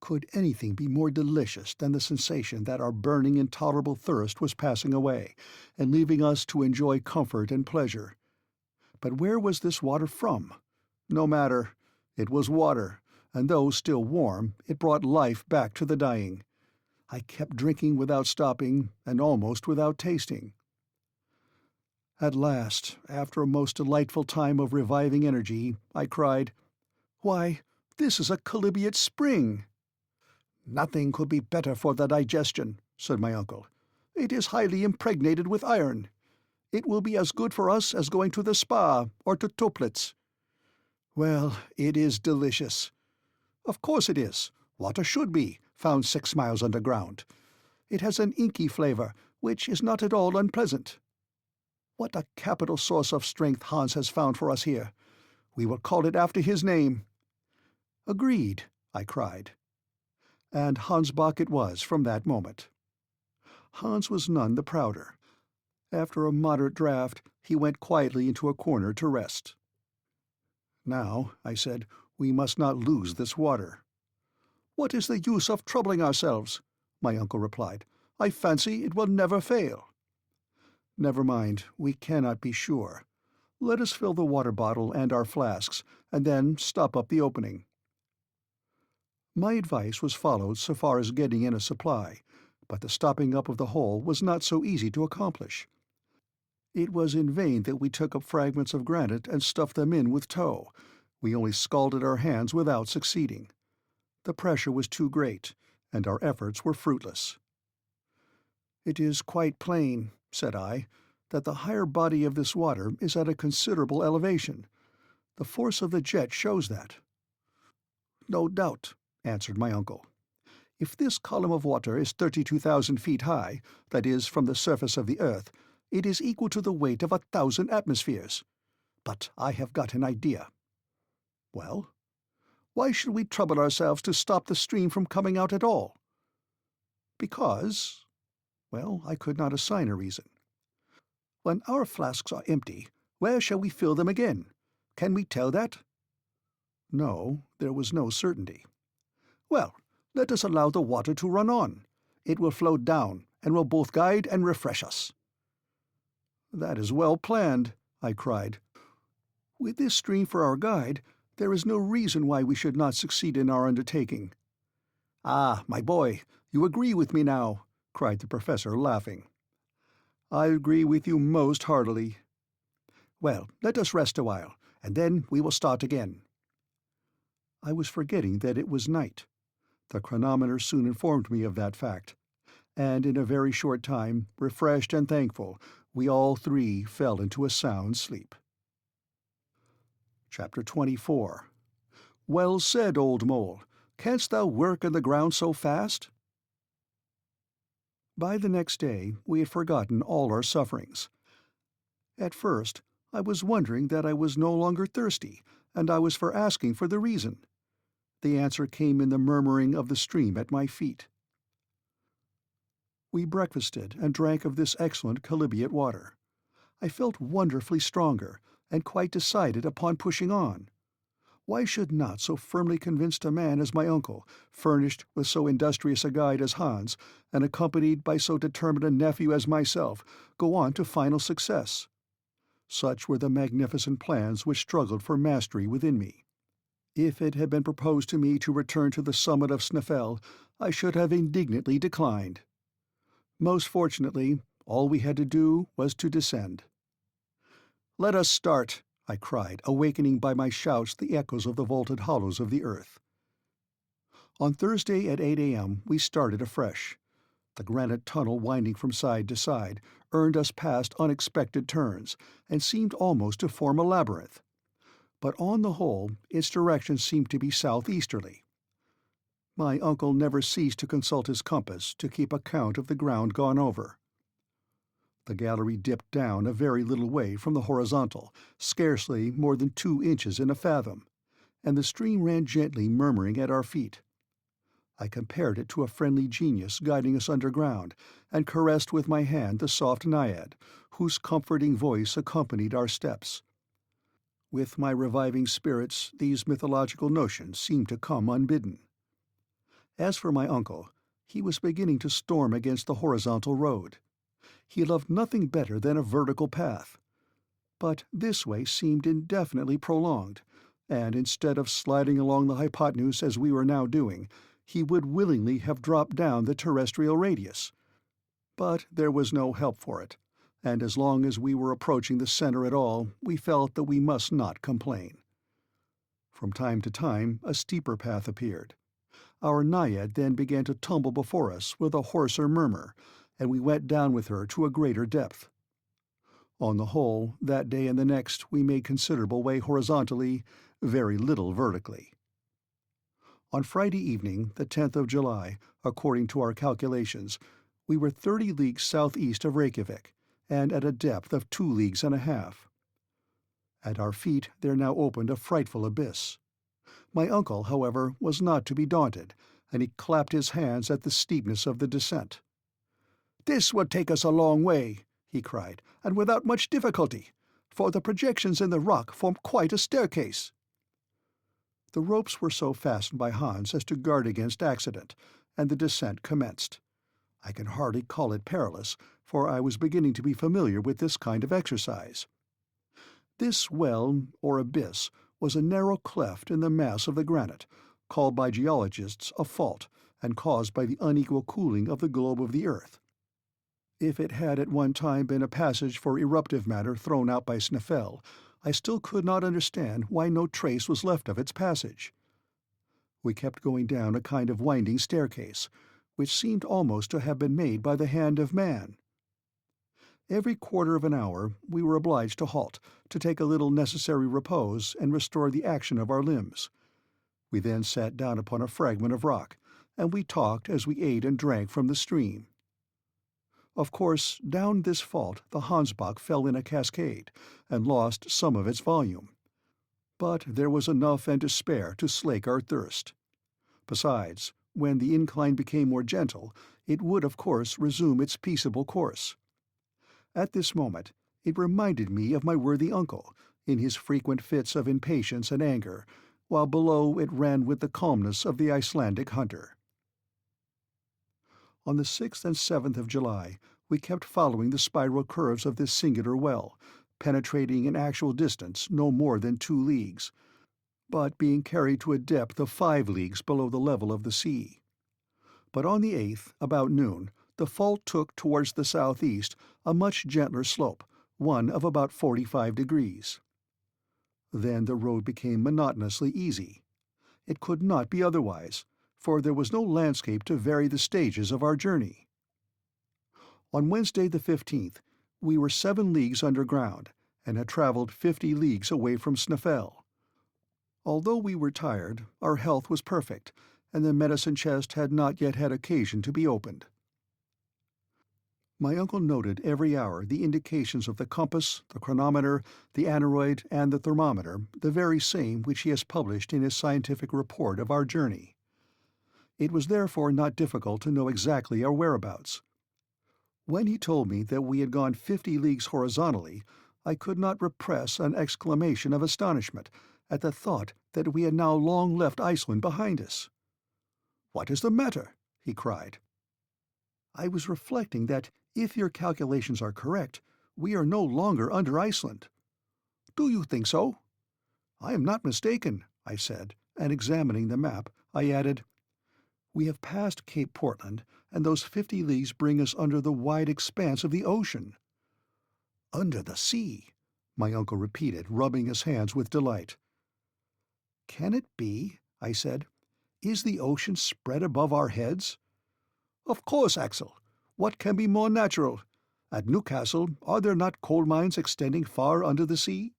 Could anything be more delicious than the sensation that our burning intolerable thirst was passing away, and leaving us to enjoy comfort and pleasure? But where was this water from? No matter. It was water, and though still warm, it brought life back to the dying. I kept drinking without stopping, and almost without tasting. At last, after a most delightful time of reviving energy, I cried, "Why, this is a chalybeate spring!" "Nothing could be better for the digestion," said my uncle. It is highly impregnated with iron. It will be as good for us as going to the spa or to Toplitz. Well, it is delicious. Of course it is. Water should be, found 6 miles underground. It has an inky flavor, which is not at all unpleasant. What a capital source of strength Hans has found for us here. We will call it after his name. Agreed, I cried. And Hansbach it was from that moment. Hans was none the prouder. After a moderate draught, he went quietly into a corner to rest. Now, I said, we must not lose this water. What is the use of troubling ourselves? My uncle replied. I fancy it will never fail. Never mind, we cannot be sure. Let us fill the water bottle and our flasks, and then stop up the opening. My advice was followed so far as getting in a supply, but the stopping up of the hole was not so easy to accomplish. It was in vain that we took up fragments of granite and stuffed them in with tow. We only scalded our hands without succeeding. The pressure was too great, and our efforts were fruitless. "It is quite plain," said I, "that the higher body of this water is at a considerable elevation. The force of the jet shows that." "No doubt," answered my uncle. "If this column of water is 32,000 feet high, that is, from the surface of the earth, it is equal to the weight of 1,000 atmospheres. But I have got an idea." "Well?" "Why should we trouble ourselves to stop the stream from coming out at all?" "Because—" Well, I could not assign a reason. "When our flasks are empty, where shall we fill them again? Can we tell that?" No, there was no certainty. "Well, let us allow the water to run on. It will flow down, and will both guide and refresh us." "That is well planned," I cried. "With this stream for our guide, there is no reason why we should not succeed in our undertaking." "Ah, my boy, you agree with me now," cried the professor, laughing. "I agree with you most heartily." "Well, let us rest a while, and then we will start again." I was forgetting that it was night. The chronometer soon informed me of that fact, and in a very short time, refreshed and thankful, we all three fell into a sound sleep. Chapter 24. Well said, old mole. Canst thou work in the ground so fast? By the next day we had forgotten all our sufferings. At first I was wondering that I was no longer thirsty, and I was for asking for the reason. The answer came in the murmuring of the stream at my feet. We breakfasted and drank of this excellent chalybeate water. I felt wonderfully stronger, and quite decided upon pushing on. Why should not so firmly convinced a man as my uncle, furnished with so industrious a guide as Hans, and accompanied by so determined a nephew as myself, go on to final success? Such were the magnificent plans which struggled for mastery within me. If it had been proposed to me to return to the summit of Sneffels, I should have indignantly declined. Most fortunately, all we had to do was to descend. "Let us start," I cried, awakening by my shouts the echoes of the vaulted hollows of the earth. On Thursday at 8 a.m. we started afresh. The granite tunnel winding from side to side earned us past unexpected turns, and seemed almost to form a labyrinth. But on the whole its direction seemed to be southeasterly. My uncle never ceased to consult his compass to keep account of the ground gone over. The gallery dipped down a very little way from the horizontal, scarcely more than 2 inches in a fathom, and the stream ran gently murmuring at our feet. I compared it to a friendly genius guiding us underground, and caressed with my hand the soft naiad, whose comforting voice accompanied our steps. With my reviving spirits, these mythological notions seemed to come unbidden. As for my uncle, he was beginning to storm against the horizontal road. He loved nothing better than a vertical path. But this way seemed indefinitely prolonged, and instead of sliding along the hypotenuse as we were now doing, he would willingly have dropped down the terrestrial radius. But there was no help for it, and as long as we were approaching the center at all, we felt that we must not complain. From time to time a steeper path appeared. Our naiad then began to tumble before us with a hoarser murmur, and we went down with her to a greater depth. On the whole, that day and the next we made considerable way horizontally, very little vertically. On Friday evening, the 10th of July, according to our calculations, we were 30 leagues southeast of Reykjavik, and at a depth of 2 leagues and a half. At our feet there now opened a frightful abyss. My uncle, however, was not to be daunted, and he clapped his hands at the steepness of the descent. "This will take us a long way," he cried, "and without much difficulty, for the projections in the rock form quite a staircase." The ropes were so fastened by Hans as to guard against accident, and the descent commenced. I can hardly call it perilous, for I was beginning to be familiar with this kind of exercise. This well, or abyss, was a narrow cleft in the mass of the granite, called by geologists a fault, and caused by the unequal cooling of the globe of the earth. If it had at one time been a passage for eruptive matter thrown out by Snæfell, I still could not understand why no trace was left of its passage. We kept going down a kind of winding staircase, which seemed almost to have been made by the hand of man. Every quarter of an hour we were obliged to halt, to take a little necessary repose and restore the action of our limbs. We then sat down upon a fragment of rock, and we talked as we ate and drank from the stream. Of course, down this fault the Hansbach fell in a cascade, and lost some of its volume. But there was enough and to spare to slake our thirst. Besides, when the incline became more gentle, it would of course resume its peaceable course. At this moment it reminded me of my worthy uncle, in his frequent fits of impatience and anger, while below it ran with the calmness of the Icelandic hunter. On the 6th and 7th of July we kept following the spiral curves of this singular well, penetrating in actual distance no more than 2 leagues, but being carried to a depth of 5 leagues below the level of the sea. But on the 8th, about noon, the fault took towards the southeast a much gentler slope, one of about 45 degrees. Then the road became monotonously easy. It could not be otherwise, for there was no landscape to vary the stages of our journey. On Wednesday the 15th, we were 7 leagues underground, and had travelled 50 leagues away from Snæfell. Although we were tired, our health was perfect, and the medicine chest had not yet had occasion to be opened. My uncle noted every hour the indications of the compass, the chronometer, the aneroid, and the thermometer, the very same which he has published in his scientific report of our journey. It was therefore not difficult to know exactly our whereabouts. When he told me that we had gone 50 leagues horizontally, I could not repress an exclamation of astonishment at the thought that we had now long left Iceland behind us. "What is the matter?" he cried. "I was reflecting that, if your calculations are correct, we are no longer under Iceland." "Do you think so?" "I am not mistaken," I said, and examining the map, I added, "We have passed Cape Portland, and those 50 leagues bring us under the wide expanse of the ocean." "Under the sea," my uncle repeated, rubbing his hands with delight. "Can it be?" I said. "Is the ocean spread above our heads?" "Of course, Axel. What can be more natural? At Newcastle, are there not coal mines extending far under the sea?"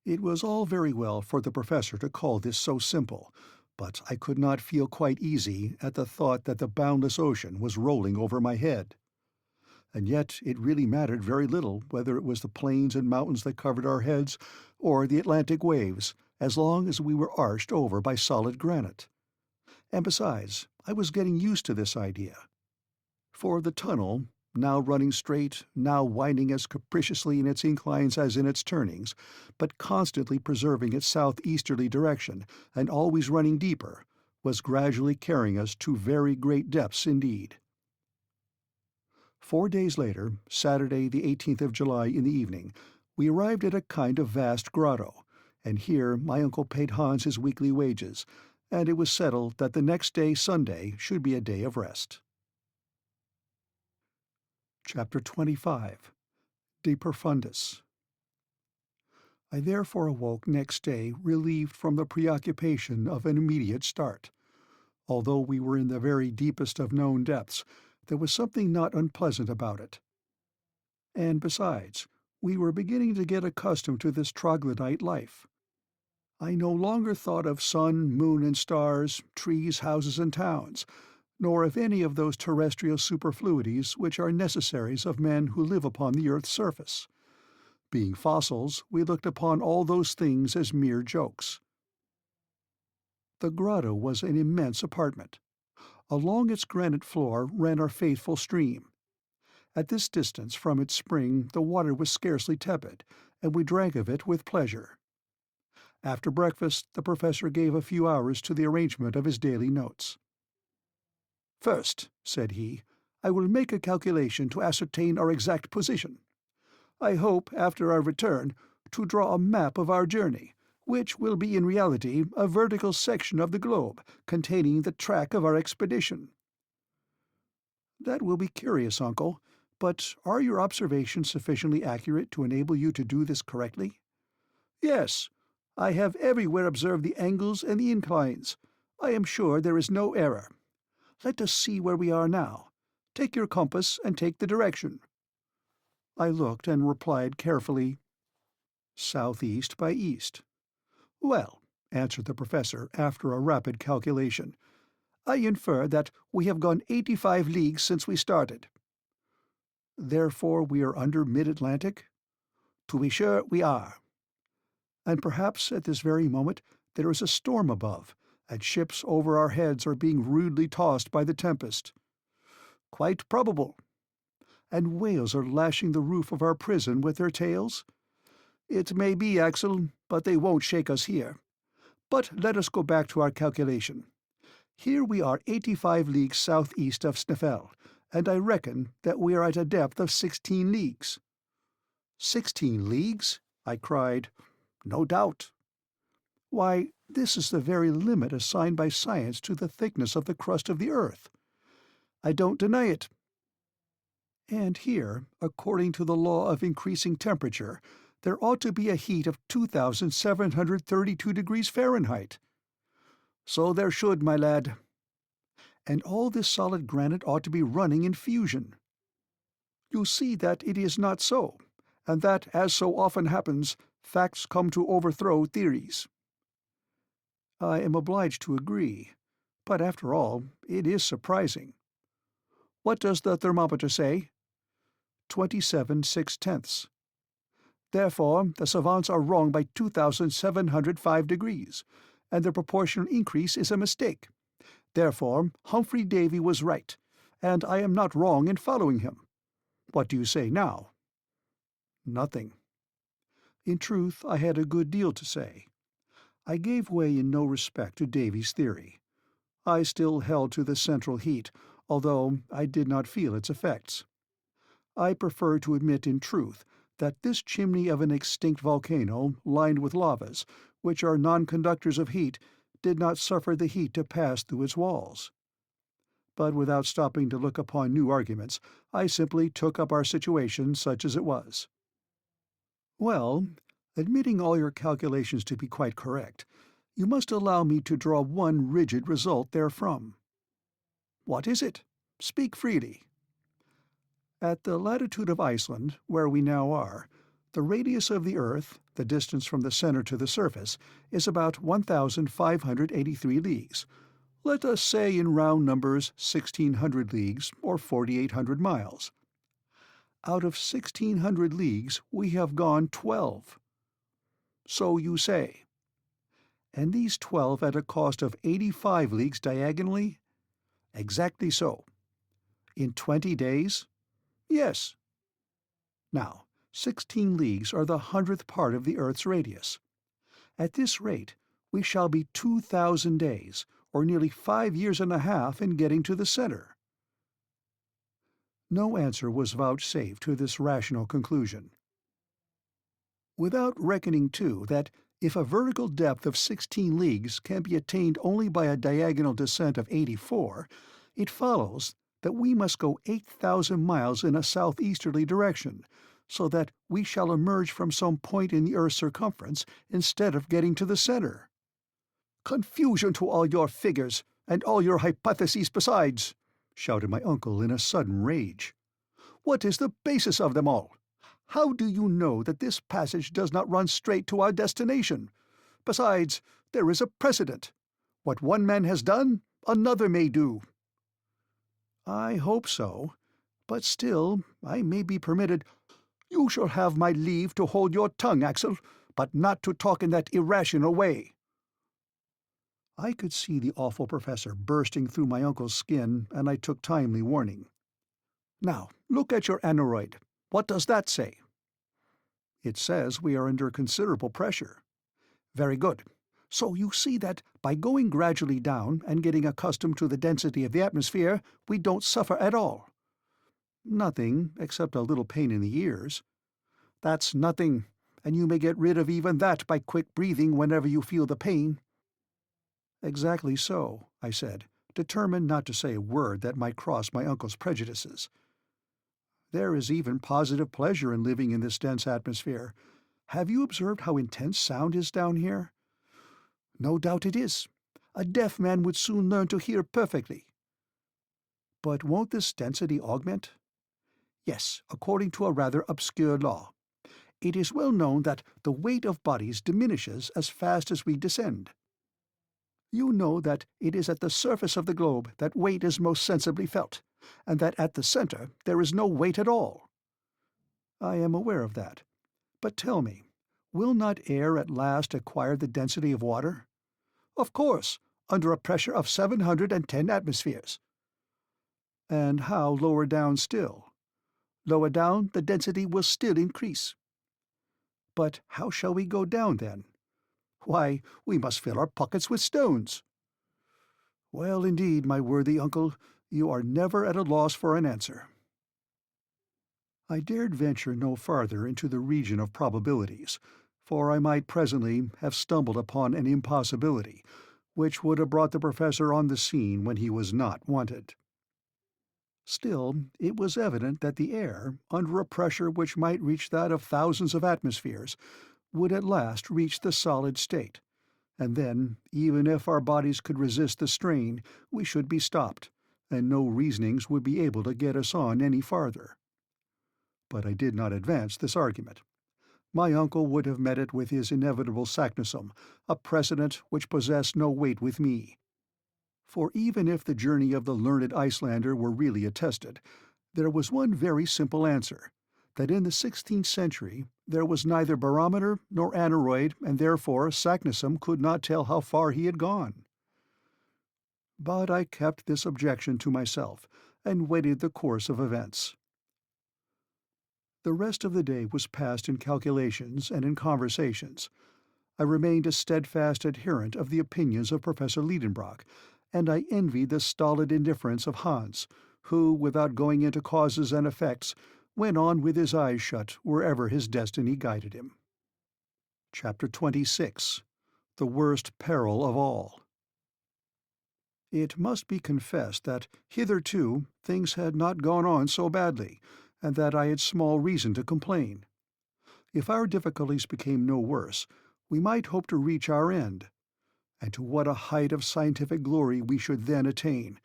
It was all very well for the professor to call this so simple, but I could not feel quite easy at the thought that the boundless ocean was rolling over my head. And yet it really mattered very little whether it was the plains and mountains that covered our heads, or the Atlantic waves, as long as we were arched over by solid granite. And besides, I was getting used to this idea. For the tunnel, now running straight, now winding as capriciously in its inclines as in its turnings, but constantly preserving its southeasterly direction, and always running deeper, was gradually carrying us to very great depths indeed. 4 days later, Saturday the 18th of July in the evening, we arrived at a kind of vast grotto, and here my uncle paid Hans his weekly wages, and it was settled that the next day, Sunday, should be a day of rest. Chapter 25. De Profundis. I therefore awoke next day relieved from the preoccupation of an immediate start. Although we were in the very deepest of known depths, There was something not unpleasant about it. And besides, we were beginning to get accustomed to this troglodyte life. I no longer thought of sun, moon, and stars, trees, houses, and towns, nor of any of those terrestrial superfluities which are necessaries of men who live upon the earth's surface. Being fossils, we looked upon all those things as mere jokes. The grotto was an immense apartment. Along its granite floor ran our faithful stream. At this distance from its spring the water was scarcely tepid, and we drank of it with pleasure. After breakfast the professor gave a few hours to the arrangement of his daily notes. "First," said he, "I will make a calculation to ascertain our exact position. I hope, after our return, to draw a map of our journey, which will be in reality a vertical section of the globe containing the track of our expedition." "That will be curious, uncle, but are your observations sufficiently accurate to enable you to do this correctly?" "Yes. I have everywhere observed the angles and the inclines. I am sure there is no error. Let us see where we are now. Take your compass and take the direction." I looked and replied carefully, "Southeast by east." "Well," answered the professor after a rapid calculation, "I infer that we have gone 85 leagues since we started." "Therefore we are under mid-Atlantic?" "To be sure we are." "And perhaps at this very moment there is a storm above, and ships over our heads are being rudely tossed by the tempest." "Quite probable." "And whales are lashing the roof of our prison with their tails?" "It may be, Axel, but they won't shake us here. But let us go back to our calculation. Here we are 85 leagues southeast of Sneffels, and I reckon that we are at a depth of 16 leagues. 16 leagues? I cried. No doubt. Why, this is the very limit assigned by science to the thickness of the crust of the earth. I don't deny it. And here, according to the law of increasing temperature, there ought to be a heat of 2,732 degrees Fahrenheit. So there should, my lad. And all this solid granite ought to be running in fusion. You see that it is not so, and that, as so often happens, facts come to overthrow theories. I am obliged to agree, but after all, it is surprising. What does the thermometer say? 27/6. Therefore, the savants are wrong by 2,705 degrees, and the proportional increase is a mistake. Therefore, Humphrey Davy was right, and I am not wrong in following him. What do you say now? Nothing. In truth, I had a good deal to say. I gave way in no respect to Davy's theory. I still held to the central heat, although I did not feel its effects. I prefer to admit in truth that this chimney of an extinct volcano, lined with lavas, which are non-conductors of heat, did not suffer the heat to pass through its walls. But without stopping to look upon new arguments, I simply took up our situation such as it was. Well, admitting all your calculations to be quite correct, you must allow me to draw one rigid result therefrom. What is it? Speak freely. At the latitude of Iceland, where we now are, the radius of the earth, the distance from the center to the surface, is about 1,583 leagues. Let us say in round numbers 1,600 leagues or 4,800 miles. Out of 1,600 leagues we have gone 12. So you say. And these 12 at a cost of 85 leagues diagonally? Exactly so. In 20 days? Yes. Now, 16 leagues are the 100th part of the earth's radius. At this rate, we shall be 2,000 days, or nearly 5 years and a half in getting to the center. No answer was vouchsafed to this rational conclusion. Without reckoning, too, that if a vertical depth of 16 leagues can be attained only by a diagonal descent of 84, it follows that we must go 8,000 miles in a southeasterly direction, so that we shall emerge from some point in the earth's circumference instead of getting to the center. Confusion to all your figures, and all your hypotheses besides! shouted my uncle in a sudden rage. "What is the basis of them all? How do you know that this passage does not run straight to our destination? Besides, there is a precedent. What one man has done, another may do." "I hope so, but still I may be permitted—" "You shall have my leave to hold your tongue, Axel, but not to talk in that irrational way." I could see the awful professor bursting through my uncle's skin, and I took timely warning. "Now, look at your aneroid. What does that say?" "It says we are under considerable pressure." "Very good. So you see that by going gradually down and getting accustomed to the density of the atmosphere, we don't suffer at all." "Nothing, except a little pain in the ears." "That's nothing, and you may get rid of even that by quick breathing whenever you feel the pain." "Exactly so," I said, determined not to say a word that might cross my uncle's prejudices. "There is even positive pleasure in living in this dense atmosphere. Have you observed how intense sound is down here?" "No doubt it is. A deaf man would soon learn to hear perfectly." "But won't this density augment?" "Yes, according to a rather obscure law. It is well known that the weight of bodies diminishes as fast as we descend. You know that it is at the surface of the globe that weight is most sensibly felt, and that at the center there is no weight at all." "I am aware of that. But tell me, will not air at last acquire the density of water?" "Of course, under a pressure of 710 atmospheres." "And how lower down still?" "Lower down, the density will still increase." "But how shall we go down, then?" "Why, we must fill our pockets with stones." "Well, indeed, my worthy uncle, you are never at a loss for an answer." I dared venture no farther into the region of probabilities, for I might presently have stumbled upon an impossibility, which would have brought the professor on the scene when he was not wanted. Still, it was evident that the air, under a pressure which might reach that of thousands of atmospheres, would at last reach the solid state, and then, even if our bodies could resist the strain, we should be stopped, and no reasonings would be able to get us on any farther. But I did not advance this argument. My uncle would have met it with his inevitable saknussemm, a precedent which possessed no weight with me. For even if the journey of the learned Icelander were really attested, there was one very simple answer, that in the 16th century there was neither barometer nor aneroid, and therefore Saknussemm could not tell how far he had gone. But I kept this objection to myself, and waited the course of events. The rest of the day was passed in calculations and in conversations. I remained a steadfast adherent of the opinions of Professor Liedenbrock, and I envied the stolid indifference of Hans, who, without going into causes and effects, went on with his eyes shut wherever his destiny guided him. Chapter 26. The Worst Peril of All. It must be confessed that hitherto things had not gone on so badly, and that I had small reason to complain. If our difficulties became no worse, we might hope to reach our end. And to what a height of scientific glory we should then attain!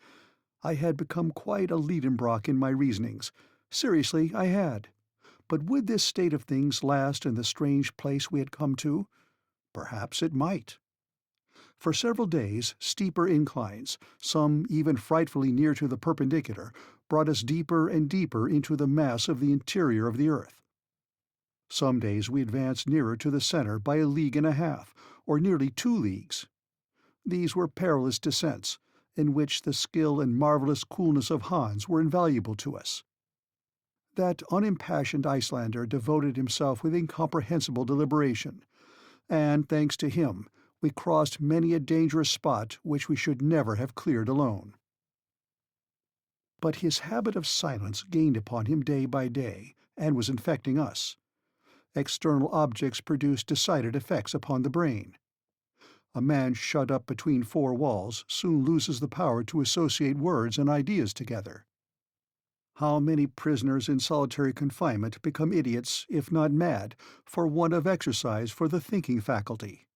I had become quite a Liedenbrock in my reasonings. Seriously, I had. But would this state of things last in the strange place we had come to? Perhaps it might. For several days, steeper inclines, some even frightfully near to the perpendicular, brought us deeper and deeper into the mass of the interior of the earth. Some days we advanced nearer to the center by a league and a half, or nearly 2 leagues. These were perilous descents, in which the skill and marvelous coolness of Hans were invaluable to us. That unimpassioned Icelander devoted himself with incomprehensible deliberation, and, thanks to him, we crossed many a dangerous spot which we should never have cleared alone. But his habit of silence gained upon him day by day, and was infecting us. External objects produced decided effects upon the brain. A man shut up between 4 walls soon loses the power to associate words and ideas together. How many prisoners in solitary confinement become idiots, if not mad, for want of exercise for the thinking faculty?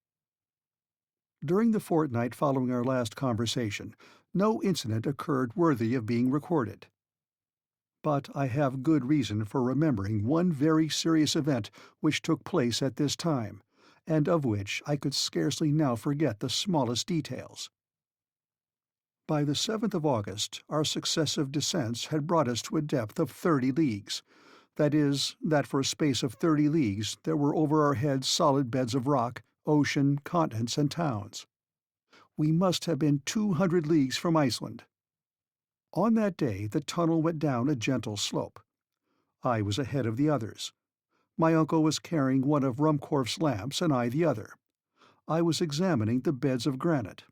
During the fortnight following our last conversation, No incident occurred worthy of being recorded. But I have good reason for remembering one very serious event which took place at this time, and of which I could scarcely now forget the smallest details. By the 7th of August our successive descents had brought us to a depth of 30 leagues. That is, that for a space of 30 leagues there were over our heads solid beds of rock, ocean, continents, and towns. We must have been 200 leagues from Iceland. On that day the tunnel went down a gentle slope. I was ahead of the others. My uncle was carrying one of Ruhmkorff's lamps and I the other. I was examining the beds of granite.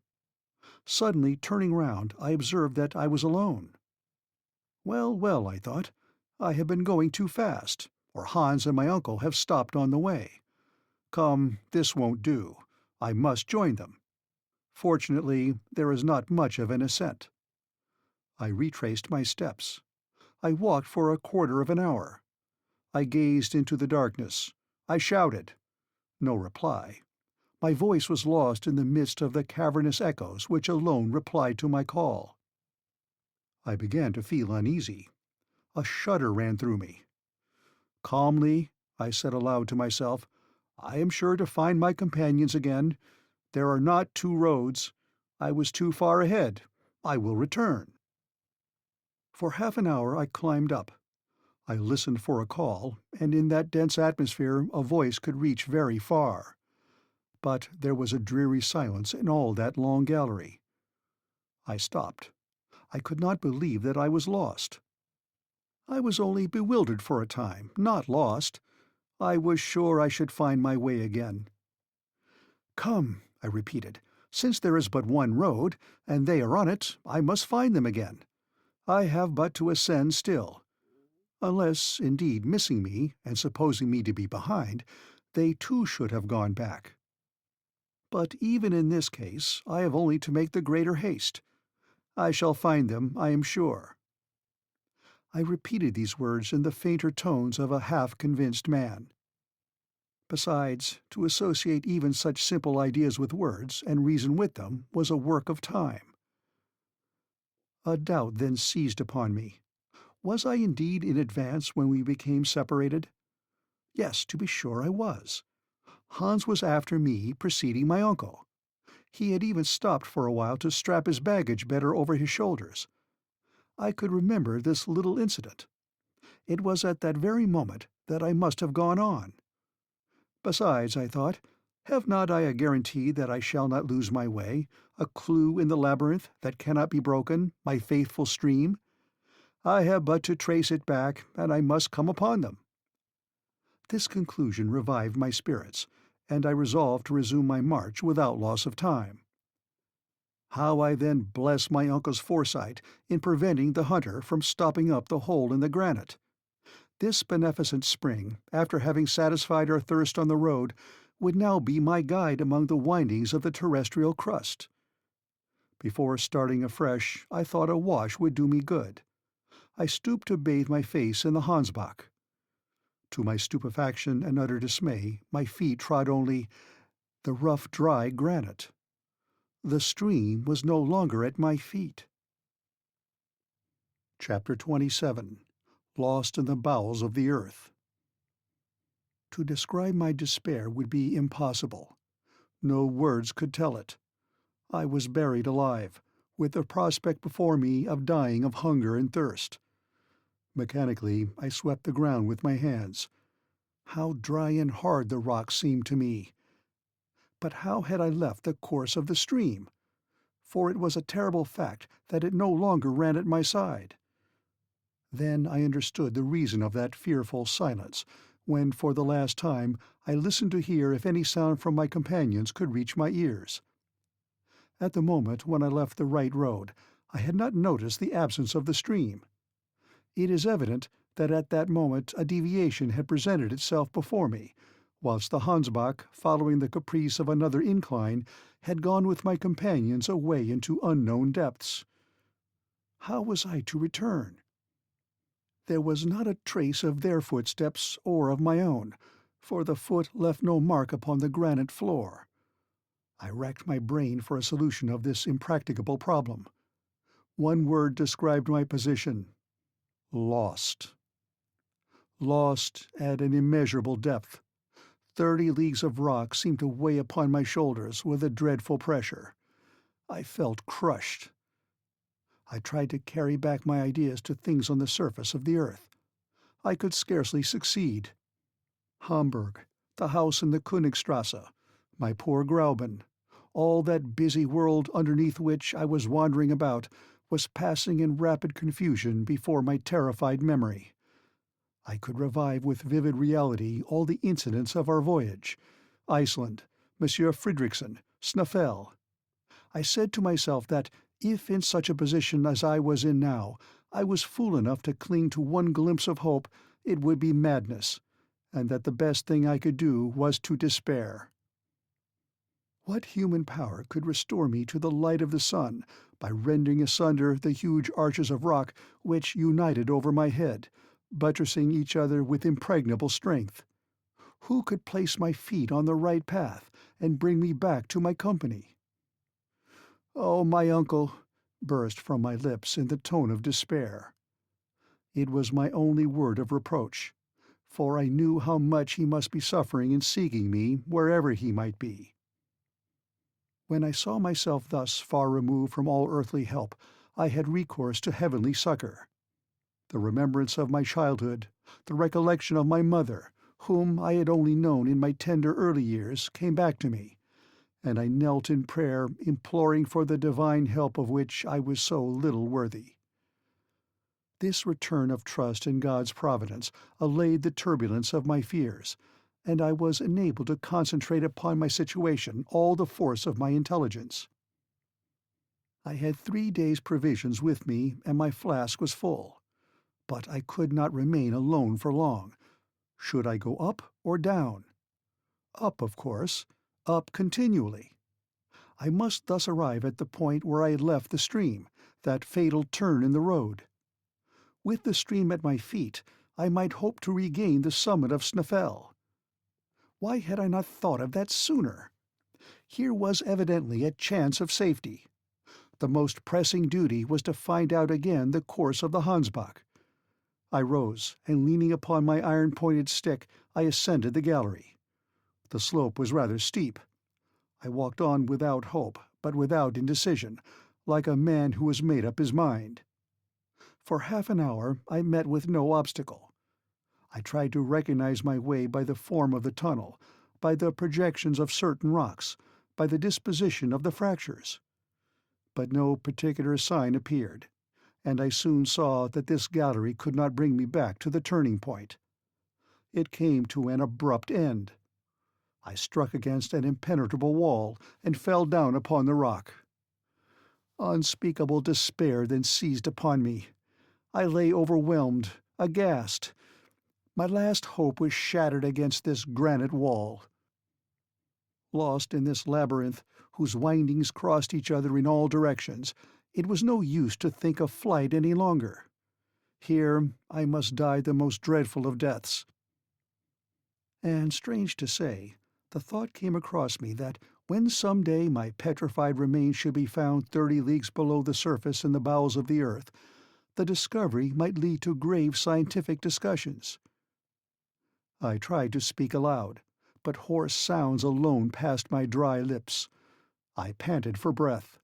Suddenly turning round, I observed that I was alone. Well, well, I thought, I have been going too fast, or Hans and my uncle have stopped on the way. Come, this won't do. I must join them. Fortunately, there is not much of an ascent. I retraced my steps. I walked for a quarter of an hour. I gazed into the darkness. I shouted. No reply. My voice was lost in the midst of the cavernous echoes which alone replied to my call. I began to feel uneasy. A shudder ran through me. Calmly, I said aloud to myself, I am sure to find my companions again. There are not two roads. I was too far ahead. I will return. For half an hour I climbed up. I listened for a call, and in that dense atmosphere a voice could reach very far. But there was a dreary silence in all that long gallery. I stopped. I could not believe that I was lost. I was only bewildered for a time, not lost. I was sure I should find my way again. Come, I repeated, since there is but one road, and they are on it, I must find them again. I have but to ascend still. Unless, indeed, missing me, and supposing me to be behind, they too should have gone back. But even in this case I have only to make the greater haste. I shall find them, I am sure. I repeated these words in the fainter tones of a half-convinced man. Besides, to associate even such simple ideas with words, and reason with them, was a work of time. A doubt then seized upon me. Was I indeed in advance when we became separated? Yes, to be sure I was. Hans was after me, preceding my uncle. He had even stopped for a while to strap his baggage better over his shoulders. I could remember this little incident. It was at that very moment that I must have gone on. Besides, I thought, have not I a guarantee that I shall not lose my way, a clue in the labyrinth that cannot be broken, my faithful stream? I have but to trace it back, and I must come upon them. This conclusion revived my spirits, and I resolved to resume my march without loss of time. How I then blessed my uncle's foresight in preventing the hunter from stopping up the hole in the granite! This beneficent spring, after having satisfied our thirst on the road, would now be my guide among the windings of the terrestrial crust. Before starting afresh, I thought a wash would do me good. I stooped to bathe my face in the Hansbach. To my stupefaction and utter dismay, my feet trod only the rough, dry granite. The stream was no longer at my feet. Chapter 27. Lost in the Bowels of the Earth. To describe my despair would be impossible. No words could tell it. I was buried alive, with the prospect before me of dying of hunger and thirst. Mechanically, I swept the ground with my hands. How dry and hard the rock seemed to me! But how had I left the course of the stream? For it was a terrible fact that it no longer ran at my side. Then I understood the reason of that fearful silence, when for the last time I listened to hear if any sound from my companions could reach my ears. At the moment when I left the right road, I had not noticed the absence of the stream. It is evident that at that moment a deviation had presented itself before me, whilst the Hansbach, following the caprice of another incline, had gone with my companions away into unknown depths. How was I to return? There was not a trace of their footsteps or of my own, for the foot left no mark upon the granite floor. I racked my brain for a solution of this impracticable problem. One word described my position: lost. Lost at an immeasurable depth. 30 leagues of rock seemed to weigh upon my shoulders with a dreadful pressure. I felt crushed. I tried to carry back my ideas to things on the surface of the earth. I could scarcely succeed. Hamburg, the house in the Königstrasse, my poor Grauben, all that busy world underneath which I was wandering about was passing in rapid confusion before my terrified memory. I could revive with vivid reality all the incidents of our voyage: Iceland, Monsieur Fridriksson, Snaefell. I said to myself that, if in such a position as I was in now, I was fool enough to cling to one glimpse of hope, it would be madness, and that the best thing I could do was to despair. What human power could restore me to the light of the sun by rending asunder the huge arches of rock which united over my head, buttressing each other with impregnable strength? Who could place my feet on the right path and bring me back to my company? "Oh, my uncle," burst from my lips in the tone of despair. It was my only word of reproach, for I knew how much he must be suffering in seeking me wherever he might be. When I saw myself thus far removed from all earthly help, I had recourse to heavenly succor. The remembrance of my childhood, the recollection of my mother, whom I had only known in my tender early years, came back to me, and I knelt in prayer, imploring for the divine help of which I was so little worthy. This return of trust in God's providence allayed the turbulence of my fears, and I was enabled to concentrate upon my situation all the force of my intelligence. I had 3 days' provisions with me, and my flask was full. But I could not remain alone for long. Should I go up or down? Up, of course, up continually. I must thus arrive at the point where I had left the stream, that fatal turn in the road. With the stream at my feet, I might hope to regain the summit of Snaefell. Why had I not thought of that sooner? Here was evidently a chance of safety. The most pressing duty was to find out again the course of the Hansbach. I rose, and leaning upon my iron-pointed stick, I ascended the gallery. The slope was rather steep. I walked on without hope, but without indecision, like a man who has made up his mind. For half an hour I met with no obstacle. I tried to recognize my way by the form of the tunnel, by the projections of certain rocks, by the disposition of the fractures. But no particular sign appeared, and I soon saw that this gallery could not bring me back to the turning point. It came to an abrupt end. I struck against an impenetrable wall and fell down upon the rock. Unspeakable despair then seized upon me. I lay overwhelmed, aghast. My last hope was shattered against this granite wall. Lost in this labyrinth, whose windings crossed each other in all directions, it was no use to think of flight any longer. Here I must die the most dreadful of deaths. And, strange to say, the thought came across me that when some day my petrified remains should be found 30 leagues below the surface in the bowels of the earth, the discovery might lead to grave scientific discussions. I tried to speak aloud, but hoarse sounds alone passed my dry lips. I panted for breath.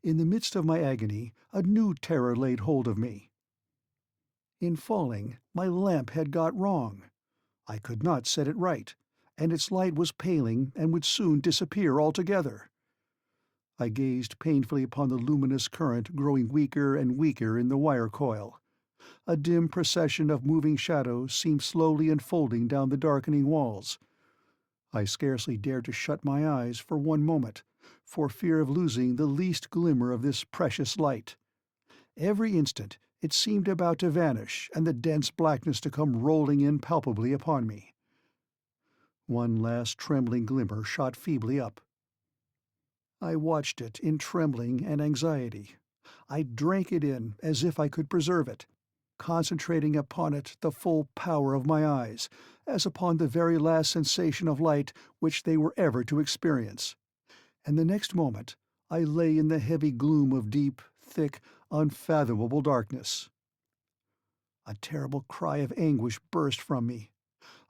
In the midst of my agony, a new terror laid hold of me. In falling, my lamp had got wrong. I could not set it right, and its light was paling and would soon disappear altogether. I gazed painfully upon the luminous current growing weaker and weaker in the wire coil. A dim procession of moving shadows seemed slowly unfolding down the darkening walls. I scarcely dared to shut my eyes for one moment, for fear of losing the least glimmer of this precious light. Every instant it seemed about to vanish and the dense blackness to come rolling in palpably upon me. One last trembling glimmer shot feebly up. I watched it in trembling and anxiety. I drank it in as if I could preserve it, concentrating upon it the full power of my eyes, as upon the very last sensation of light which they were ever to experience. And the next moment I lay in the heavy gloom of deep, thick, unfathomable darkness. A terrible cry of anguish burst from me.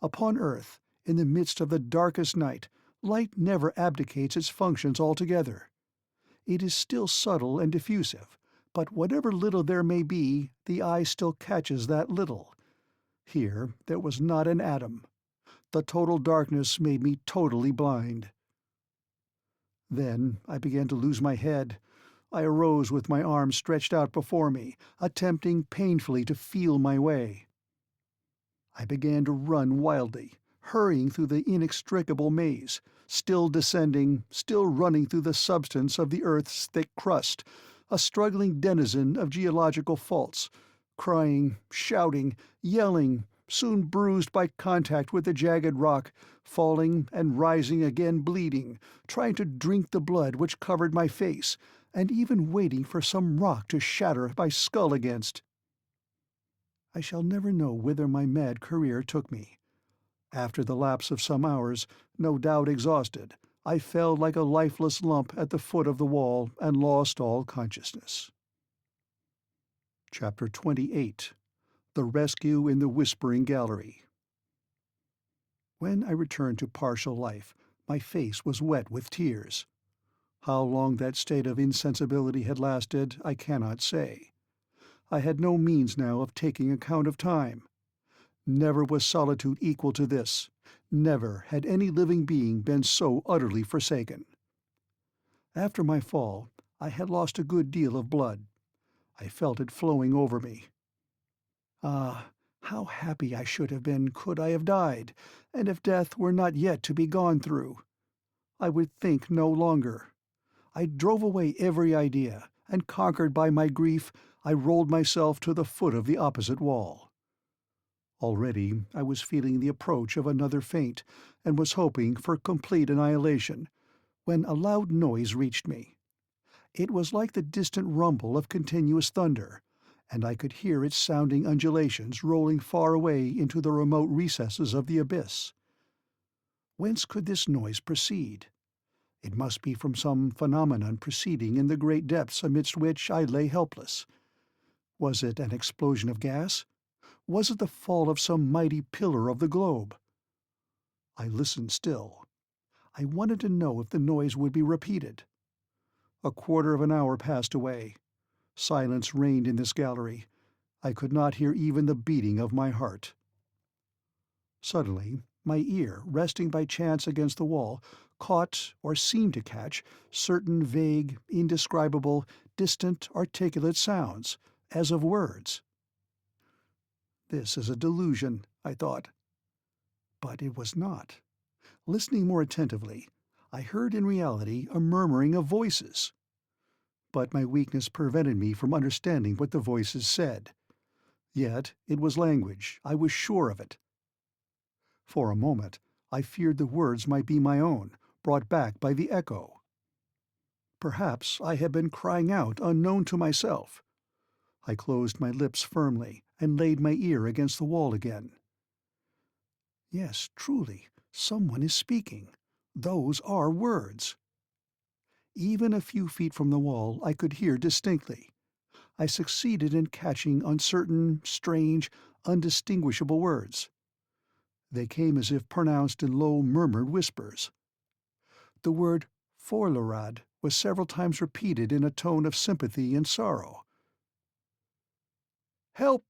Upon earth, in the midst of the darkest night, light never abdicates its functions altogether. It is still subtle and diffusive, but whatever little there may be, the eye still catches that little. Here there was not an atom. The total darkness made me totally blind. Then I began to lose my head. I arose with my arms stretched out before me, attempting painfully to feel my way. I began to run wildly, hurrying through the inextricable maze, still descending, still running through the substance of the earth's thick crust, a struggling denizen of geological faults, crying, shouting, yelling, soon bruised by contact with the jagged rock, falling and rising again bleeding, trying to drink the blood which covered my face, and even waiting for some rock to shatter my skull against. I shall never know whither my mad career took me. After the lapse of some hours, no doubt exhausted, I fell like a lifeless lump at the foot of the wall and lost all consciousness. Chapter 28. The Rescue in the Whispering Gallery. When I returned to partial life, my face was wet with tears. How long that state of insensibility had lasted, I cannot say. I had no means now of taking account of time. Never was solitude equal to this. Never had any living being been so utterly forsaken. After my fall, I had lost a good deal of blood. I felt it flowing over me. Ah, how happy I should have been could I have died, and if death were not yet to be gone through. I would think no longer. I drove away every idea, and conquered by my grief, I rolled myself to the foot of the opposite wall. Already I was feeling the approach of another faint, and was hoping for complete annihilation, when a loud noise reached me. It was like the distant rumble of continuous thunder, and I could hear its sounding undulations rolling far away into the remote recesses of the abyss. Whence could this noise proceed? It must be from some phenomenon proceeding in the great depths amidst which I lay helpless. Was it an explosion of gas? Was it the fall of some mighty pillar of the globe? I listened still. I wanted to know if the noise would be repeated. A quarter of an hour passed away. Silence reigned in this gallery. I could not hear even the beating of my heart. Suddenly, my ear, resting by chance against the wall, caught, or seemed to catch, certain vague, indescribable, distant, articulate sounds, as of words. This is a delusion, I thought. But it was not. Listening more attentively, I heard in reality a murmuring of voices. But my weakness prevented me from understanding what the voices said. Yet it was language, I was sure of it. For a moment, I feared the words might be my own, brought back by the echo. Perhaps I had been crying out unknown to myself. I closed my lips firmly and laid my ear against the wall again. Yes, truly, someone is speaking. Those are words. Even a few feet from the wall I could hear distinctly. I succeeded in catching uncertain, strange, undistinguishable words. They came as if pronounced in low, murmured whispers. The word "forlorad" was several times repeated in a tone of sympathy and sorrow. "Help!"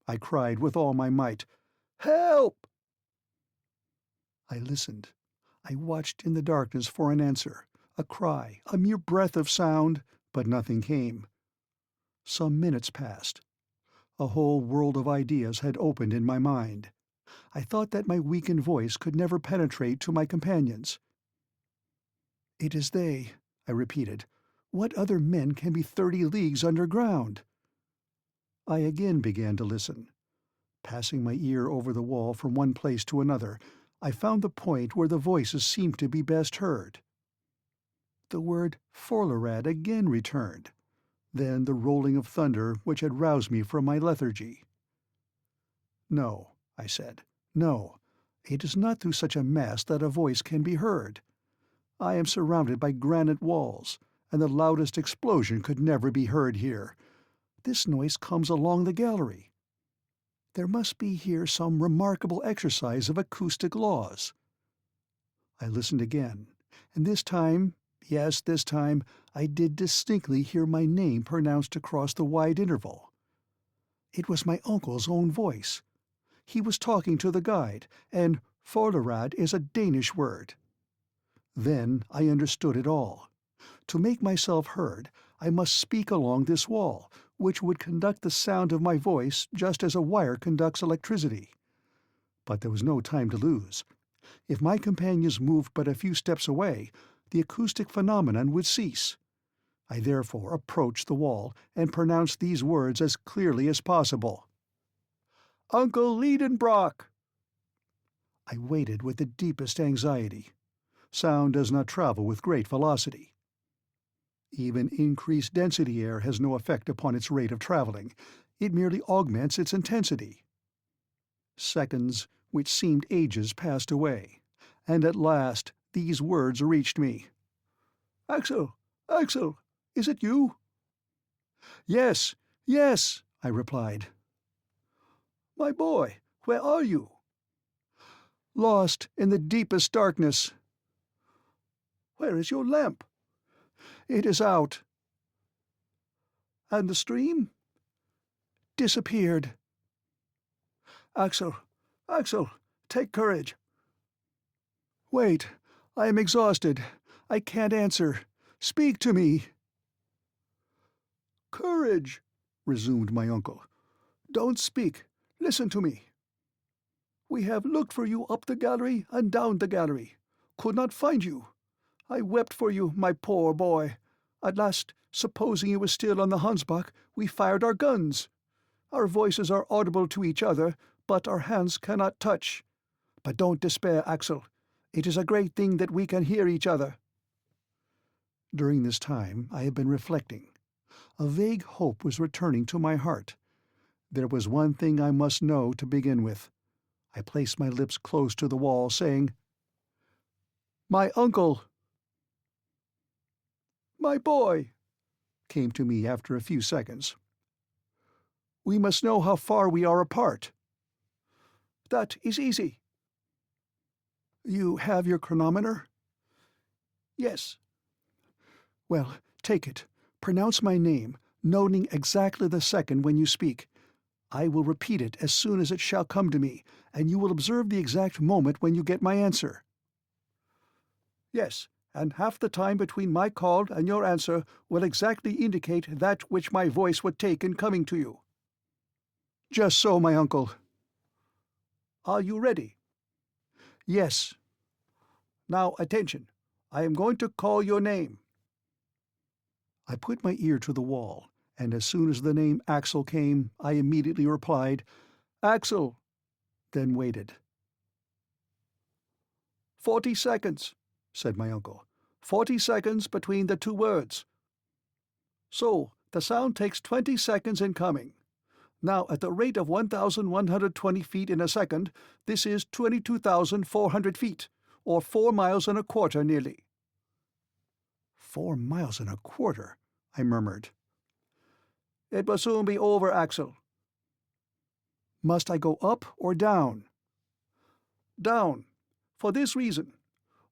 I cried with all my might. "Help!" I listened. I watched in the darkness for an answer, a cry, a mere breath of sound, but nothing came. Some minutes passed. A whole world of ideas had opened in my mind. I thought that my weakened voice could never penetrate to my companions. "It is they," I repeated. "What other men can be 30 leagues underground?" I again began to listen. Passing my ear over the wall from one place to another, I found the point where the voices seemed to be best heard. The word "forlorad" again returned, then the rolling of thunder which had roused me from my lethargy. "No," I said, "no, it is not through such a mass that a voice can be heard. I am surrounded by granite walls, and the loudest explosion could never be heard here. This noise comes along the gallery. There must be here some remarkable exercise of acoustic laws. I listened again, and this time, yes, this time, I did distinctly hear my name pronounced across the wide interval. It was my uncle's own voice. He was talking to the guide, and "forderad" is a Danish word. Then I understood it all. To make myself heard, I must speak along this wall, which would conduct the sound of my voice just as a wire conducts electricity. But there was no time to lose. If my companions moved but a few steps away, the acoustic phenomenon would cease. I therefore approached the wall and pronounced these words as clearly as possible. "Uncle Liedenbrock!" I waited with the deepest anxiety. Sound does not travel with great velocity. Even increased density air has no effect upon its rate of traveling. It merely augments its intensity. Seconds, which seemed ages, passed away, and at last these words reached me. "Axel! Axel! Is it you?" "Yes, yes," I replied. "My boy, where are you?" "Lost in the deepest darkness." "Where is your lamp?" "It is out." "And the stream?" "Disappeared." "Axel, Axel, take courage." "Wait, I am exhausted. I can't answer. Speak to me." "Courage," resumed my uncle. "Don't speak. Listen to me. We have looked for you up the gallery and down the gallery. Could not find you. I wept for you, my poor boy. At last, supposing you were still on the Hansbach, we fired our guns. Our voices are audible to each other, but our hands cannot touch. But don't despair, Axel. It is a great thing that we can hear each other." During this time I had been reflecting. A vague hope was returning to my heart. There was one thing I must know to begin with. I placed my lips close to the wall, saying, "My uncle." "My boy," came to me after a few seconds. "We must know how far we are apart." "That is easy." "You have your chronometer?" "Yes." "Well, take it. Pronounce my name, noting exactly the second when you speak. I will repeat it as soon as it shall come to me, and you will observe the exact moment when you get my answer." "Yes, and half the time between my call and your answer will exactly indicate that which my voice would take in coming to you." "Just so, my uncle." "Are you ready?" "Yes." "Now attention. I am going to call your name." I put my ear to the wall, and as soon as the name Axel came, I immediately replied, "Axel," then waited. 40 seconds, said my uncle. 40 seconds between the two words. So, the sound takes 20 seconds in coming. Now, at the rate of 1,120 feet in a second, this is 22,400 feet, or 4 miles and a quarter nearly. 4 miles and a quarter, I murmured. It will soon be over, Axel. Must I go up or down? Down. For this reason.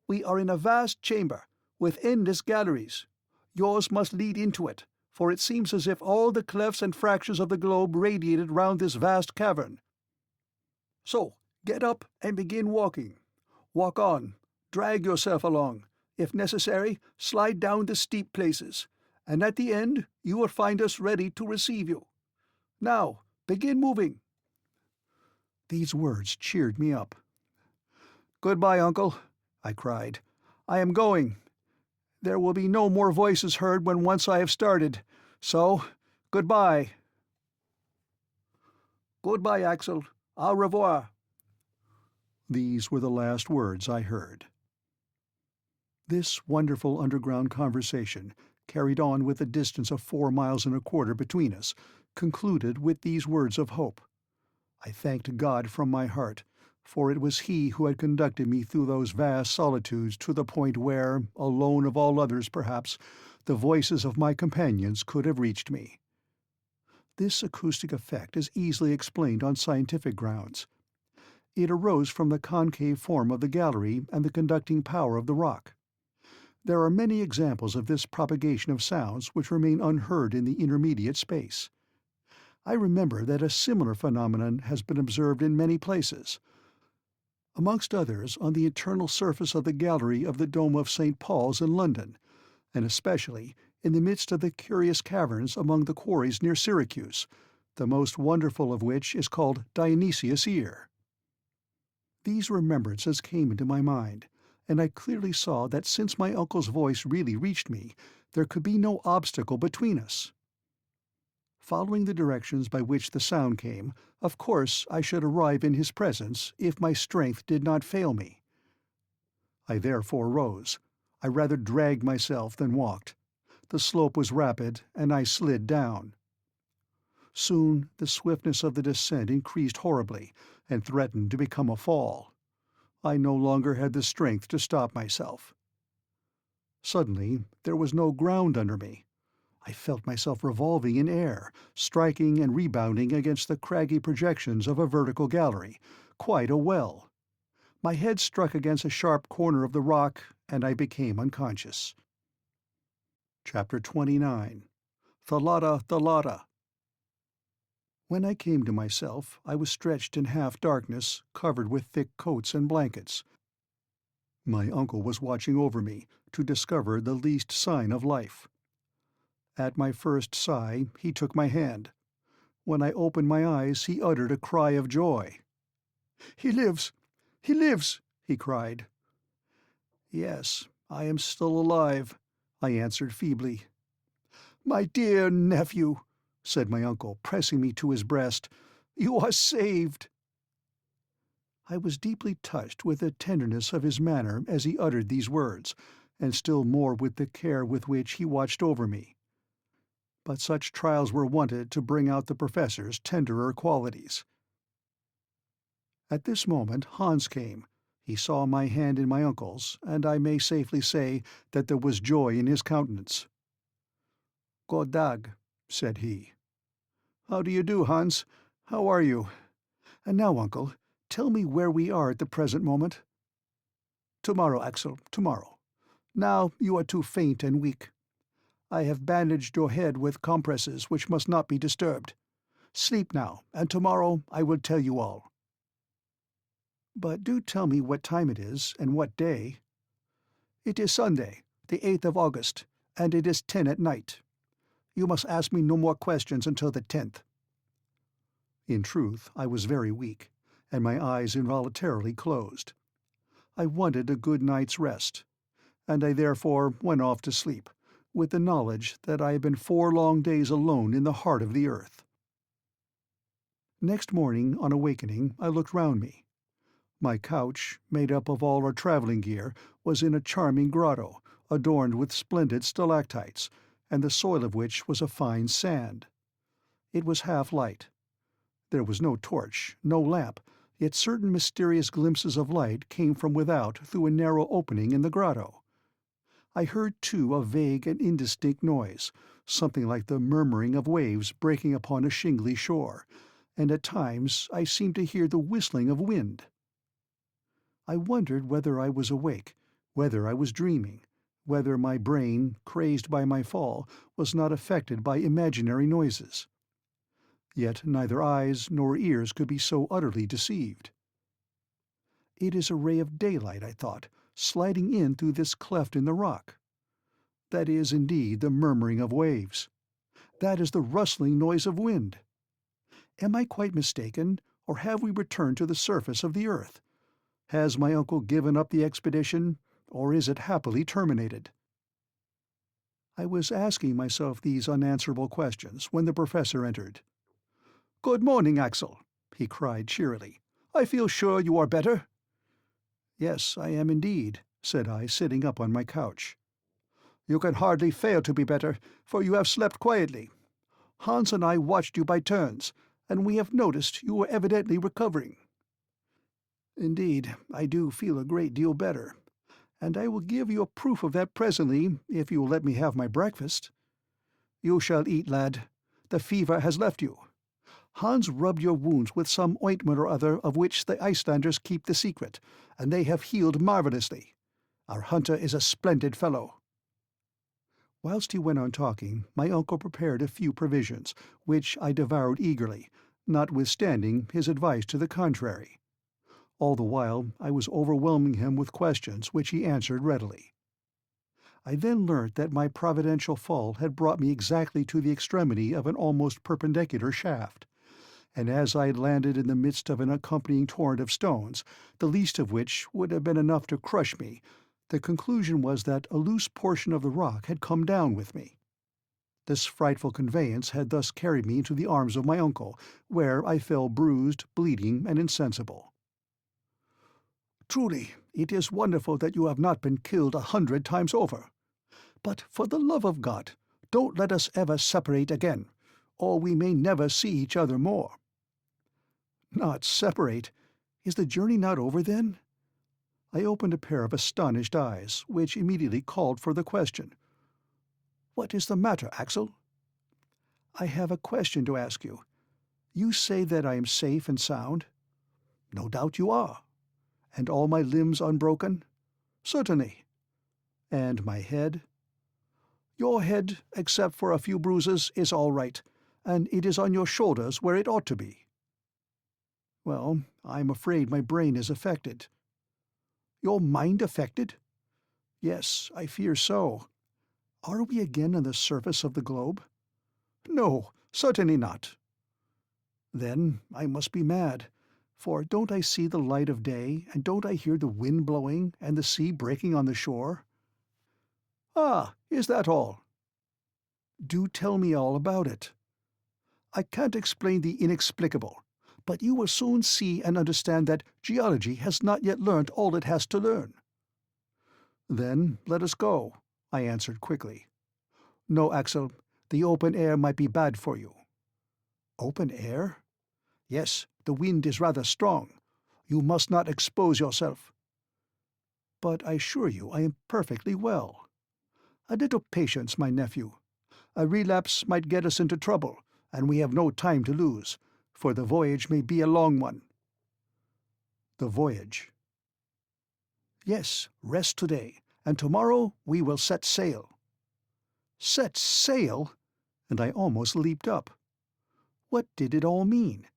We are in a vast chamber, with endless galleries. Yours must lead into it, for it seems as if all the clefts and fractures of the globe radiated round this vast cavern. So, get up and begin walking. Walk on. Drag yourself along. If necessary, slide down the steep places, and at the end you will find us ready to receive you. Now, begin moving." These words cheered me up. "Goodbye, Uncle," I cried. "I am going. There will be no more voices heard when once I have started. So, goodbye." "Goodbye, Axel. Au revoir." These were the last words I heard. This wonderful underground conversation, carried on with a distance of 4 miles and a quarter between us, concluded with these words of hope. I thanked God from my heart, for it was He who had conducted me through those vast solitudes to the point where, alone of all others perhaps, the voices of my companions could have reached me. This acoustic effect is easily explained on scientific grounds. It arose from the concave form of the gallery and the conducting power of the rock. There are many examples of this propagation of sounds which remain unheard in the intermediate space. I remember that a similar phenomenon has been observed in many places, amongst others on the internal surface of the gallery of the Dome of St. Paul's in London, and especially in the midst of the curious caverns among the quarries near Syracuse, the most wonderful of which is called Dionysius' Ear. These remembrances came into my mind, and I clearly saw that since my uncle's voice really reached me, there could be no obstacle between us. Following the directions by which the sound came, of course I should arrive in his presence if my strength did not fail me. I therefore rose. I rather dragged myself than walked. The slope was rapid, and I slid down. Soon the swiftness of the descent increased horribly, and threatened to become a fall. I no longer had the strength to stop myself. Suddenly there was no ground under me. I felt myself revolving in air, striking and rebounding against the craggy projections of a vertical gallery, quite a well. My head struck against a sharp corner of the rock, and I became unconscious. Chapter 29. Thalata, Thalata. When I came to myself, I was stretched in half-darkness, covered with thick coats and blankets. My uncle was watching over me, to discover the least sign of life. At my first sigh, he took my hand. When I opened my eyes, he uttered a cry of joy. "He lives! He lives!" he cried. "Yes, I am still alive," I answered feebly. "My dear nephew," said my uncle, pressing me to his breast, "you are saved." I was deeply touched with the tenderness of his manner as he uttered these words, and still more with the care with which he watched over me. But such trials were wanted to bring out the professor's tenderer qualities. At this moment Hans came. He saw my hand in my uncle's, and I may safely say that there was joy in his countenance. "God dag," said he. "How do you do, Hans? How are you? And now, uncle, tell me where we are at the present moment." "Tomorrow, Axel, tomorrow. Now you are too faint and weak. I have bandaged your head with compresses which must not be disturbed. Sleep now, and tomorrow I will tell you all." "But do tell me what time it is, and what day." "It is Sunday, the 8th of August, and it is 10 at night. You must ask me no more questions until the 10th. In truth, I was very weak, and my eyes involuntarily closed. I wanted a good night's rest, and I therefore went off to sleep, with the knowledge that I had been 4 long days alone in the heart of the earth. Next morning, on awakening, I looked round me. My couch, made up of all our travelling gear, was in a charming grotto, adorned with splendid stalactites, and the soil of which was a fine sand. It was half light. There was no torch, no lamp, yet certain mysterious glimpses of light came from without through a narrow opening in the grotto. I heard, too, a vague and indistinct noise, something like the murmuring of waves breaking upon a shingly shore, and at times I seemed to hear the whistling of wind. I wondered whether I was awake, whether I was dreaming, whether my brain, crazed by my fall, was not affected by imaginary noises. Yet neither eyes nor ears could be so utterly deceived. It is a ray of daylight, I thought, sliding in through this cleft in the rock. That is indeed the murmuring of waves. That is the rustling noise of wind. Am I quite mistaken, or have we returned to the surface of the earth? Has my uncle given up the expedition, or is it happily terminated? I was asking myself these unanswerable questions when the professor entered. "Good morning, Axel," he cried cheerily. "I feel sure you are better." "Yes, I am indeed," said I, sitting up on my couch. "You can hardly fail to be better, for you have slept quietly. Hans and I watched you by turns, and we have noticed you were evidently recovering." "Indeed, I do feel a great deal better. and I will give you a proof of that presently, if you will let me have my breakfast. You shall eat, lad. The fever has left you. Hans rubbed your wounds with some ointment or other of which the Icelanders keep the secret, and they have healed marvellously. Our hunter is a splendid fellow." Whilst he went on talking, my uncle prepared a few provisions, which I devoured eagerly, notwithstanding his advice to the contrary. All the while I was overwhelming him with questions which he answered readily. I then learnt that my providential fall had brought me exactly to the extremity of an almost perpendicular shaft, and as I had landed in the midst of an accompanying torrent of stones, the least of which would have been enough to crush me, the conclusion was that a loose portion of the rock had come down with me. This frightful conveyance had thus carried me into the arms of my uncle, where I fell bruised, bleeding, and insensible. "Truly, it is wonderful that you have not been killed 100 times over. But for the love of God, don't let us ever separate again, or we may never see each other more." "Not separate? Is the journey not over, then?" I opened a pair of astonished eyes, which immediately called for the question. "What is the matter, Axel?" "I have a question to ask you. You say that I am safe and sound?" "No doubt you are." "And all my limbs unbroken?" "Certainly." "And my head?" "Your head, except for a few bruises, is all right, and it is on your shoulders where it ought to be." "Well, I'm afraid my brain is affected." "Your mind affected?" "Yes, I fear so." "Are we again on the surface of the globe?" "No, certainly not." "Then I must be mad, for don't I see the light of day, and don't I hear the wind blowing, and the sea breaking on the shore?" "Ah, is that all?" "Do tell me all about it." "I can't explain the inexplicable, but you will soon see and understand that geology has not yet learnt all it has to learn." "Then let us go," I answered quickly. "No, Axel, the open air might be bad for you." "Open air?" "Yes, the wind is rather strong. You must not expose yourself." "But I assure you I am perfectly well." "A little patience, my nephew. A relapse might get us into trouble, and we have no time to lose, for the voyage may be a long one." "The voyage?" "Yes, rest today, and tomorrow we will set sail." "Set sail?" And I almost leaped up. What did it all mean?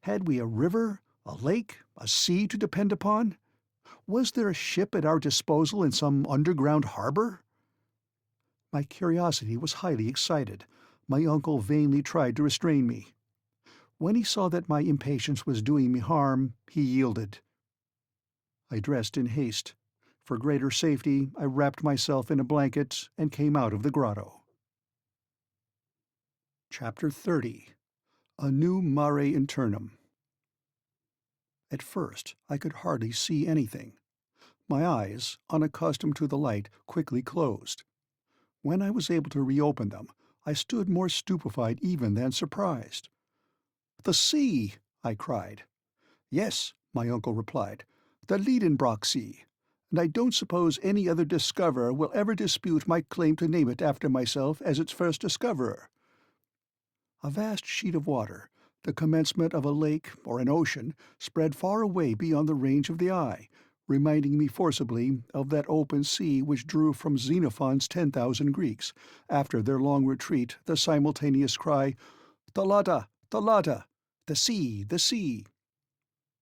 Had we a river, a lake, a sea to depend upon? Was there a ship at our disposal in some underground harbor? My curiosity was highly excited. My uncle vainly tried to restrain me. When he saw that my impatience was doing me harm, he yielded. I dressed in haste. For greater safety, I wrapped myself in a blanket and came out of the grotto. Chapter 30. A New Mare Internum. At first I could hardly see anything. My eyes, unaccustomed to the light, quickly closed. When I was able to reopen them, I stood more stupefied even than surprised. "The sea!" I cried. "Yes," my uncle replied, "the Liedenbrock Sea, and I don't suppose any other discoverer will ever dispute my claim to name it after myself as its first discoverer." A vast sheet of water, the commencement of a lake or an ocean, spread far away beyond the range of the eye, reminding me forcibly of that open sea which drew from Xenophon's 10,000 Greeks, after their long retreat, the simultaneous cry, "Thalata! Thalata! The sea! The sea!"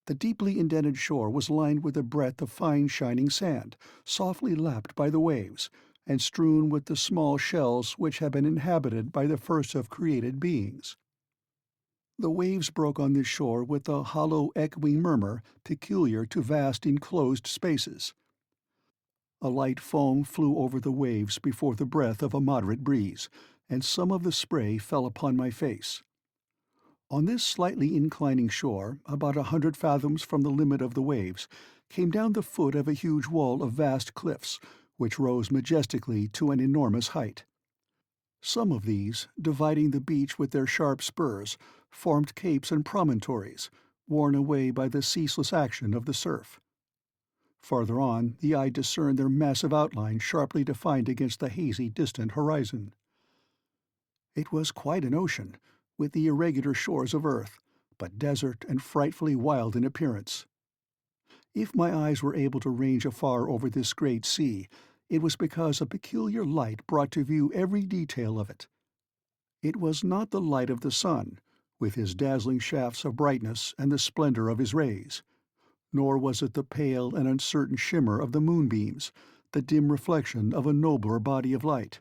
The deeply indented shore was lined with a breadth of fine shining sand, softly lapped by the waves, and strewn with the small shells which had been inhabited by the first of created beings. The waves broke on this shore with a hollow echoing murmur peculiar to vast enclosed spaces. A light foam flew over the waves before the breath of a moderate breeze, and some of the spray fell upon my face. On this slightly inclining shore, about 100 fathoms from the limit of the waves, came down the foot of a huge wall of vast cliffs, which rose majestically to an enormous height. Some of these, dividing the beach with their sharp spurs, formed capes and promontories, worn away by the ceaseless action of the surf. Farther on, the eye discerned their massive outline sharply defined against the hazy, distant horizon. It was quite an ocean, with the irregular shores of Earth, but desert and frightfully wild in appearance. If my eyes were able to range afar over this great sea, it was because a peculiar light brought to view every detail of it. It was not the light of the sun, with his dazzling shafts of brightness and the splendor of his rays, nor was it the pale and uncertain shimmer of the moonbeams, the dim reflection of a nobler body of light.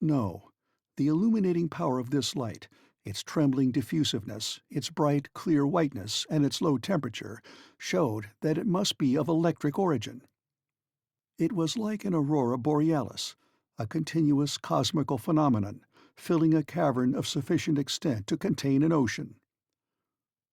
No, the illuminating power of this light, its trembling diffusiveness, its bright, clear whiteness, and its low temperature, showed that it must be of electric origin. It was like an aurora borealis, a continuous cosmical phenomenon, filling a cavern of sufficient extent to contain an ocean.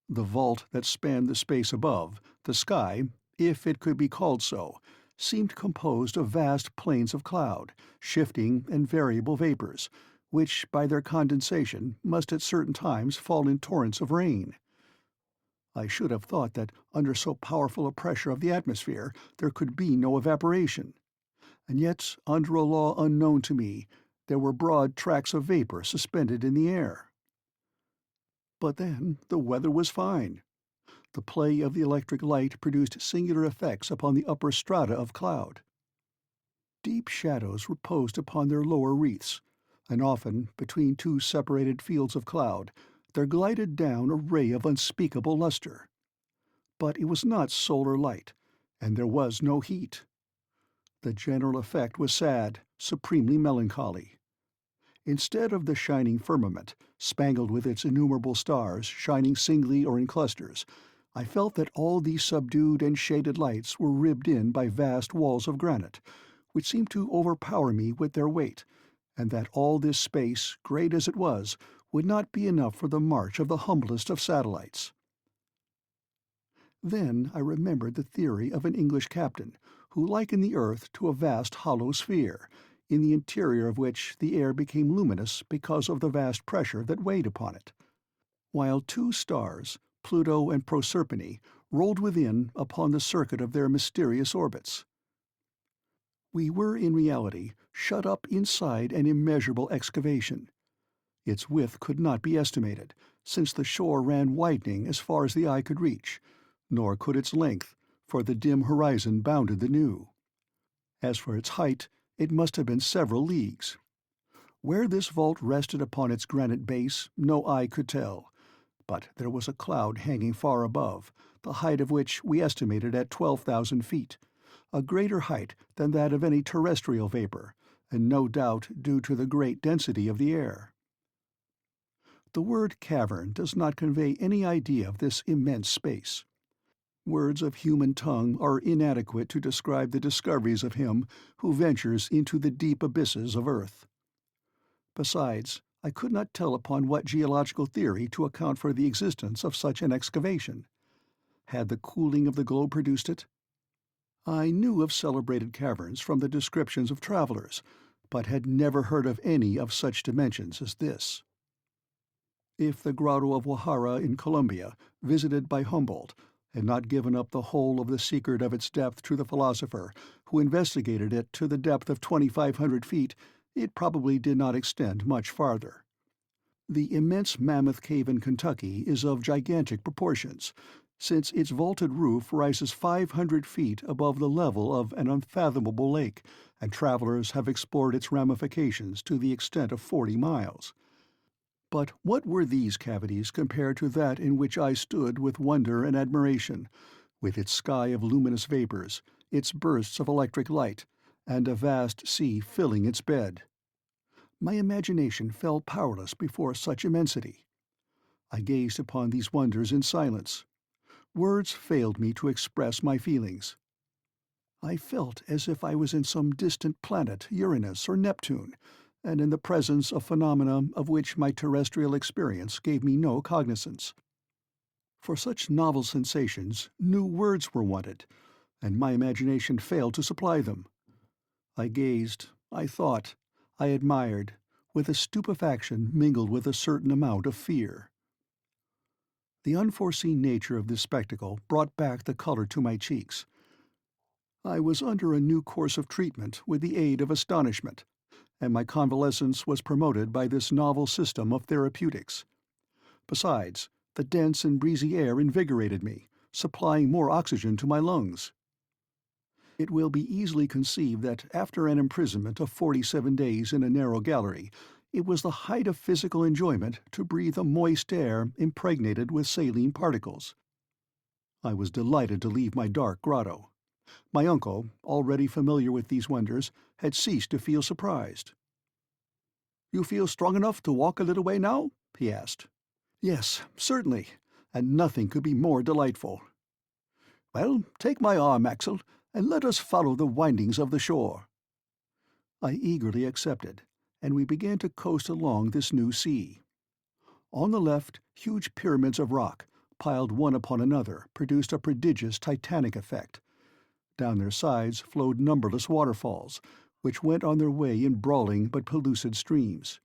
The vault that spanned the space above, the sky, if it could be called so, seemed composed of vast plains of cloud, shifting and variable vapors, which, by their condensation, must at certain times fall in torrents of rain. I should have thought that under so powerful a pressure of the atmosphere there could be no evaporation, and yet, under a law unknown to me, there were broad tracts of vapor suspended in the air. But then the weather was fine. The play of the electric light produced singular effects upon the upper strata of cloud. Deep shadows reposed upon their lower wreaths, and often, between two separated fields of cloud, there glided down a ray of unspeakable luster. But it was not solar light, and there was no heat. The general effect was sad, supremely melancholy. Instead of the shining firmament, spangled with its innumerable stars shining singly or in clusters, I felt that all these subdued and shaded lights were ribbed in by vast walls of granite, which seemed to overpower me with their weight, and that all this space, great as it was, would not be enough for the march of the humblest of satellites. Then I remembered the theory of an English captain, who likened the earth to a vast hollow sphere, in the interior of which the air became luminous because of the vast pressure that weighed upon it, while two stars, Pluto and Proserpine, rolled within upon the circuit of their mysterious orbits. We were in reality shut up inside an immeasurable excavation. Its width could not be estimated, since the shore ran widening as far as the eye could reach, nor could its length, for the dim horizon bounded the new. As for its height, it must have been several leagues. Where this vault rested upon its granite base, no eye could tell, but there was a cloud hanging far above, the height of which we estimated at 12,000 feet, a greater height than that of any terrestrial vapor, and no doubt due to the great density of the air. The word cavern does not convey any idea of this immense space. Words of human tongue are inadequate to describe the discoveries of him who ventures into the deep abysses of earth. Besides, I could not tell upon what geological theory to account for the existence of such an excavation. Had the cooling of the globe produced it? I knew of celebrated caverns from the descriptions of travelers, but had never heard of any of such dimensions as this. If the Grotto of Guajara in Colombia, visited by Humboldt, had not given up the whole of the secret of its depth to the philosopher who investigated it to the depth of 2,500 feet, it probably did not extend much farther. The immense Mammoth Cave in Kentucky is of gigantic proportions, since its vaulted roof rises 500 feet above the level of an unfathomable lake, and travelers have explored its ramifications to the extent of 40 miles. But what were these cavities compared to that in which I stood with wonder and admiration, with its sky of luminous vapors, its bursts of electric light, and a vast sea filling its bed? My imagination fell powerless before such immensity. I gazed upon these wonders in silence. Words failed me to express my feelings. I felt as if I was in some distant planet, Uranus or Neptune, and in the presence of phenomena of which my terrestrial experience gave me no cognizance. For such novel sensations, new words were wanted, and my imagination failed to supply them. I gazed, I thought, I admired, with a stupefaction mingled with a certain amount of fear. The unforeseen nature of this spectacle brought back the color to my cheeks. I was under a new course of treatment with the aid of astonishment, and my convalescence was promoted by this novel system of therapeutics. Besides, the dense and breezy air invigorated me, supplying more oxygen to my lungs. It will be easily conceived that after an imprisonment of 47 days in a narrow gallery, it was the height of physical enjoyment to breathe a moist air impregnated with saline particles. I was delighted to leave my dark grotto. My uncle, already familiar with these wonders, had ceased to feel surprised. "You feel strong enough to walk a little way now?" he asked. "Yes, certainly, and nothing could be more delightful." "Well, take my arm, Axel, and let us follow the windings of the shore." I eagerly accepted, and we began to coast along this new sea. On the left, huge pyramids of rock, piled one upon another, produced a prodigious titanic effect. Down their sides flowed numberless waterfalls, which went on their way in brawling but pellucid streams.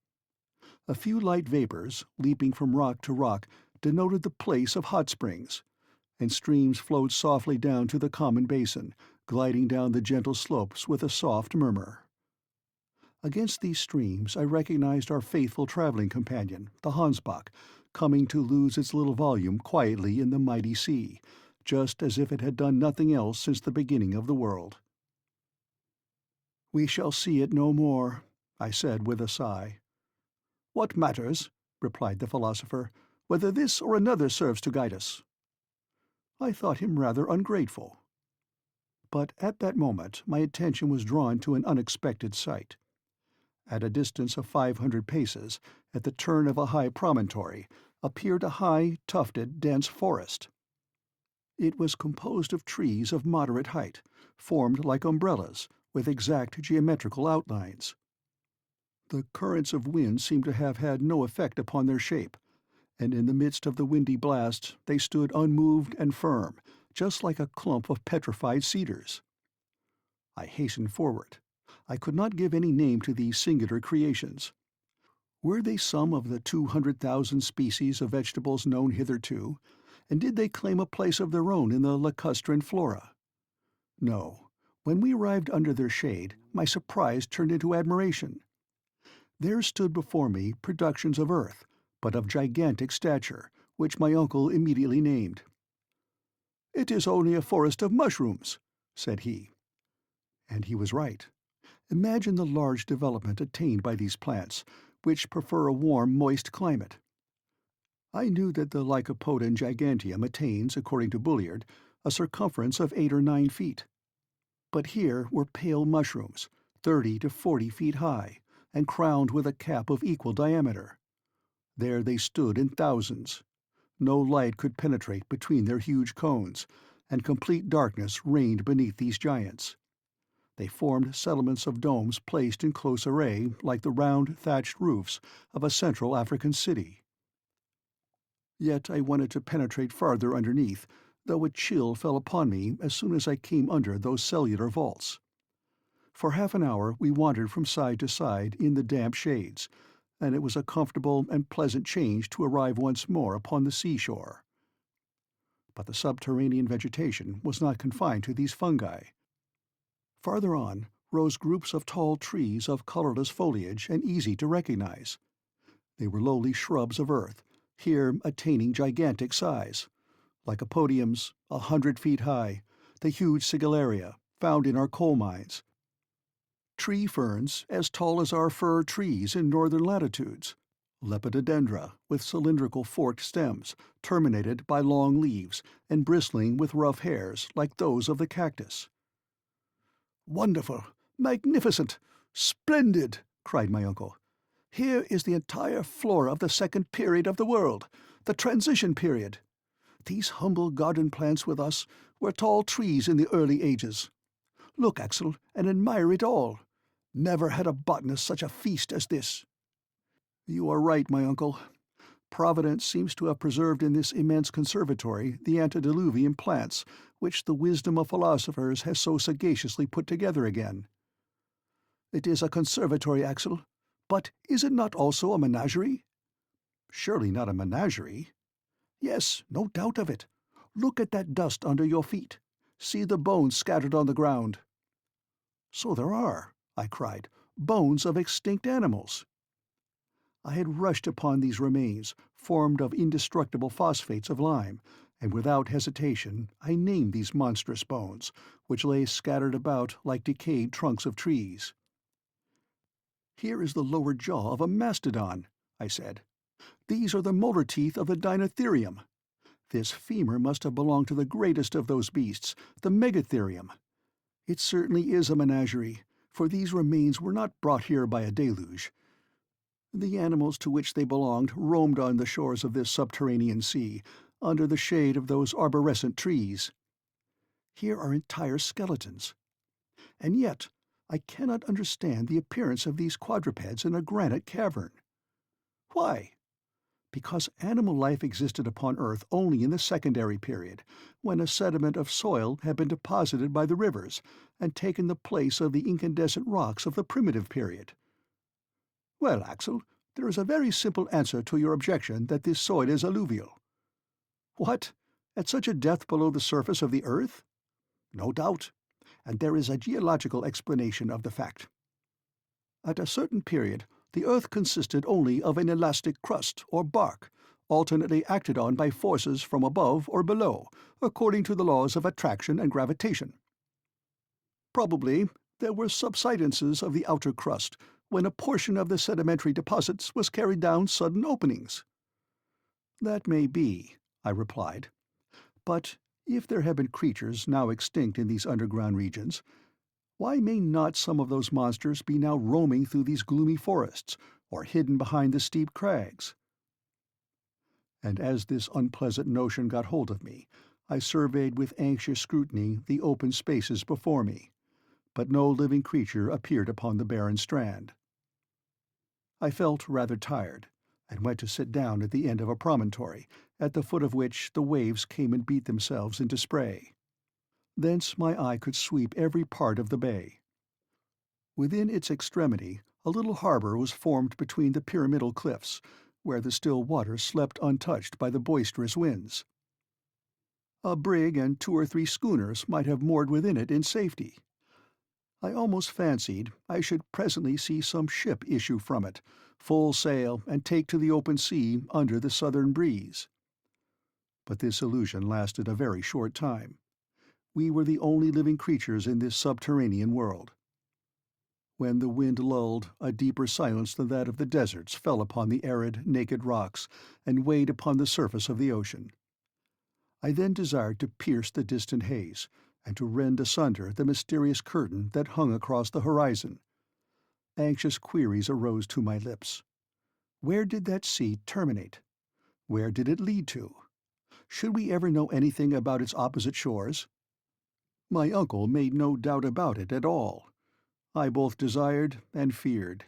A few light vapors, leaping from rock to rock, denoted the place of hot springs, and streams flowed softly down to the common basin, gliding down the gentle slopes with a soft murmur. Against these streams I recognized our faithful traveling companion, the Hansbach, coming to lose its little volume quietly in the mighty sea, just as if it had done nothing else since the beginning of the world. "We shall see it no more," I said with a sigh. "What matters," replied the philosopher, "whether this or another serves to guide us?" I thought him rather ungrateful. But at that moment my attention was drawn to an unexpected sight. At a distance of 500 paces, at the turn of a high promontory, appeared a high, tufted, dense forest. It was composed of trees of moderate height, formed like umbrellas, with exact geometrical outlines. The currents of wind seemed to have had no effect upon their shape, and in the midst of the windy blast they stood unmoved and firm, just like a clump of petrified cedars. I hastened forward. I could not give any name to these singular creations. Were they some of the 200,000 species of vegetables known hitherto, and did they claim a place of their own in the lacustrine flora? No. When we arrived under their shade, my surprise turned into admiration. There stood before me productions of earth, but of gigantic stature, which my uncle immediately named. "It is only a forest of mushrooms," said he. And he was right. Imagine the large development attained by these plants, which prefer a warm, moist climate. I knew that the Lycopodon giganteum attains, according to Bulliard, a circumference of 8 or 9 feet. But here were pale mushrooms, 30 to 40 feet high, and crowned with a cap of equal diameter. There they stood in thousands. No light could penetrate between their huge cones, and complete darkness reigned beneath these giants. They formed settlements of domes placed in close array like the round thatched roofs of a Central African city. Yet I wanted to penetrate farther underneath, though a chill fell upon me as soon as I came under those cellular vaults. For half an hour we wandered from side to side in the damp shades, and it was a comfortable and pleasant change to arrive once more upon the seashore. But the subterranean vegetation was not confined to these fungi. Farther on rose groups of tall trees of colorless foliage and easy to recognize. They were lowly shrubs of earth, here attaining gigantic size. Lycopodiums, 100 feet high, the huge sigillaria, found in our coal mines. Tree ferns as tall as our fir trees in northern latitudes. Lepidodendra, with cylindrical forked stems, terminated by long leaves, and bristling with rough hairs like those of the cactus. "Wonderful! Magnificent! Splendid!" cried my uncle. "Here is the entire flora of the second period of the world, the transition period. These humble garden plants with us were tall trees in the early ages. Look, Axel, and admire it all. Never had a botanist such a feast as this." "You are right, my uncle. Providence seems to have preserved in this immense conservatory the antediluvian plants which the wisdom of philosophers has so sagaciously put together again." "It is a conservatory, Axel, but is it not also a menagerie?" "Surely not a menagerie." "Yes, no doubt of it. Look at that dust under your feet. See the bones scattered on the ground." "So there are," I cried, "bones of extinct animals." I had rushed upon these remains, formed of indestructible phosphates of lime, and without hesitation I named these monstrous bones, which lay scattered about like decayed trunks of trees. "Here is the lower jaw of a mastodon," I said. "These are the molar teeth of the Dinotherium. This femur must have belonged to the greatest of those beasts, the Megatherium. It certainly is a menagerie, for these remains were not brought here by a deluge. The animals to which they belonged roamed on the shores of this subterranean sea, under the shade of those arborescent trees. Here are entire skeletons. And yet I cannot understand the appearance of these quadrupeds in a granite cavern. Why? Because animal life existed upon Earth only in the secondary period, when a sediment of soil had been deposited by the rivers and taken the place of the incandescent rocks of the primitive period. Well, Axel, there is a very simple answer to your objection that this soil is alluvial. What? At such a depth below the surface of the earth? No doubt, and there is a geological explanation of the fact. At a certain period, the earth consisted only of an elastic crust, or bark, alternately acted on by forces from above or below, according to the laws of attraction and gravitation. Probably there were subsidences of the outer crust, when a portion of the sedimentary deposits was carried down sudden openings. That may be, I replied. But if there have been creatures now extinct in these underground regions, why may not some of those monsters be now roaming through these gloomy forests, or hidden behind the steep crags? And as this unpleasant notion got hold of me, I surveyed with anxious scrutiny the open spaces before me, but no living creature appeared upon the barren strand. I felt rather tired, and went to sit down at the end of a promontory, at the foot of which the waves came and beat themselves into spray. Thence my eye could sweep every part of the bay. Within its extremity a little harbour was formed between the pyramidal cliffs, where the still water slept untouched by the boisterous winds. A brig and 2 or 3 schooners might have moored within it in safety. I almost fancied I should presently see some ship issue from it, full sail, and take to the open sea under the southern breeze. But this illusion lasted a very short time. We were the only living creatures in this subterranean world. When the wind lulled, a deeper silence than that of the deserts fell upon the arid, naked rocks and weighed upon the surface of the ocean. I then desired to pierce the distant haze, and to rend asunder the mysterious curtain that hung across the horizon. Anxious queries arose to my lips. Where did that sea terminate? Where did it lead to? Should we ever know anything about its opposite shores? My uncle made no doubt about it at all. I both desired and feared.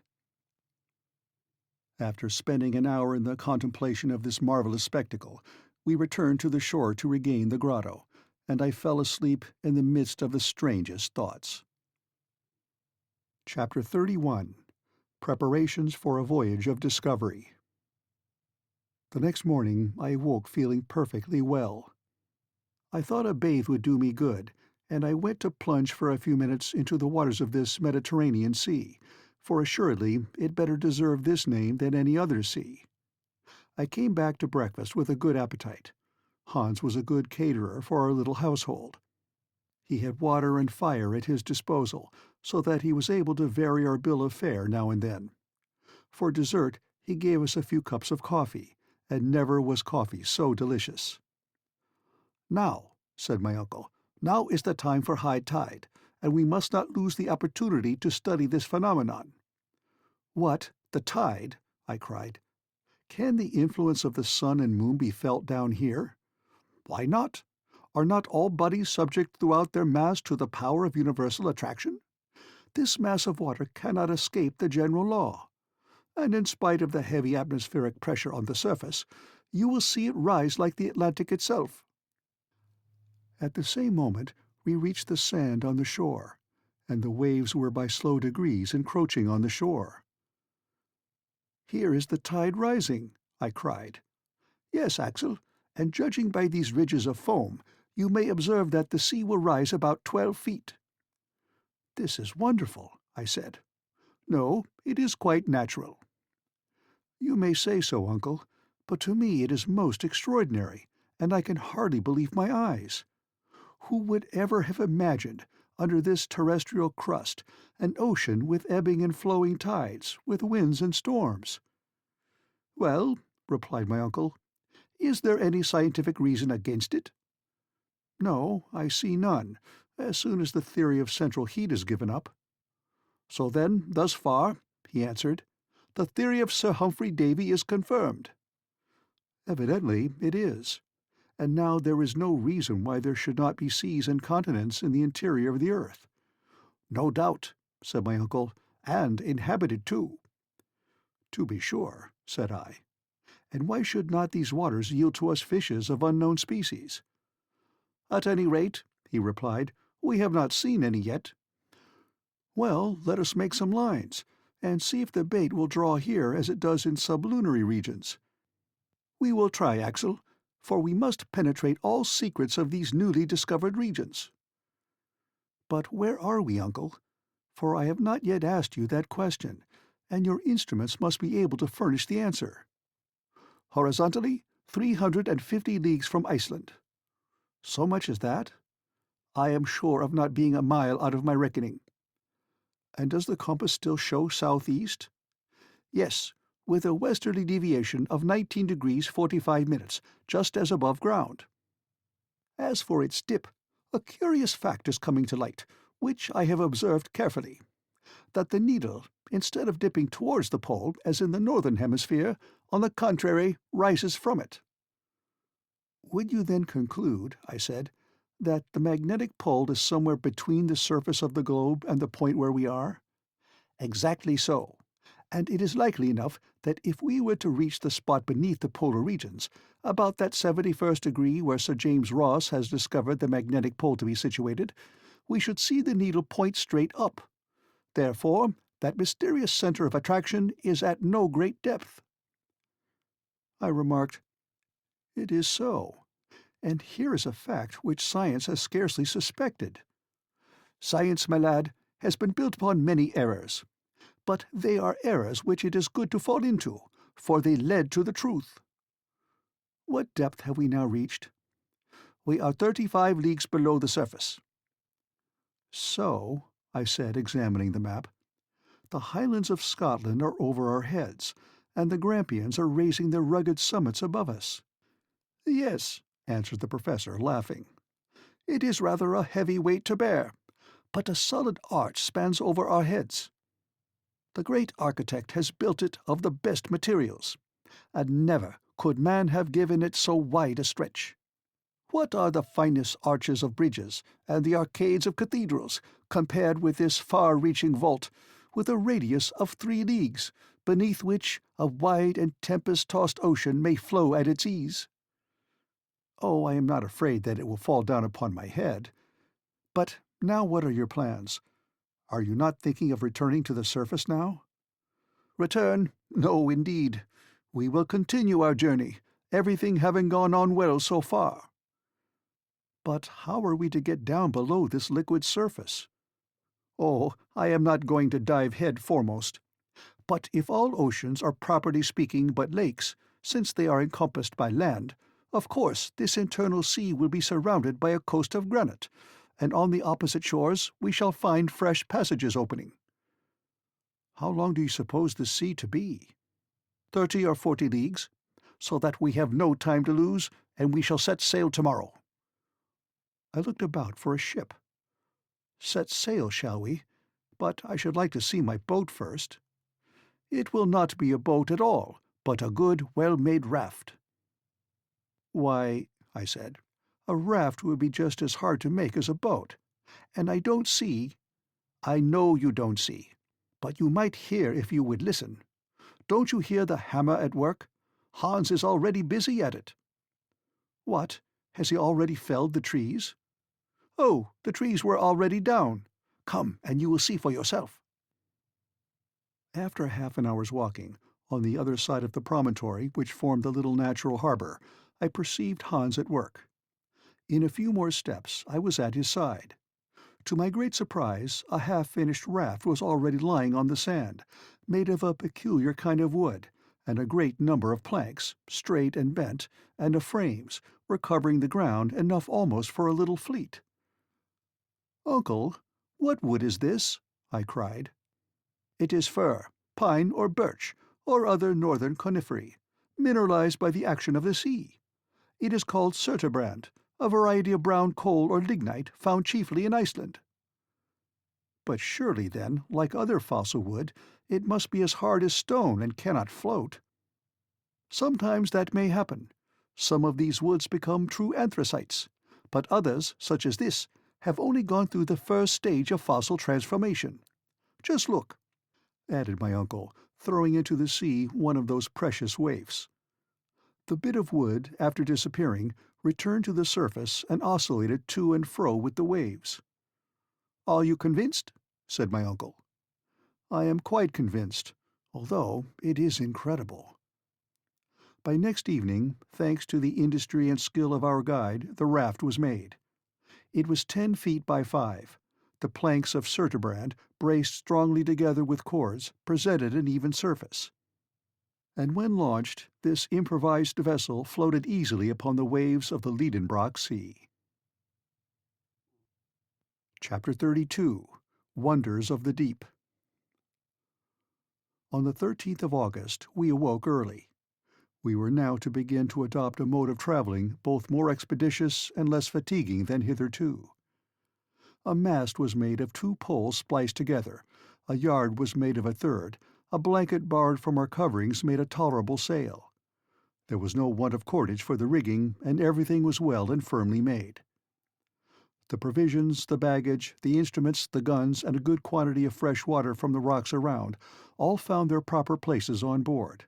After spending an hour in the contemplation of this marvelous spectacle, we returned to the shore to regain the grotto, and I fell asleep in the midst of the strangest thoughts. Chapter 31. Preparations for a Voyage of Discovery. The next morning I awoke feeling perfectly well. I thought a bathe would do me good, and I went to plunge for a few minutes into the waters of this Mediterranean Sea, for assuredly it better deserved this name than any other sea. I came back to breakfast with a good appetite. Hans was a good caterer for our little household. He had water and fire at his disposal, so that he was able to vary our bill of fare now and then. For dessert he gave us a few cups of coffee, and never was coffee so delicious. "Now," said my uncle, "now is the time for high tide, and we must not lose the opportunity to study this phenomenon." "What, the tide?" I cried. "Can the influence of the sun and moon be felt down here?" "Why not? Are not all bodies subject throughout their mass to the power of universal attraction? This mass of water cannot escape the general law. And in spite of the heavy atmospheric pressure on the surface, you will see it rise like the Atlantic itself." At the same moment we reached the sand on the shore, and the waves were by slow degrees encroaching on the shore. "Here is the tide rising," I cried. "Yes, Axel, and judging by these ridges of foam, you may observe that the sea will rise about 12 feet. This is wonderful, I said. No, it is quite natural. You may say so, uncle, but to me it is most extraordinary, and I can hardly believe my eyes. Who would ever have imagined, under this terrestrial crust, an ocean with ebbing and flowing tides, with winds and storms? Well, replied my uncle, is there any scientific reason against it? No, I see none, as soon as the theory of central heat is given up. So then, thus far, he answered, the theory of Sir Humphrey Davy is confirmed. Evidently it is, and now there is no reason why there should not be seas and continents in the interior of the earth. No doubt, said my uncle, and inhabited too. To be sure, said I. And why should not these waters yield to us fishes of unknown species? At any rate, he replied, we have not seen any yet. Well, let us make some lines, and see if the bait will draw here as it does in sublunary regions. We will try, Axel, for we must penetrate all secrets of these newly discovered regions. But where are we, uncle? For I have not yet asked you that question, and your instruments must be able to furnish the answer. Horizontally, 350 leagues from Iceland. So much as that? I am sure of not being a mile out of my reckoning. And does the compass still show southeast? Yes, with a westerly deviation of 19 degrees 45 minutes, just as above ground. As for its dip, a curious fact is coming to light, which I have observed carefully, that the needle, instead of dipping towards the pole, as in the northern hemisphere, on the contrary, rises from it. Would you then conclude, I said, that the magnetic pole is somewhere between the surface of the globe and the point where we are? Exactly so, and it is likely enough that if we were to reach the spot beneath the polar regions, about that 71st degree where Sir James Ross has discovered the magnetic pole to be situated, we should see the needle point straight up. Therefore, that mysterious centre of attraction is at no great depth. I remarked, It is so, and here is a fact which science has scarcely suspected. Science, my lad, has been built upon many errors, but they are errors which it is good to fall into, for they led to the truth. What depth have we now reached? We are 35 leagues below the surface. So, I said, examining the map, the highlands of Scotland are over our heads, and the Grampians are raising their rugged summits above us. Yes, answered the professor, laughing. It is rather a heavy weight to bear, but a solid arch spans over our heads. The great architect has built it of the best materials, and never could man have given it so wide a stretch. What are the finest arches of bridges and the arcades of cathedrals compared with this far-reaching vault, with a radius of 3 leagues, beneath which a wide and tempest-tossed ocean may flow at its ease? Oh, I am not afraid that it will fall down upon my head. But now what are your plans? Are you not thinking of returning to the surface now? Return? No, indeed. We will continue our journey, everything having gone on well so far. But how are we to get down below this liquid surface? Oh, I am not going to dive head foremost. But if all oceans are properly speaking but lakes, since they are encompassed by land, of course this internal sea will be surrounded by a coast of granite, and on the opposite shores we shall find fresh passages opening. How long do you suppose the sea to be? 30 or 40 leagues, so that we have no time to lose, and we shall set sail tomorrow. I looked about for a ship. Set sail, shall we? But I should like to see my boat first. It will not be a boat at all, but a good, well-made raft. Why, I said, a raft would be just as hard to make as a boat, and I don't see— I know you don't see, but you might hear if you would listen. Don't you hear the hammer at work? Hans is already busy at it. What, has he already felled the trees? Oh, the trees were already down. Come, and you will see for yourself. After half an hour's walking, on the other side of the promontory which formed the little natural harbour, I perceived Hans at work. In a few more steps I was at his side. To my great surprise, a half-finished raft was already lying on the sand, made of a peculiar kind of wood, and a great number of planks, straight and bent, and of frames, were covering the ground enough almost for a little fleet. "Uncle, what wood is this?" I cried. "It is fir, pine or birch, or other northern coniferæ, mineralized by the action of the sea. It is called surturbrand, a variety of brown coal or lignite found chiefly in Iceland." "But surely, then, like other fossil wood, it must be as hard as stone and cannot float." "Sometimes that may happen. Some of these woods become true anthracites, but others, such as this, have only gone through the first stage of fossil transformation. Just look," added my uncle, throwing into the sea one of those precious waifs. The bit of wood, after disappearing, returned to the surface and oscillated to and fro with the waves. "Are you convinced?" said my uncle. "I am quite convinced, although it is incredible." By next evening, thanks to the industry and skill of our guide, the raft was made. It was 10 feet by 5. The planks of surturbrand, braced strongly together with cords, presented an even surface. And when launched, this improvised vessel floated easily upon the waves of the Liedenbrock Sea. Chapter 32. Wonders of the Deep. On the 13th of August we awoke early. We were now to begin to adopt a mode of travelling both more expeditious and less fatiguing than hitherto. A mast was made of 2 poles spliced together, a yard was made of a third, a blanket borrowed from our coverings made a tolerable sail. There was no want of cordage for the rigging, and everything was well and firmly made. The provisions, the baggage, the instruments, the guns, and a good quantity of fresh water from the rocks around all found their proper places on board,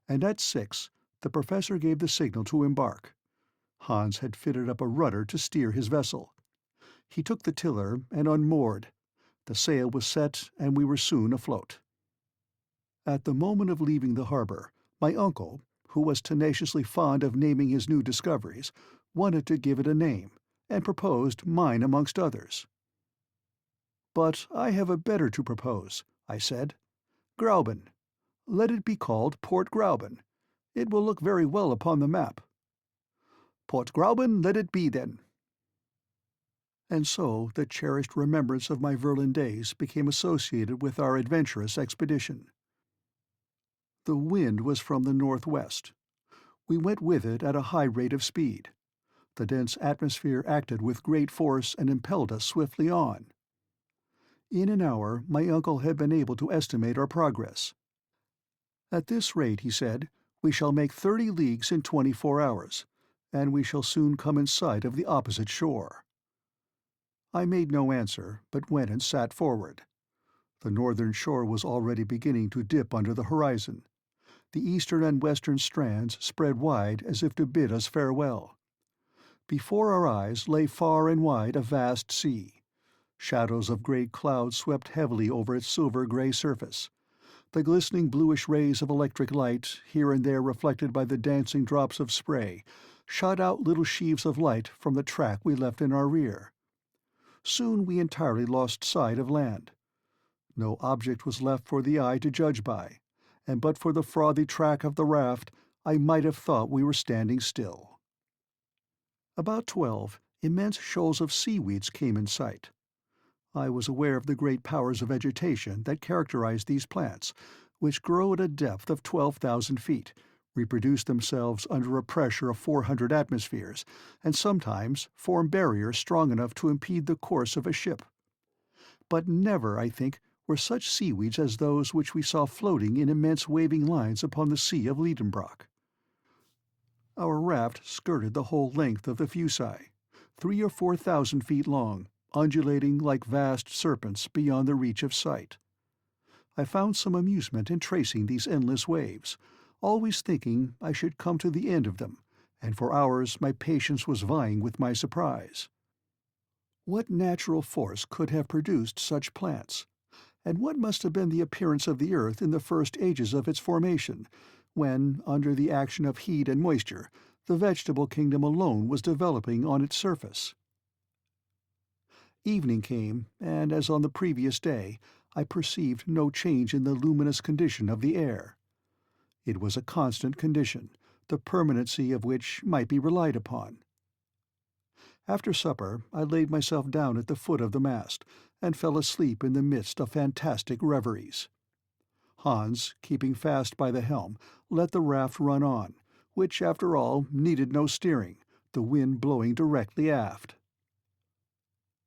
and at 6 the Professor gave the signal to embark. Hans had fitted up a rudder to steer his vessel. He took the tiller and unmoored. The sail was set, and we were soon afloat. At the moment of leaving the harbour, my uncle, who was tenaciously fond of naming his new discoveries, wanted to give it a name, and proposed mine amongst others. "But I have a better to propose," I said. "Grauben. Let it be called Port Gräuben. It will look very well upon the map." "Port Gräuben let it be, then." And so the cherished remembrance of my Verlin days became associated with our adventurous expedition. The wind was from the northwest. We went with it at a high rate of speed. The dense atmosphere acted with great force and impelled us swiftly on. In an hour my uncle had been able to estimate our progress. "At this rate," he said, "we shall make 30 leagues in 24 hours, and we shall soon come in sight of the opposite shore." I made no answer, but went and sat forward. The northern shore was already beginning to dip under the horizon. The eastern and western strands spread wide as if to bid us farewell. Before our eyes lay far and wide a vast sea. Shadows of great clouds swept heavily over its silver-grey surface. The glistening bluish rays of electric light, here and there reflected by the dancing drops of spray, shot out little sheaves of light from the track we left in our rear. Soon we entirely lost sight of land. No object was left for the eye to judge by, and but for the frothy track of the raft, I might have thought we were standing still. About 12, immense shoals of seaweeds came in sight. I was aware of the great powers of vegetation that characterize these plants, which grow at a depth of 12,000 feet, reproduce themselves under a pressure of 400 atmospheres, and sometimes form barriers strong enough to impede the course of a ship. But never, I think, were such seaweeds as those which we saw floating in immense waving lines upon the sea of Liedenbrock. Our raft skirted the whole length of the Fuci, 3,000 or 4,000 feet long, undulating like vast serpents beyond the reach of sight. I found some amusement in tracing these endless waves, always thinking I should come to the end of them, and for hours my patience was vying with my surprise. What natural force could have produced such plants? And what must have been the appearance of the earth in the first ages of its formation, when, under the action of heat and moisture, The vegetable kingdom alone was developing on its surface. Evening came, and as on the previous day, I perceived no change in the luminous condition of the air. It was a constant condition, the permanency of which might be relied upon. After supper I laid myself down at the foot of the mast, and fell asleep in the midst of fantastic reveries. Hans, keeping fast by the helm, let the raft run on, which, after all, needed no steering, the wind blowing directly aft.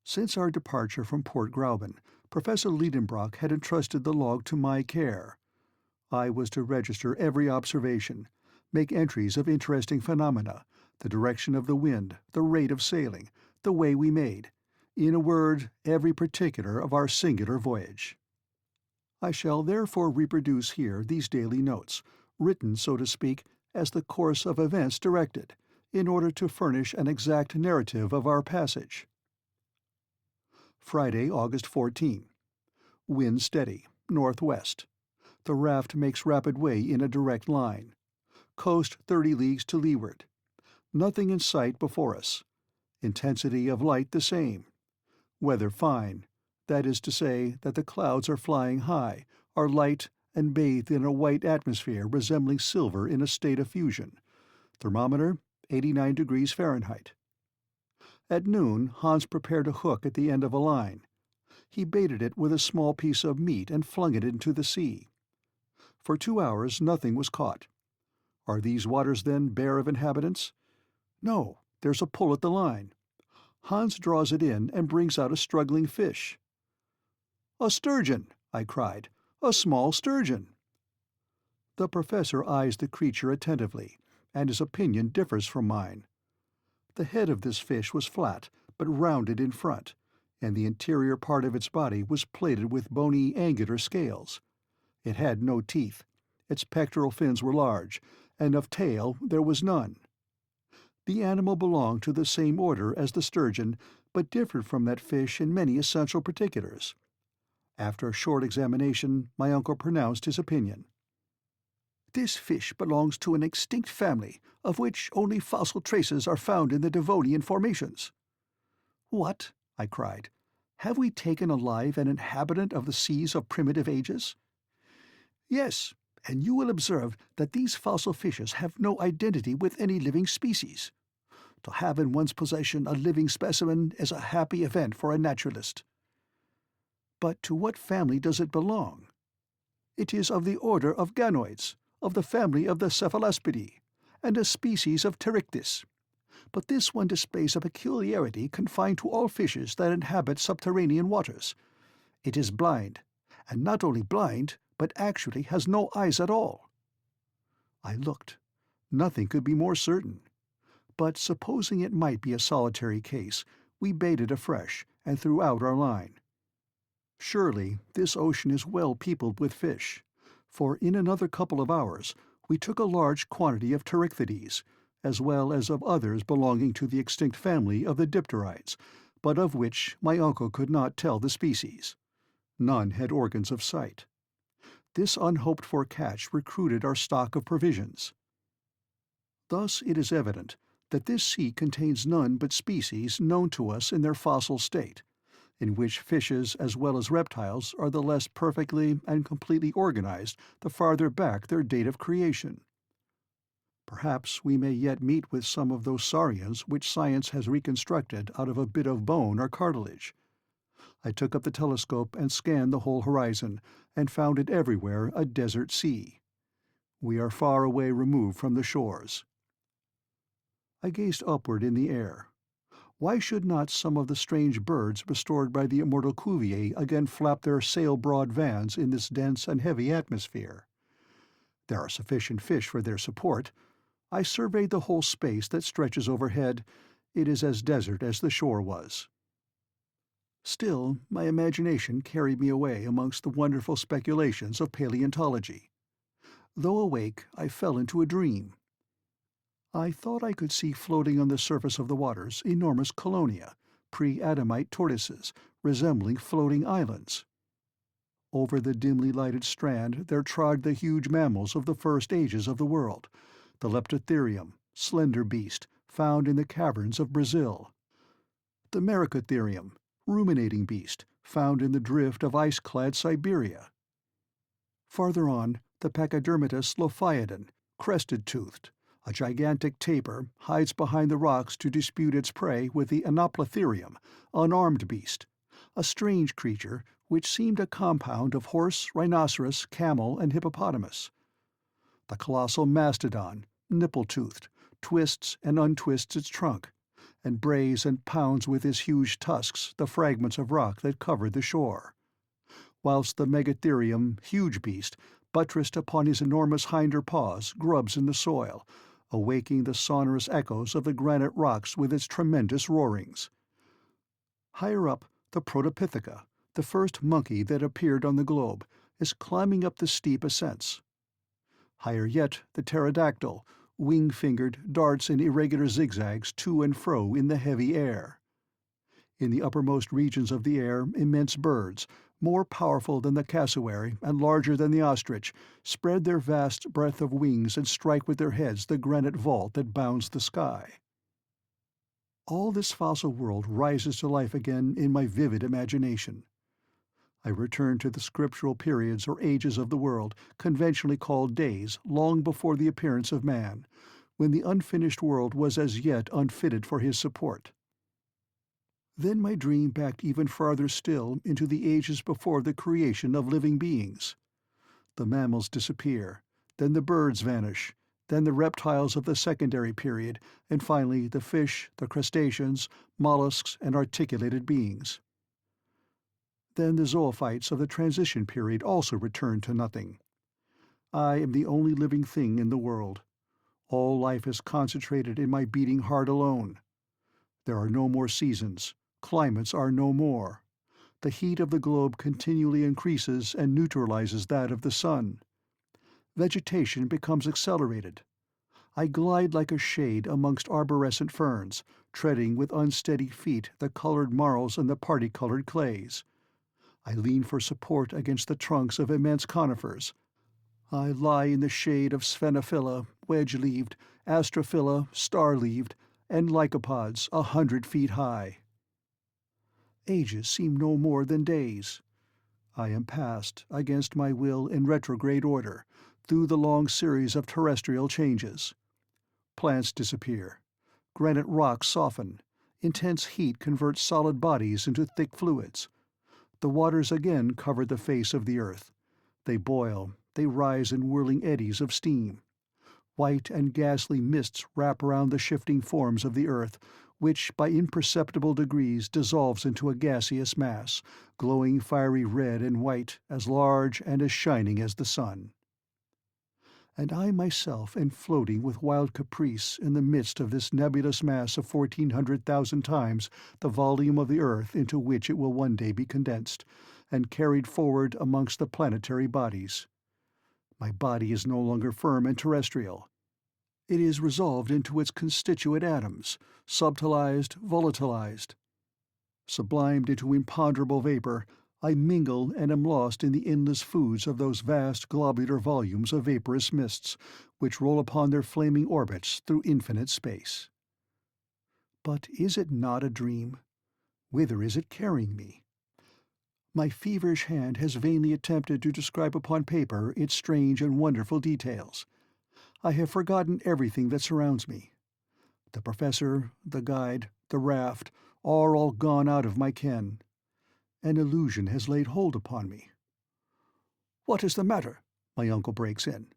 Since our departure from Port Gräuben, Professor Liedenbrock had entrusted the log to my care. I was to register every observation, make entries of interesting phenomena, the direction of the wind, the rate of sailing, the way we made, in a word, every particular of our singular voyage. I shall therefore reproduce here these daily notes, written, so to speak, as the course of events directed, in order to furnish an exact narrative of our passage. Friday, August 14. Wind steady, northwest. The raft makes rapid way in a direct line. Coast 30 leagues to leeward. Nothing in sight before us. Intensity of light the same. Weather fine. That is to say that the clouds are flying high, are light, and bathed in a white atmosphere resembling silver in a state of fusion. Thermometer 89 degrees Fahrenheit. At noon Hans prepared a hook at the end of a line. He baited it with a small piece of meat and flung it into the sea. For 2 hours nothing was caught. Are these waters, then, bare of inhabitants? No, there's a pull at the line. Hans draws it in and brings out a struggling fish. "A sturgeon!" I cried. "A small sturgeon!" The professor eyes the creature attentively, and his opinion differs from mine. The head of this fish was flat, but rounded in front, and the interior part of its body was plated with bony angular scales. It had no teeth. Its pectoral fins were large, and of tail there was none. The animal belonged to the same order as the sturgeon, but differed from that fish in many essential particulars. After a short examination, my uncle pronounced his opinion. "This fish belongs to an extinct family, of which only fossil traces are found in the Devonian formations." "What?" I cried. "Have we taken alive an inhabitant of the seas of primitive ages?" "Yes, and you will observe that these fossil fishes have no identity with any living species. To have in one's possession a living specimen is a happy event for a naturalist." "But to what family does it belong?" "It is of the order of ganoids, of the family of the Cephalaspidae, and a species of Pterichthys. But this one displays a peculiarity confined to all fishes that inhabit subterranean waters. It is blind, and not only blind, but actually has no eyes at all." I looked. Nothing could be more certain. But supposing it might be a solitary case, we baited afresh, and threw out our line. Surely this ocean is well peopled with fish, for in another couple of hours we took a large quantity of Pterichthydes, as well as of others belonging to the extinct family of the dipterides, but of which my uncle could not tell the species. None had organs of sight. This unhoped-for catch recruited our stock of provisions. Thus it is evident that this sea contains none but species known to us in their fossil state, in which fishes as well as reptiles are the less perfectly and completely organized the farther back their date of creation. Perhaps we may yet meet with some of those saurians which science has reconstructed out of a bit of bone or cartilage. I took up the telescope and scanned the whole horizon, and found it everywhere a desert sea. We are far away removed from the shores. I gazed upward in the air. Why should not some of the strange birds restored by the immortal Cuvier again flap their sail-broad vans in this dense and heavy atmosphere? There are sufficient fish for their support. I surveyed the whole space that stretches overhead. It is as desert as the shore was. Still, my imagination carried me away amongst the wonderful speculations of paleontology. Though awake, I fell into a dream. I thought I could see floating on the surface of the waters enormous colonia, pre-Adamite tortoises, resembling floating islands. Over the dimly lighted strand there trod the huge mammals of the first ages of the world, the Leptotherium, slender beast found in the caverns of Brazil. The Mericotherium, ruminating beast found in the drift of ice-clad Siberia. Farther on, the Pachydermatous lophiodon, crested-toothed, a gigantic tapir, hides behind the rocks to dispute its prey with the Anoplotherium, unarmed beast, a strange creature which seemed a compound of horse, rhinoceros, camel, and hippopotamus. The colossal mastodon, nipple-toothed, twists and untwists its trunk, and brays and pounds with his huge tusks the fragments of rock that covered the shore, whilst the Megatherium, huge beast, buttressed upon his enormous hinder paws, grubs in the soil, awaking the sonorous echoes of the granite rocks with its tremendous roarings. Higher up, the Protopitheca, the first monkey that appeared on the globe, is climbing up the steep ascents. Higher yet, the pterodactyl, wing-fingered, darts in irregular zigzags to and fro in the heavy air. In the uppermost regions of the air, immense birds, more powerful than the cassowary and larger than the ostrich, spread their vast breadth of wings and strike with their heads the granite vault that bounds the sky. All this fossil world rises to life again in my vivid imagination. I return to the scriptural periods or ages of the world, conventionally called days, long before the appearance of man, when the unfinished world was as yet unfitted for his support. Then my dream backed even farther still into the ages before the creation of living beings. The mammals disappear, then the birds vanish, then the reptiles of the secondary period, and finally the fish, the crustaceans, mollusks, and articulated beings. Then the zoophytes of the transition period also return to nothing. I am the only living thing in the world. All life is concentrated in my beating heart alone. There are no more seasons. Climates are no more. The heat of the globe continually increases and neutralizes that of the sun. Vegetation becomes accelerated. I glide like a shade amongst arborescent ferns, treading with unsteady feet the colored marls and the parti-colored clays. I lean for support against the trunks of immense conifers. I lie in the shade of sphenophylla, wedge-leaved, astrophylla, star-leaved, and lycopods 100 feet high. Ages seem no more than days. I am passed, against my will in retrograde order, through the long series of terrestrial changes. Plants disappear. Granite rocks soften. Intense heat converts solid bodies into thick fluids. The waters again cover the face of the earth. They boil, they rise in whirling eddies of steam. White and ghastly mists wrap around the shifting forms of the earth, which by imperceptible degrees dissolves into a gaseous mass, glowing fiery red and white, as large and as shining as the sun. And I myself am floating with wild caprice in the midst of this nebulous mass of 1,400,000 times the volume of the earth into which it will one day be condensed, and carried forward amongst the planetary bodies. My body is no longer firm and terrestrial. It is resolved into its constituent atoms, subtilized, volatilized. Sublimed into imponderable vapor, I mingle and am lost in the endless foods of those vast globular volumes of vaporous mists, which roll upon their flaming orbits through infinite space. But is it not a dream? Whither is it carrying me? My feverish hand has vainly attempted to describe upon paper its strange and wonderful details. I have forgotten everything that surrounds me. The professor, the guide, the raft, are all gone out of my ken. An illusion has laid hold upon me. "What is the matter?" my uncle breaks in.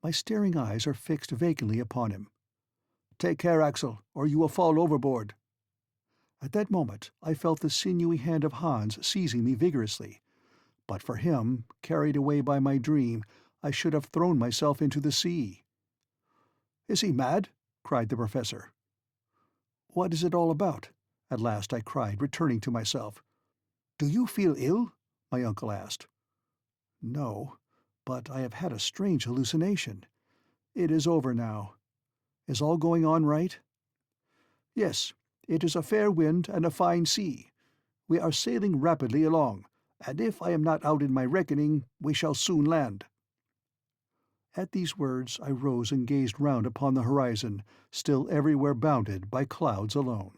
My staring eyes are fixed vacantly upon him. "Take care, Axel, or you will fall overboard." At that moment I felt the sinewy hand of Hans seizing me vigorously. But for him, carried away by my dream, I should have thrown myself into the sea. "Is he mad?" cried the professor. "What is it all about?" at last I cried, returning to myself. "Do you feel ill?" my uncle asked. "No, but I have had a strange hallucination. It is over now. Is all going on right?" "Yes, it is a fair wind and a fine sea. We are sailing rapidly along, and if I am not out in my reckoning, we shall soon land." At these words I rose and gazed round upon the horizon, still everywhere bounded by clouds alone.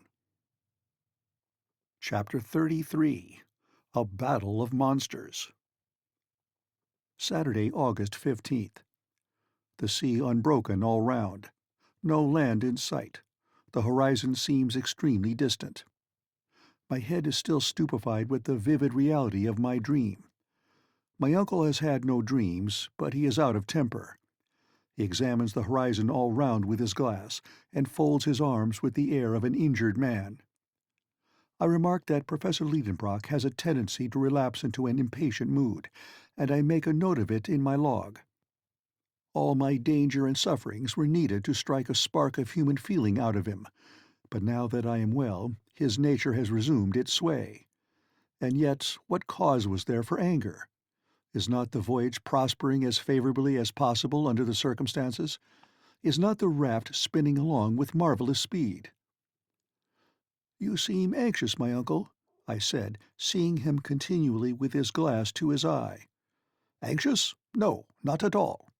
Chapter 33. A Battle of Monsters. Saturday, August 15th. The sea unbroken all round. No land in sight. The horizon seems extremely distant. My head is still stupefied with the vivid reality of my dream. My uncle has had no dreams, but he is out of temper. He examines the horizon all round with his glass, and folds his arms with the air of an injured man. I remark that Professor Liedenbrock has a tendency to relapse into an impatient mood, and I make a note of it in my log. All my danger and sufferings were needed to strike a spark of human feeling out of him, but now that I am well, his nature has resumed its sway. And yet, what cause was there for anger? Is not the voyage prospering as favorably as possible under the circumstances? Is not the raft spinning along with marvelous speed? "You seem anxious, my uncle," I said, seeing him continually with his glass to his eye. "Anxious? No, not at all."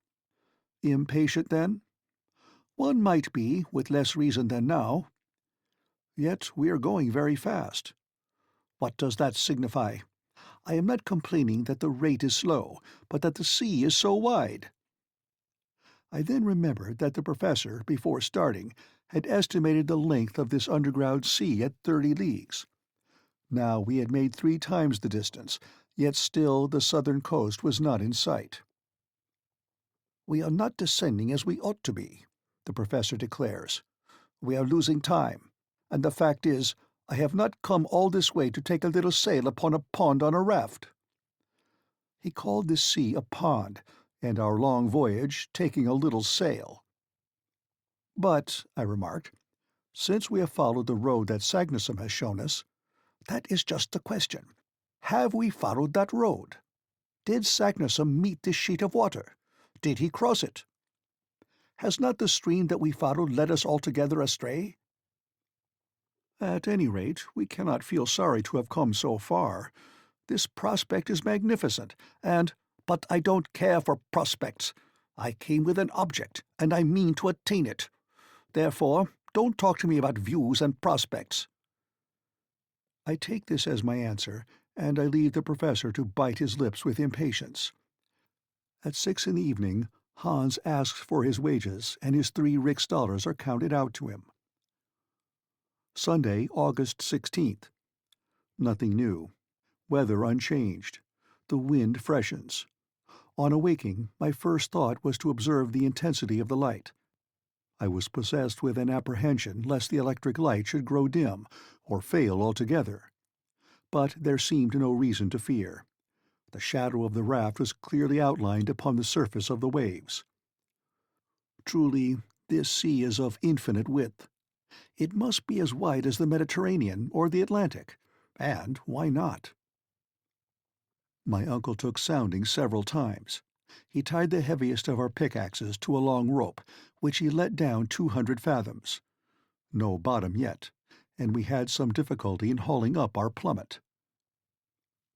"Impatient, then?" "One might be, with less reason than now." "Yet we are going very fast." "What does that signify? I am not complaining that the rate is slow, but that the sea is so wide." I then remembered that the professor, before starting, had estimated the length of this underground sea at 30 leagues. Now we had made 3 times the distance, yet still the southern coast was not in sight. "We are not descending as we ought to be," the professor declares. "We are losing time, and the fact is, I have not come all this way to take a little sail upon a pond on a raft." He called this sea a pond, and our long voyage taking a little sail. "But," I remarked, "since we have followed the road that Sagnussem has shown us—" "That is just the question. Have we followed that road? Did Sagnussem meet this sheet of water? Did he cross it? Has not the stream that we followed led us altogether astray? At any rate, we cannot feel sorry to have come so far. This prospect is magnificent, and— But I don't care for prospects. I came with an object, and I mean to attain it. Therefore, don't talk to me about views and prospects." I take this as my answer, and I leave the professor to bite his lips with impatience. At 6 in the evening, Hans asks for his wages, and his 3 Rix dollars are counted out to him. Sunday, August 16th. Nothing new. Weather unchanged. The wind freshens. On awaking, my first thought was to observe the intensity of the light. I was possessed with an apprehension lest the electric light should grow dim, or fail altogether. But there seemed no reason to fear. The shadow of the raft was clearly outlined upon the surface of the waves. Truly, this sea is of infinite width. It must be as wide as the Mediterranean or the Atlantic, and why not? My uncle took sounding several times. He tied the heaviest of our pickaxes to a long rope, which he let down 200 fathoms. No bottom yet, and we had some difficulty in hauling up our plummet.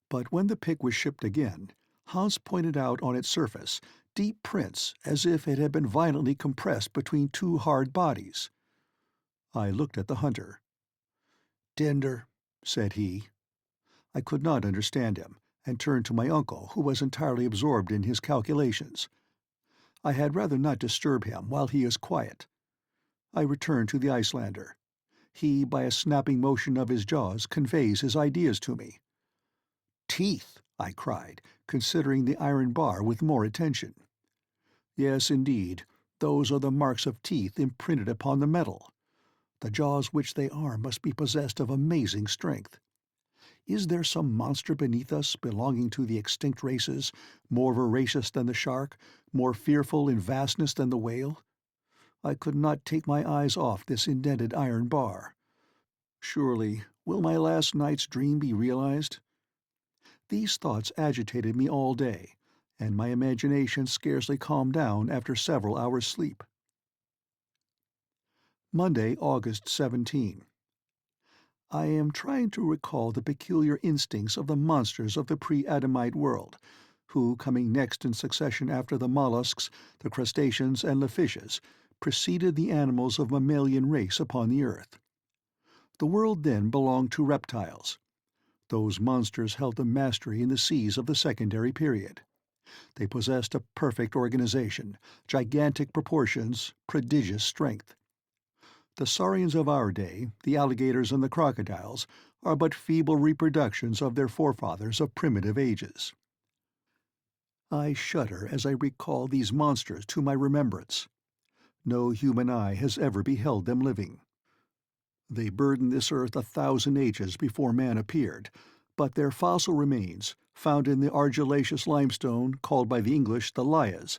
But when the pick was shipped again, Hans pointed out on its surface deep prints as if it had been violently compressed between 2 hard bodies. I looked at the hunter. "Tinder," said he. I could not understand him, and turned to my uncle, who was entirely absorbed in his calculations. I had rather not disturb him while he is quiet. I return to the Icelander. He, by a snapping motion of his jaws, conveys his ideas to me. "Teeth!" I cried, considering the iron bar with more attention. "Yes, indeed, those are the marks of teeth imprinted upon the metal. The jaws which they are must be possessed of amazing strength. Is there some monster beneath us belonging to the extinct races, more voracious than the shark, more fearful in vastness than the whale? I could not take my eyes off this indented iron bar. Surely, will my last night's dream be realized? These thoughts agitated me all day, and my imagination scarcely calmed down after several hours' sleep. Monday, August 17. I am trying to recall the peculiar instincts of the monsters of the pre-Adamite world, who, coming next in succession after the mollusks, the crustaceans, and the fishes, preceded the animals of mammalian race upon the earth. The world then belonged to reptiles. Those monsters held the mastery in the seas of the secondary period. They possessed a perfect organization, gigantic proportions, prodigious strength. The saurians of our day, the alligators and the crocodiles, are but feeble reproductions of their forefathers of primitive ages. I shudder as I recall these monsters to my remembrance. No human eye has ever beheld them living. They burdened this earth 1,000 ages before man appeared, but their fossil remains, found in the argillaceous limestone called by the English the lias,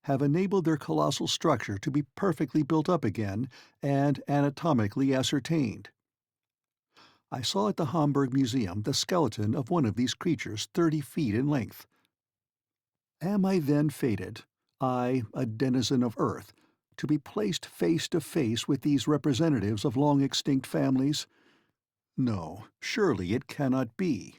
have enabled their colossal structure to be perfectly built up again and anatomically ascertained. I saw at the Hamburg Museum the skeleton of one of these creatures 30 feet in length. Am I then fated, I, a denizen of Earth, to be placed face to face with these representatives of long-extinct families? No, surely it cannot be.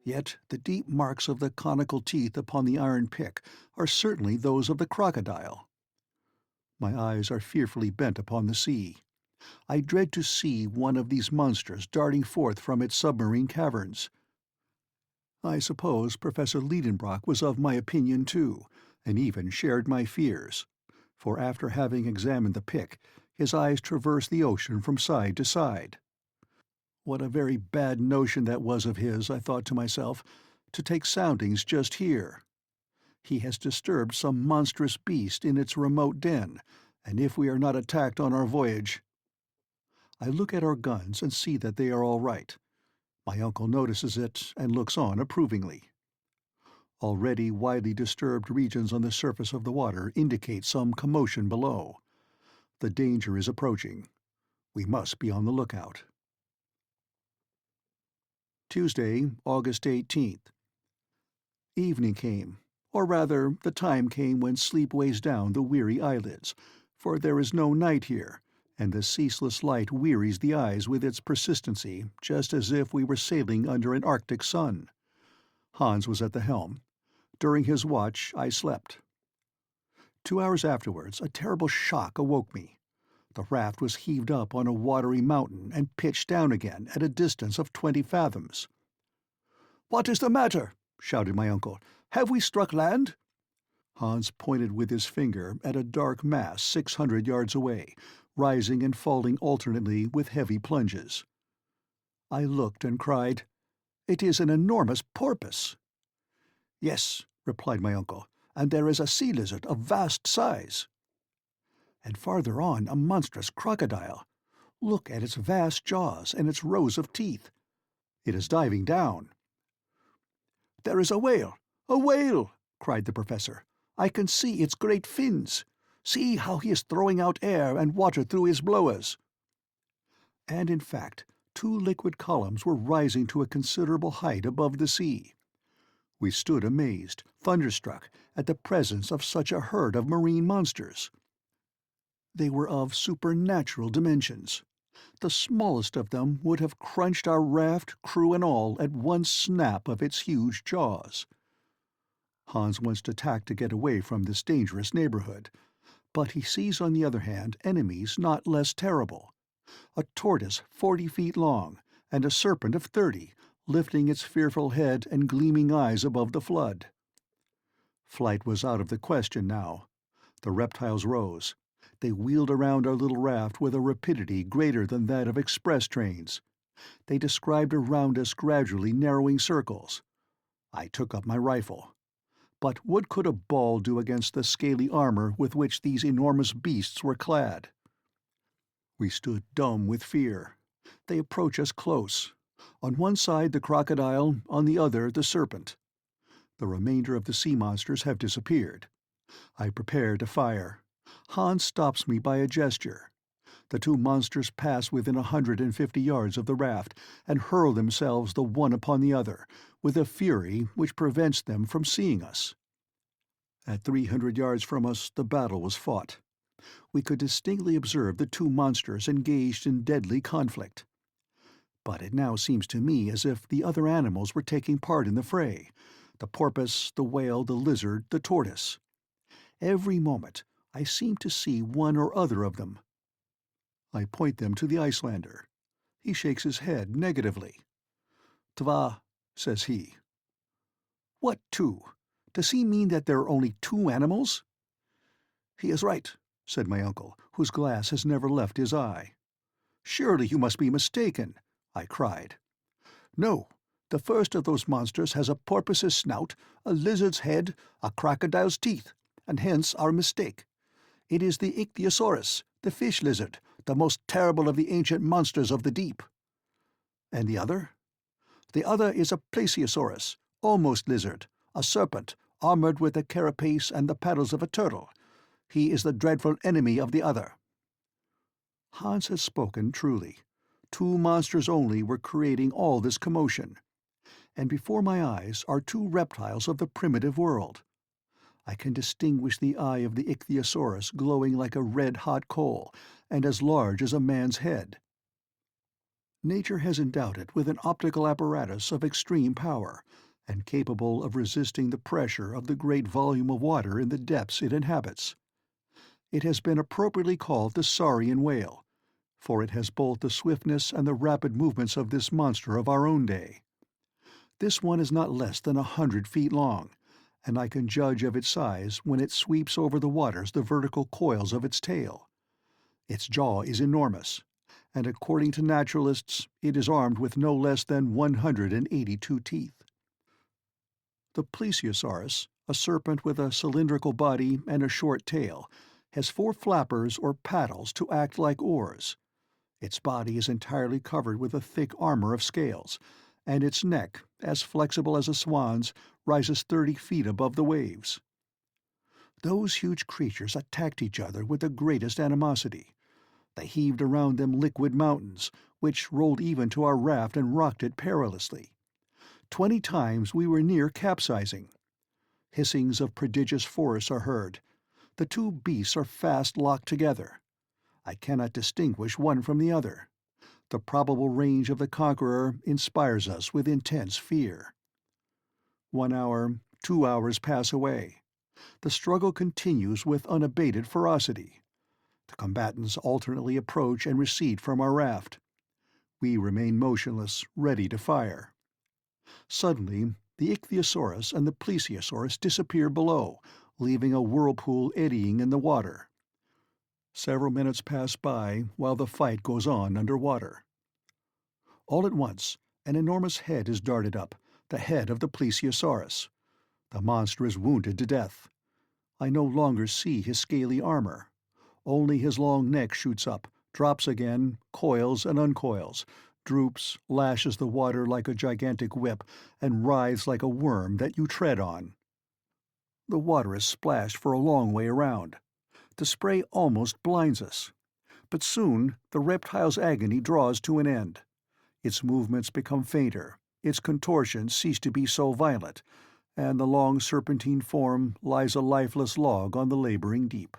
Yet the deep marks of the conical teeth upon the iron pick are certainly those of the crocodile. My eyes are fearfully bent upon the sea. I dread to see one of these monsters darting forth from its submarine caverns. I suppose Professor Liedenbrock was of my opinion too, and even shared my fears, for after having examined the pick, his eyes traversed the ocean from side to side. What a very bad notion that was of his, I thought to myself, to take soundings just here. He has disturbed some monstrous beast in its remote den, and if we are not attacked on our voyage— I look at our guns and see that they are all right. My uncle notices it and looks on approvingly. Already widely disturbed regions on the surface of the water indicate some commotion below. The danger is approaching. We must be on the lookout. Tuesday, August 18th. Evening came, or rather, the time came when sleep weighs down the weary eyelids, for there is no night here, and the ceaseless light wearies the eyes with its persistency, just as if we were sailing under an Arctic sun. Hans was at the helm. During his watch I slept. 2 hours afterwards a terrible shock awoke me. The raft was heaved up on a watery mountain and pitched down again at a distance of 20 fathoms. "What is the matter?" shouted my uncle. "Have we struck land?" Hans pointed with his finger at a dark mass 600 yards away, rising and falling alternately with heavy plunges. I looked and cried, "It is an enormous porpoise." "Yes," replied my uncle, "and there is a sea lizard of vast size." And farther on a monstrous crocodile. Look at its vast jaws and its rows of teeth. It is diving down. "There is a whale! A whale!" cried the professor. "I can see its great fins. See how he is throwing out air and water through his blowers." And in fact, 2 liquid columns were rising to a considerable height above the sea. We stood amazed, thunderstruck, at the presence of such a herd of marine monsters. They were of supernatural dimensions. The smallest of them would have crunched our raft, crew and all, at one snap of its huge jaws. Hans wants to tack to get away from this dangerous neighborhood, but he sees on the other hand enemies not less terrible. A tortoise 40 feet long, and a serpent of 30, lifting its fearful head and gleaming eyes above the flood. Flight was out of the question now. The reptiles rose. They wheeled around our little raft with a rapidity greater than that of express trains. They described around us gradually narrowing circles. I took up my rifle. But what could a ball do against the scaly armor with which these enormous beasts were clad? We stood dumb with fear. They approach us close. On one side the crocodile, on the other the serpent. The remainder of the sea monsters have disappeared. I prepare to fire. Hans stops me by a gesture. The 2 monsters pass within 150 yards of the raft and hurl themselves the one upon the other, with a fury which prevents them from seeing us. At 300 yards from us the battle was fought. We could distinctly observe the 2 monsters engaged in deadly conflict. But it now seems to me as if the other animals were taking part in the fray. the porpoise, the whale, the lizard, the tortoise. Every moment I seem to see one or other of them. I point them to the Icelander. He shakes his head negatively. "Tva," says he. "What two? Does he mean that there are only two animals?" "He is right," said my uncle, whose glass has never left his eye. "Surely you must be mistaken," I cried. "No, the first of those monsters has a porpoise's snout, a lizard's head, a crocodile's teeth, and hence our mistake. It is the ichthyosaurus, the fish lizard, the most terrible of the ancient monsters of the deep." "And the other?" "The other is a plesiosaurus, almost lizard, a serpent, armored with a carapace and the paddles of a turtle. He is the dreadful enemy of the other." Hans had spoken truly. Two monsters only were creating all this commotion. And before my eyes are two reptiles of the primitive world. I can distinguish the eye of the ichthyosaurus glowing like a red-hot coal, and as large as a man's head. Nature has endowed it with an optical apparatus of extreme power, and capable of resisting the pressure of the great volume of water in the depths it inhabits. It has been appropriately called the saurian whale, for it has both the swiftness and the rapid movements of this monster of our own day. This one is not less than 100 feet long, and I can judge of its size when it sweeps over the waters the vertical coils of its tail. Its jaw is enormous, and according to naturalists it is armed with no less than 182 teeth. The plesiosaurus, a serpent with a cylindrical body and a short tail, has 4 flappers or paddles to act like oars. Its body is entirely covered with a thick armor of scales, and its neck, as flexible as a swan's, rises 30 feet above the waves. Those huge creatures attacked each other with the greatest animosity. They heaved around them liquid mountains, which rolled even to our raft and rocked it perilously. 20 times we were near capsizing. Hissings of prodigious force are heard. The two beasts are fast locked together. I cannot distinguish one from the other. The probable range of the conqueror inspires us with intense fear. 1 hour, 2 hours pass away. The struggle continues with unabated ferocity. The combatants alternately approach and recede from our raft. We remain motionless, ready to fire. Suddenly, the ichthyosaurus and the plesiosaurus disappear below, leaving a whirlpool eddying in the water. Several minutes pass by while the fight goes on under water. All at once, an enormous head is darted up, the head of the plesiosaurus. The monster is wounded to death. I no longer see his scaly armor. Only his long neck shoots up, drops again, coils and uncoils, droops, lashes the water like a gigantic whip, and writhes like a worm that you tread on. The water is splashed for a long way around. The spray almost blinds us. But soon the reptile's agony draws to an end. Its movements become fainter, its contortions cease to be so violent, and the long serpentine form lies a lifeless log on the laboring deep.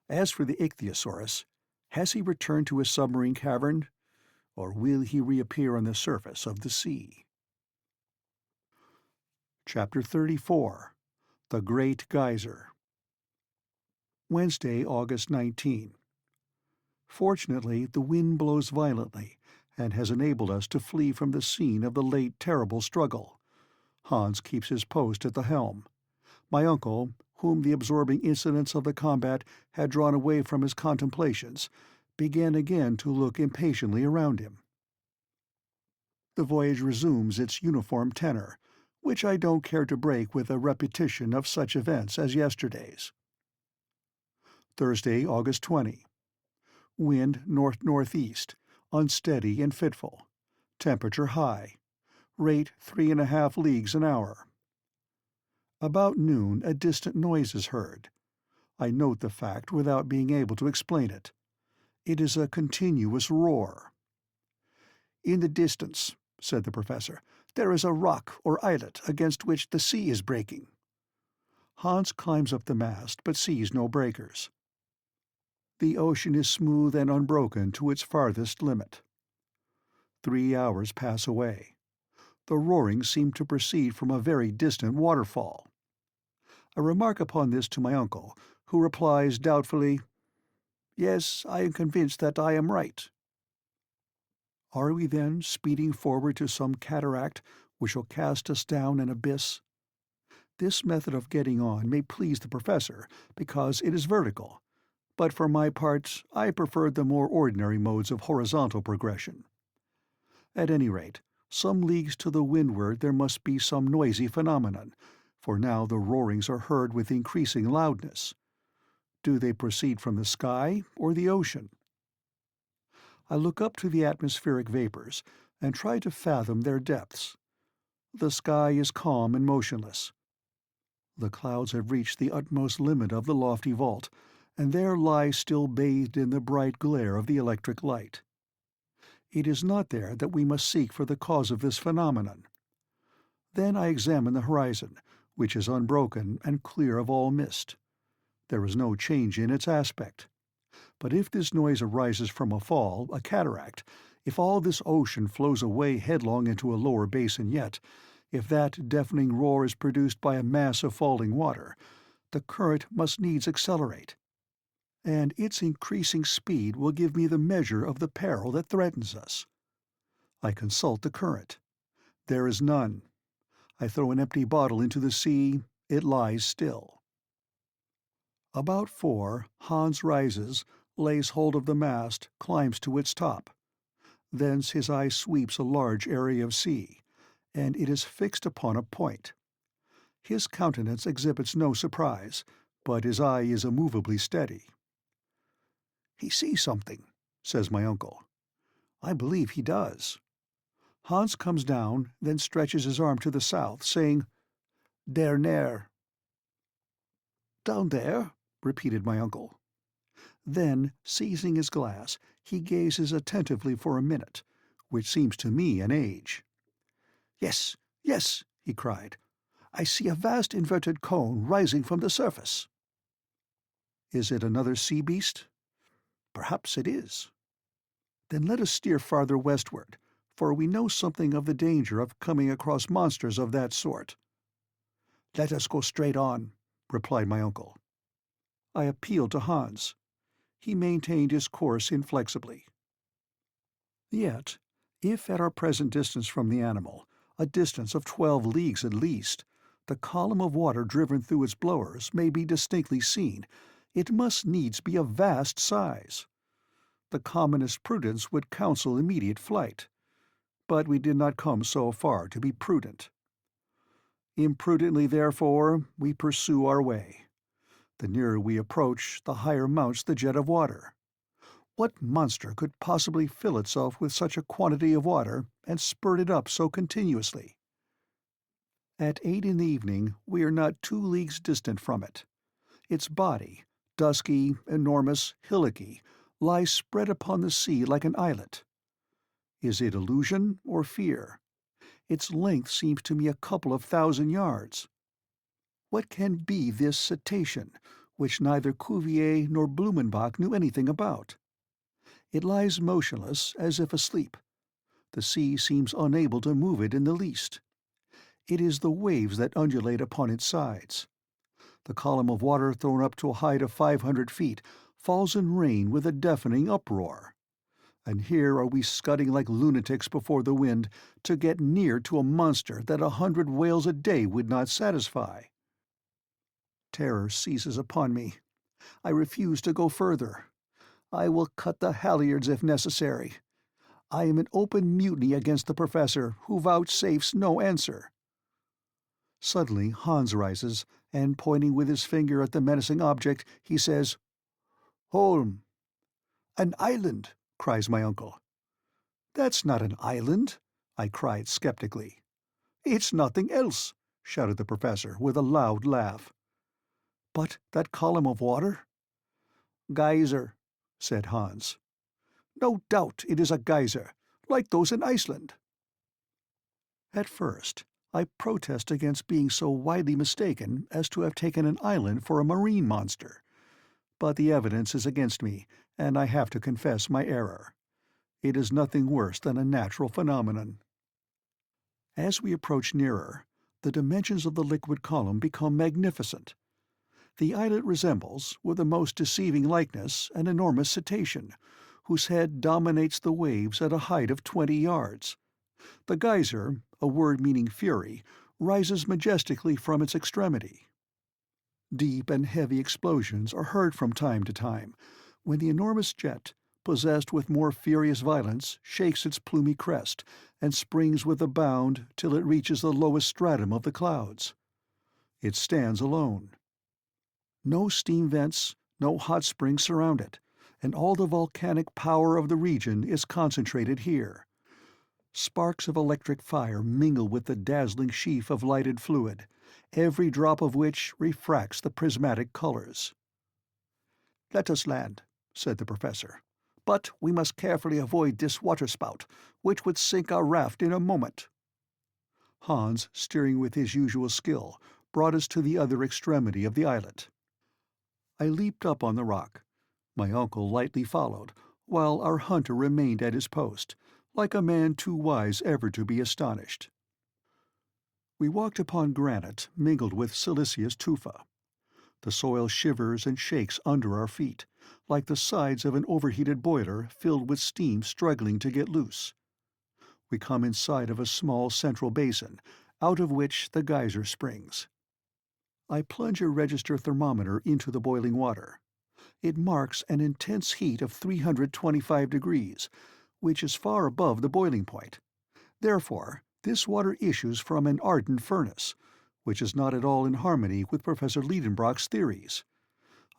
As for the ichthyosaurus, has he returned to his submarine cavern, or will he reappear on the surface of the sea? Chapter 34. The Great Geyser. Wednesday, August 19. Fortunately, the wind blows violently, and has enabled us to flee from the scene of the late terrible struggle. Hans keeps his post at the helm. My uncle, whom the absorbing incidents of the combat had drawn away from his contemplations, began again to look impatiently around him. The voyage resumes its uniform tenor, which I don't care to break with a repetition of such events as yesterday's. Thursday, August 20. Wind north-northeast, unsteady and fitful. Temperature high. Rate 3½ leagues an hour. About noon a distant noise is heard. I note the fact without being able to explain it. It is a continuous roar. "In the distance," said the professor, "there is a rock or islet against which the sea is breaking." Hans climbs up the mast but sees no breakers. The ocean is smooth and unbroken to its farthest limit. 3 hours pass away. The roaring seemed to proceed from a very distant waterfall. I remark upon this to my uncle, who replies doubtfully, "Yes, I am convinced that I am right." Are we then speeding forward to some cataract which will cast us down an abyss? This method of getting on may please the professor because it is vertical, but for my part I preferred the more ordinary modes of horizontal progression. At any rate, some leagues to the windward there must be some noisy phenomenon, for now the roarings are heard with increasing loudness. Do they proceed from the sky or the ocean? I look up to the atmospheric vapors and try to fathom their depths. The sky is calm and motionless. The clouds have reached the utmost limit of the lofty vault, and there lie still bathed in the bright glare of the electric light. It is not there that we must seek for the cause of this phenomenon. Then I examine the horizon, which is unbroken and clear of all mist. There is no change in its aspect. But if this noise arises from a fall, a cataract, if all this ocean flows away headlong into a lower basin yet, if that deafening roar is produced by a mass of falling water, the current must needs accelerate, and its increasing speed will give me the measure of the peril that threatens us. I consult the current. There is none. I throw an empty bottle into the sea. It lies still. About 4, Hans rises, lays hold of the mast, climbs to its top. Thence his eye sweeps a large area of sea, and it is fixed upon a point. His countenance exhibits no surprise, but his eye is immovably steady. "He sees something," says my uncle. I believe he does. Hans comes down, then stretches his arm to the south, saying, "Der Nere." "Down there?" repeated my uncle. Then, seizing his glass, he gazes attentively for a minute, which seems to me an age. "Yes, yes," he cried. "I see a vast inverted cone rising from the surface." Is it another sea beast? Perhaps it is. Then let us steer farther westward, for we know something of the danger of coming across monsters of that sort. "Let us go straight on," replied my uncle. I appealed to Hans. He maintained his course inflexibly. Yet, if at our present distance from the animal, a distance of 12 leagues at least, the column of water driven through its blowers may be distinctly seen, it must needs be of vast size. The commonest prudence would counsel immediate flight, but we did not come so far to be prudent. Imprudently, therefore, we pursue our way. The nearer we approach, the higher mounts the jet of water. What monster could possibly fill itself with such a quantity of water and spurt it up so continuously? At 8 in the evening we are not 2 leagues distant from it. Its body, dusky, enormous, hillocky, lies spread upon the sea like an islet. Is it illusion or fear? Its length seems to me a couple of 1,000 yards. What can be this cetacean, which neither Cuvier nor Blumenbach knew anything about? It lies motionless, as if asleep. The sea seems unable to move it in the least. It is the waves that undulate upon its sides. The column of water thrown up to a height of 500 feet falls in rain with a deafening uproar. And here are we scudding like lunatics before the wind to get near to a monster that 100 whales a day would not satisfy. Terror seizes upon me. I refuse to go further. I will cut the halyards if necessary. I am in open mutiny against the professor, who vouchsafes no answer. Suddenly Hans rises, and pointing with his finger at the menacing object, he says, "Holm." "An island," cries my uncle. "That's not an island," I cried skeptically. "It's nothing else," shouted the professor with a loud laugh. "But that column of water?" "Geyser," said Hans. "No doubt it is a geyser, like those in Iceland." At first, I protest against being so widely mistaken as to have taken an island for a marine monster, but the evidence is against me, and I have to confess my error. It is nothing worse than a natural phenomenon. As we approach nearer, the dimensions of the liquid column become magnificent. The islet resembles, with the most deceiving likeness, an enormous cetacean, whose head dominates the waves at a height of 20 yards. The geyser, a word meaning fury, rises majestically from its extremity. Deep and heavy explosions are heard from time to time, when the enormous jet, possessed with more furious violence, shakes its plumy crest, and springs with a bound till it reaches the lowest stratum of the clouds. It stands alone. No steam vents, no hot springs surround it, and all the volcanic power of the region is concentrated here. Sparks of electric fire mingle with the dazzling sheaf of lighted fluid, every drop of which refracts the prismatic colors. "Let us land," said the professor. "But we must carefully avoid this waterspout, which would sink our raft in a moment." Hans, steering with his usual skill, brought us to the other extremity of the islet. I leaped up on the rock. My uncle lightly followed, while our hunter remained at his post, like a man too wise ever to be astonished. We walked upon granite mingled with siliceous tufa. The soil shivers and shakes under our feet, like the sides of an overheated boiler filled with steam struggling to get loose. We come in sight of a small central basin, out of which the geyser springs. I plunge a register thermometer into the boiling water. It marks an intense heat of 325 degrees, which is far above the boiling point. Therefore, this water issues from an ardent furnace, which is not at all in harmony with Professor Liedenbrock's theories.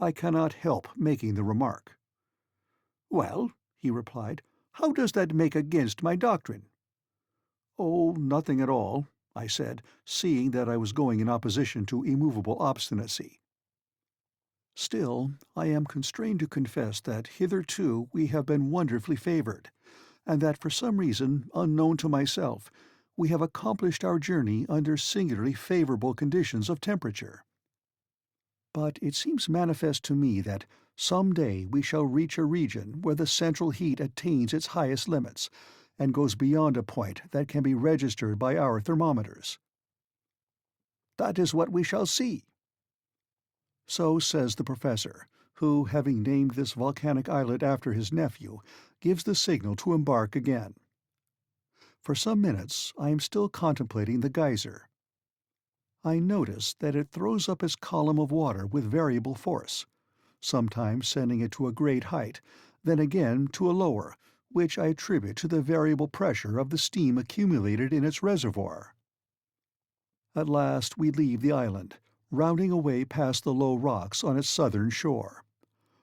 I cannot help making the remark. "Well," he replied, "how does that make against my doctrine?" "Oh, nothing at all," I said, seeing that I was going in opposition to immovable obstinacy. Still, I am constrained to confess that hitherto we have been wonderfully favored, and that for some reason unknown to myself we have accomplished our journey under singularly favorable conditions of temperature. But it seems manifest to me that some day we shall reach a region where the central heat attains its highest limits, and goes beyond a point that can be registered by our thermometers. "That is what we shall see." So says the professor, who, having named this volcanic islet after his nephew, gives the signal to embark again. For some minutes I am still contemplating the geyser. I notice that it throws up its column of water with variable force, sometimes sending it to a great height, then again to a lower, which I attribute to the variable pressure of the steam accumulated in its reservoir. At last we leave the island, rounding away past the low rocks on its southern shore.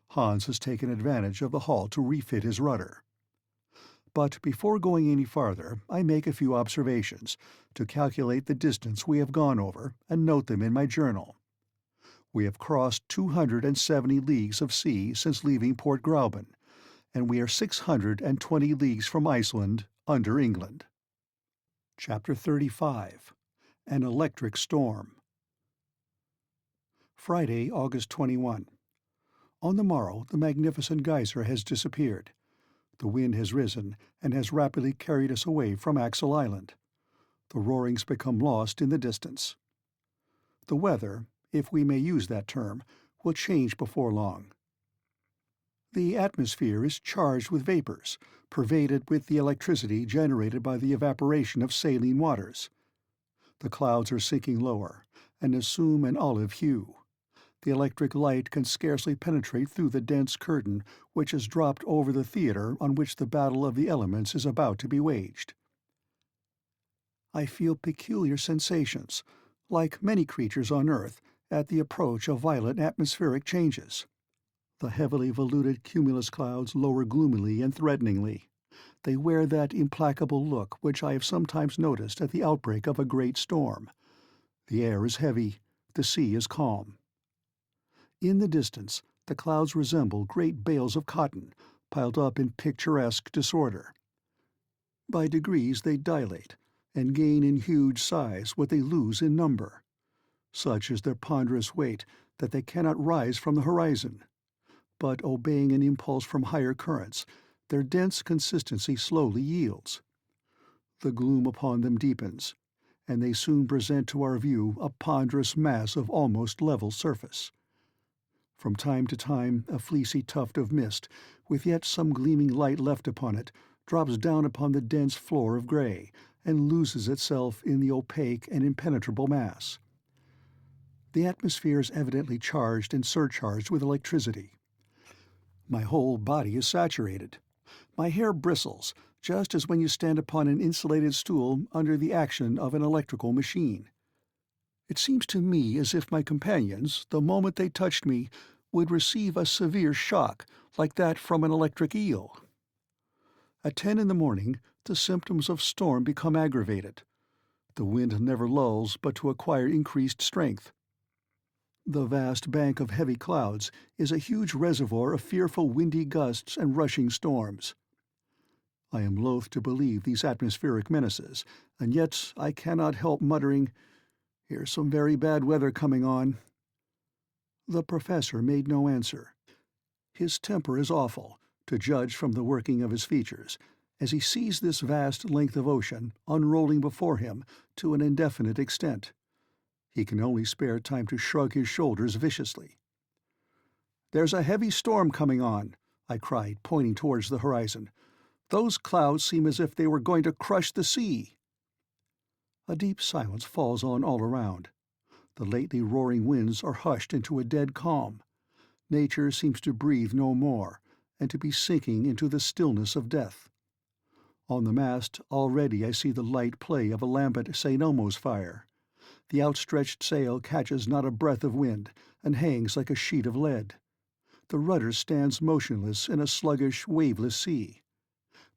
Hans has taken advantage of the halt to refit his rudder. But before going any farther I make a few observations, to calculate the distance we have gone over, and note them in my journal. We have crossed 270 leagues of sea since leaving Port Gräuben, and we are 620 leagues from Iceland, under England. Chapter 35. An Electric Storm. Friday, August 21. On the morrow the magnificent geyser has disappeared. The wind has risen, and has rapidly carried us away from Axel Island. The roarings become lost in the distance. The weather, if we may use that term, will change before long. The atmosphere is charged with vapors, pervaded with the electricity generated by the evaporation of saline waters. The clouds are sinking lower, and assume an olive hue. The electric light can scarcely penetrate through the dense curtain which has dropped over the theatre on which the battle of the elements is about to be waged. I feel peculiar sensations, like many creatures on earth, at the approach of violent atmospheric changes. The heavily voluted cumulus clouds lower gloomily and threateningly. They wear that implacable look which I have sometimes noticed at the outbreak of a great storm. The air is heavy, the sea is calm. In the distance, the clouds resemble great bales of cotton, piled up in picturesque disorder. By degrees they dilate, and gain in huge size what they lose in number. Such is their ponderous weight that they cannot rise from the horizon. But obeying an impulse from higher currents, their dense consistency slowly yields. The gloom upon them deepens, and they soon present to our view a ponderous mass of almost level surface. From time to time a fleecy tuft of mist, with yet some gleaming light left upon it, drops down upon the dense floor of gray, and loses itself in the opaque and impenetrable mass. The atmosphere is evidently charged and surcharged with electricity. My whole body is saturated. My hair bristles, just as when you stand upon an insulated stool under the action of an electrical machine. It seems to me as if my companions, the moment they touched me, would receive a severe shock like that from an electric eel. At 10 in the morning, the symptoms of storm become aggravated. The wind never lulls but to acquire increased strength. The vast bank of heavy clouds is a huge reservoir of fearful windy gusts and rushing storms. I am loath to believe these atmospheric menaces, and yet I cannot help muttering, "Here's some very bad weather coming on." The professor made no answer. His temper is awful, to judge from the working of his features, as he sees this vast length of ocean unrolling before him to an indefinite extent. He can only spare time to shrug his shoulders viciously. "There's a heavy storm coming on," I cried, pointing towards the horizon. "Those clouds seem as if they were going to crush the sea." A deep silence falls on all around. The lately roaring winds are hushed into a dead calm. Nature seems to breathe no more, and to be sinking into the stillness of death. On the mast already I see the light play of a Lambert St. Elmo's fire. The outstretched sail catches not a breath of wind, and hangs like a sheet of lead. The rudder stands motionless in a sluggish, waveless sea.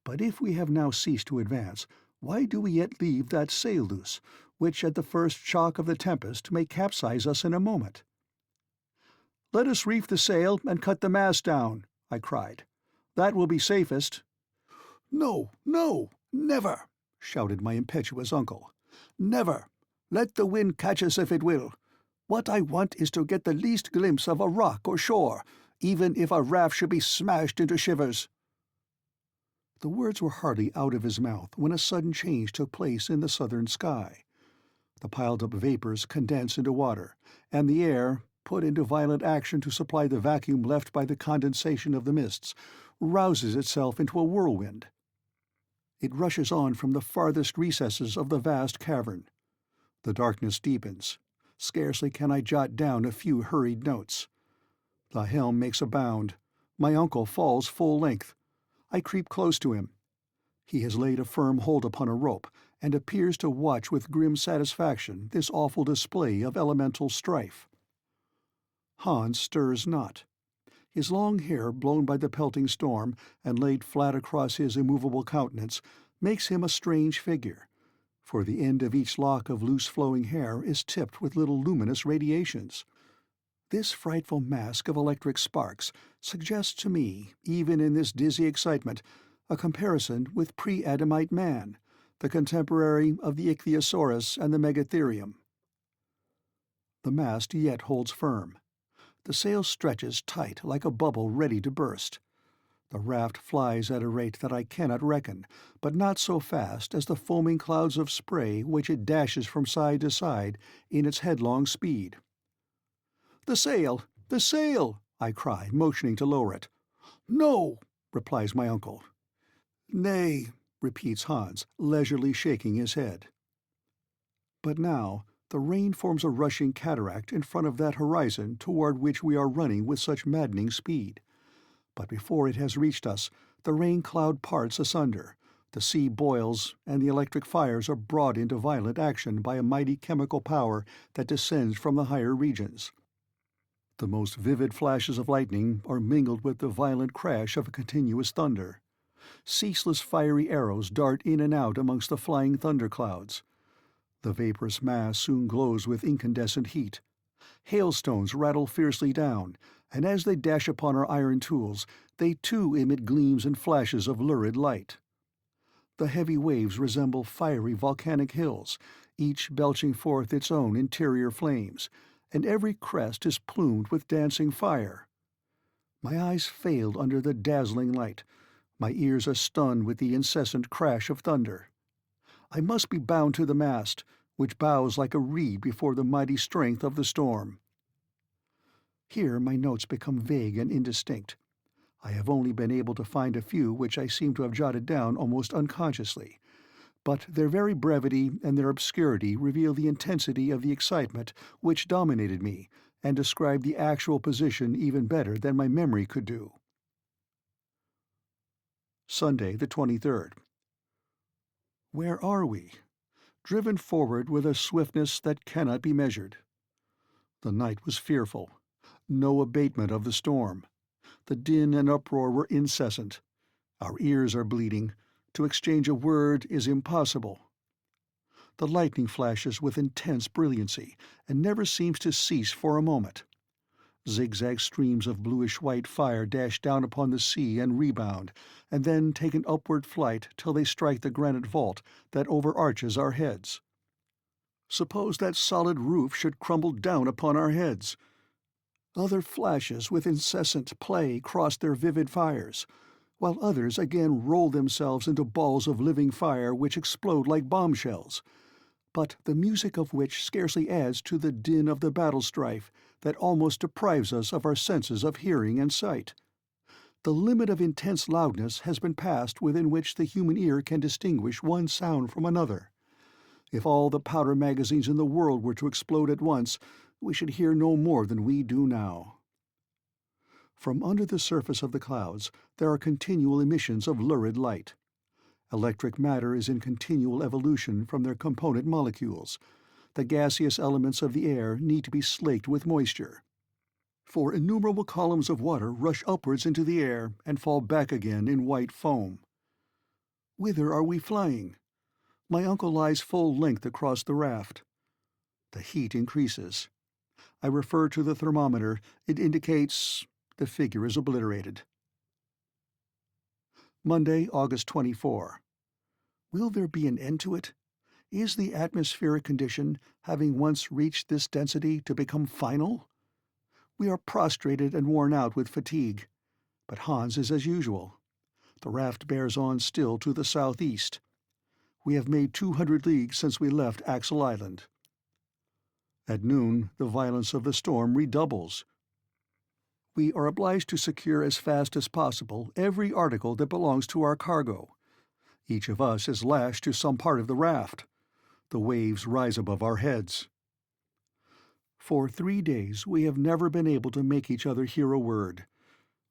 But if we have now ceased to advance, why do we yet leave that sail loose, which at the first shock of the tempest may capsize us in a moment? "Let us reef the sail and cut the mast down," I cried. "That will be safest." "No, no, never!" shouted my impetuous uncle. "Never! Let the wind catch us if it will. What I want is to get the least glimpse of a rock or shore, even if a raft should be smashed into shivers." The words were hardly out of his mouth when a sudden change took place in the southern sky. The piled-up vapors condense into water, and the air, put into violent action to supply the vacuum left by the condensation of the mists, rouses itself into a whirlwind. It rushes on from the farthest recesses of the vast cavern. The darkness deepens. Scarcely can I jot down a few hurried notes. The helm makes a bound. My uncle falls full length. I creep close to him. He has laid a firm hold upon a rope, and appears to watch with grim satisfaction this awful display of elemental strife. Hans stirs not. His long hair, blown by the pelting storm and laid flat across his immovable countenance, makes him a strange figure, for the end of each lock of loose-flowing hair is tipped with little luminous radiations. This frightful mask of electric sparks suggests to me, even in this dizzy excitement, a comparison with pre-Adamite man, the contemporary of the Ichthyosaurus and the Megatherium. The mast yet holds firm. The sail stretches tight like a bubble ready to burst. The raft flies at a rate that I cannot reckon, but not so fast as the foaming clouds of spray which it dashes from side to side in its headlong speed. "The sail! The sail!" I cry, motioning to lower it. "No!" replies my uncle. "Nay," repeats Hans, leisurely shaking his head. But now the rain forms a rushing cataract in front of that horizon toward which we are running with such maddening speed. But before it has reached us, the rain-cloud parts asunder, the sea boils, and the electric fires are brought into violent action by a mighty chemical power that descends from the higher regions. The most vivid flashes of lightning are mingled with the violent crash of a continuous thunder. Ceaseless fiery arrows dart in and out amongst the flying thunderclouds. The vaporous mass soon glows with incandescent heat. Hailstones rattle fiercely down, and as they dash upon our iron tools, they too emit gleams and flashes of lurid light. The heavy waves resemble fiery volcanic hills, each belching forth its own interior flames, and every crest is plumed with dancing fire. My eyes fail under the dazzling light. My ears are stunned with the incessant crash of thunder. I must be bound to the mast. which bows like a reed before the mighty strength of the storm. Here my notes become vague and indistinct. I have only been able to find a few which I seem to have jotted down almost unconsciously, but their very brevity and their obscurity reveal the intensity of the excitement which dominated me, and describe the actual position even better than my memory could do. Sunday, the 23rd. Where are we? Driven forward with a swiftness that cannot be measured. The night was fearful. No abatement of the storm. The din and uproar were incessant. Our ears are bleeding. To exchange a word is impossible. The lightning flashes with intense brilliancy, and never seems to cease for a moment. Zigzag streams of bluish-white fire dash down upon the sea and rebound, and then take an upward flight till they strike the granite vault that overarches our heads. Suppose that solid roof should crumble down upon our heads. Other flashes with incessant play cross their vivid fires, while others again roll themselves into balls of living fire which explode like bombshells, but the music of which scarcely adds to the din of the battle strife that almost deprives us of our senses of hearing and sight. The limit of intense loudness has been passed within which the human ear can distinguish one sound from another. If all the powder magazines in the world were to explode at once, we should hear no more than we do now. From under the surface of the clouds there are continual emissions of lurid light. Electric matter is in continual evolution from their component molecules. The gaseous elements of the air need to be slaked with moisture. For innumerable columns of water rush upwards into the air and fall back again in white foam. Whither are we flying? My uncle lies full length across the raft. The heat increases. I refer to the thermometer. It indicates... The figure is obliterated. Monday, August 24. Will there be an end to it? Is the atmospheric condition, having once reached this density, to become final? We are prostrated and worn out with fatigue, but Hans is as usual. The raft bears on still to the southeast. We have made 200 leagues since we left Axel Island. At noon, the violence of the storm redoubles. We are obliged to secure as fast as possible every article that belongs to our cargo. Each of us is lashed to some part of the raft. The waves rise above our heads. For 3 days we have never been able to make each other hear a word.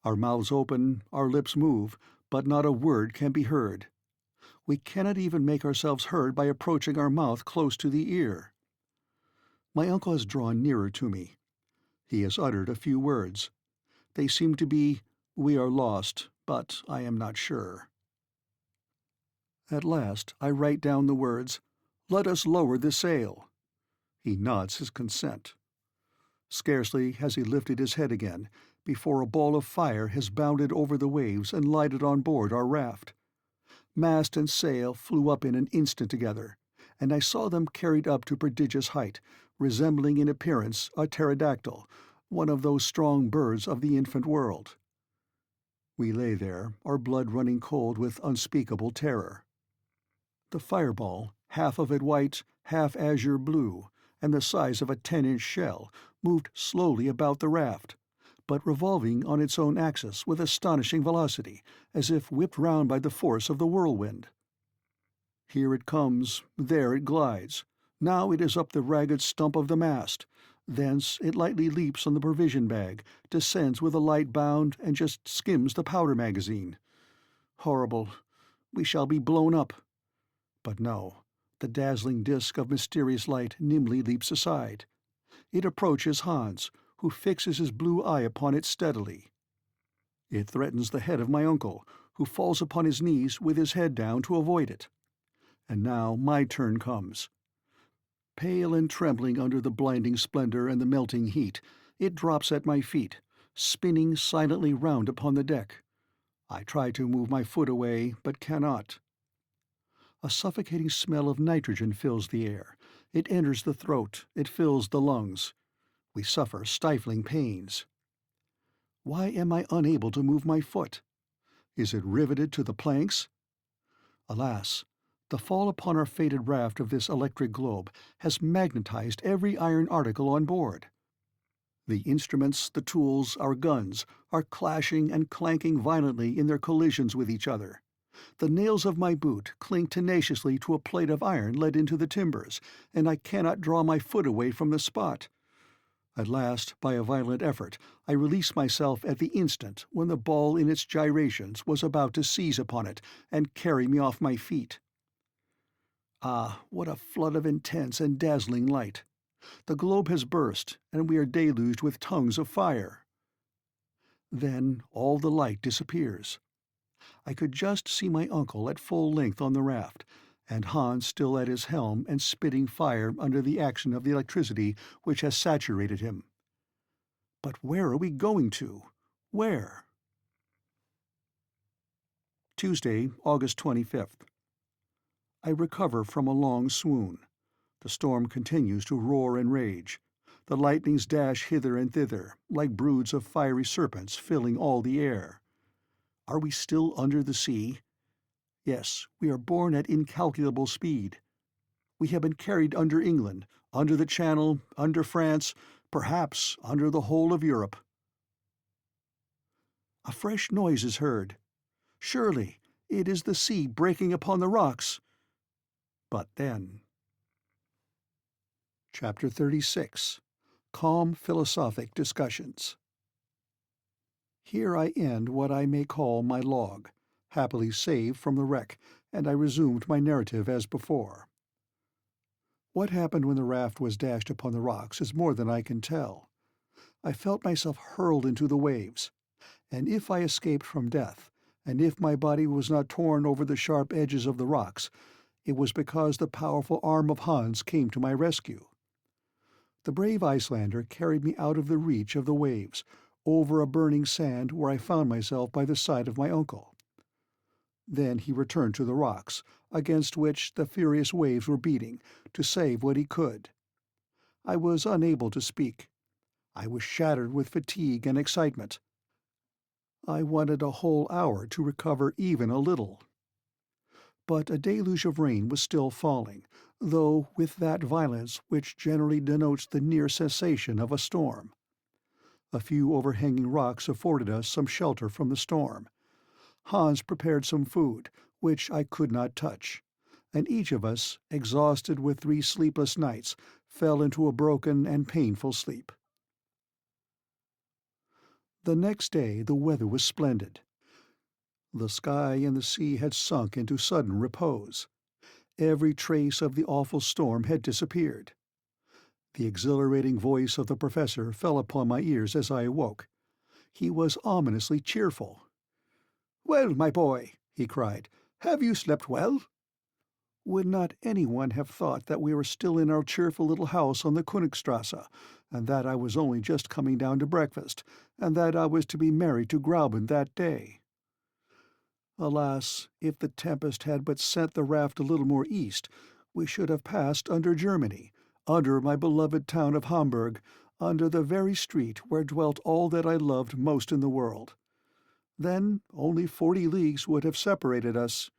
Our mouths open, our lips move, but not a word can be heard. We cannot even make ourselves heard by approaching our mouth close to the ear. My uncle has drawn nearer to me. He has uttered a few words. They seem to be, "We are lost, but I am not sure." At last I write down the words, "Let us lower the sail." He nods his consent. Scarcely has he lifted his head again, before a ball of fire has bounded over the waves and lighted on board our raft. Mast and sail flew up in an instant together, and I saw them carried up to prodigious height, resembling in appearance a pterodactyl, one of those strong birds of the infant world. We lay there, our blood running cold with unspeakable terror. The fireball, half of it white, half azure blue, and the size of a 10-inch shell, moved slowly about the raft, but revolving on its own axis with astonishing velocity, as if whipped round by the force of the whirlwind. Here it comes, there it glides. Now it is up the ragged stump of the mast. Thence it lightly leaps on the provision bag, descends with a light bound, and just skims the powder magazine. Horrible! We shall be blown up. But no, the dazzling disk of mysterious light nimbly leaps aside. It approaches Hans, who fixes his blue eye upon it steadily. It threatens the head of my uncle, who falls upon his knees with his head down to avoid it. And now my turn comes. Pale and trembling under the blinding splendor and the melting heat, it drops at my feet, spinning silently round upon the deck. I try to move my foot away, but cannot. A suffocating smell of nitrogen fills the air. It enters the throat, it fills the lungs. We suffer stifling pains. Why am I unable to move my foot? Is it riveted to the planks? Alas, The fall upon our fated raft of this electric globe has magnetized every iron article on board. The instruments, the tools, our guns, are clashing and clanking violently in their collisions with each other. The nails of my boot cling tenaciously to a plate of iron let into the timbers, and I cannot draw my foot away from the spot. At last, by a violent effort, I released myself at the instant when the ball in its gyrations was about to seize upon it and carry me off my feet. Ah, what a flood of intense and dazzling light! The globe has burst, and we are deluged with tongues of fire. Then all the light disappears. I could just see my uncle at full length on the raft, and Hans still at his helm and spitting fire under the action of the electricity which has saturated him. But where are we going to? Where? Tuesday, August 25th. I recover from a long swoon. The storm continues to roar and rage. The lightnings dash hither and thither, like broods of fiery serpents filling all the air. Are we still under the sea? Yes, we are borne at incalculable speed. We have been carried under England, under the Channel, under France, perhaps under the whole of Europe. A fresh noise is heard. Surely, it is the sea breaking upon the rocks. But then... Chapter 36. Calm Philosophic Discussions. Here I end what I may call my log, happily saved from the wreck, and I resumed my narrative as before. What happened when the raft was dashed upon the rocks is more than I can tell. I felt myself hurled into the waves, and if I escaped from death, and if my body was not torn over the sharp edges of the rocks, it was because the powerful arm of Hans came to my rescue. The brave Icelander carried me out of the reach of the waves, over a burning sand where I found myself by the side of my uncle. Then he returned to the rocks, against which the furious waves were beating, to save what he could. I was unable to speak. I was shattered with fatigue and excitement. I wanted a whole hour to recover even a little. But a deluge of rain was still falling, though with that violence which generally denotes the near cessation of a storm. A few overhanging rocks afforded us some shelter from the storm. Hans prepared some food, which I could not touch, and each of us, exhausted with 3 sleepless nights, fell into a broken and painful sleep. The next day the weather was splendid. The sky and the sea had sunk into sudden repose. Every trace of the awful storm had disappeared. The exhilarating voice of the professor fell upon my ears as I awoke. He was ominously cheerful. "Well, my boy," he cried, "have you slept well?" Would not anyone have thought that we were still in our cheerful little house on the Königstrasse, and that I was only just coming down to breakfast, and that I was to be married to Grauben that day? Alas, if the tempest had but sent the raft a little more east, we should have passed under Germany, under my beloved town of Hamburg, under the very street where dwelt all that I loved most in the world. Then only 40 leagues would have separated us.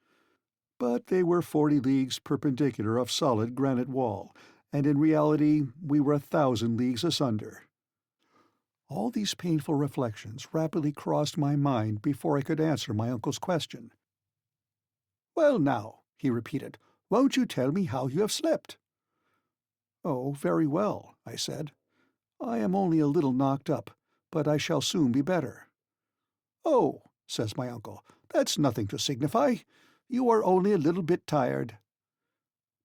But they were 40 leagues perpendicular of solid granite wall, and in reality we were 1,000 leagues asunder. All these painful reflections rapidly crossed my mind before I could answer my uncle's question. "Well now," he repeated, "won't you tell me how you have slept?" "Oh, very well," I said. "I am only a little knocked up, but I shall soon be better." "Oh," says my uncle, "that's nothing to signify. You are only a little bit tired."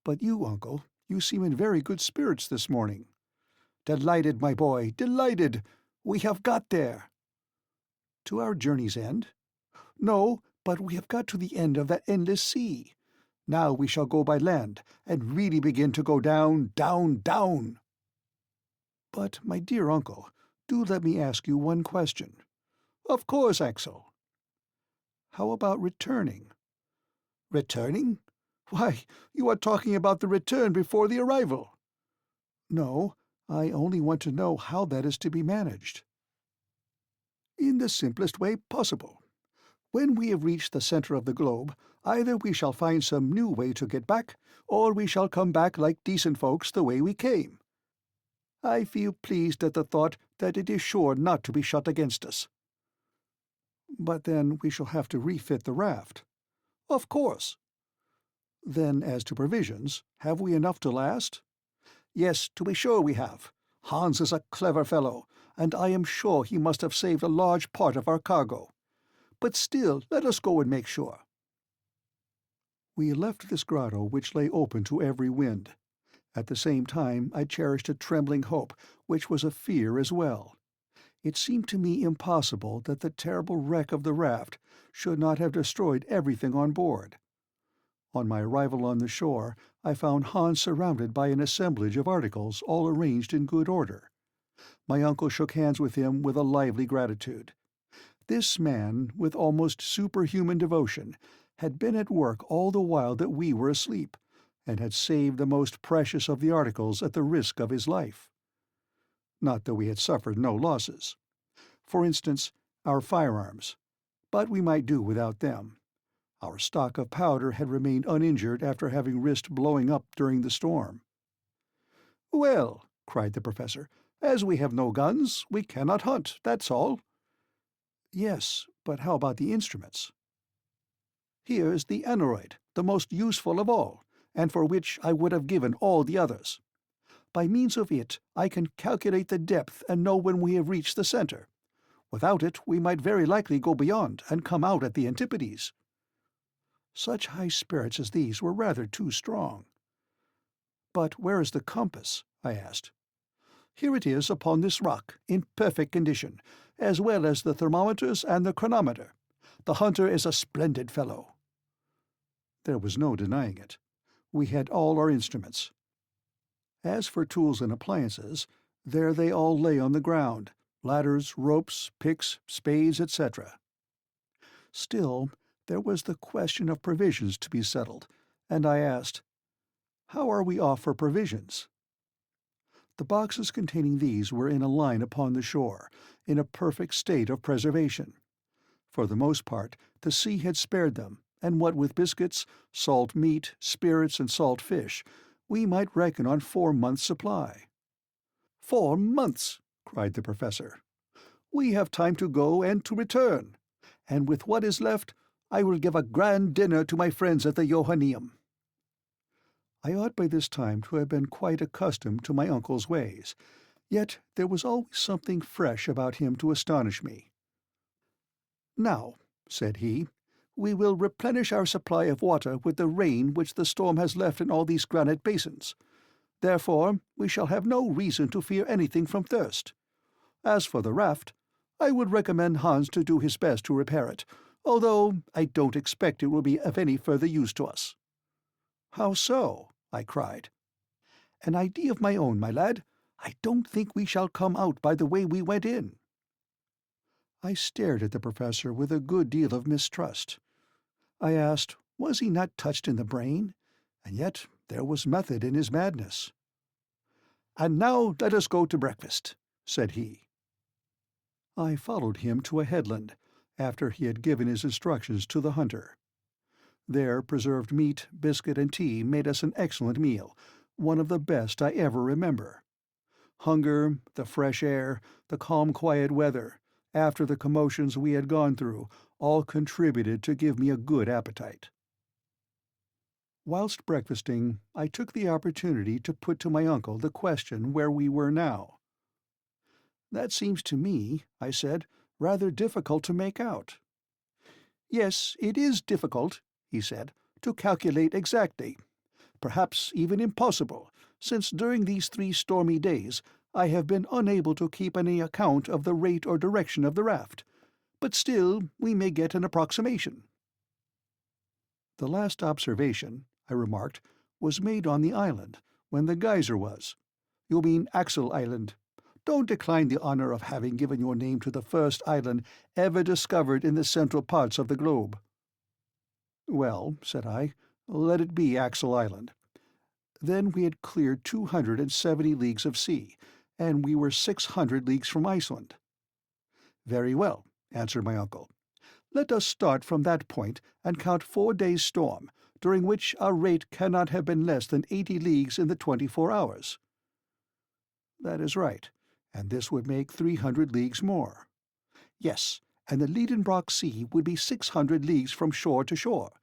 "But you, uncle, you seem in very good spirits this morning." "Delighted, my boy, delighted. We have got there." "To our journey's end?" "No, but we have got to the end of that endless sea. Now we shall go by land, and really begin to go down, down, down." "But, my dear uncle, do let me ask you one question." "Of course, Axel." "How about returning?" "Returning? Why, you are talking about the return before the arrival." "No, I only want to know how that is to be managed." "In the simplest way possible. When we have reached the center of the globe, either we shall find some new way to get back, or we shall come back like decent folks the way we came. I feel pleased at the thought that it is sure not to be shut against us. But then we shall have to refit the raft. Of course. Then as to provisions, have we enough to last? Yes, to be sure we have. Hans is a clever fellow, and I am sure he must have saved a large part of our cargo. But still, let us go and make sure. We left this grotto which lay open to every wind. At the same time I cherished a trembling hope, which was a fear as well. It seemed to me impossible that the terrible wreck of the raft should not have destroyed everything on board. On my arrival on the shore, I found Hans surrounded by an assemblage of articles all arranged in good order. My uncle shook hands with him with a lively gratitude. This man, with almost superhuman devotion, had been at work all the while that we were asleep, and had saved the most precious of the articles at the risk of his life. Not that we had suffered no losses. For instance, our firearms, but we might do without them. Our stock of powder had remained uninjured after having risked blowing up during the storm. "Well," cried the professor, "as we have no guns, we cannot hunt, that's all." "Yes, but how about the instruments?" "Here's the aneroid, the most useful of all, and for which I would have given all the others. By means of it I can calculate the depth and know when we have reached the center. Without it we might very likely go beyond and come out at the antipodes." Such high spirits as these were rather too strong. "But where is the compass?" I asked. "Here it is upon this rock, in perfect condition, as well as the thermometers and the chronometer. The hunter is a splendid fellow." There was no denying it. We had all our instruments. As for tools and appliances, there they all lay on the ground, ladders, ropes, picks, spades, etc. Still, there was the question of provisions to be settled, and I asked, "How are we off for provisions?" The boxes containing these were in a line upon the shore, in a perfect state of preservation. For the most part, the sea had spared them, and what with biscuits, salt meat, spirits, and salt fish, we might reckon on 4 months' supply. 4 months! Cried the professor. We have time to go and to return, and with what is left, I will give a grand dinner to my friends at the Johanneum. I ought by this time to have been quite accustomed to my uncle's ways, yet there was always something fresh about him to astonish me. "Now," said he, "we will replenish our supply of water with the rain which the storm has left in all these granite basins. Therefore we shall have no reason to fear anything from thirst. As for the raft, I would recommend Hans to do his best to repair it, although I don't expect it will be of any further use to us." "How so?" I cried. "An idea of my own, my lad. I don't think we shall come out by the way we went in." I stared at the professor with a good deal of mistrust. I asked, was he not touched in the brain? And yet there was method in his madness. "And now let us go to breakfast," said he. I followed him to a headland, after he had given his instructions to the hunter. There preserved meat, biscuit, and tea made us an excellent meal, one of the best I ever remember. Hunger, the fresh air, the calm quiet weather, after the commotions we had gone through, all contributed to give me a good appetite. Whilst breakfasting, I took the opportunity to put to my uncle the question where we were now. "That seems to me," I said, "rather difficult to make out." "Yes, it is difficult," he said, "to calculate exactly. Perhaps even impossible, since during these 3 stormy days I have been unable to keep any account of the rate or direction of the raft. But still we may get an approximation." "The last observation," I remarked, "was made on the island, when the geyser was." "You mean Axel Island. Don't decline the honor of having given your name to the first island ever discovered in the central parts of the globe." "Well," said I, "let it be Axel Island." Then we had cleared 270 leagues of sea, and we were 600 leagues from Iceland. "Very well," answered my uncle. Let us start from that point and count 4 days' storm, during which our rate cannot have been less than 80 leagues in the 24 hours. That is right, and this would make 300 leagues more. Yes, and the Liedenbrock Sea would be 600 leagues from shore to shore.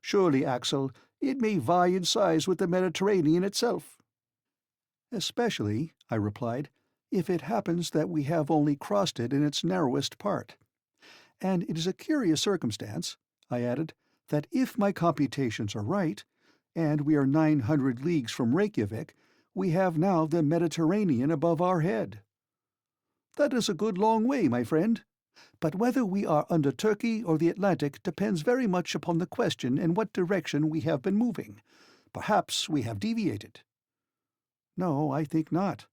Surely, Axel, it may vie in size with the Mediterranean itself. Especially, I replied, if it happens that we have only crossed it in its narrowest part. And it is a curious circumstance, I added, that if my computations are right, and we are 900 leagues from Reykjavik, we have now the Mediterranean above our head. That is a good long way, my friend. But whether we are under Turkey or the Atlantic depends very much upon the question in what direction we have been moving. Perhaps we have deviated. No, I think not.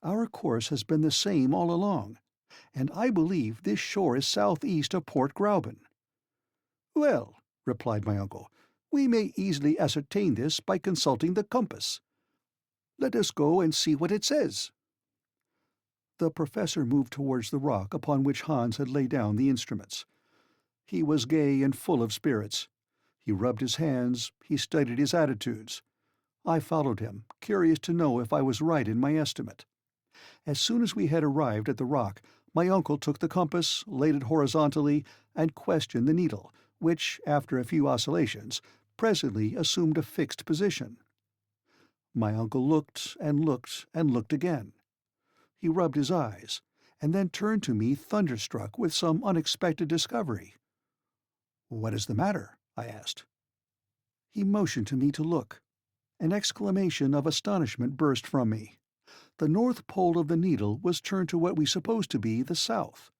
Our course has been the same all along, and I believe this shore is southeast of Port Gräuben. Well, replied my uncle, we may easily ascertain this by consulting the compass. Let us go and see what it says. The professor moved towards the rock upon which Hans had laid down the instruments. He was gay and full of spirits. He rubbed his hands, he studied his attitudes. I followed him, curious to know if I was right in my estimate. As soon as we had arrived at the rock, my uncle took the compass, laid it horizontally, and questioned the needle, which, after a few oscillations, presently assumed a fixed position. My uncle looked and looked and looked again. He rubbed his eyes, and then turned to me thunderstruck with some unexpected discovery. "What is the matter?" I asked. He motioned to me to look. An exclamation of astonishment burst from me. The north pole of the needle was turned to what we supposed to be the south.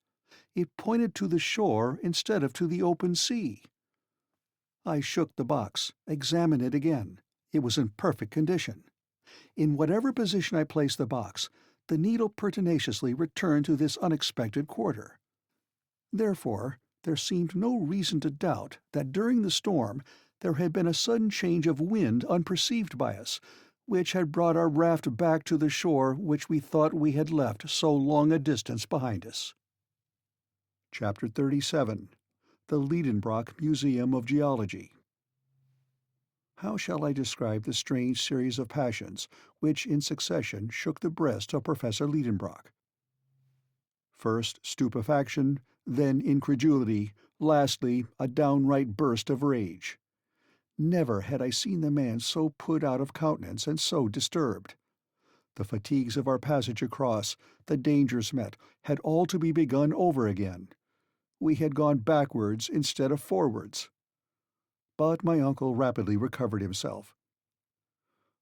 It pointed to the shore instead of to the open sea. I shook the box, examined it again. It was in perfect condition. In whatever position I placed the box, the needle pertinaciously returned to this unexpected quarter. Therefore, there seemed no reason to doubt that during the storm there had been a sudden change of wind unperceived by us, which had brought our raft back to the shore which we thought we had left so long a distance behind us. Chapter 37. The Liedenbrock Museum of Geology. How shall I describe the strange series of passions which in succession shook the breast of Professor Liedenbrock? First stupefaction, then incredulity, lastly a downright burst of rage. Never had I seen the man so put out of countenance and so disturbed. The fatigues of our passage across, the dangers met, had all to be begun over again. We had gone backwards instead of forwards. But my uncle rapidly recovered himself.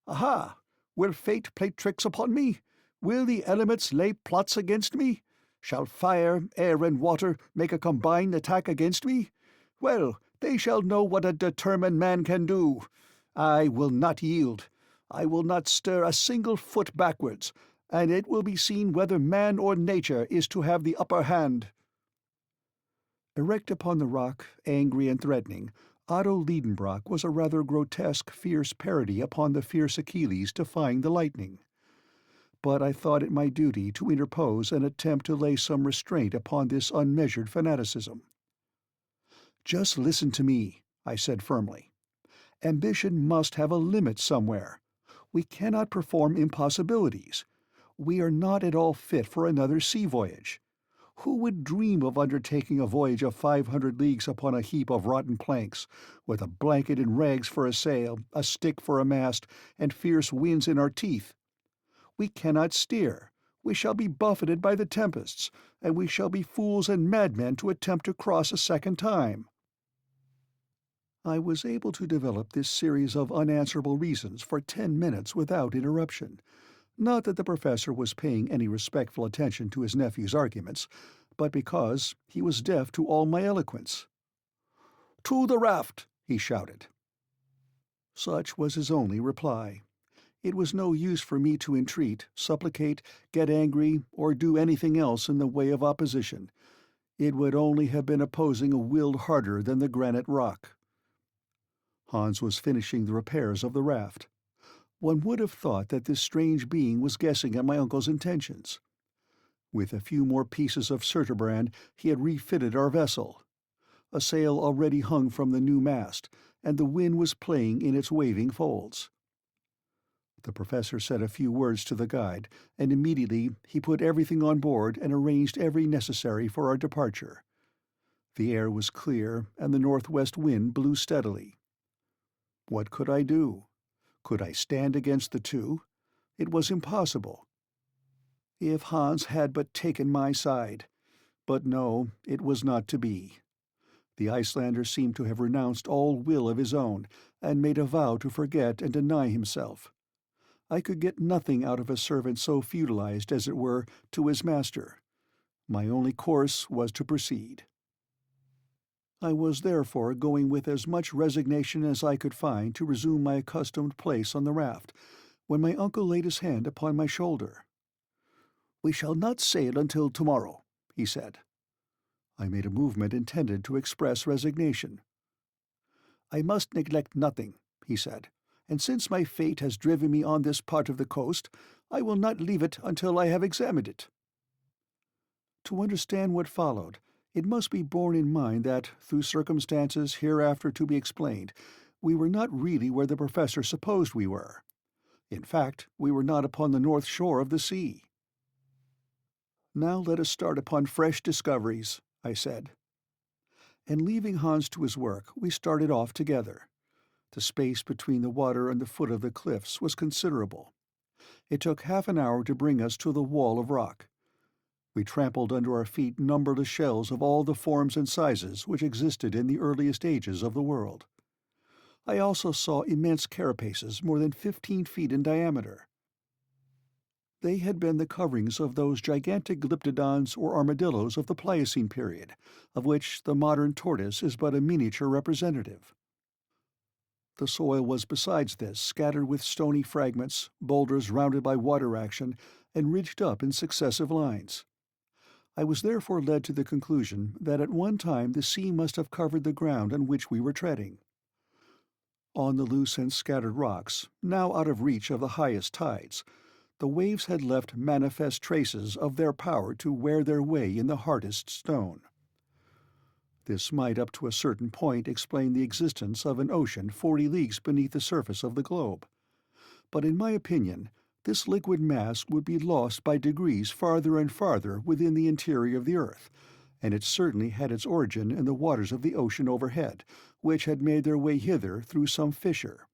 "Aha! Will fate play tricks upon me? Will the elements lay plots against me? Shall fire, air, and water make a combined attack against me? Well, they shall know what a determined man can do. I will not yield. I will not stir a single foot backwards, and it will be seen whether man or nature is to have the upper hand." Erect upon the rock, angry and threatening, Otto Liedenbrock was a rather grotesque, fierce parody upon the fierce Achilles defying the lightning. But I thought it my duty to interpose and attempt to lay some restraint upon this unmeasured fanaticism. "Just listen to me," I said firmly. "Ambition must have a limit somewhere. We cannot perform impossibilities. We are not at all fit for another sea voyage. Who would dream of undertaking a voyage of 500 leagues upon a heap of rotten planks, with a blanket and rags for a sail, a stick for a mast, and fierce winds in our teeth? We cannot steer. We shall be buffeted by the tempests, and we shall be fools and madmen to attempt to cross a second time." I was able to develop this series of unanswerable reasons for 10 minutes without interruption. Not that the professor was paying any respectful attention to his nephew's arguments, but because he was deaf to all my eloquence. "To the raft!" he shouted. Such was his only reply. It was no use for me to entreat, supplicate, get angry, or do anything else in the way of opposition. It would only have been opposing a will harder than the granite rock. Hans was finishing the repairs of the raft. One would have thought that this strange being was guessing at my uncle's intentions. With a few more pieces of surturbrand he had refitted our vessel. a sail already hung from the new mast, and the wind was playing in its waving folds. The professor said a few words to the guide, and immediately he put everything on board and arranged every necessary for our departure. The air was clear, and the northwest wind blew steadily. What could I do? Could I stand against the two? It was impossible. If Hans had but taken my side. But no, it was not to be. The Icelander seemed to have renounced all will of his own, and made a vow to forget and deny himself. I could get nothing out of a servant so feudalized, as it were, to his master. My only course was to proceed. I was therefore going with as much resignation as I could find to resume my accustomed place on the raft, when my uncle laid his hand upon my shoulder. "We shall not sail until tomorrow," he said. I made a movement intended to express resignation. "I must neglect nothing," he said, "and since my fate has driven me on this part of the coast, I will not leave it until I have examined it." To understand what followed, it must be borne in mind that, through circumstances hereafter to be explained, we were not really where the professor supposed we were. In fact, we were not upon the north shore of the sea. "Now let us start upon fresh discoveries," I said. And leaving Hans to his work, we started off together. The space between the water and the foot of the cliffs was considerable. It took half an hour to bring us to the wall of rock. We trampled under our feet numberless shells of all the forms and sizes which existed in the earliest ages of the world. I also saw immense carapaces more than 15 feet in diameter. They had been the coverings of those gigantic glyptodons or armadillos of the Pliocene period, of which the modern tortoise is but a miniature representative. The soil was besides this scattered with stony fragments, boulders rounded by water action, and ridged up in successive lines. I was therefore led to the conclusion that at one time the sea must have covered the ground on which we were treading. On the loose and scattered rocks, now out of reach of the highest tides, the waves had left manifest traces of their power to wear their way in the hardest stone. This might up to a certain point explain the existence of an ocean 40 leagues beneath the surface of the globe. But in my opinion, this liquid mass would be lost by degrees farther and farther within the interior of the earth, and it certainly had its origin in the waters of the ocean overhead, which had made their way hither through some fissure.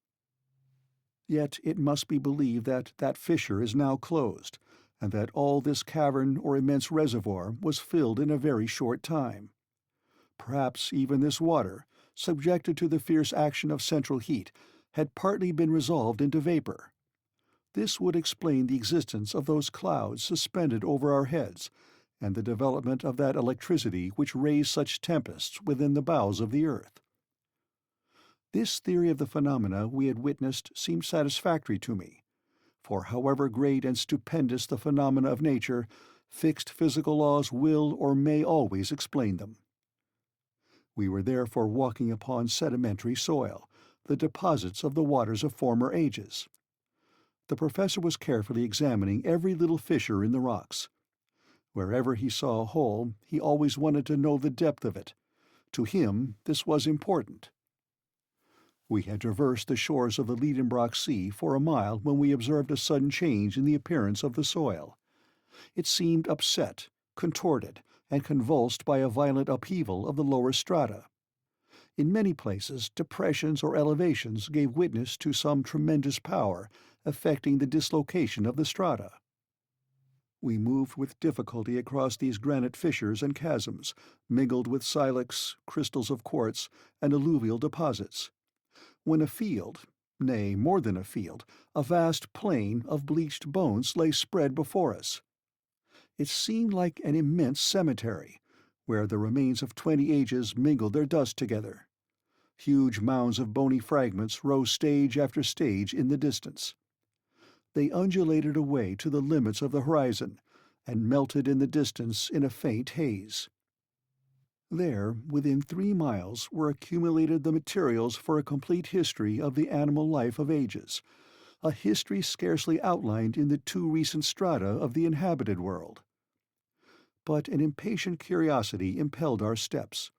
Yet it must be believed that that fissure is now closed, and that all this cavern or immense reservoir was filled in a very short time. Perhaps even this water, subjected to the fierce action of central heat, had partly been resolved into vapor. This would explain the existence of those clouds suspended over our heads, and the development of that electricity which raised such tempests within the bowels of the earth. This theory of the phenomena we had witnessed seemed satisfactory to me, for however great and stupendous the phenomena of nature, fixed physical laws will or may always explain them. We were therefore walking upon sedimentary soil, the deposits of the waters of former ages. The professor was carefully examining every little fissure in the rocks. Wherever he saw a hole, he always wanted to know the depth of it. To him, this was important. We had traversed the shores of the Liedenbrock Sea for a mile when we observed a sudden change in the appearance of the soil. It seemed upset, contorted, and convulsed by a violent upheaval of the lower strata. In many places, depressions or elevations gave witness to some tremendous power affecting the dislocation of the strata. We moved with difficulty across these granite fissures and chasms, mingled with silex, crystals of quartz, and alluvial deposits, when a field, nay, more than a field, a vast plain of bleached bones lay spread before us. It seemed like an immense cemetery, where the remains of 20 ages mingled their dust together. Huge mounds of bony fragments rose stage after stage in the distance. They undulated away to the limits of the horizon, and melted in the distance in a faint haze. There, within 3 miles, were accumulated the materials for a complete history of the animal life of ages, a history scarcely outlined in the 2 recent strata of the inhabited world. But an impatient curiosity impelled our steps.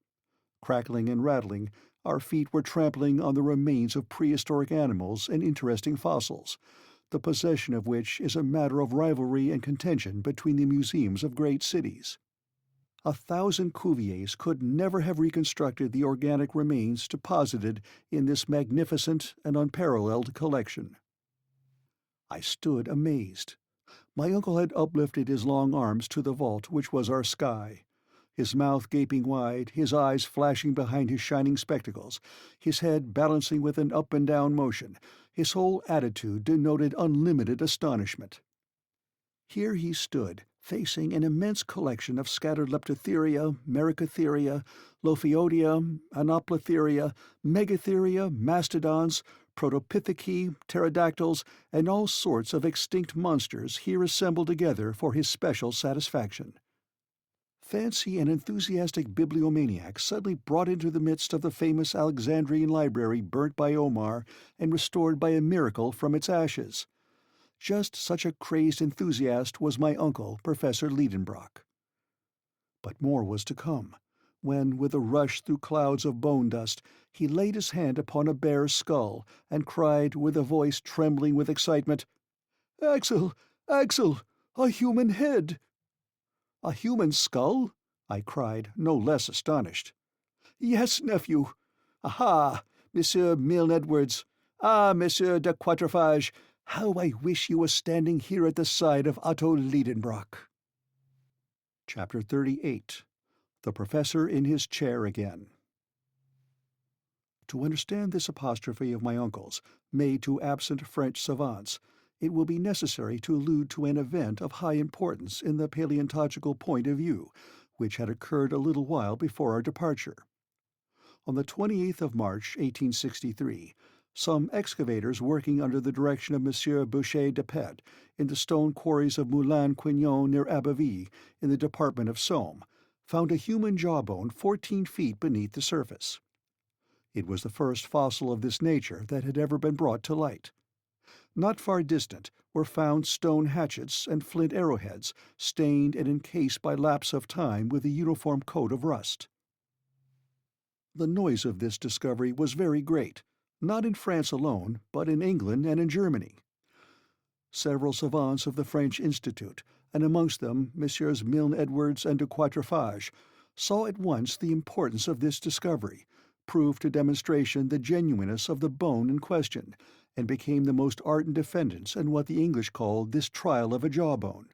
crackling and rattling, our feet were trampling on the remains of prehistoric animals and interesting fossils, the possession of which is a matter of rivalry and contention between the museums of great cities. 1,000 Cuviers could never have reconstructed the organic remains deposited in this magnificent and unparalleled collection. I stood amazed. My uncle had uplifted his long arms to the vault which was our sky, his mouth gaping wide, his eyes flashing behind his shining spectacles, his head balancing with an up-and-down motion. His whole attitude denoted unlimited astonishment. Here he stood, facing an immense collection of scattered Leptotheria, Merycotheria, Lophiodia, Anoplotheria, Megatheria, mastodons, Protopitheci, pterodactyls, and all sorts of extinct monsters here assembled together for his special satisfaction. Fancy an enthusiastic bibliomaniac suddenly brought into the midst of the famous Alexandrian library burnt by Omar and restored by a miracle from its ashes. Just such a crazed enthusiast was my uncle, Professor Liedenbrock. But more was to come, when, with a rush through clouds of bone dust, he laid his hand upon a bear's skull and cried with a voice trembling with excitement, "Axel! Axel! A human head!" "A human skull?" I cried, no less astonished. "Yes, nephew. Aha, Monsieur Milne Edwards! Ah, Monsieur de Quatrefages! How I wish you were standing here at the side of Otto Liedenbrock." Chapter 38. The Professor in His Chair Again. To understand this apostrophe of my uncle's, made to absent French savants, it will be necessary to allude to an event of high importance in the paleontological point of view, which had occurred a little while before our departure. On the 28th of March, 1863, some excavators working under the direction of Monsieur Boucher de Pet in the stone quarries of Moulin-Quignon near Abbeville, in the department of Somme, found a human jawbone 14 feet beneath the surface. It was the first fossil of this nature that had ever been brought to light. Not far distant were found stone hatchets and flint arrowheads, stained and encased by lapse of time with a uniform coat of rust. The noise of this discovery was very great, not in France alone, but in England and in Germany. Several savants of the French Institute, and amongst them Messieurs Milne Edwards and de Quatrefages, saw at once the importance of this discovery, proved to demonstration the genuineness of the bone in question, and became the most ardent defendants in what the English called this trial of a jawbone.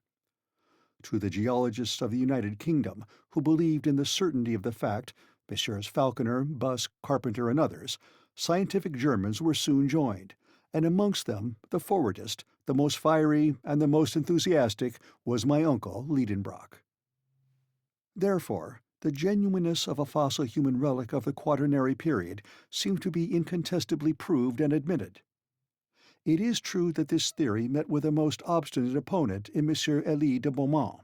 To the geologists of the United Kingdom, who believed in the certainty of the fact, Messrs. Falconer, Busk, Carpenter, and others, scientific Germans were soon joined, and amongst them the forwardest, the most fiery, and the most enthusiastic was my uncle Liedenbrock. Therefore, the genuineness of a fossil human relic of the Quaternary period seemed to be incontestably proved and admitted. It is true that this theory met with a most obstinate opponent in Monsieur Elie de Beaumont.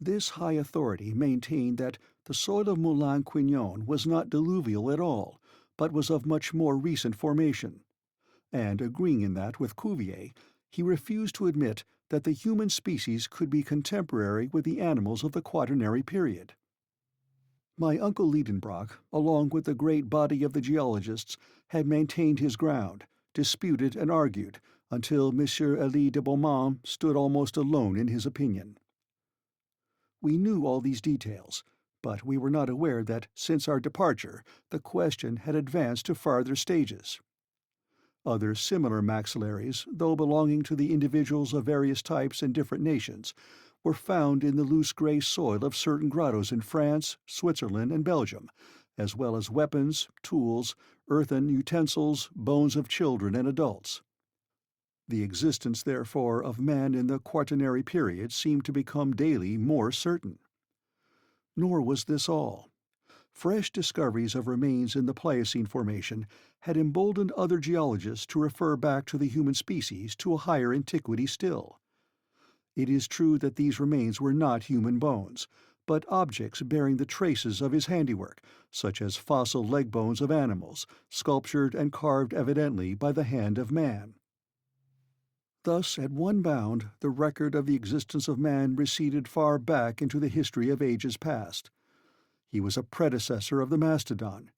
This high authority maintained that the soil of Moulin-Quignon was not diluvial at all, but was of much more recent formation, and, agreeing in that with Cuvier, he refused to admit that the human species could be contemporary with the animals of the Quaternary period. My uncle Liedenbrock, along with the great body of the geologists, had maintained his ground, disputed and argued, until Monsieur Elie de Beaumont stood almost alone in his opinion. We knew all these details, but we were not aware that, since our departure, the question had advanced to farther stages. Other similar maxillaries, though belonging to the individuals of various types and different nations, were found in the loose grey soil of certain grottos in France, Switzerland, and Belgium, as well as weapons, tools, earthen utensils, bones of children and adults. The existence, therefore, of man in the Quaternary period seemed to become daily more certain. Nor was this all. Fresh discoveries of remains in the Pliocene formation had emboldened other geologists to refer back to the human species to a higher antiquity still. It is true that these remains were not human bones, but objects bearing the traces of his handiwork, such as fossil leg bones of animals, sculptured and carved evidently by the hand of man. Thus, at one bound, the record of the existence of man receded far back into the history of ages past. He was a predecessor of the mastodon.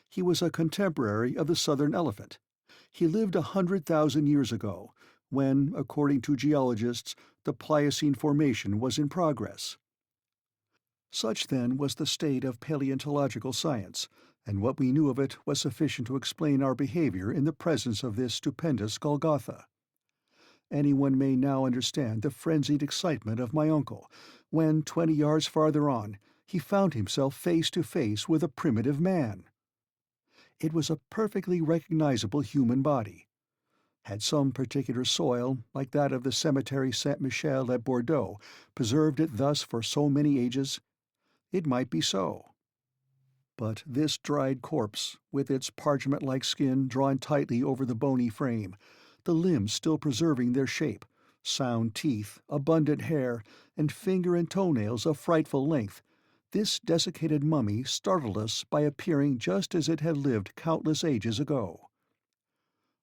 He was a contemporary of the southern elephant. He lived 100,000 years ago, when, according to geologists, the Pliocene formation was in progress. Such then was the state of paleontological science, and what we knew of it was sufficient to explain our behavior in the presence of this stupendous Golgotha. Anyone may now understand the frenzied excitement of my uncle, when, 20 yards farther on, he found himself face to face with a primitive man. It was a perfectly recognizable human body. Had some particular soil, like that of the cemetery Saint-Michel at Bordeaux, preserved it thus for so many ages? It might be so. But this dried corpse, with its parchment-like skin drawn tightly over the bony frame, the limbs still preserving their shape, sound teeth, abundant hair, and finger and toenails of frightful length, this desiccated mummy startled us by appearing just as it had lived countless ages ago.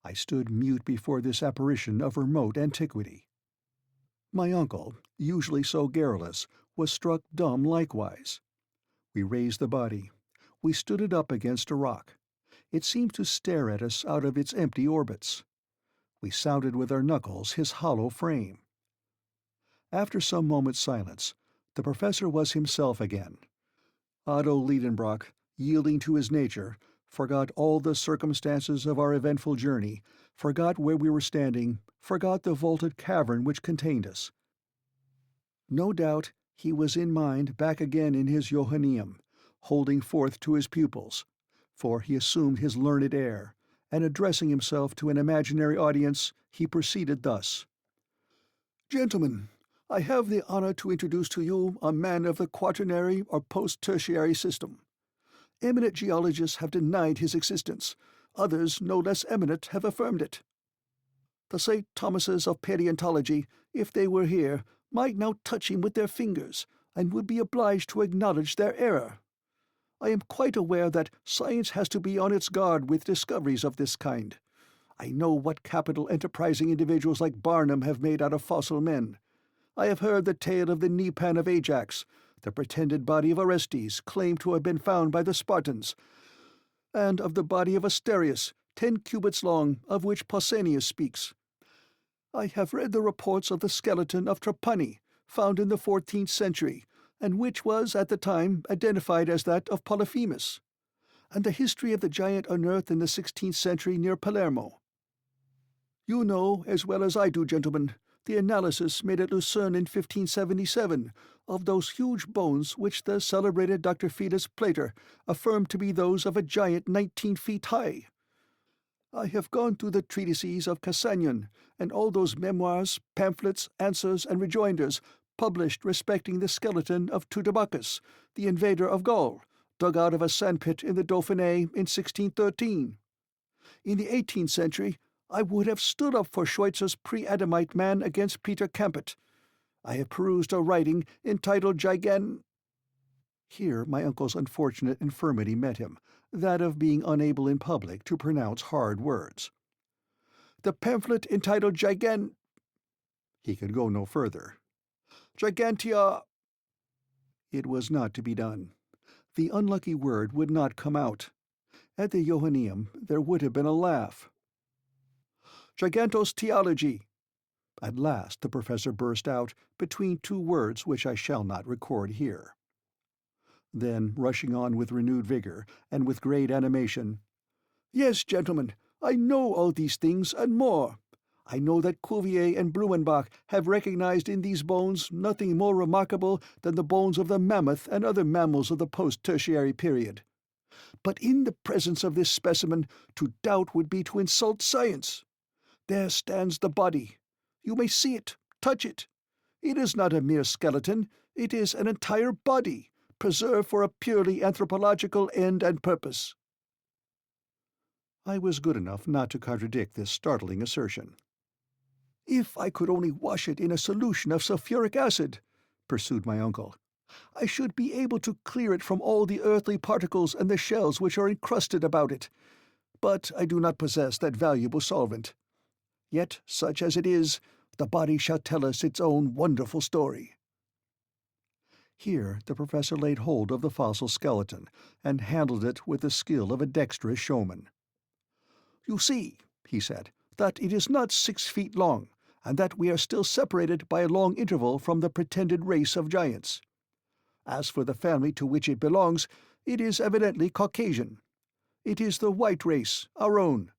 I stood mute before this apparition of remote antiquity. My uncle, usually so garrulous, was struck dumb likewise. We raised the body. We stood it up against a rock. It seemed to stare at us out of its empty orbits. We sounded with our knuckles his hollow frame. After some moments' silence, the professor was himself again. Otto Liedenbrock, yielding to his nature, forgot all the circumstances of our eventful journey, forgot where we were standing, forgot the vaulted cavern which contained us. No doubt he was in mind back again in his Johanneum, holding forth to his pupils, for he assumed his learned air, and addressing himself to an imaginary audience, he proceeded thus. "Gentlemen, I have the honor to introduce to you a man of the Quaternary or post-tertiary system. Eminent geologists have denied his existence. Others, no less eminent, have affirmed it. The St. Thomases of paleontology, if they were here, might now touch him with their fingers, and would be obliged to acknowledge their error. I am quite aware that science has to be on its guard with discoveries of this kind. I know what capital enterprising individuals like Barnum have made out of fossil men. I have heard the tale of the knee-pan of Ajax, the pretended body of Orestes, claimed to have been found by the Spartans, and of the body of Asterius, 10 cubits long, of which Pausanias speaks. I have read the reports of the skeleton of Trapani, found in the 14th century, and which was at the time identified as that of Polyphemus, and the history of the giant unearthed in the 16th century near Palermo. You know, as well as I do, gentlemen, the analysis made at Lucerne in 1577 of those huge bones which the celebrated Dr. Felix Plater affirmed to be those of a giant 19 feet high. I have gone through the treatises of Cassanion, and all those memoirs, pamphlets, answers, and rejoinders published respecting the skeleton of Teutoburchus, the invader of Gaul, dug out of a sandpit in the Dauphiné in 1613. In the 18th century, I would have stood up for Schweitzer's pre-Adamite man against Peter Campet. I have perused a writing entitled Here my uncle's unfortunate infirmity met him, that of being unable in public to pronounce hard words. The pamphlet entitled He could go no further. Gigantia. It was not to be done. The unlucky word would not come out. At the Johanneum there would have been a laugh. Gigantos theology. At last the professor burst out, between two words which I shall not record here. Then, rushing on with renewed vigor, and with great animation, "Yes, gentlemen, I know all these things and more. I know that Cuvier and Blumenbach have recognized in these bones nothing more remarkable than the bones of the mammoth and other mammals of the post-tertiary period. But in the presence of this specimen, to doubt would be to insult science. There stands the body. You may see it, touch it. It is not a mere skeleton, it is an entire body, preserved for a purely anthropological end and purpose." I was good enough not to contradict this startling assertion. "If I could only wash it in a solution of sulphuric acid," pursued my uncle, "I should be able to clear it from all the earthly particles and the shells which are encrusted about it. But I do not possess that valuable solvent. Yet, such as it is, the body shall tell us its own wonderful story." Here the professor laid hold of the fossil skeleton and handled it with the skill of a dexterous showman. "You see," he said, "that it is not 6 feet long, and that we are still separated by a long interval from the pretended race of giants. As for the family to which it belongs, it is evidently Caucasian. It is the white race, our own.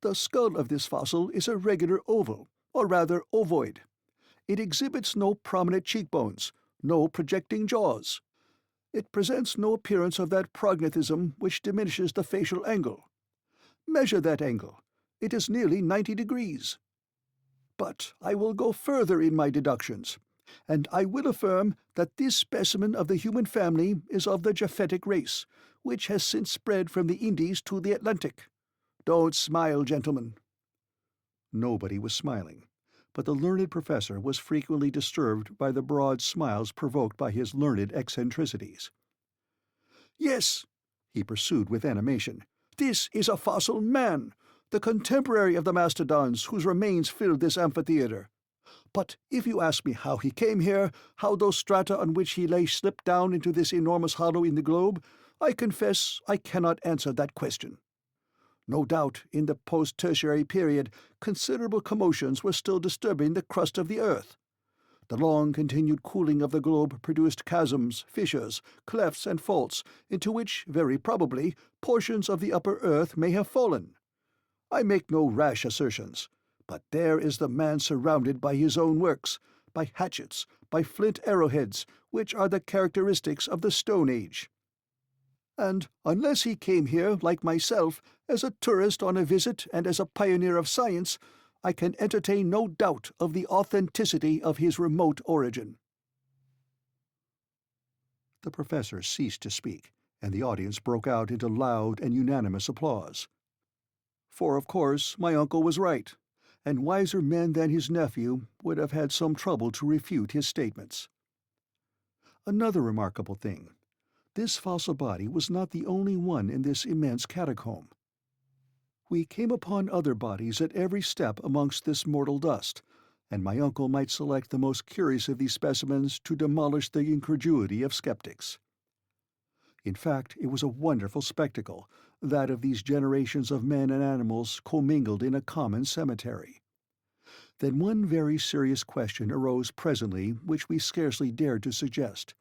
The skull of this fossil is a regular oval, or rather ovoid. It exhibits no prominent cheekbones, no projecting jaws. It presents no appearance of that prognathism which diminishes the facial angle. Measure that angle. It is nearly 90 degrees. But I will go further in my deductions, and I will affirm that this specimen of the human family is of the Japhetic race, which has since spread from the Indies to the Atlantic. Don't smile, gentlemen." Nobody was smiling, but the learned professor was frequently disturbed by the broad smiles provoked by his learned eccentricities. "Yes," he pursued with animation, "this is a fossil man, the contemporary of the mastodons whose remains filled this amphitheater. But if you ask me how he came here, how those strata on which he lay slipped down into this enormous hollow in the globe, I confess I cannot answer that question. No doubt, in the post-tertiary period, considerable commotions were still disturbing the crust of the earth. The long-continued cooling of the globe produced chasms, fissures, clefts, and faults, into which, very probably, portions of the upper earth may have fallen. I make no rash assertions, but there is the man surrounded by his own works, by hatchets, by flint arrowheads, which are the characteristics of the Stone Age. And unless he came here, like myself, as a tourist on a visit and as a pioneer of science, I can entertain no doubt of the authenticity of his remote origin." The professor ceased to speak, and the audience broke out into loud and unanimous applause. For, of course, my uncle was right, and wiser men than his nephew would have had some trouble to refute his statements. Another remarkable thing. This fossil body was not the only one in this immense catacomb. We came upon other bodies at every step amongst this mortal dust, and my uncle might select the most curious of these specimens to demolish the incredulity of skeptics. In fact, it was a wonderful spectacle, that of these generations of men and animals commingled in a common cemetery. Then one very serious question arose presently which we scarcely dared to suggest.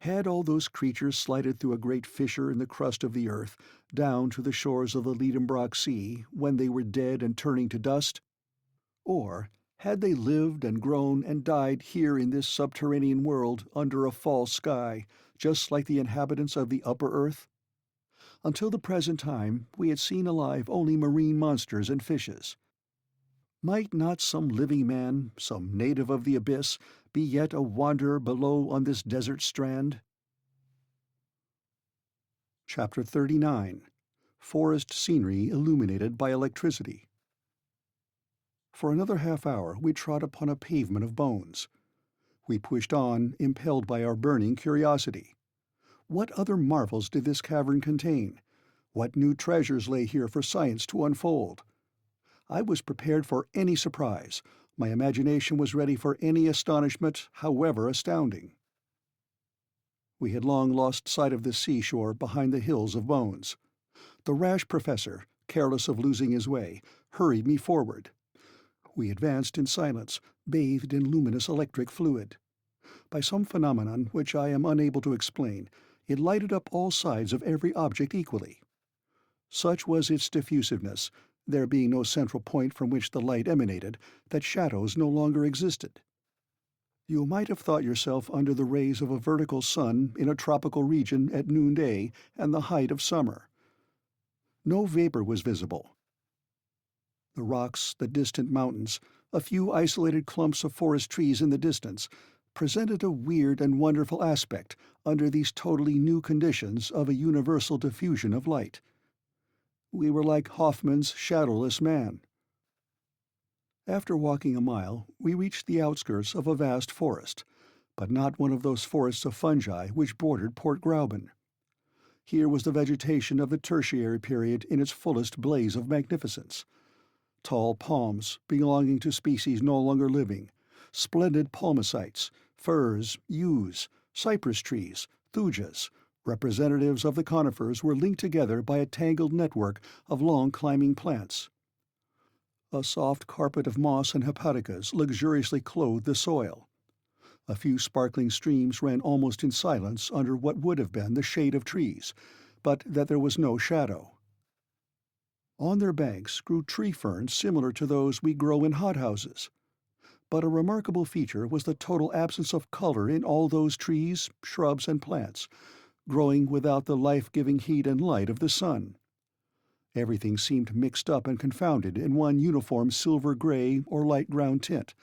Had all those creatures slided through a great fissure in the crust of the earth, down to the shores of the Liedenbrock Sea, when they were dead and turning to dust? Or had they lived and grown and died here in this subterranean world under a false sky, just like the inhabitants of the upper earth? Until the present time we had seen alive only marine monsters and fishes. Might not some living man, some native of the abyss, be yet a wanderer below on this desert strand? Chapter 39. Forest Scenery Illuminated by Electricity. For another half-hour we trod upon a pavement of bones. We pushed on, impelled by our burning curiosity. What other marvels did this cavern contain? What new treasures lay here for science to unfold? I was prepared for any surprise. My imagination was ready for any astonishment, however astounding. We had long lost sight of the seashore behind the hills of bones. The rash professor, careless of losing his way, hurried me forward. We advanced in silence, bathed in luminous electric fluid. By some phenomenon which I am unable to explain, it lighted up all sides of every object equally. Such was its diffusiveness, there being no central point from which the light emanated, that shadows no longer existed. You might have thought yourself under the rays of a vertical sun in a tropical region at noonday and the height of summer. No vapor was visible. The rocks, the distant mountains, a few isolated clumps of forest trees in the distance, presented a weird and wonderful aspect under these totally new conditions of a universal diffusion of light. We were like Hoffman's Shadowless Man. After walking a mile, we reached the outskirts of a vast forest, but not one of those forests of fungi which bordered Port Gräuben. Here was the vegetation of the Tertiary period in its fullest blaze of magnificence. Tall palms, belonging to species no longer living, splendid palmacites, Firs, yews, cypress trees, thujas, representatives of the conifers were linked together by a tangled network of long climbing plants. A soft carpet of moss and hepaticas luxuriously clothed the soil. A few sparkling streams ran almost in silence under what would have been the shade of trees, but that there was no shadow. On their banks grew tree ferns similar to those we grow in hothouses. But a remarkable feature was the total absence of color in all those trees, shrubs, and plants, growing without the life-giving heat and light of the sun. Everything seemed mixed up and confounded in one uniform silver-gray or light-brown tint,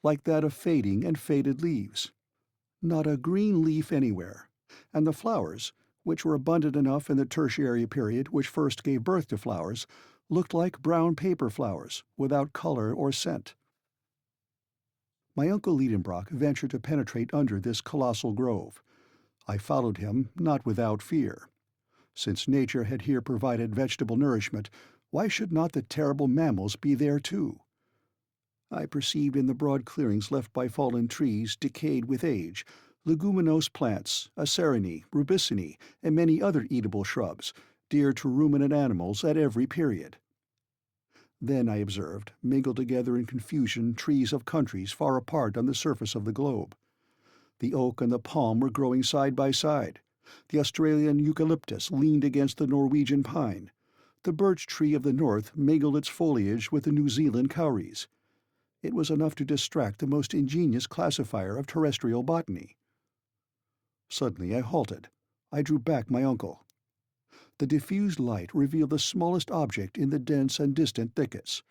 like that of fading and faded leaves. Not a green leaf anywhere, and the flowers, which were abundant enough in the tertiary period which first gave birth to flowers, looked like brown paper flowers, without color or scent. My uncle Liedenbrock ventured to penetrate under this colossal grove. I followed him, not without fear. Since nature had here provided vegetable nourishment, why should not the terrible mammals be there too? I perceived in the broad clearings left by fallen trees decayed with age, leguminose plants, acerinae, rubicinae, and many other eatable shrubs, dear to ruminant animals at every period. Then I observed, mingled together in confusion, trees of countries far apart on the surface of the globe. The oak and the palm were growing side by side. The Australian eucalyptus leaned against the Norwegian pine. The birch tree of the north mingled its foliage with the New Zealand kauris. It was enough to distract the most ingenious classifier of terrestrial botany. Suddenly I halted. I drew back my uncle. The diffused light revealed the smallest object in the dense and distant thickets.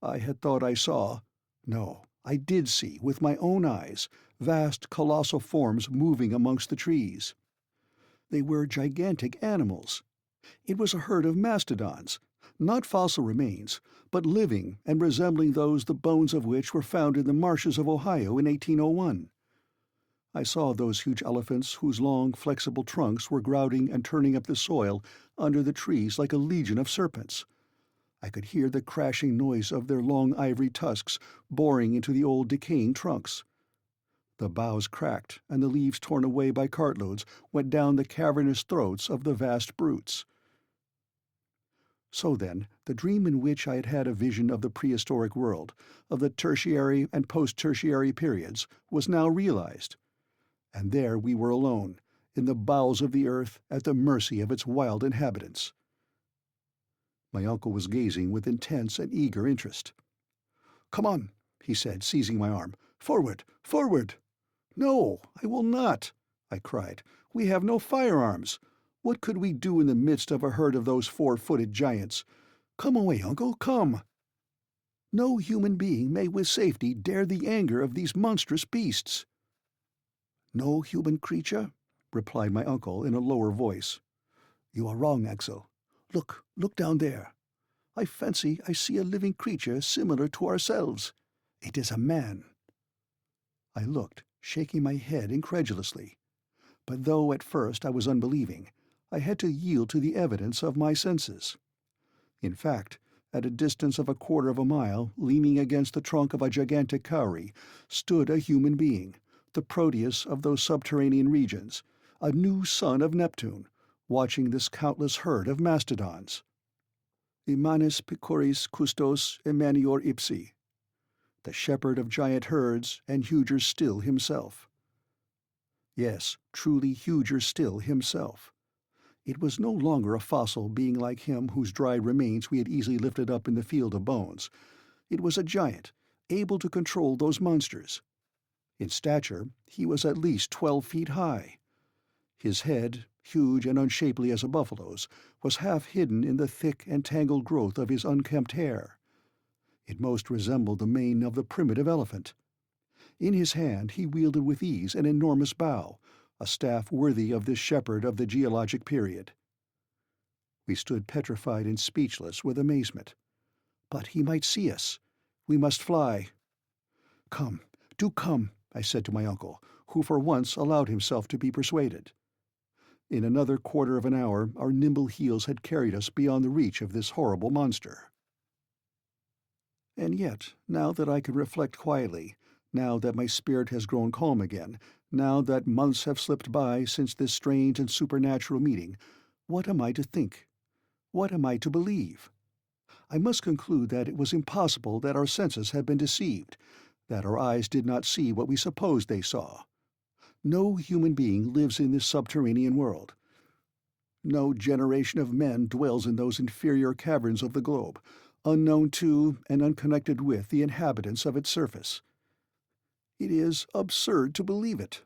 I had thought I saw— no, I did see, with my own eyes, vast colossal forms moving amongst the trees. They were gigantic animals. It was a herd of mastodons, not fossil remains, but living and resembling those the bones of which were found in the marshes of Ohio in 1801. I saw those huge elephants whose long, flexible trunks were grouting and turning up the soil under the trees like a legion of serpents. I could hear the crashing noise of their long ivory tusks boring into the old decaying trunks. The boughs cracked, and the leaves torn away by cartloads went down the cavernous throats of the vast brutes. So then, the dream in which I had had a vision of the prehistoric world, of the tertiary and post-tertiary periods, was now realized. And there we were alone, in the bowels of the earth, at the mercy of its wild inhabitants. My uncle was gazing with intense and eager interest. "Come on," he said, seizing my arm. "Forward! Forward!" "No, I will not," I cried. "We have no firearms. What could we do in the midst of a herd of those four-footed giants? Come away, uncle, come. No human being may with safety dare the anger of these monstrous beasts." "No human creature?" replied my uncle in a lower voice. "You are wrong, Axel. Look down there. I fancy I see a living creature similar to ourselves. It is a man." I looked, shaking my head incredulously. But though at first I was unbelieving, I had to yield to the evidence of my senses. In fact, at a distance of a quarter of a mile, leaning against the trunk of a gigantic kauri, stood a human being, the Proteus of those subterranean regions, a new son of Neptune, watching this countless herd of mastodons. Immanis picoris custos emanior ipsi, the shepherd of giant herds, and huger still himself. Yes, truly huger still himself. It was no longer a fossil being like him whose dried remains we had easily lifted up in the field of bones. It was a giant, able to control those monsters. In stature, he was at least 12 feet high. His head, huge and unshapely as a buffalo's, was half hidden in the thick and tangled growth of his unkempt hair. It most resembled the mane of the primitive elephant. In his hand he wielded with ease an enormous bow, a staff worthy of this shepherd of the geologic period. We stood petrified and speechless with amazement. But he might see us. We must fly. "Come, do come," I said to my uncle, who for once allowed himself to be persuaded. In another quarter of an hour our nimble heels had carried us beyond the reach of this horrible monster. And yet, now that I could reflect quietly, Now that my spirit has grown calm again, now that months have slipped by since this strange and supernatural meeting, what am I to think? What am I to believe? I must conclude that it was impossible that our senses had been deceived, that our eyes did not see what we supposed they saw. No human being lives in this subterranean world. No generation of men dwells in those inferior caverns of the globe, unknown to and unconnected with the inhabitants of its surface. It is absurd to believe it.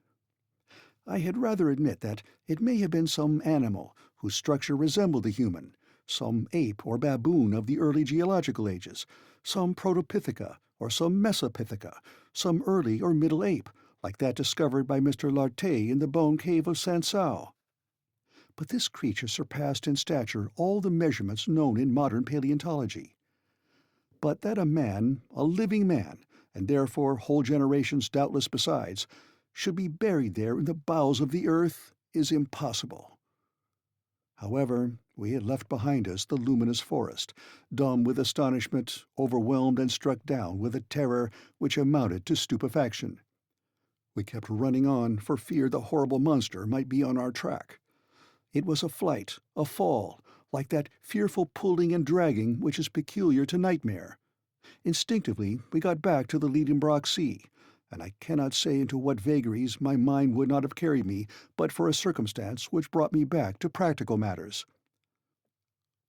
I had rather admit that it may have been some animal whose structure resembled the human, some ape or baboon of the early geological ages, some Protopithecus or some Mesopithecus, some early or middle ape, like that discovered by Mr. Lartet in the bone cave of Sansao. But this creature surpassed in stature all the measurements known in modern paleontology. But that a man, a living man, and therefore whole generations doubtless besides, should be buried there in the bowels of the earth is impossible. However, we had left behind us the luminous forest, dumb with astonishment, overwhelmed and struck down with a terror which amounted to stupefaction. We kept running on for fear the horrible monster might be on our track. It was a flight, a fall, like that fearful pulling and dragging which is peculiar to nightmare. Instinctively we got back to the Liedenbrock Sea, and I cannot say into what vagaries my mind would not have carried me but for a circumstance which brought me back to practical matters.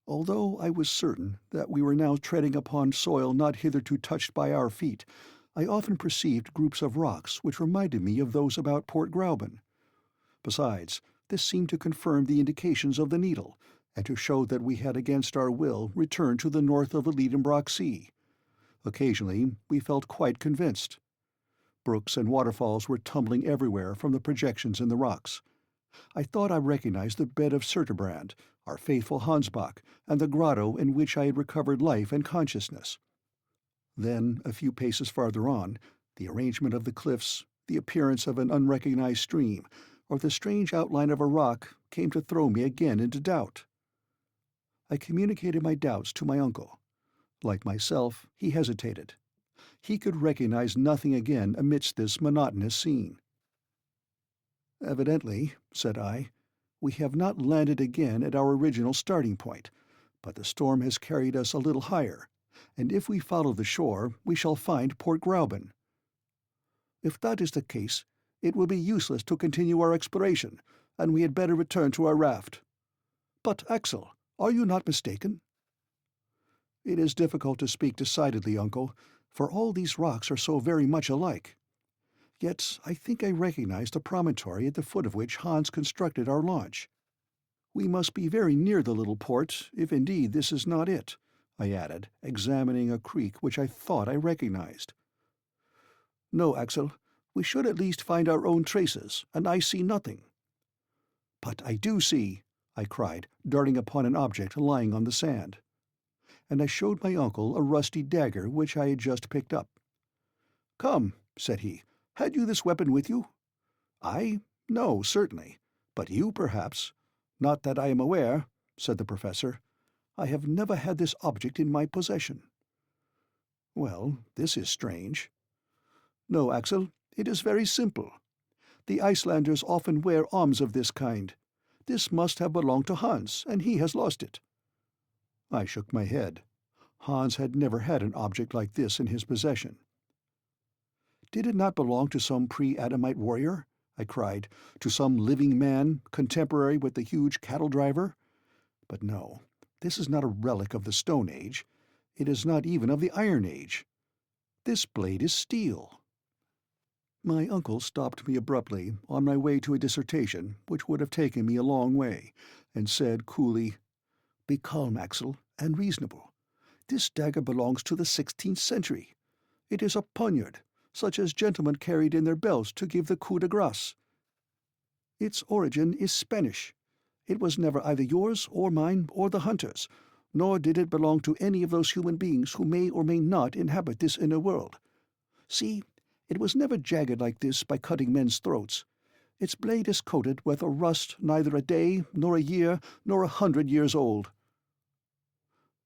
Although I was certain that we were now treading upon soil not hitherto touched by our feet, I often perceived groups of rocks which reminded me of those about Port Gräuben. Besides, this seemed to confirm the indications of the needle, and to show that we had against our will returned to the north of the Liedenbrock Sea. Occasionally we felt quite convinced. Brooks and waterfalls were tumbling everywhere from the projections in the rocks. I thought I recognized the bed of Surturbrand, our faithful Hansbach, and the grotto in which I had recovered life and consciousness. Then, a few paces farther on, the arrangement of the cliffs, the appearance of an unrecognized stream, or the strange outline of a rock came to throw me again into doubt. I communicated my doubts to my uncle. Like myself, he hesitated. He could recognize nothing again amidst this monotonous scene. "Evidently," said I, "we have not landed again at our original starting point, but the storm has carried us a little higher, and if we follow the shore we shall find Port Gräuben. If that is the case, it will be useless to continue our exploration, and we had better return to our raft. But, Axel, are you not mistaken?" "It is difficult to speak decidedly, uncle, for all these rocks are so very much alike. Yet I think I recognize the promontory at the foot of which Hans constructed our launch. We must be very near the little port, if indeed this is not it," I added, examining a creek which I thought I recognized. "No, Axel, we should at least find our own traces, and I see nothing." "But I do see," I cried, darting upon an object lying on the sand. And I showed my uncle a rusty dagger which I had just picked up. "Come," said he, "had you this weapon with you?" "I? No, certainly. But you, perhaps." "Not that I am aware," said the professor. "I have never had this object in my possession." "Well, this is strange." "No, Axel, it is very simple. The Icelanders often wear arms of this kind. This must have belonged to Hans, and he has lost it." I shook my head. Hans had never had an object like this in his possession. "Did it not belong to some pre-Adamite warrior?" I cried. "To some living man, contemporary with the huge cattle-driver? But no, this is not a relic of the Stone Age. It is not even of the Iron Age. This blade is steel." My uncle stopped me abruptly on my way to a dissertation which would have taken me a long way, and said coolly, "Be calm, Axel, and reasonable. This dagger belongs to the 16th century. It is a poniard, such as gentlemen carried in their belts to give the coup de grace. Its origin is Spanish. It was never either yours or mine or the hunter's, nor did it belong to any of those human beings who may or may not inhabit this inner world. See, it was never jagged like this by cutting men's throats. Its blade is coated with a rust neither a day, nor a year, nor 100 years old."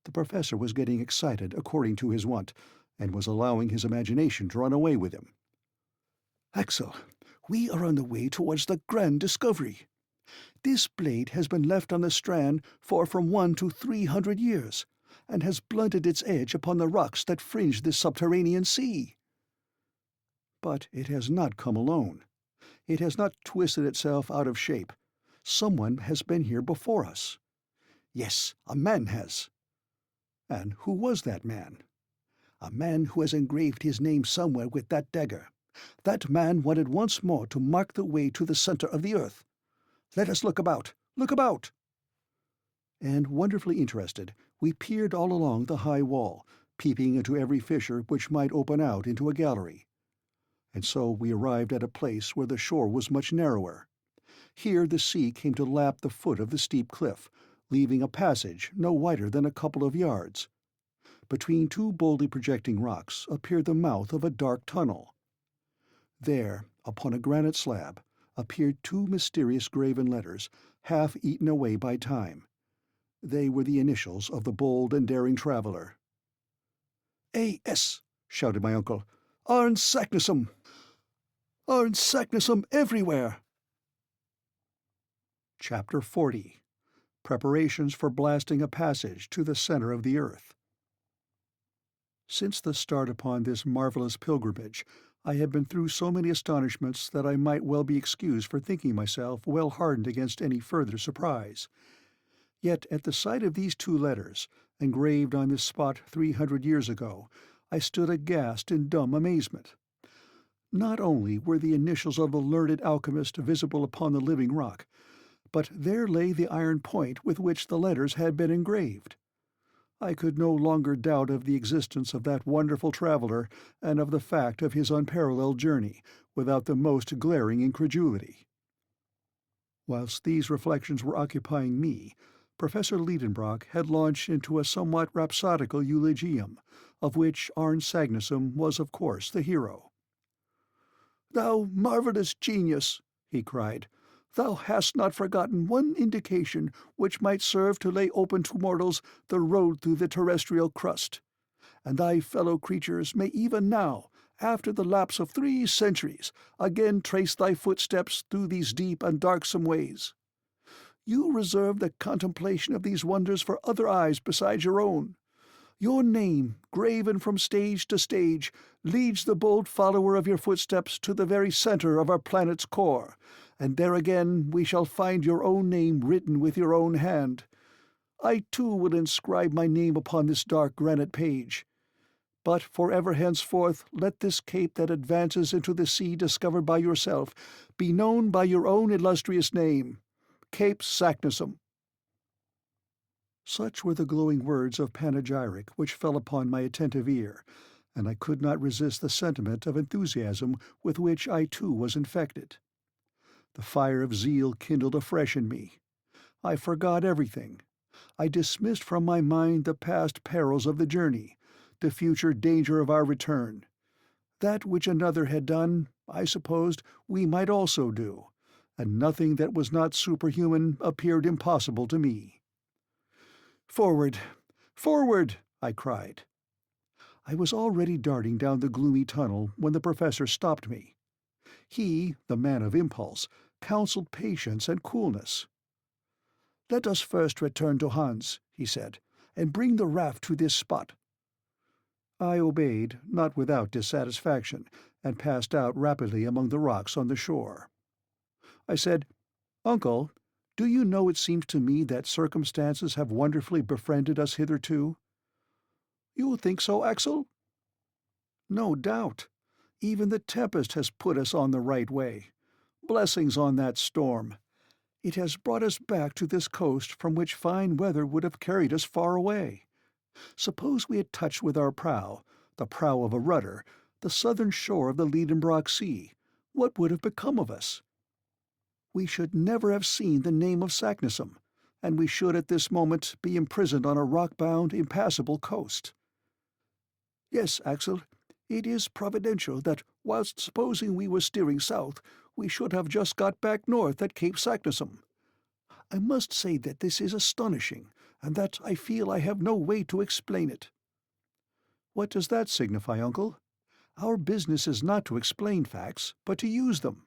The professor was getting excited according to his wont, and was allowing his imagination to run away with him. Axel, we are on the way towards the grand discovery. This blade has been left on the strand for from 1 to 300 years, and has blunted its edge upon the rocks that fringe this subterranean sea. But it has not come alone. It has not twisted itself out of shape. Someone has been here before us. Yes, a man has. And who was that man? A man who has engraved his name somewhere with that dagger. That man wanted once more to mark the way to the center of the earth. Let us look about! Look about! And, wonderfully interested, we peered all along the high wall, peeping into every fissure which might open out into a gallery. And so we arrived at a place where the shore was much narrower. Here the sea came to lap the foot of the steep cliff, leaving a passage no wider than a couple of yards. Between two boldly projecting rocks appeared the mouth of a dark tunnel. There, upon a granite slab, appeared two mysterious graven letters, half eaten away by time. They were the initials of the bold and daring traveller. "A.S.," shouted my uncle. "Arn Saknussemm! Arn Saknussemm everywhere!" Chapter 40. Preparations for Blasting a Passage to the Center of the Earth. Since the start upon this marvelous pilgrimage, I had been through so many astonishments that I might well be excused for thinking myself well hardened against any further surprise. Yet at the sight of these two letters, engraved on this spot 300 years ago, I stood aghast in dumb amazement. Not only were the initials of the learned alchemist visible upon the living rock, but there lay the iron point with which the letters had been engraved. I could no longer doubt of the existence of that wonderful traveller and of the fact of his unparalleled journey, without the most glaring incredulity. Whilst these reflections were occupying me, Professor Liedenbrock had launched into a somewhat rhapsodical eulogium, of which Arne Sagnussem was of course the hero. "Thou marvellous genius!" he cried. "Thou hast not forgotten one indication which might serve to lay open to mortals the road through the terrestrial crust. And thy fellow creatures may even now, after the lapse of 3 centuries, again trace thy footsteps through these deep and darksome ways. You reserve the contemplation of these wonders for other eyes besides your own. Your name, graven from stage to stage, leads the bold follower of your footsteps to the very center of our planet's core, and there again we shall find your own name written with your own hand. I too will inscribe my name upon this dark granite page. But forever henceforth let this cape that advances into the sea discovered by yourself be known by your own illustrious name, Cape Saknussemm." Such were the glowing words of panegyric which fell upon my attentive ear, and I could not resist the sentiment of enthusiasm with which I too was infected. The fire of zeal kindled afresh in me. I forgot everything. I dismissed from my mind the past perils of the journey, the future danger of our return. That which another had done, I supposed, we might also do, and nothing that was not superhuman appeared impossible to me. "Forward! Forward!" I cried. I was already darting down the gloomy tunnel when the professor stopped me. He, the man of impulse, counselled patience and coolness. "Let us first return to Hans," he said, "and bring the raft to this spot." I obeyed, not without dissatisfaction, and passed out rapidly among the rocks on the shore. I said, "Uncle, do you know it seems to me that circumstances have wonderfully befriended us hitherto?" "You think so, Axel?" "No doubt. Even the tempest has put us on the right way. Blessings on that storm. It has brought us back to this coast from which fine weather would have carried us far away. Suppose we had touched with our prow, the prow of a rudder, the southern shore of the Liedenbrock Sea, what would have become of us? We should never have seen the name of Saknussemm, and we should at this moment be imprisoned on a rock-bound, impassable coast. Yes, Axel, it is providential that, whilst supposing we were steering south, we should have just got back north at Cape Saknussemm. I must say that this is astonishing, and that I feel I have no way to explain it." "What does that signify, uncle?" Our business is not to explain facts, but to use them.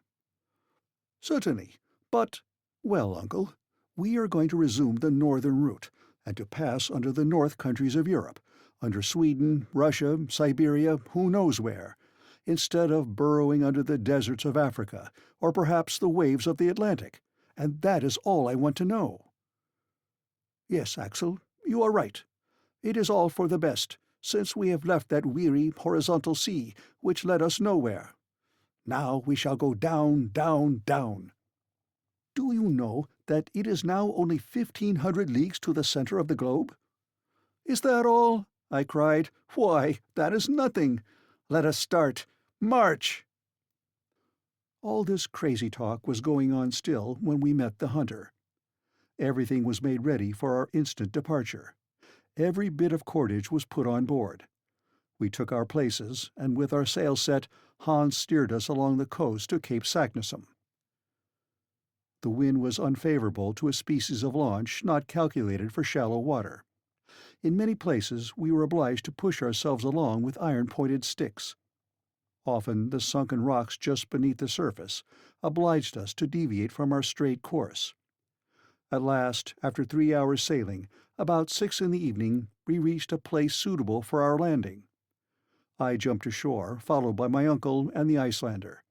Certainly, but— Well, uncle, we are going to resume the northern route, and to pass under the north countries of Europe, under Sweden, Russia, Siberia, who knows where, instead of burrowing under the deserts of Africa, or perhaps the waves of the Atlantic, and that is all I want to know. Yes, Axel, you are right. It is all for the best, since we have left that weary horizontal sea which led us nowhere. Now we shall go down, down, down. Do you know that it is now only 1,500 leagues to the center of the globe? Is that all? I cried. Why, that is nothing. Let us start. March! All this crazy talk was going on still when we met the hunter. Everything was made ready for our instant departure. Every bit of cordage was put on board. We took our places, and with our sails set, Hans steered us along the coast to Cape Saknussemm. The wind was unfavorable to a species of launch not calculated for shallow water. In many places we were obliged to push ourselves along with iron-pointed sticks. Often the sunken rocks just beneath the surface obliged us to deviate from our straight course. At last, after 3 hours' sailing, about 6 in the evening, we reached a place suitable for our landing. I jumped ashore, followed by my uncle and the Icelander.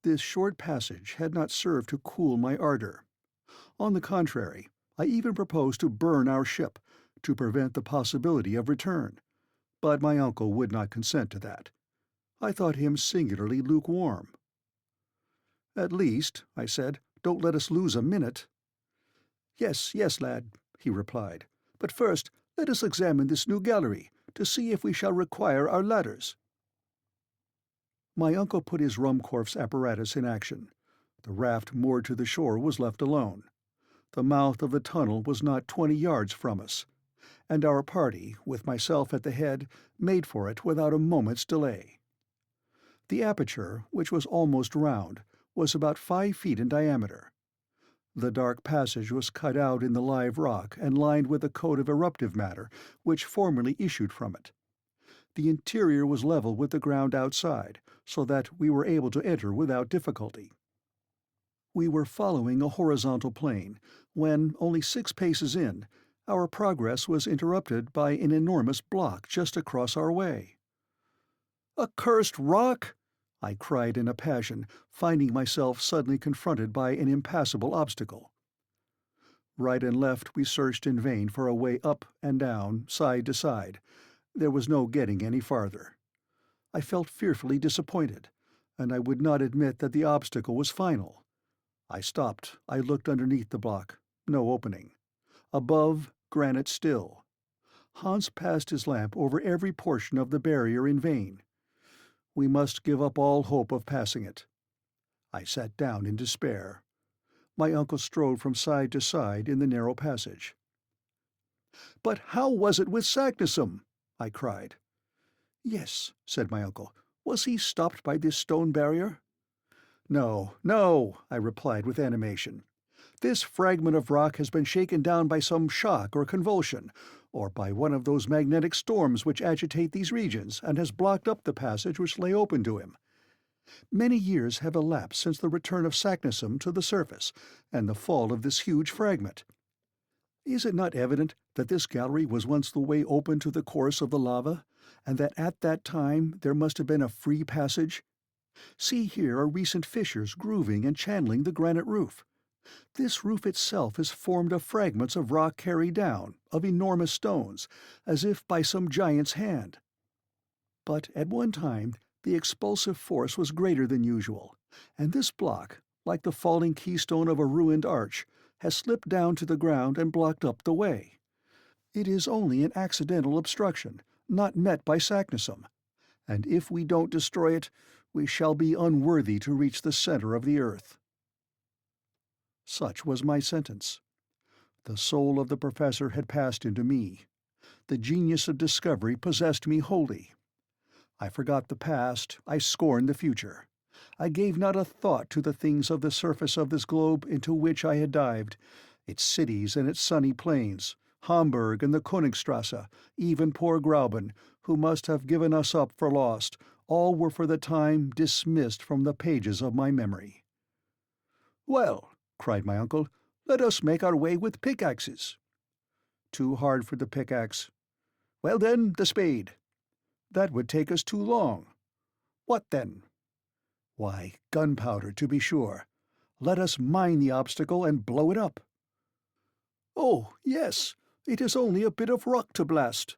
This short passage had not served to cool my ardor. On the contrary, I even proposed to burn our ship, to prevent the possibility of return, but my uncle would not consent to that. I thought him singularly lukewarm. "At least," I said, "don't let us lose a minute." "Yes, yes, lad," he replied, "but first let us examine this new gallery, to see if we shall require our ladders." My uncle put his Ruhmkorff's apparatus in action. The raft moored to the shore was left alone. The mouth of the tunnel was not 20 yards from us, and our party, with myself at the head, made for it without a moment's delay. The aperture, which was almost round, was about 5 feet in diameter. The dark passage was cut out in the live rock and lined with a coat of eruptive matter which formerly issued from it. The interior was level with the ground outside, so that we were able to enter without difficulty. We were following a horizontal plane, when, only 6 paces in, our progress was interrupted by an enormous block just across our way. "A cursed rock!" I cried in a passion, finding myself suddenly confronted by an impassable obstacle. Right and left we searched in vain for a way up and down, side to side. There was no getting any farther. I felt fearfully disappointed, and I would not admit that the obstacle was final. I stopped. I looked underneath the block. No opening. Above, granite still. Hans passed his lamp over every portion of the barrier in vain. We must give up all hope of passing it. I sat down in despair. My uncle strode from side to side in the narrow passage. "But how was it with Saknussemm?" I cried. "Yes," said my uncle. "Was he stopped by this stone barrier?" "No, no," I replied with animation. "This fragment of rock has been shaken down by some shock or convulsion, or by one of those magnetic storms which agitate these regions, and has blocked up the passage which lay open to him. Many years have elapsed since the return of Saknussemm to the surface, and the fall of this huge fragment. Is it not evident that this gallery was once the way open to the course of the lava, and that at that time there must have been a free passage? See, here are recent fissures grooving and channeling the granite roof. This roof itself is formed of fragments of rock carried down, of enormous stones, as if by some giant's hand. But at one time the expulsive force was greater than usual, and this block, like the falling keystone of a ruined arch, has slipped down to the ground and blocked up the way. It is only an accidental obstruction, not met by Saknussemm, and if we don't destroy it, we shall be unworthy to reach the center of the earth." Such was my sentence. The soul of the professor had passed into me. The genius of discovery possessed me wholly. I forgot the past, I scorned the future. I gave not a thought to the things of the surface of this globe into which I had dived, its cities and its sunny plains, Hamburg and the Königstrasse, even poor Grauben, who must have given us up for lost, all were for the time dismissed from the pages of my memory. "Well," cried my uncle, "let us make our way with pickaxes." "Too hard for the pickaxe." "Well then, the spade." "That would take us too long." "What then?" "Why, gunpowder, to be sure. Let us mine the obstacle and blow it up." "Oh, yes, it is only a bit of rock to blast."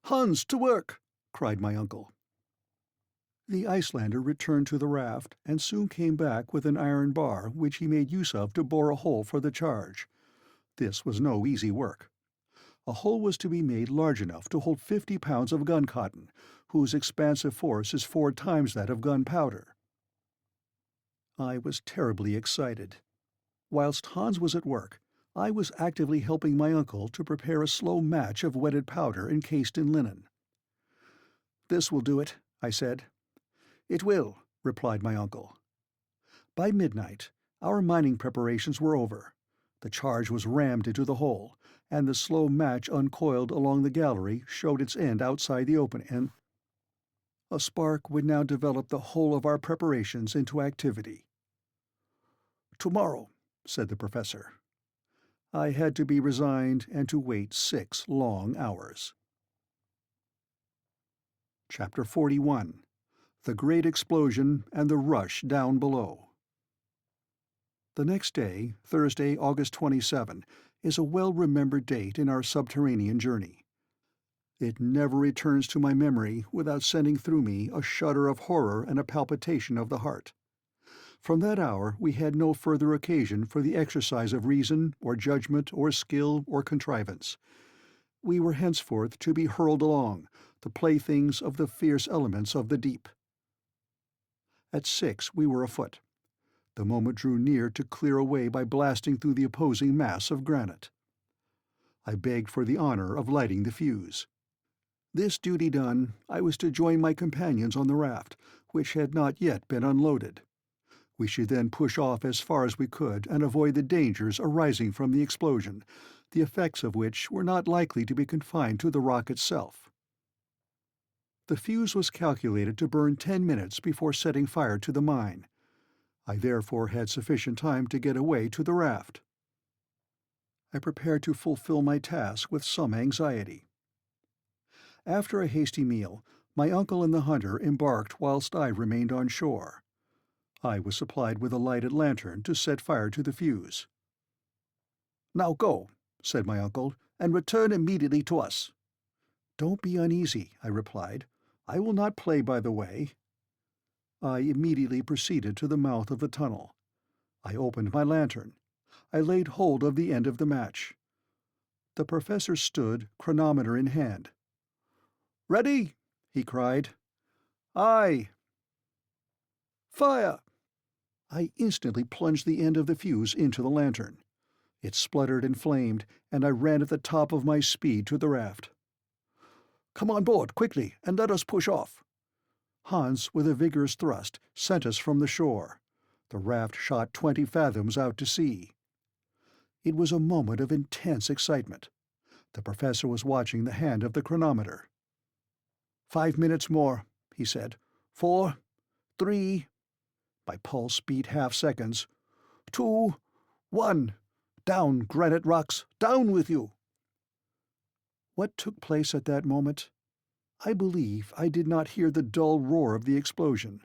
"Hans, to work!" cried my uncle. The Icelander returned to the raft, and soon came back with an iron bar which he made use of to bore a hole for the charge. This was no easy work. A hole was to be made large enough to hold 50 pounds of gun-cotton, whose expansive force is 4 times that of gunpowder. I was terribly excited. Whilst Hans was at work, I was actively helping my uncle to prepare a slow match of wetted powder encased in linen. "This will do it," I said. "It will," replied my uncle. By midnight, our mining preparations were over. The charge was rammed into the hole, and the slow match uncoiled along the gallery showed its end outside the opening, and a spark would now develop the whole of our preparations into activity. "Tomorrow," said the professor. I had to be resigned and to wait 6 long hours. Chapter 41. The Great Explosion and the Rush Down Below. The next day, Thursday, August 27, is a well-remembered date in our subterranean journey. It never returns to my memory without sending through me a shudder of horror and a palpitation of the heart. From that hour we had no further occasion for the exercise of reason, or judgment, or skill, or contrivance. We were henceforth to be hurled along, the playthings of the fierce elements of the deep. At 6 we were afoot. The moment drew near to clear a way by blasting through the opposing mass of granite. I begged for the honor of lighting the fuse. This duty done, I was to join my companions on the raft, which had not yet been unloaded. We should then push off as far as we could and avoid the dangers arising from the explosion, the effects of which were not likely to be confined to the rock itself. The fuse was calculated to burn 10 minutes before setting fire to the mine. I therefore had sufficient time to get away to the raft. I prepared to fulfill my task with some anxiety. After a hasty meal, my uncle and the hunter embarked whilst I remained on shore. I was supplied with a lighted lantern to set fire to the fuse. "Now go," said my uncle, "and return immediately to us." "Don't be uneasy," I replied. "I will not play by the way." I immediately proceeded to the mouth of the tunnel. I opened my lantern. I laid hold of the end of the match. The professor stood, chronometer in hand. "Ready?" he cried. "Aye." "Fire!" I instantly plunged the end of the fuse into the lantern. It spluttered and flamed, and I ran at the top of my speed to the raft. "Come on board, quickly, and let us push off." Hans, with a vigorous thrust, sent us from the shore. The raft shot 20 fathoms out to sea. It was a moment of intense excitement. The professor was watching the hand of the chronometer. 5 minutes more," he said. 4, 3... My pulse beat half-seconds. 2, 1... Down, granite rocks! Down with you! What took place at that moment? I believe I did not hear the dull roar of the explosion,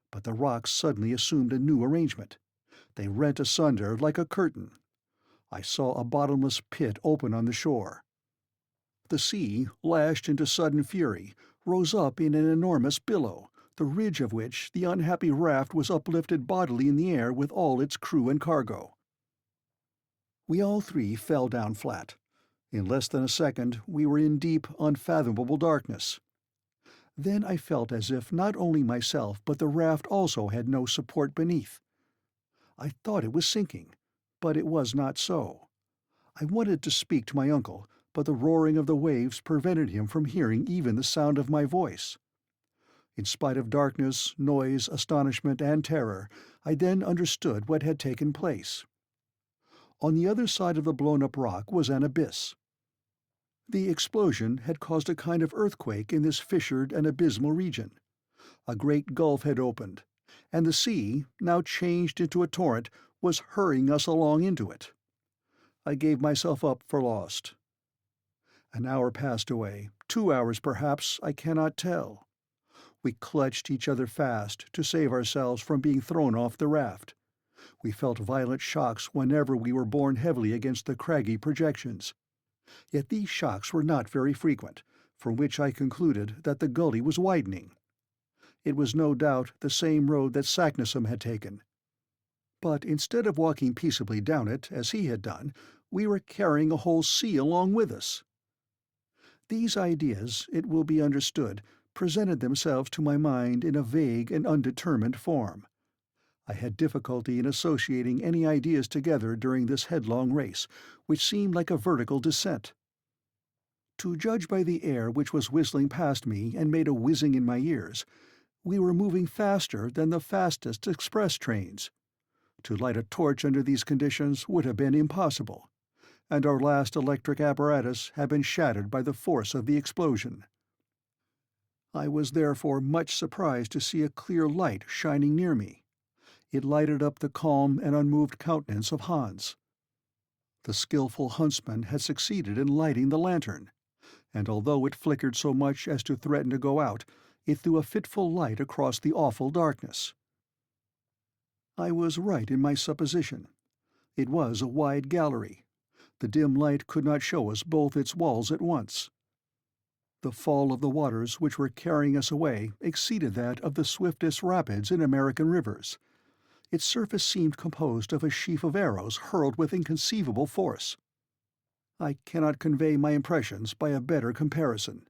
but the rocks suddenly assumed a new arrangement. They rent asunder like a curtain. I saw a bottomless pit open on the shore. The sea, lashed into sudden fury, rose up in an enormous billow, the ridge of which the unhappy raft was uplifted bodily in the air with all its crew and cargo. We all 3 fell down flat. In less than a second we were in deep, unfathomable darkness. Then I felt as if not only myself but the raft also had no support beneath. I thought it was sinking, but it was not so. I wanted to speak to my uncle, but the roaring of the waves prevented him from hearing even the sound of my voice. In spite of darkness, noise, astonishment, and terror, I then understood what had taken place. On the other side of the blown-up rock was an abyss. The explosion had caused a kind of earthquake in this fissured and abysmal region. A great gulf had opened, and the sea, now changed into a torrent, was hurrying us along into it. I gave myself up for lost. An hour passed away, 2 hours perhaps, I cannot tell. We clutched each other fast to save ourselves from being thrown off the raft. We felt violent shocks whenever we were borne heavily against the craggy projections. Yet these shocks were not very frequent, from which I concluded that the gully was widening. It was no doubt the same road that Saknussemm had taken. But instead of walking peaceably down it, as he had done, we were carrying a whole sea along with us. These ideas, it will be understood, presented themselves to my mind in a vague and undetermined form. I had difficulty in associating any ideas together during this headlong race, which seemed like a vertical descent. To judge by the air which was whistling past me and made a whizzing in my ears, we were moving faster than the fastest express trains. To light a torch under these conditions would have been impossible, and our last electric apparatus had been shattered by the force of the explosion. I was therefore much surprised to see a clear light shining near me. It lighted up the calm and unmoved countenance of Hans. The skilful huntsman had succeeded in lighting the lantern, and although it flickered so much as to threaten to go out, it threw a fitful light across the awful darkness. I was right in my supposition. It was a wide gallery. The dim light could not show us both its walls at once. The fall of the waters which were carrying us away exceeded that of the swiftest rapids in American rivers. Its surface seemed composed of a sheaf of arrows hurled with inconceivable force. I cannot convey my impressions by a better comparison.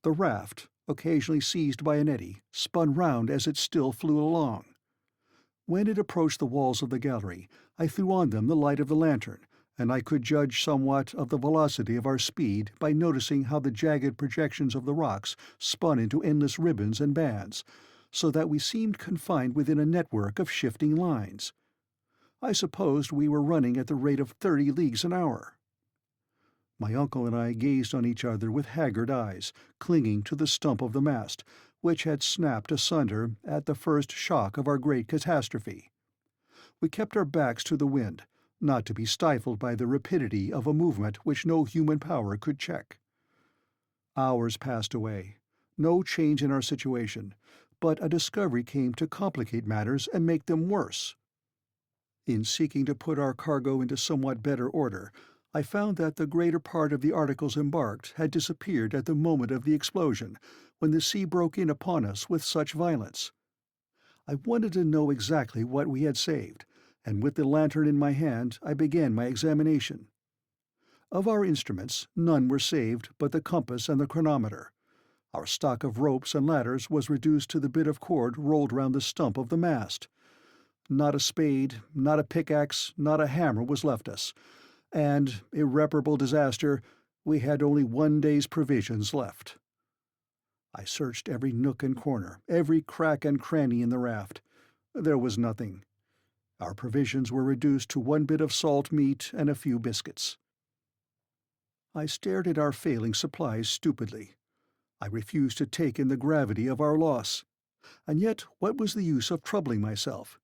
The raft, occasionally seized by an eddy, spun round as it still flew along. When it approached the walls of the gallery, I threw on them the light of the lantern, and I could judge somewhat of the velocity of our speed by noticing how the jagged projections of the rocks spun into endless ribbons and bands, so that we seemed confined within a network of shifting lines. I supposed we were running at the rate of 30 leagues an hour. My uncle and I gazed on each other with haggard eyes, clinging to the stump of the mast, which had snapped asunder at the first shock of our great catastrophe. We kept our backs to the wind, not to be stifled by the rapidity of a movement which no human power could check. Hours passed away. No change in our situation, but a discovery came to complicate matters and make them worse. In seeking to put our cargo into somewhat better order, I found that the greater part of the articles embarked had disappeared at the moment of the explosion, when the sea broke in upon us with such violence. I wanted to know exactly what we had saved, and with the lantern in my hand I began my examination. Of our instruments, none were saved but the compass and the chronometer. Our stock of ropes and ladders was reduced to the bit of cord rolled round the stump of the mast. Not a spade, not a pickaxe, not a hammer was left us, and, irreparable disaster, we had only one day's provisions left. I searched every nook and corner, every crack and cranny in the raft. There was nothing. Our provisions were reduced to one bit of salt meat and a few biscuits. I stared at our failing supplies stupidly. I refused to take in the gravity of our loss. And yet what was the use of troubling myself?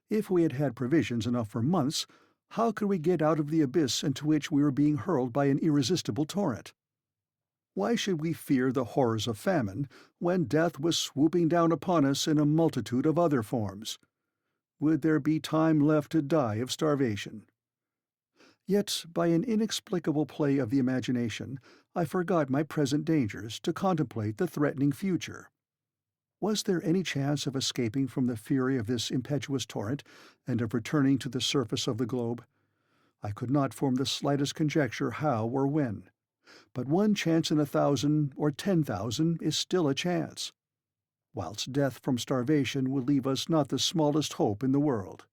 If we had had provisions enough for months, how could we get out of the abyss into which we were being hurled by an irresistible torrent? Why should we fear the horrors of famine when death was swooping down upon us in a multitude of other forms? Would there be time left to die of starvation? Yet, by an inexplicable play of the imagination, I forgot my present dangers to contemplate the threatening future. Was there any chance of escaping from the fury of this impetuous torrent, and of returning to the surface of the globe? I could not form the slightest conjecture how or when. But one chance in 1,000 or 10,000 is still a chance, whilst death from starvation would leave us not the smallest hope in the world.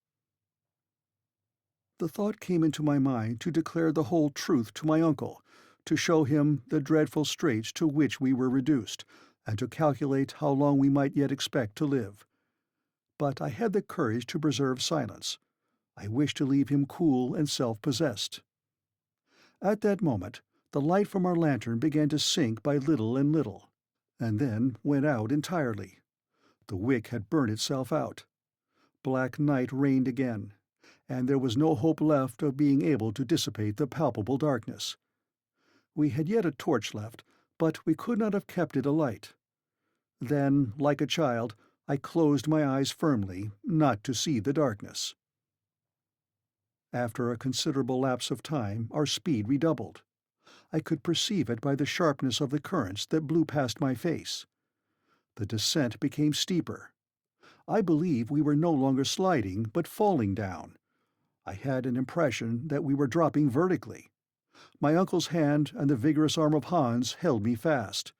The thought came into my mind to declare the whole truth to my uncle, to show him the dreadful straits to which we were reduced, and to calculate how long we might yet expect to live. But I had the courage to preserve silence. I wished to leave him cool and self-possessed. At that moment, The light from our lantern began to sink by little and little, and then went out entirely. The wick had burnt itself out. Black night reigned again, and there was no hope left of being able to dissipate the palpable darkness. We had yet a torch left, but we could not have kept it alight. Then, like a child, I closed my eyes firmly, not to see the darkness. After a considerable lapse of time, our speed redoubled. I could perceive it by the sharpness of the currents that blew past my face. The descent became steeper. I believe we were no longer sliding, but falling down. I had an impression that we were dropping vertically. My uncle's hand and the vigorous arm of Hans held me fast.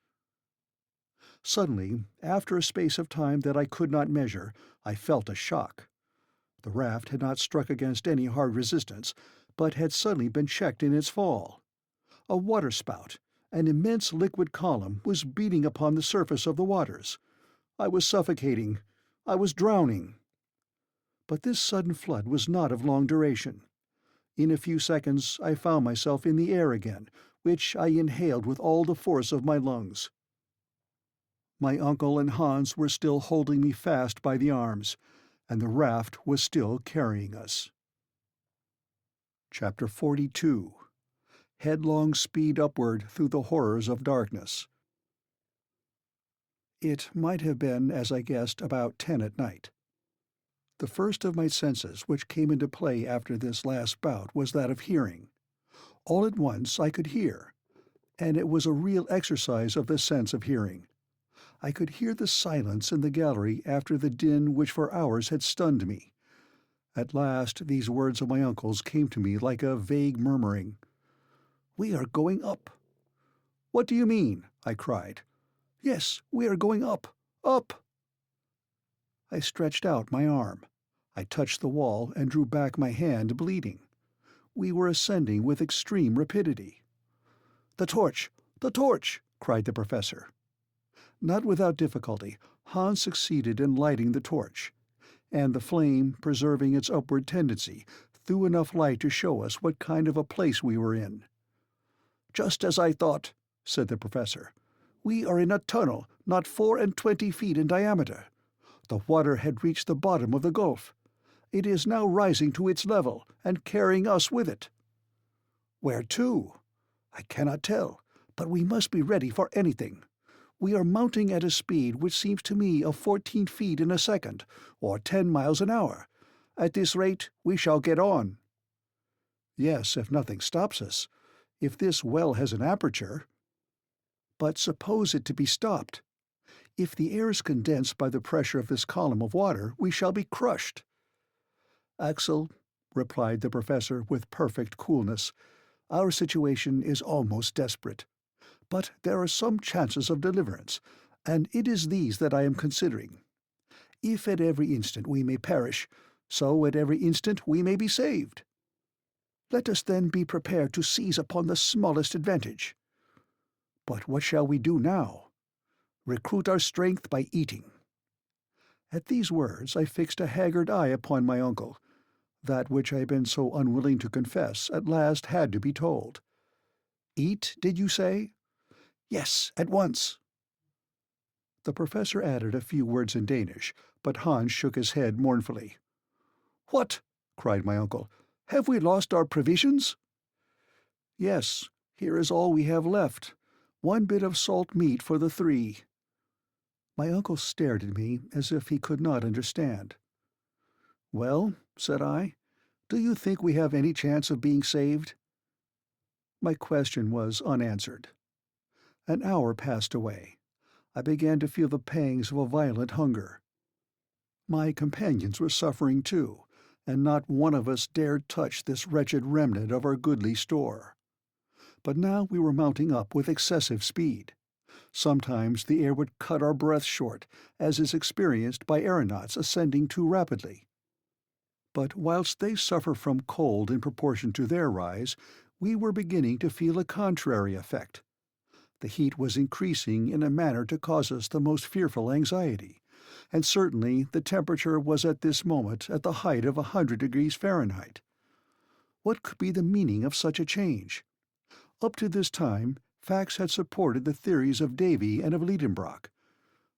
Suddenly, after a space of time that I could not measure, I felt a shock. The raft had not struck against any hard resistance, but had suddenly been checked in its fall. A waterspout, an immense liquid column, was beating upon the surface of the waters. I was suffocating. I was drowning. But this sudden flood was not of long duration. In a few seconds I found myself in the air again, which I inhaled with all the force of my lungs. My uncle and Hans were still holding me fast by the arms, and the raft was still carrying us. Chapter 42. Headlong speed upward through the horrors of darkness. It might have been, as I guessed, about 10 at night. The first of my senses which came into play after this last bout was that of hearing. All at once I could hear, and it was a real exercise of the sense of hearing. I could hear the silence in the gallery after the din which for hours had stunned me. At last these words of my uncle's came to me like a vague murmuring. "We are going up." "What do you mean?" I cried. "Yes, we are going up, up." I stretched out my arm. I touched the wall and drew back my hand, bleeding. We were ascending with extreme rapidity. "The torch! The torch!" cried the professor. Not without difficulty, Hans succeeded in lighting the torch, and the flame, preserving its upward tendency, threw enough light to show us what kind of a place we were in. "Just as I thought," said the professor. "We are in a tunnel not 24 feet in diameter. The water had reached the bottom of the gulf. It is now rising to its level and carrying us with it." "Where to?" "I cannot tell, but we must be ready for anything. We are mounting at a speed which seems to me of 14 feet in a second, or 10 miles an hour. At this rate we shall get on." "Yes, if nothing stops us. If this well has an aperture." "But suppose it to be stopped. If the air is condensed by the pressure of this column of water, we shall be crushed." "Axel," replied the professor with perfect coolness, "our situation is almost desperate. But there are some chances of deliverance, and it is these that I am considering. If at every instant we may perish, so at every instant we may be saved. Let us then be prepared to seize upon the smallest advantage. But what shall we do now? Recruit our strength by eating." At these words I fixed a haggard eye upon my uncle. That which I had been so unwilling to confess at last had to be told. "Eat, did you say?" "Yes, at once." The professor added a few words in Danish, but Hans shook his head mournfully. "What?" cried my uncle. "Have we lost our provisions?" "Yes, here is all we have left. 1 bit of salt meat for the 3. My uncle stared at me as if he could not understand. "Well," said I, "do you think we have any chance of being saved?" My question was unanswered. An hour passed away. I began to feel the pangs of a violent hunger. My companions were suffering too, and not one of us dared touch this wretched remnant of our goodly store. But now we were mounting up with excessive speed. Sometimes the air would cut our breath short, as is experienced by aeronauts ascending too rapidly. But whilst they suffer from cold in proportion to their rise, we were beginning to feel a contrary effect. The heat was increasing in a manner to cause us the most fearful anxiety, and certainly the temperature was at this moment at the height of 100 degrees Fahrenheit. What could be the meaning of such a change? Up to this time, facts had supported the theories of Davy and of Liedenbrock.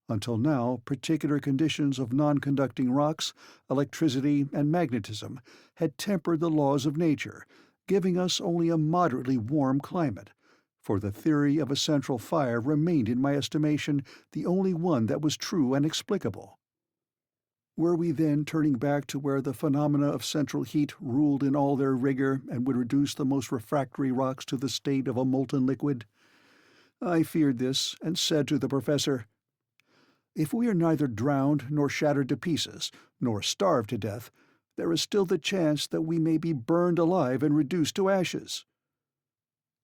Until now, particular conditions of non-conducting rocks, electricity, and magnetism had tempered the laws of nature, giving us only a moderately warm climate, for the theory of a central fire remained in my estimation the only one that was true and explicable. Were we then turning back to where the phenomena of central heat ruled in all their rigor and would reduce the most refractory rocks to the state of a molten liquid? I feared this, and said to the professor, "If we are neither drowned nor shattered to pieces, nor starved to death, there is still the chance that we may be burned alive and reduced to ashes."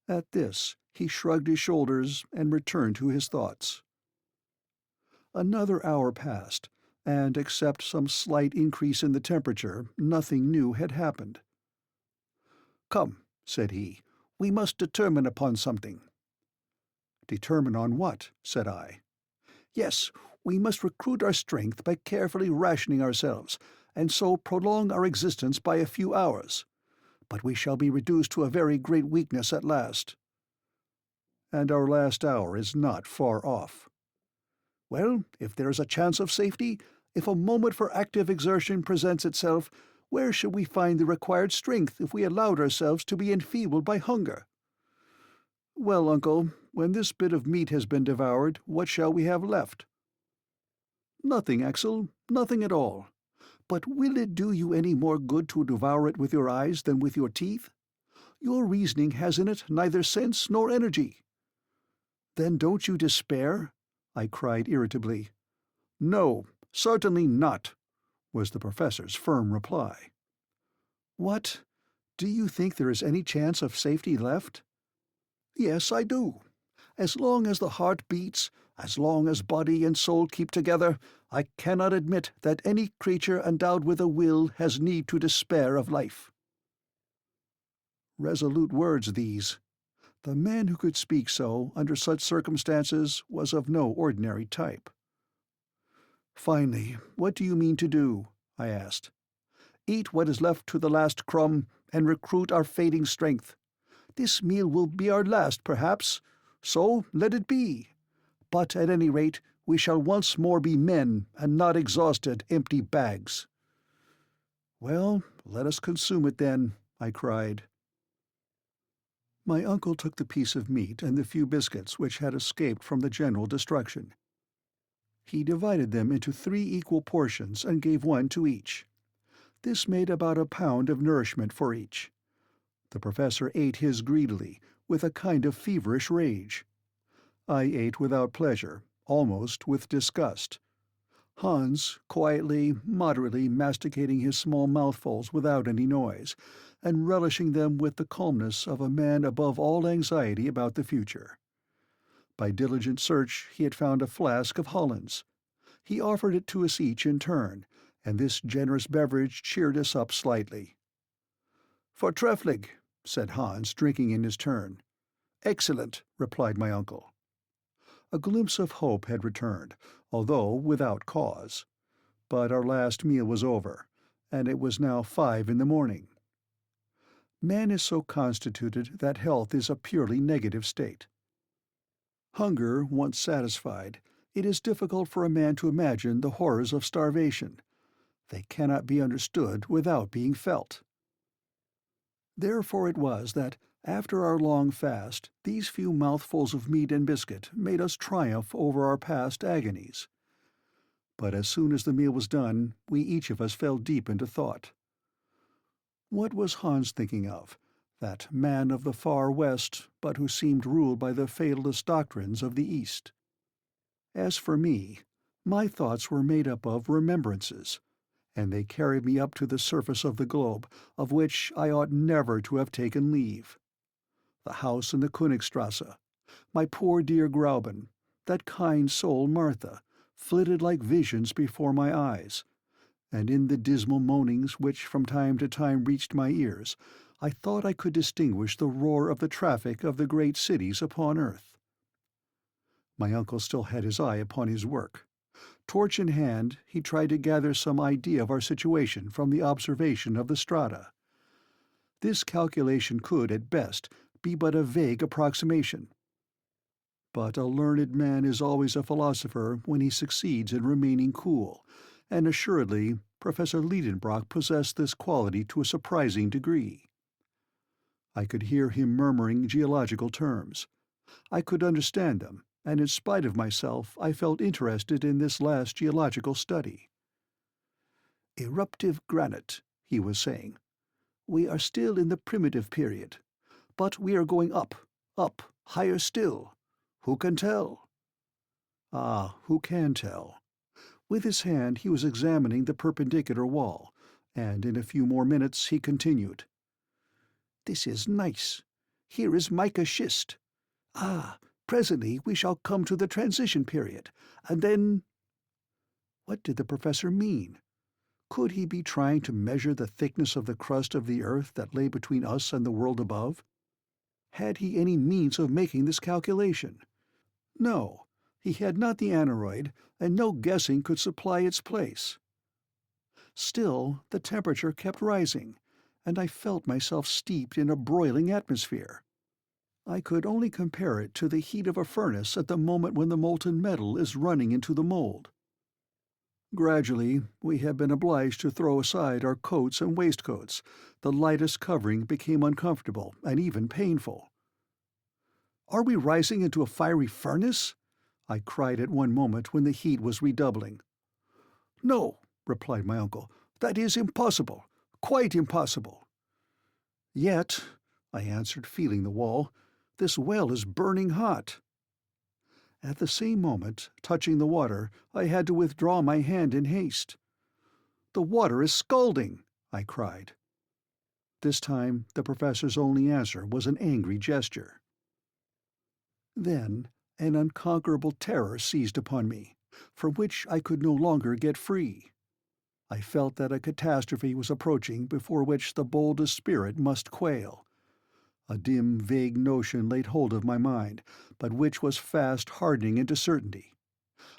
At this he shrugged his shoulders and returned to his thoughts. Another hour passed, and except some slight increase in the temperature, nothing new had happened. "Come," said he, "we must determine upon something." "Determine on what?" said I. "Yes, we must recruit our strength by carefully rationing ourselves, and so prolong our existence by a few hours. But we shall be reduced to a very great weakness at last." "And our last hour is not far off." "Well, if there is a chance of safety, if a moment for active exertion presents itself, where should we find the required strength if we allowed ourselves to be enfeebled by hunger?" "Well, uncle, when this bit of meat has been devoured, what shall we have left?" "Nothing, Axel, nothing at all. But will it do you any more good to devour it with your eyes than with your teeth? Your reasoning has in it neither sense nor energy." "Then don't you despair?" I cried irritably. "No, certainly not," was the professor's firm reply. "What? Do you think there is any chance of safety left?" "Yes, I do. As long as the heart beats, as long as body and soul keep together, I cannot admit that any creature endowed with a will has need to despair of life." Resolute words these. The man who could speak so, under such circumstances, was of no ordinary type. "Finally, what do you mean to do?" I asked. "Eat what is left to the last crumb, and recruit our fading strength. This meal will be our last, perhaps, so let it be. But at any rate, we shall once more be men, and not exhausted, empty bags." "Well, let us consume it then," I cried. My uncle took the piece of meat and the few biscuits which had escaped from the general destruction. He divided them into 3 equal portions and gave one to each. This made about a pound of nourishment for each. The professor ate his greedily, with a kind of feverish rage. I ate without pleasure, almost with disgust. Hans, quietly, moderately masticating his small mouthfuls without any noise, and relishing them with the calmness of a man above all anxiety about the future. By diligent search he had found a flask of Hollands. He offered it to us each in turn, and this generous beverage cheered us up slightly. "Fortrefflich," said Hans, drinking in his turn. "Excellent," replied my uncle. A glimpse of hope had returned, although without cause. But our last meal was over, and it was now 5 in the morning. Man is so constituted that health is a purely negative state. Hunger once satisfied, it is difficult for a man to imagine the horrors of starvation. They cannot be understood without being felt. Therefore it was that, after our long fast, these few mouthfuls of meat and biscuit made us triumph over our past agonies. But as soon as the meal was done, we each of us fell deep into thought. What was Hans thinking of, that man of the far West, but who seemed ruled by the fatalist doctrines of the East? As for me, my thoughts were made up of remembrances, and they carried me up to the surface of the globe, of which I ought never to have taken leave. The house in the Königstrasse, my poor dear Grauben, that kind soul Martha, flitted like visions before my eyes, and in the dismal moanings which from time to time reached my ears, I thought I could distinguish the roar of the traffic of the great cities upon earth. My uncle still had his eye upon his work. Torch in hand, he tried to gather some idea of our situation from the observation of the strata. This calculation could, at best, be but a vague approximation. But a learned man is always a philosopher when he succeeds in remaining cool, and assuredly Professor Liedenbrock possessed this quality to a surprising degree. I could hear him murmuring geological terms. I could understand them, and in spite of myself I felt interested in this last geological study. "Eruptive granite," he was saying. "We are still in the primitive period, but we are going up, up, higher still. Who can tell?" Ah, who can tell? With his hand he was examining the perpendicular wall, and in a few more minutes he continued. "This is nice. Here is mica schist. Ah, presently we shall come to the transition period, and then—" What did the professor mean? Could he be trying to measure the thickness of the crust of the earth that lay between us and the world above? Had he any means of making this calculation? No, he had not the aneroid, and no guessing could supply its place. Still, the temperature kept rising, and I felt myself steeped in a broiling atmosphere. I could only compare it to the heat of a furnace at the moment when the molten metal is running into the mold. Gradually, we have been obliged to throw aside our coats and waistcoats. The lightest covering became uncomfortable and even painful. "Are we rising into a fiery furnace?" I cried at one moment when the heat was redoubling. "No," replied my uncle, "that is impossible, quite impossible." "Yet," I answered, feeling the wall, "this well is burning hot." At the same moment, touching the water, I had to withdraw my hand in haste. "The water is scalding!" I cried. This time the professor's only answer was an angry gesture. Then an unconquerable terror seized upon me, from which I could no longer get free. I felt that a catastrophe was approaching before which the boldest spirit must quail. A dim, vague notion laid hold of my mind, but which was fast hardening into certainty.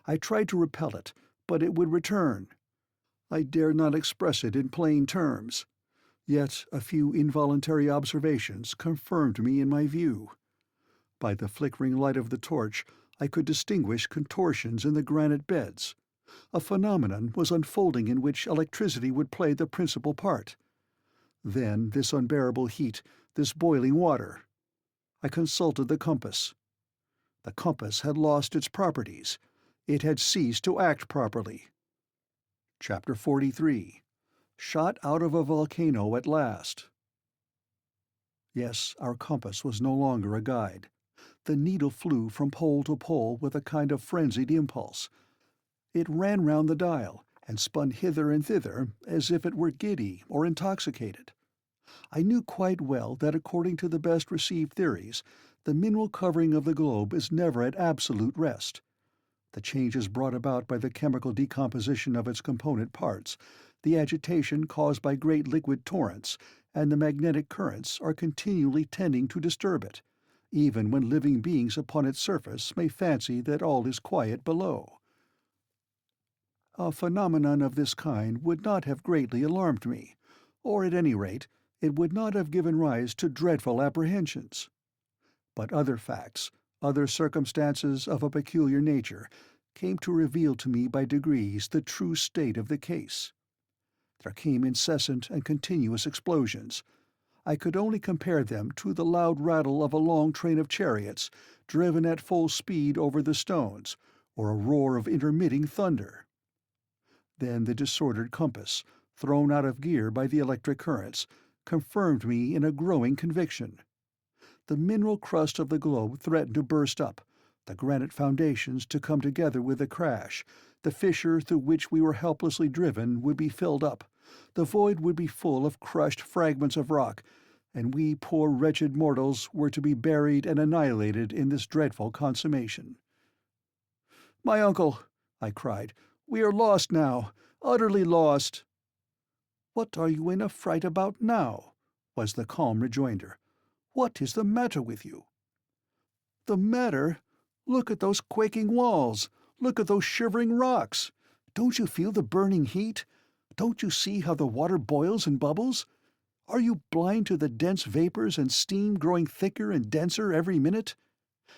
I tried to repel it, but it would return. I dared not express it in plain terms. Yet a few involuntary observations confirmed me in my view. By the flickering light of the torch, I could distinguish contortions in the granite beds. A phenomenon was unfolding in which electricity would play the principal part. Then this unbearable heat, this boiling water. I consulted the compass. The compass had lost its properties. It had ceased to act properly. Chapter 43. Shot out of a volcano at last. Yes, our compass was no longer a guide. The needle flew from pole to pole with a kind of frenzied impulse. It ran round the dial, and spun hither and thither as if it were giddy or intoxicated. I knew quite well that according to the best received theories, the mineral covering of the globe is never at absolute rest. The changes brought about by the chemical decomposition of its component parts, the agitation caused by great liquid torrents, and the magnetic currents are continually tending to disturb it, even when living beings upon its surface may fancy that all is quiet below. A phenomenon of this kind would not have greatly alarmed me, or at any rate, it would not have given rise to dreadful apprehensions. But other facts, other circumstances of a peculiar nature, came to reveal to me by degrees the true state of the case. There came incessant and continuous explosions. I could only compare them to the loud rattle of a long train of chariots driven at full speed over the stones, or a roar of intermitting thunder. Then the disordered compass, thrown out of gear by the electric currents, confirmed me in a growing conviction. The mineral crust of the globe threatened to burst up, the granite foundations to come together with a crash, the fissure through which we were helplessly driven would be filled up, the void would be full of crushed fragments of rock, and we poor wretched mortals were to be buried and annihilated in this dreadful consummation. "My uncle," I cried, "we are lost now, utterly lost." "What are you in a fright about now?" was the calm rejoinder. "What is the matter with you?" "The matter? Look at those quaking walls! Look at those shivering rocks! Don't you feel the burning heat? Don't you see how the water boils and bubbles? Are you blind to the dense vapors and steam growing thicker and denser every minute?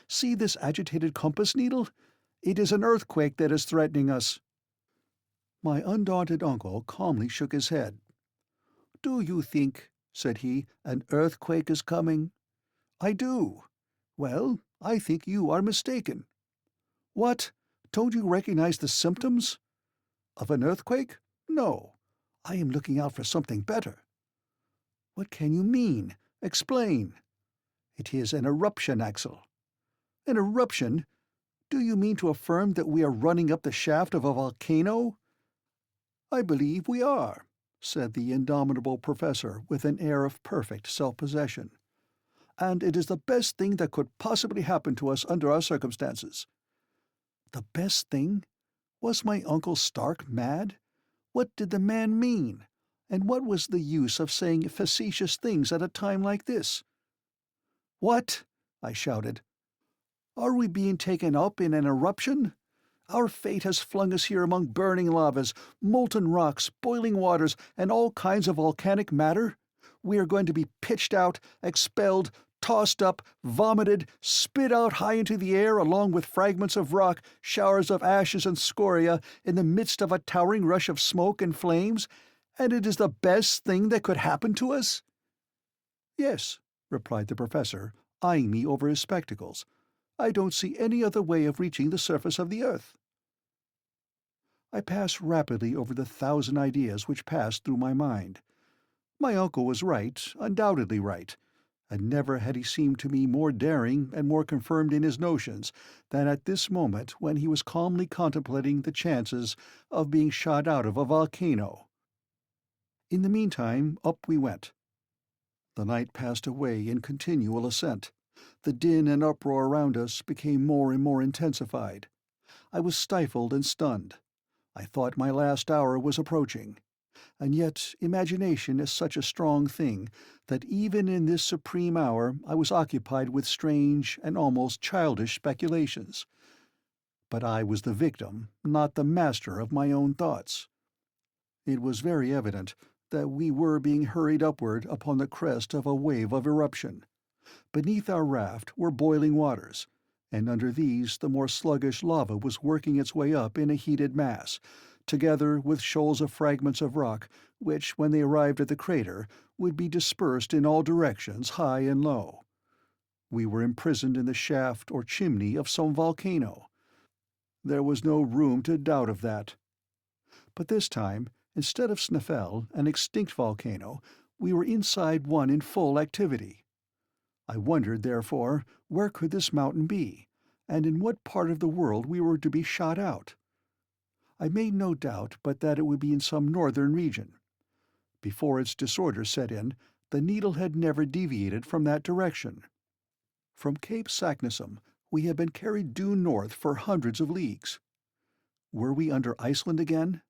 See this agitated compass needle? It is an earthquake that is threatening us." My undaunted uncle calmly shook his head. "Do you think," said he, "an earthquake is coming?" "I do." "Well, I think you are mistaken." "What? Don't you recognize the symptoms?" "Of an earthquake? No. I am looking out for something better." "What can you mean? Explain." "It is an eruption, Axel." "An eruption? Do you mean to affirm that we are running up the shaft of a volcano?" "I believe we are," said the indomitable professor with an air of perfect self-possession. "And it is the best thing that could possibly happen to us under our circumstances." The best thing? Was my uncle stark mad? What did the man mean? And what was the use of saying facetious things at a time like this? "What?" I shouted. "Are we being taken up in an eruption? Our fate has flung us here among burning lavas, molten rocks, boiling waters, and all kinds of volcanic matter? We are going to be pitched out, expelled, tossed up, vomited, spit out high into the air along with fragments of rock, showers of ashes and scoria, in the midst of a towering rush of smoke and flames, and it is the best thing that could happen to us?" "Yes," replied the professor, eyeing me over his spectacles. "I don't see any other way of reaching the surface of the earth." I passed rapidly over the thousand ideas which passed through my mind. My uncle was right, undoubtedly right, and never had he seemed to me more daring and more confirmed in his notions than at this moment when he was calmly contemplating the chances of being shot out of a volcano. In the meantime, up we went. The night passed away in continual ascent. The din and uproar around us became more and more intensified. I was stifled and stunned. I thought my last hour was approaching. And yet imagination is such a strong thing that even in this supreme hour I was occupied with strange and almost childish speculations. But I was the victim, not the master of my own thoughts. It was very evident that we were being hurried upward upon the crest of a wave of eruption. Beneath our raft were boiling waters, and under these the more sluggish lava was working its way up in a heated mass, together with shoals of fragments of rock, which, when they arrived at the crater, would be dispersed in all directions, high and low. We were imprisoned in the shaft or chimney of some volcano. There was no room to doubt of that. But this time, instead of Snaefell, an extinct volcano, we were inside one in full activity. I wondered, therefore, where could this mountain be, and in what part of the world we were to be shot out. I made no doubt but that it would be in some northern region. Before its disorder set in, the needle had never deviated from that direction. From Cape Saknussemm we had been carried due north for hundreds of leagues. Were we under Iceland again?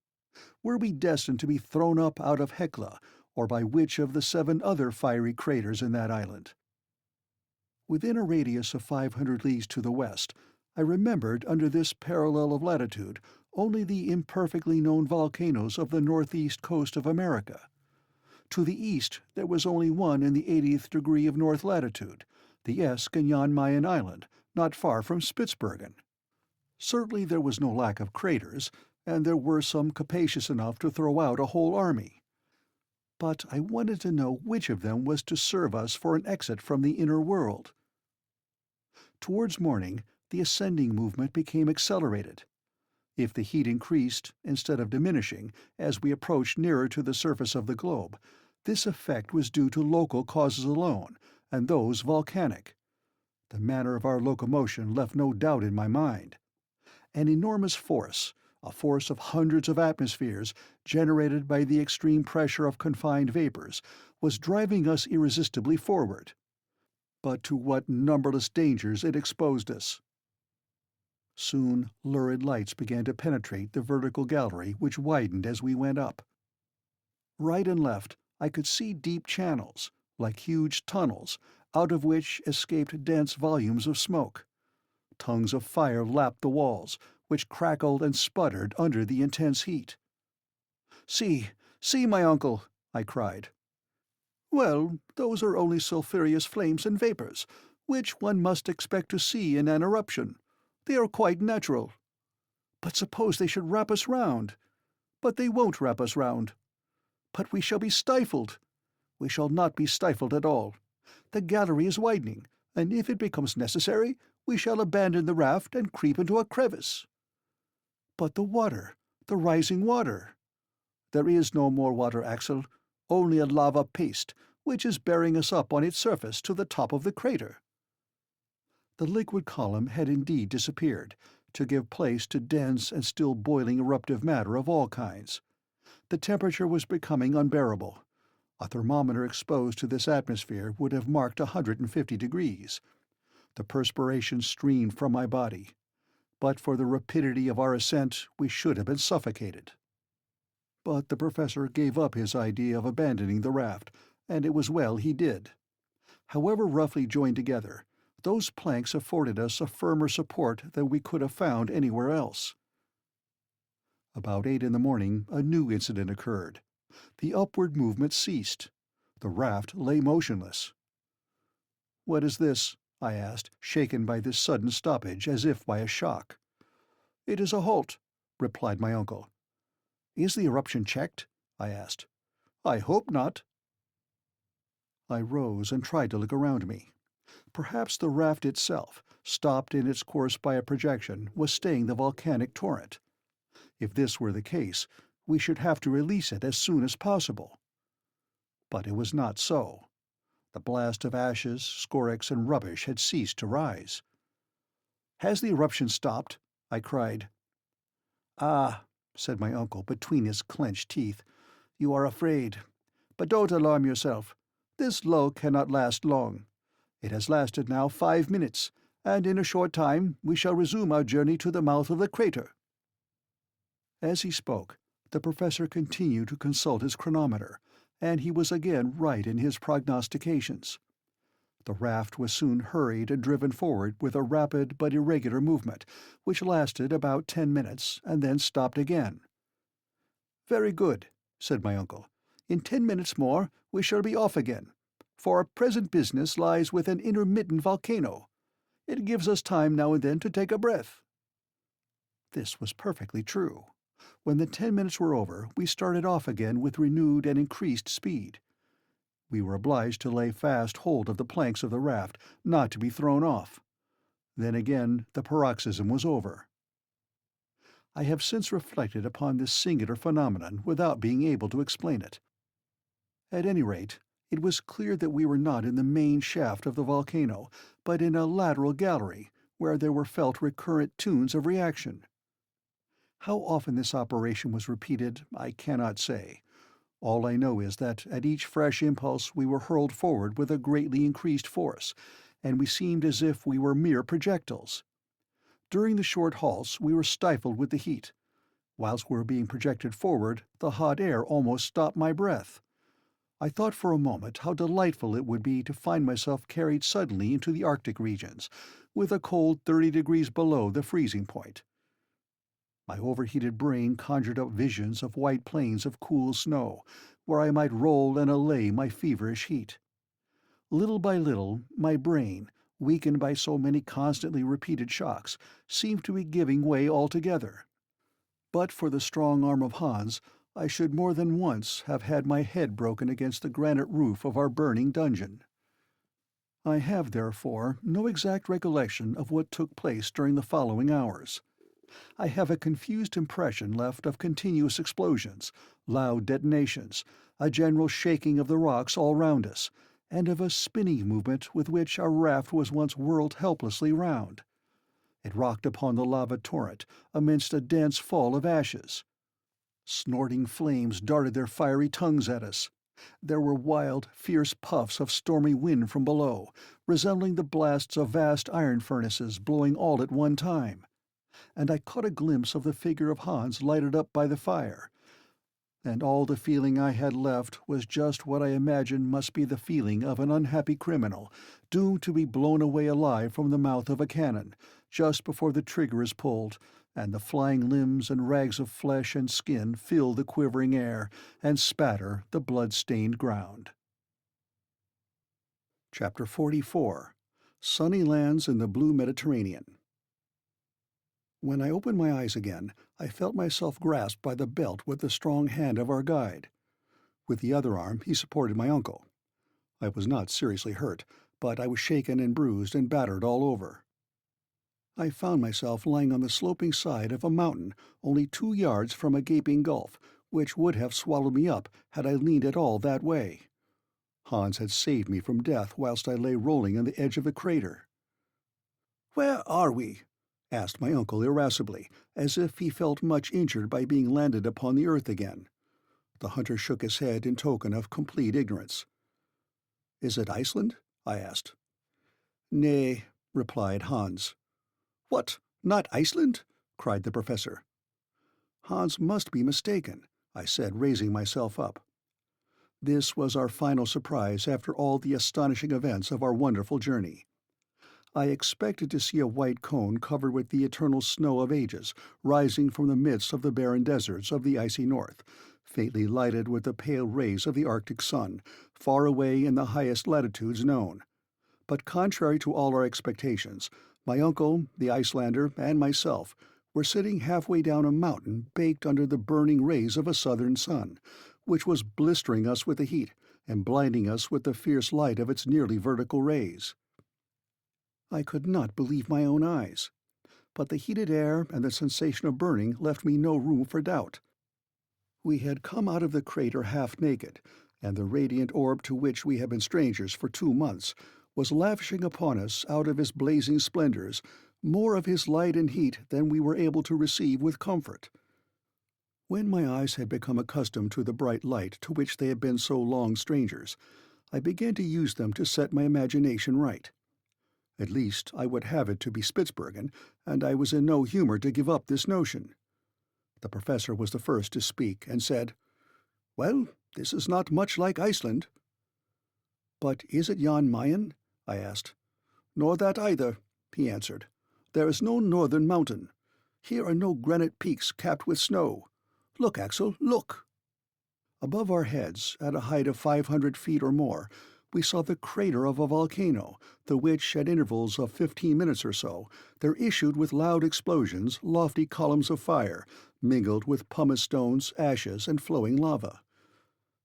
Were we destined to be thrown up out of Hekla, or by which of the 7 other fiery craters in that island? Within a radius of 500 leagues to the west, I remembered under this parallel of latitude only the imperfectly known volcanoes of the northeast coast of America. To the east there was only one in the 80th degree of north latitude, the Esk and Jan Mayen Island, not far from Spitzbergen. Certainly there was no lack of craters, and there were some capacious enough to throw out a whole army. But I wanted to know which of them was to serve us for an exit from the inner world. Towards morning, the ascending movement became accelerated. If the heat increased, instead of diminishing, as we approached nearer to the surface of the globe, this effect was due to local causes alone, and those volcanic. The manner of our locomotion left no doubt in my mind. An enormous force, a force of hundreds of atmospheres, generated by the extreme pressure of confined vapors, was driving us irresistibly forward. But to what numberless dangers it exposed us! Soon lurid lights began to penetrate the vertical gallery which widened as we went up. Right and left I could see deep channels, like huge tunnels, out of which escaped dense volumes of smoke. Tongues of fire lapped the walls, which crackled and sputtered under the intense heat. "See, see, my uncle!" I cried. Well, those are only sulphurous flames and vapors, which one must expect to see in an eruption. They are quite natural. But suppose they should wrap us round? But they won't wrap us round. But we shall be stifled. We shall not be stifled at all. The gallery is widening, and if it becomes necessary, we shall abandon the raft and creep into a crevice. But the water, the rising water. There is no more water, Axel, only a lava paste, which is bearing us up on its surface to the top of the crater. The liquid column had indeed disappeared, to give place to dense and still boiling eruptive matter of all kinds. The temperature was becoming unbearable. A thermometer exposed to this atmosphere would have marked 150 degrees. The perspiration streamed from my body. But for the rapidity of our ascent, we should have been suffocated. But the professor gave up his idea of abandoning the raft, and it was well he did. However roughly joined together, those planks afforded us a firmer support than we could have found anywhere else. About 8 in the morning, a new incident occurred. The upward movement ceased. The raft lay motionless. "What is this?" I asked, shaken by this sudden stoppage as if by a shock. "It is a halt," replied my uncle. "Is the eruption checked?" I asked. "I hope not." I rose and tried to look around me. Perhaps the raft itself, stopped in its course by a projection, was staying the volcanic torrent. If this were the case, we should have to release it as soon as possible. But it was not so. The blast of ashes, scorex, and rubbish had ceased to rise. "Has the eruption stopped?" I cried. "Ah," said my uncle between his clenched teeth, "you are afraid. But don't alarm yourself. This lull cannot last long. It has lasted now 5 minutes, and in a short time we shall resume our journey to the mouth of the crater." As he spoke, the professor continued to consult his chronometer, and he was again right in his prognostications. The raft was soon hurried and driven forward with a rapid but irregular movement, which lasted about 10 minutes, and then stopped again. "Very good," said my uncle. "In 10 minutes more we shall be off again, for our present business lies with an intermittent volcano. It gives us time now and then to take a breath." This was perfectly true. When the 10 minutes were over, we started off again with renewed and increased speed. We were obliged to lay fast hold of the planks of the raft, not to be thrown off. Then again the paroxysm was over. I have since reflected upon this singular phenomenon without being able to explain it. At any rate, it was clear that we were not in the main shaft of the volcano, but in a lateral gallery, where there were felt recurrent tunes of reaction. How often this operation was repeated, I cannot say. All I know is that at each fresh impulse we were hurled forward with a greatly increased force, and we seemed as if we were mere projectiles. During the short halts we were stifled with the heat. Whilst we were being projected forward, the hot air almost stopped my breath. I thought for a moment how delightful it would be to find myself carried suddenly into the Arctic regions, with a cold 30 degrees below the freezing point. My overheated brain conjured up visions of white plains of cool snow, where I might roll and allay my feverish heat. Little by little, my brain, weakened by so many constantly repeated shocks, seemed to be giving way altogether. But for the strong arm of Hans, I should more than once have had my head broken against the granite roof of our burning dungeon. I have, therefore, no exact recollection of what took place during the following hours. I have a confused impression left of continuous explosions, loud detonations, a general shaking of the rocks all round us, and of a spinning movement with which our raft was once whirled helplessly round. It rocked upon the lava torrent amidst a dense fall of ashes. Snorting flames darted their fiery tongues at us. There were wild, fierce puffs of stormy wind from below, resembling the blasts of vast iron furnaces blowing all at one time. And I caught a glimpse of the figure of Hans lighted up by the fire, and all the feeling I had left was just what I imagined must be the feeling of an unhappy criminal, doomed to be blown away alive from the mouth of a cannon, just before the trigger is pulled, and the flying limbs and rags of flesh and skin fill the quivering air and spatter the blood-stained ground. Chapter 44. Sunny Lands in the Blue Mediterranean. When I opened my eyes again, I felt myself grasped by the belt with the strong hand of our guide. With the other arm he supported my uncle. I was not seriously hurt, but I was shaken and bruised and battered all over. I found myself lying on the sloping side of a mountain only 2 yards from a gaping gulf, which would have swallowed me up had I leaned at all that way. Hans had saved me from death whilst I lay rolling on the edge of the crater. "Where are we?" asked my uncle irascibly, as if he felt much injured by being landed upon the earth again. The hunter shook his head in token of complete ignorance. "Is it Iceland?" I asked. "Nay," replied Hans. "What, not Iceland?" cried the professor. "Hans must be mistaken," I said, raising myself up. This was our final surprise after all the astonishing events of our wonderful journey. I expected to see a white cone covered with the eternal snow of ages rising from the midst of the barren deserts of the icy north, faintly lighted with the pale rays of the Arctic sun, far away in the highest latitudes known. But contrary to all our expectations, my uncle, the Icelander, and myself were sitting halfway down a mountain baked under the burning rays of a southern sun, which was blistering us with the heat and blinding us with the fierce light of its nearly vertical rays. I could not believe my own eyes, but the heated air and the sensation of burning left me no room for doubt. We had come out of the crater half naked, and the radiant orb to which we had been strangers for 2 months was lavishing upon us out of his blazing splendors more of his light and heat than we were able to receive with comfort. When my eyes had become accustomed to the bright light to which they had been so long strangers, I began to use them to set my imagination right. At least I would have it to be Spitzbergen, and I was in no humor to give up this notion. The professor was the first to speak, and said, "Well, this is not much like Iceland." "But is it Jan Mayen?" I asked. "Nor that either," he answered. "There is no northern mountain. Here are no granite peaks capped with snow. Look, Axel, look!" Above our heads, at a height of 500 feet or more, we saw the crater of a volcano, the which, at intervals of 15 minutes or so, there issued with loud explosions lofty columns of fire, mingled with pumice stones, ashes, and flowing lava.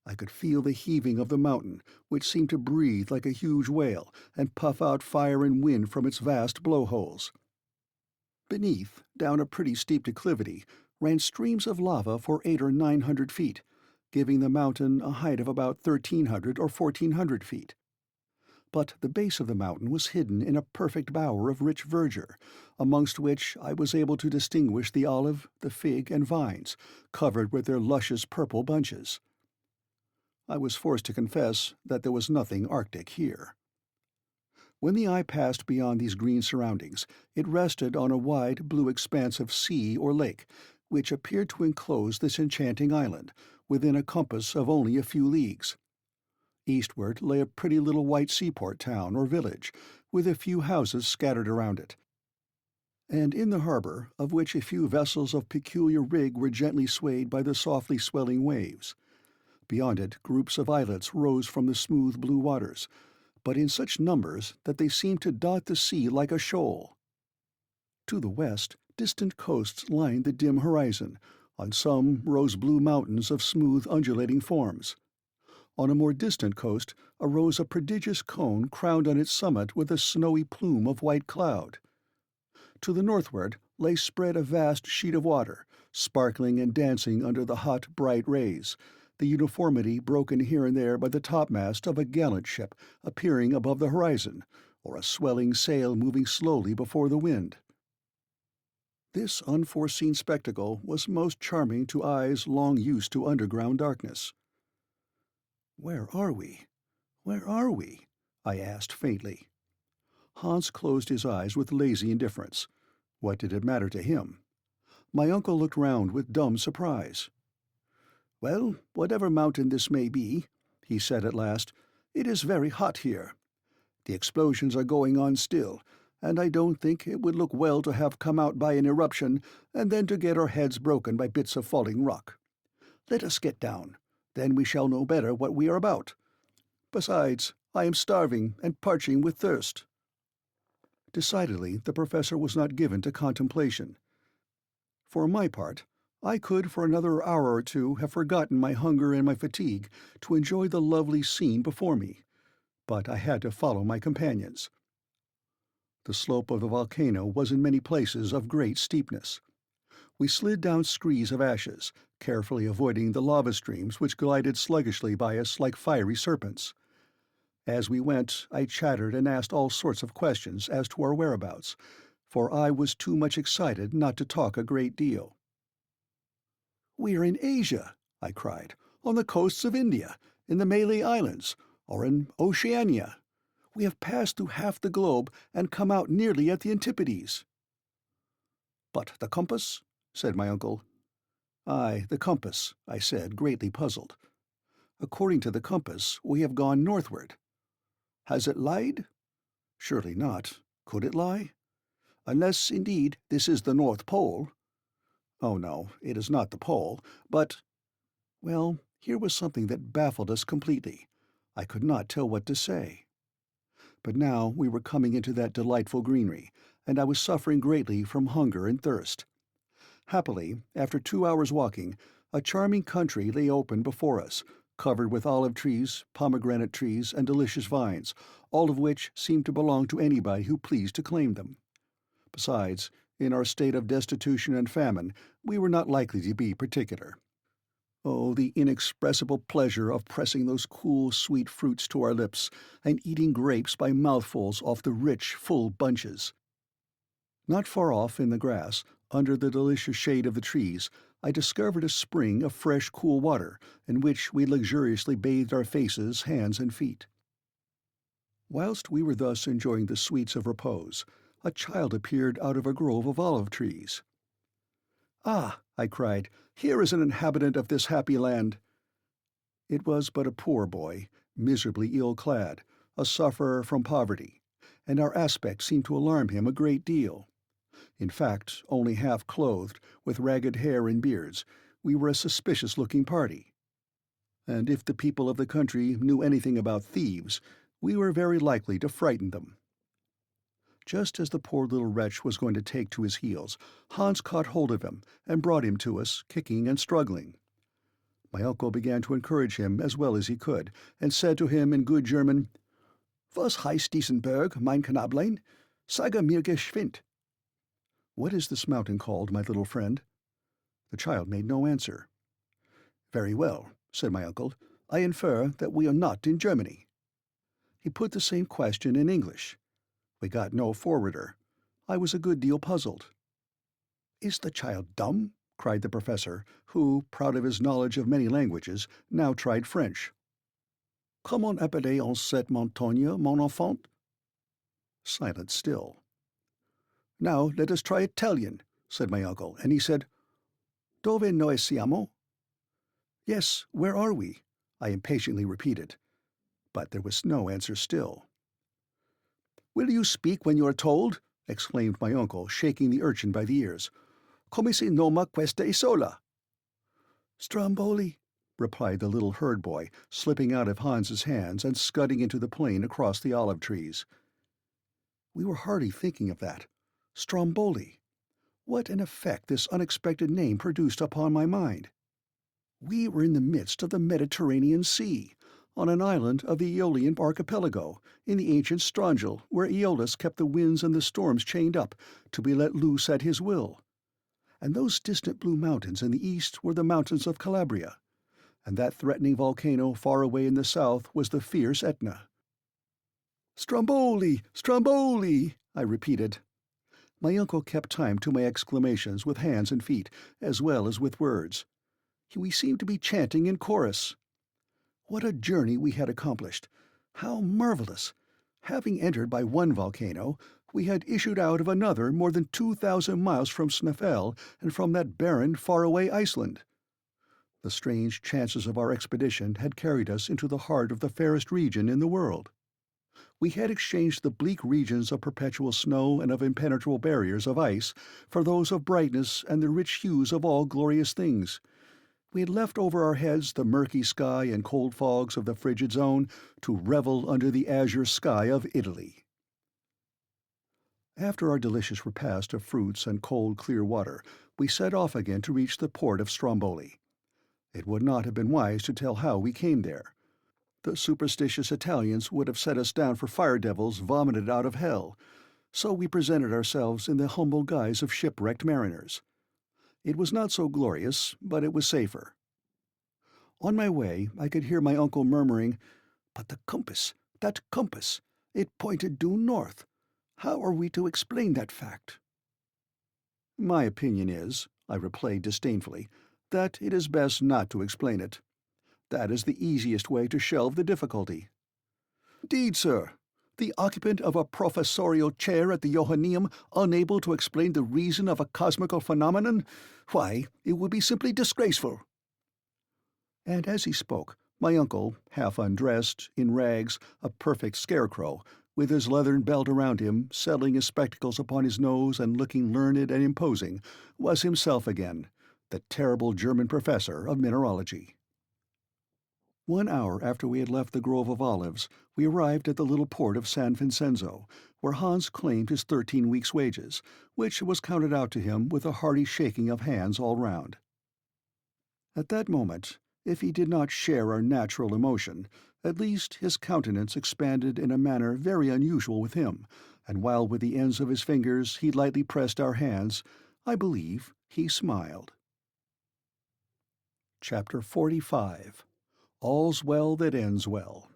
I could feel the heaving of the mountain, which seemed to breathe like a huge whale and puff out fire and wind from its vast blowholes. Beneath, down a pretty steep declivity, ran streams of lava for 800 or 900 feet, giving the mountain a height of about 1,300 or 1,400 feet. But the base of the mountain was hidden in a perfect bower of rich verdure, amongst which I was able to distinguish the olive, the fig, and vines, covered with their luscious purple bunches. I was forced to confess that there was nothing Arctic here. When the eye passed beyond these green surroundings, it rested on a wide blue expanse of sea or lake, which appeared to enclose this enchanting island, within a compass of only a few leagues. Eastward lay a pretty little white seaport town or village, with a few houses scattered around it. And in the harbour, of which a few vessels of peculiar rig were gently swayed by the softly swelling waves. Beyond it, groups of islets rose from the smooth blue waters, but in such numbers that they seemed to dot the sea like a shoal. To the west, distant coasts lined the dim horizon. On some rose blue mountains of smooth undulating forms. On a more distant coast arose a prodigious cone crowned on its summit with a snowy plume of white cloud. To the northward lay spread a vast sheet of water, sparkling and dancing under the hot, bright rays, the uniformity broken here and there by the topmast of a gallant ship appearing above the horizon, or a swelling sail moving slowly before the wind. This unforeseen spectacle was most charming to eyes long used to underground darkness. "Where are we? Where are we?" I asked faintly. Hans closed his eyes with lazy indifference. What did it matter to him? My uncle looked round with dumb surprise. "Well, whatever mountain this may be," he said at last, "it is very hot here. The explosions are going on still, and I don't think it would look well to have come out by an eruption and then to get our heads broken by bits of falling rock. Let us get down. Then we shall know better what we are about. Besides, I am starving and parching with thirst." Decidedly, the professor was not given to contemplation. For my part, I could for another hour or two have forgotten my hunger and my fatigue to enjoy the lovely scene before me, but I had to follow my companions. The slope of the volcano was in many places of great steepness. We slid down screes of ashes, carefully avoiding the lava streams which glided sluggishly by us like fiery serpents. As we went, I chattered and asked all sorts of questions as to our whereabouts, for I was too much excited not to talk a great deal. "We are in Asia," I cried, "on the coasts of India, in the Malay Islands, or in Oceania. We have passed through half the globe and come out nearly at the antipodes." "But the compass?" said my uncle. "Aye, the compass," I said, greatly puzzled. "According to the compass, we have gone northward. Has it lied? Surely not. Could it lie? Unless, indeed, this is the North Pole. Oh no, it is not the pole, but—" Well, here was something that baffled us completely. I could not tell what to say. But now we were coming into that delightful greenery, and I was suffering greatly from hunger and thirst. Happily, after 2 hours' walking, a charming country lay open before us, covered with olive trees, pomegranate trees, and delicious vines, all of which seemed to belong to anybody who pleased to claim them. Besides, in our state of destitution and famine, we were not likely to be particular. Oh, the inexpressible pleasure of pressing those cool, sweet fruits to our lips, and eating grapes by mouthfuls off the rich, full bunches! Not far off in the grass, under the delicious shade of the trees, I discovered a spring of fresh, cool water, in which we luxuriously bathed our faces, hands, and feet. Whilst we were thus enjoying the sweets of repose, a child appeared out of a grove of olive trees. "Ah," I cried, "here is an inhabitant of this happy land." It was but a poor boy, miserably ill-clad, a sufferer from poverty, and our aspect seemed to alarm him a great deal. In fact, only half-clothed, with ragged hair and beards, we were a suspicious-looking party. And if the people of the country knew anything about thieves, we were very likely to frighten them. Just as the poor little wretch was going to take to his heels, Hans caught hold of him and brought him to us, kicking and struggling. My uncle began to encourage him as well as he could, and said to him in good German, "Was heißt diesen Berg, mein Knablein? Sage mir geschwind." "What is this mountain called, my little friend?" The child made no answer. "Very well," said my uncle. "I infer that we are not in Germany." He put the same question in English. We got no forwarder. I was a good deal puzzled. "Is the child dumb?" cried the professor, who, proud of his knowledge of many languages, now tried French. "Comment appelez-on cette montagne, mon enfant?" Silence still. "Now let us try Italian," said my uncle, and he said, "Dove noi siamo?" "Yes, where are we?" I impatiently repeated. But there was no answer still. "Will you speak when you are told?" exclaimed my uncle, shaking the urchin by the ears. "Come si noma questa isola?" "Stromboli," replied the little herd boy, slipping out of Hans's hands and scudding into the plain across the olive trees. We were hardly thinking of that. Stromboli. What an effect this unexpected name produced upon my mind! We were in the midst of the Mediterranean Sea, on an island of the Aeolian archipelago, in the ancient Strangel, where Aeolus kept the winds and the storms chained up, to be let loose at his will. And those distant blue mountains in the east were the mountains of Calabria, and that threatening volcano far away in the south was the fierce Etna. "Stromboli! Stromboli!" I repeated. My uncle kept time to my exclamations with hands and feet, as well as with words. We seemed to be chanting in chorus. What a journey we had accomplished! How marvellous! Having entered by one volcano, we had issued out of another more than 2,000 miles from Snæfell and from that barren, far-away Iceland. The strange chances of our expedition had carried us into the heart of the fairest region in the world. We had exchanged the bleak regions of perpetual snow and of impenetrable barriers of ice for those of brightness and the rich hues of all glorious things. We had left over our heads the murky sky and cold fogs of the frigid zone to revel under the azure sky of Italy. After our delicious repast of fruits and cold, clear water, we set off again to reach the port of Stromboli. It would not have been wise to tell how we came there. The superstitious Italians would have set us down for fire devils vomited out of hell, so we presented ourselves in the humble guise of shipwrecked mariners. It was not so glorious, but it was safer. On my way, I could hear my uncle murmuring, "But the compass, that compass, it pointed due north. How are we to explain that fact?" "My opinion is," I replied disdainfully, "that it is best not to explain it. That is the easiest way to shelve the difficulty." "'Deed, sir, the occupant of a professorial chair at the Johanneum unable to explain the reason of a cosmical phenomenon? Why, it would be simply disgraceful." And as he spoke, my uncle, half undressed, in rags, a perfect scarecrow, with his leathern belt around him, settling his spectacles upon his nose and looking learned and imposing, was himself again, the terrible German professor of mineralogy. 1 hour after we had left the grove of olives, we arrived at the little port of San Vincenzo, where Hans claimed his 13 weeks' wages, which was counted out to him with a hearty shaking of hands all round. At that moment, if he did not share our natural emotion, at least his countenance expanded in a manner very unusual with him, and while with the ends of his fingers he lightly pressed our hands, I believe he smiled. Chapter 45. All's Well That Ends Well.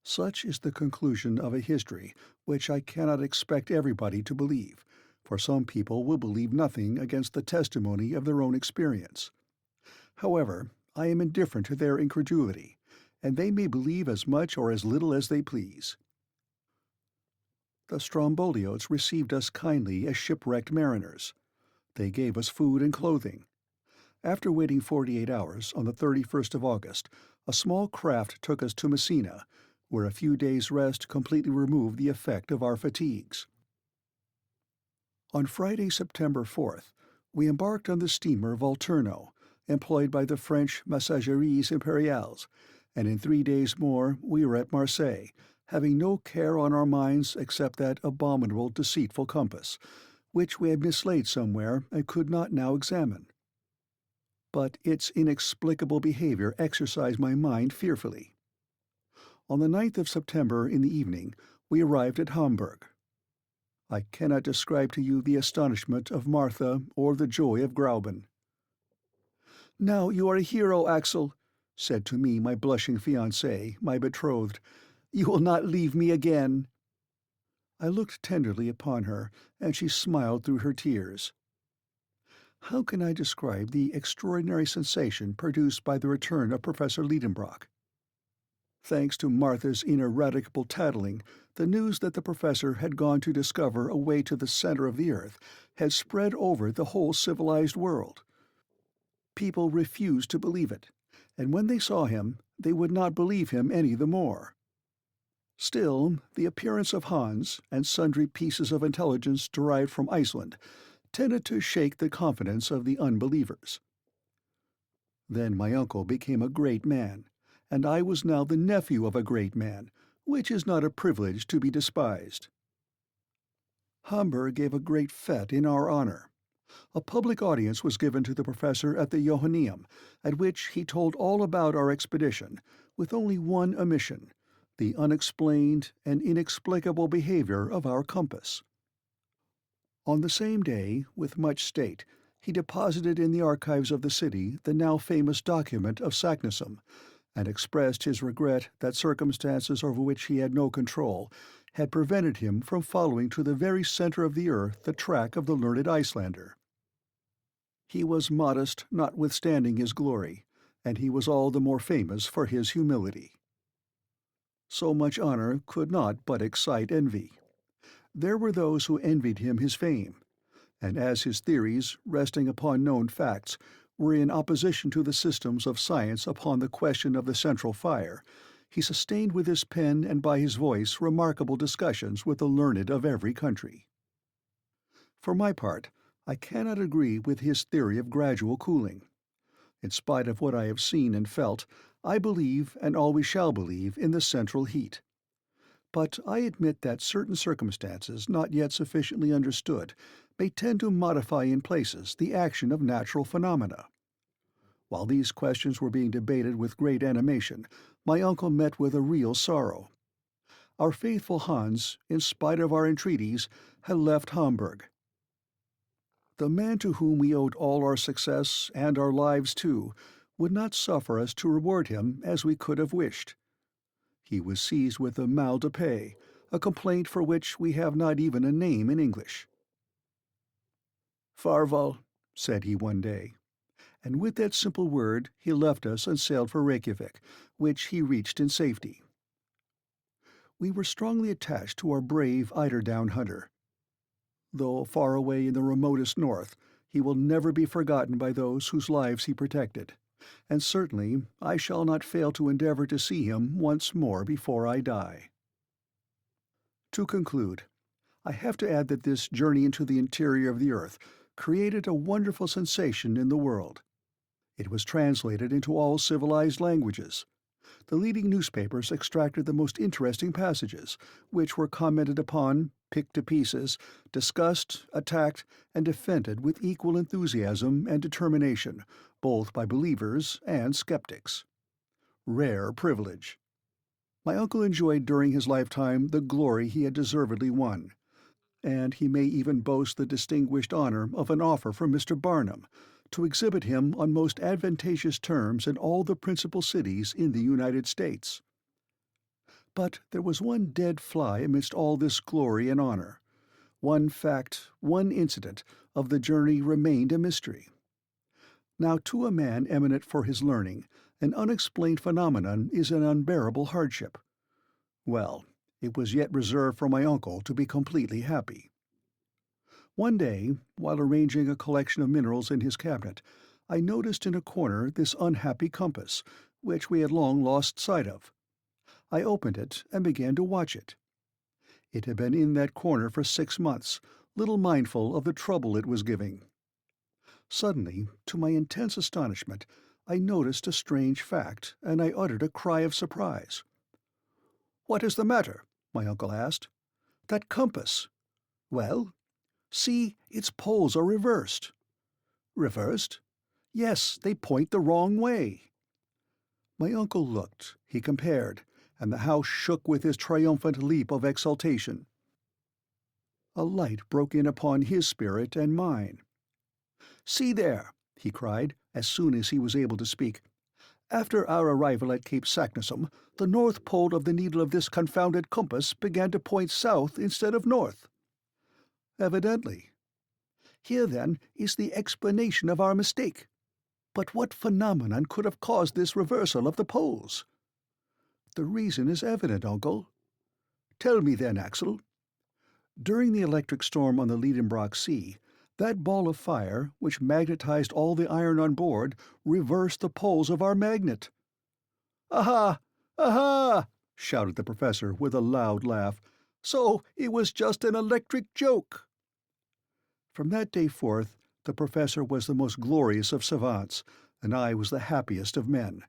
Such is the conclusion of a history which I cannot expect everybody to believe, for some people will believe nothing against the testimony of their own experience. However, I am indifferent to their incredulity, and they may believe as much or as little as they please. The Stromboliotes received us kindly as shipwrecked mariners. They gave us food and clothing. After waiting 48 hours, on the 31st of August, a small craft took us to Messina, where a few days' rest completely removed the effect of our fatigues. On Friday, September 4th, we embarked on the steamer Volturno, employed by the French Messageries Impériales, and in 3 days more we were at Marseille, having no care on our minds except that abominable deceitful compass, which we had mislaid somewhere and could not now examine. But its inexplicable behavior exercised my mind fearfully. On the 9th of September in the evening we arrived at Hamburg. I cannot describe to you the astonishment of Martha or the joy of Grauben. "Now you are a hero, Axel," said to me my blushing fiancée, my betrothed. "You will not leave me again." I looked tenderly upon her, and she smiled through her tears. How can I describe the extraordinary sensation produced by the return of Professor Liedenbrock? Thanks to Martha's ineradicable tattling, the news that the professor had gone to discover a way to the center of the earth had spread over the whole civilized world. People refused to believe it, and when they saw him, they would not believe him any the more. Still, the appearance of Hans, and sundry pieces of intelligence derived from Iceland, tended to shake the confidence of the unbelievers. Then my uncle became a great man, and I was now the nephew of a great man, which is not a privilege to be despised. Hamburg gave a great fête in our honor. A public audience was given to the professor at the Johanneum, at which he told all about our expedition, with only one omission, the unexplained and inexplicable behavior of our compass. On the same day, with much state, he deposited in the archives of the city the now famous document of Saknussemm, and expressed his regret that circumstances over which he had no control had prevented him from following to the very center of the earth the track of the learned Icelander. He was modest notwithstanding his glory, and he was all the more famous for his humility. So much honor could not but excite envy. There were those who envied him his fame, and as his theories, resting upon known facts, were in opposition to the systems of science upon the question of the central fire, he sustained with his pen and by his voice remarkable discussions with the learned of every country. For my part, I cannot agree with his theory of gradual cooling. In spite of what I have seen and felt, I believe and always shall believe in the central heat. But I admit that certain circumstances not yet sufficiently understood may tend to modify in places the action of natural phenomena. While these questions were being debated with great animation, my uncle met with a real sorrow. Our faithful Hans, in spite of our entreaties, had left Hamburg. The man to whom we owed all our success, and our lives too, would not suffer us to reward him as we could have wished. He was seized with a mal de paix, a complaint for which we have not even a name in English. "Farvel," said he one day, and with that simple word he left us and sailed for Reykjavik, which he reached in safety. We were strongly attached to our brave eiderdown hunter. Though far away in the remotest north, he will never be forgotten by those whose lives he protected, and certainly I shall not fail to endeavor to see him once more before I die. To conclude, I have to add that this journey into the interior of the earth created a wonderful sensation in the world. It was translated into all civilized languages. The leading newspapers extracted the most interesting passages, which were commented upon, picked to pieces, discussed, attacked, and defended with equal enthusiasm and determination, both by believers and skeptics. Rare privilege. My uncle enjoyed during his lifetime the glory he had deservedly won, and he may even boast the distinguished honor of an offer from Mr. Barnum to exhibit him on most advantageous terms in all the principal cities in the United States. But there was one dead fly amidst all this glory and honor. One fact, one incident of the journey remained a mystery. Now, to a man eminent for his learning, an unexplained phenomenon is an unbearable hardship. Well, it was yet reserved for my uncle to be completely happy. One day, while arranging a collection of minerals in his cabinet, I noticed in a corner this unhappy compass, which we had long lost sight of. I opened it and began to watch it. It had been in that corner for 6 months, little mindful of the trouble it was giving. Suddenly, to my intense astonishment, I noticed a strange fact, and I uttered a cry of surprise. "What is the matter?" my uncle asked. "That compass." "Well?" "See, its poles are reversed." "Reversed?" "Yes, they point the wrong way." My uncle looked, he compared, and the house shook with his triumphant leap of exultation. A light broke in upon his spirit and mine. "See there," he cried, as soon as he was able to speak. "After our arrival at Cape Saknussemm, the north pole of the needle of this confounded compass began to point south instead of north." "Evidently." "Here, then, is the explanation of our mistake. But what phenomenon could have caused this reversal of the poles?" "The reason is evident, uncle." "Tell me then, Axel." "During the electric storm on the Liedenbrock Sea, that ball of fire, which magnetized all the iron on board, reversed the poles of our magnet." "Aha! Aha!" shouted the professor with a loud laugh. "So it was just an electric joke." From that day forth, the professor was the most glorious of savants, and I was the happiest of men.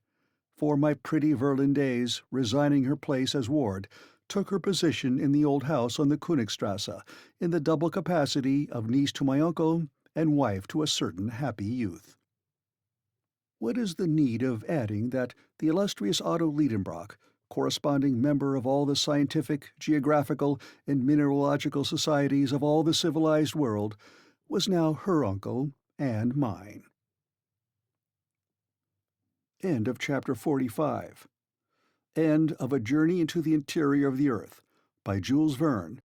For my pretty Verlin-Days, resigning her place as ward, took her position in the old house on the Königstrasse, in the double capacity of niece to my uncle and wife to a certain happy youth. What is the need of adding that the illustrious Otto Liedenbrock, corresponding member of all the scientific, geographical, and mineralogical societies of all the civilized world, was now her uncle and mine. End of chapter 45. End of A Journey into the Interior of the Earth by Jules Verne,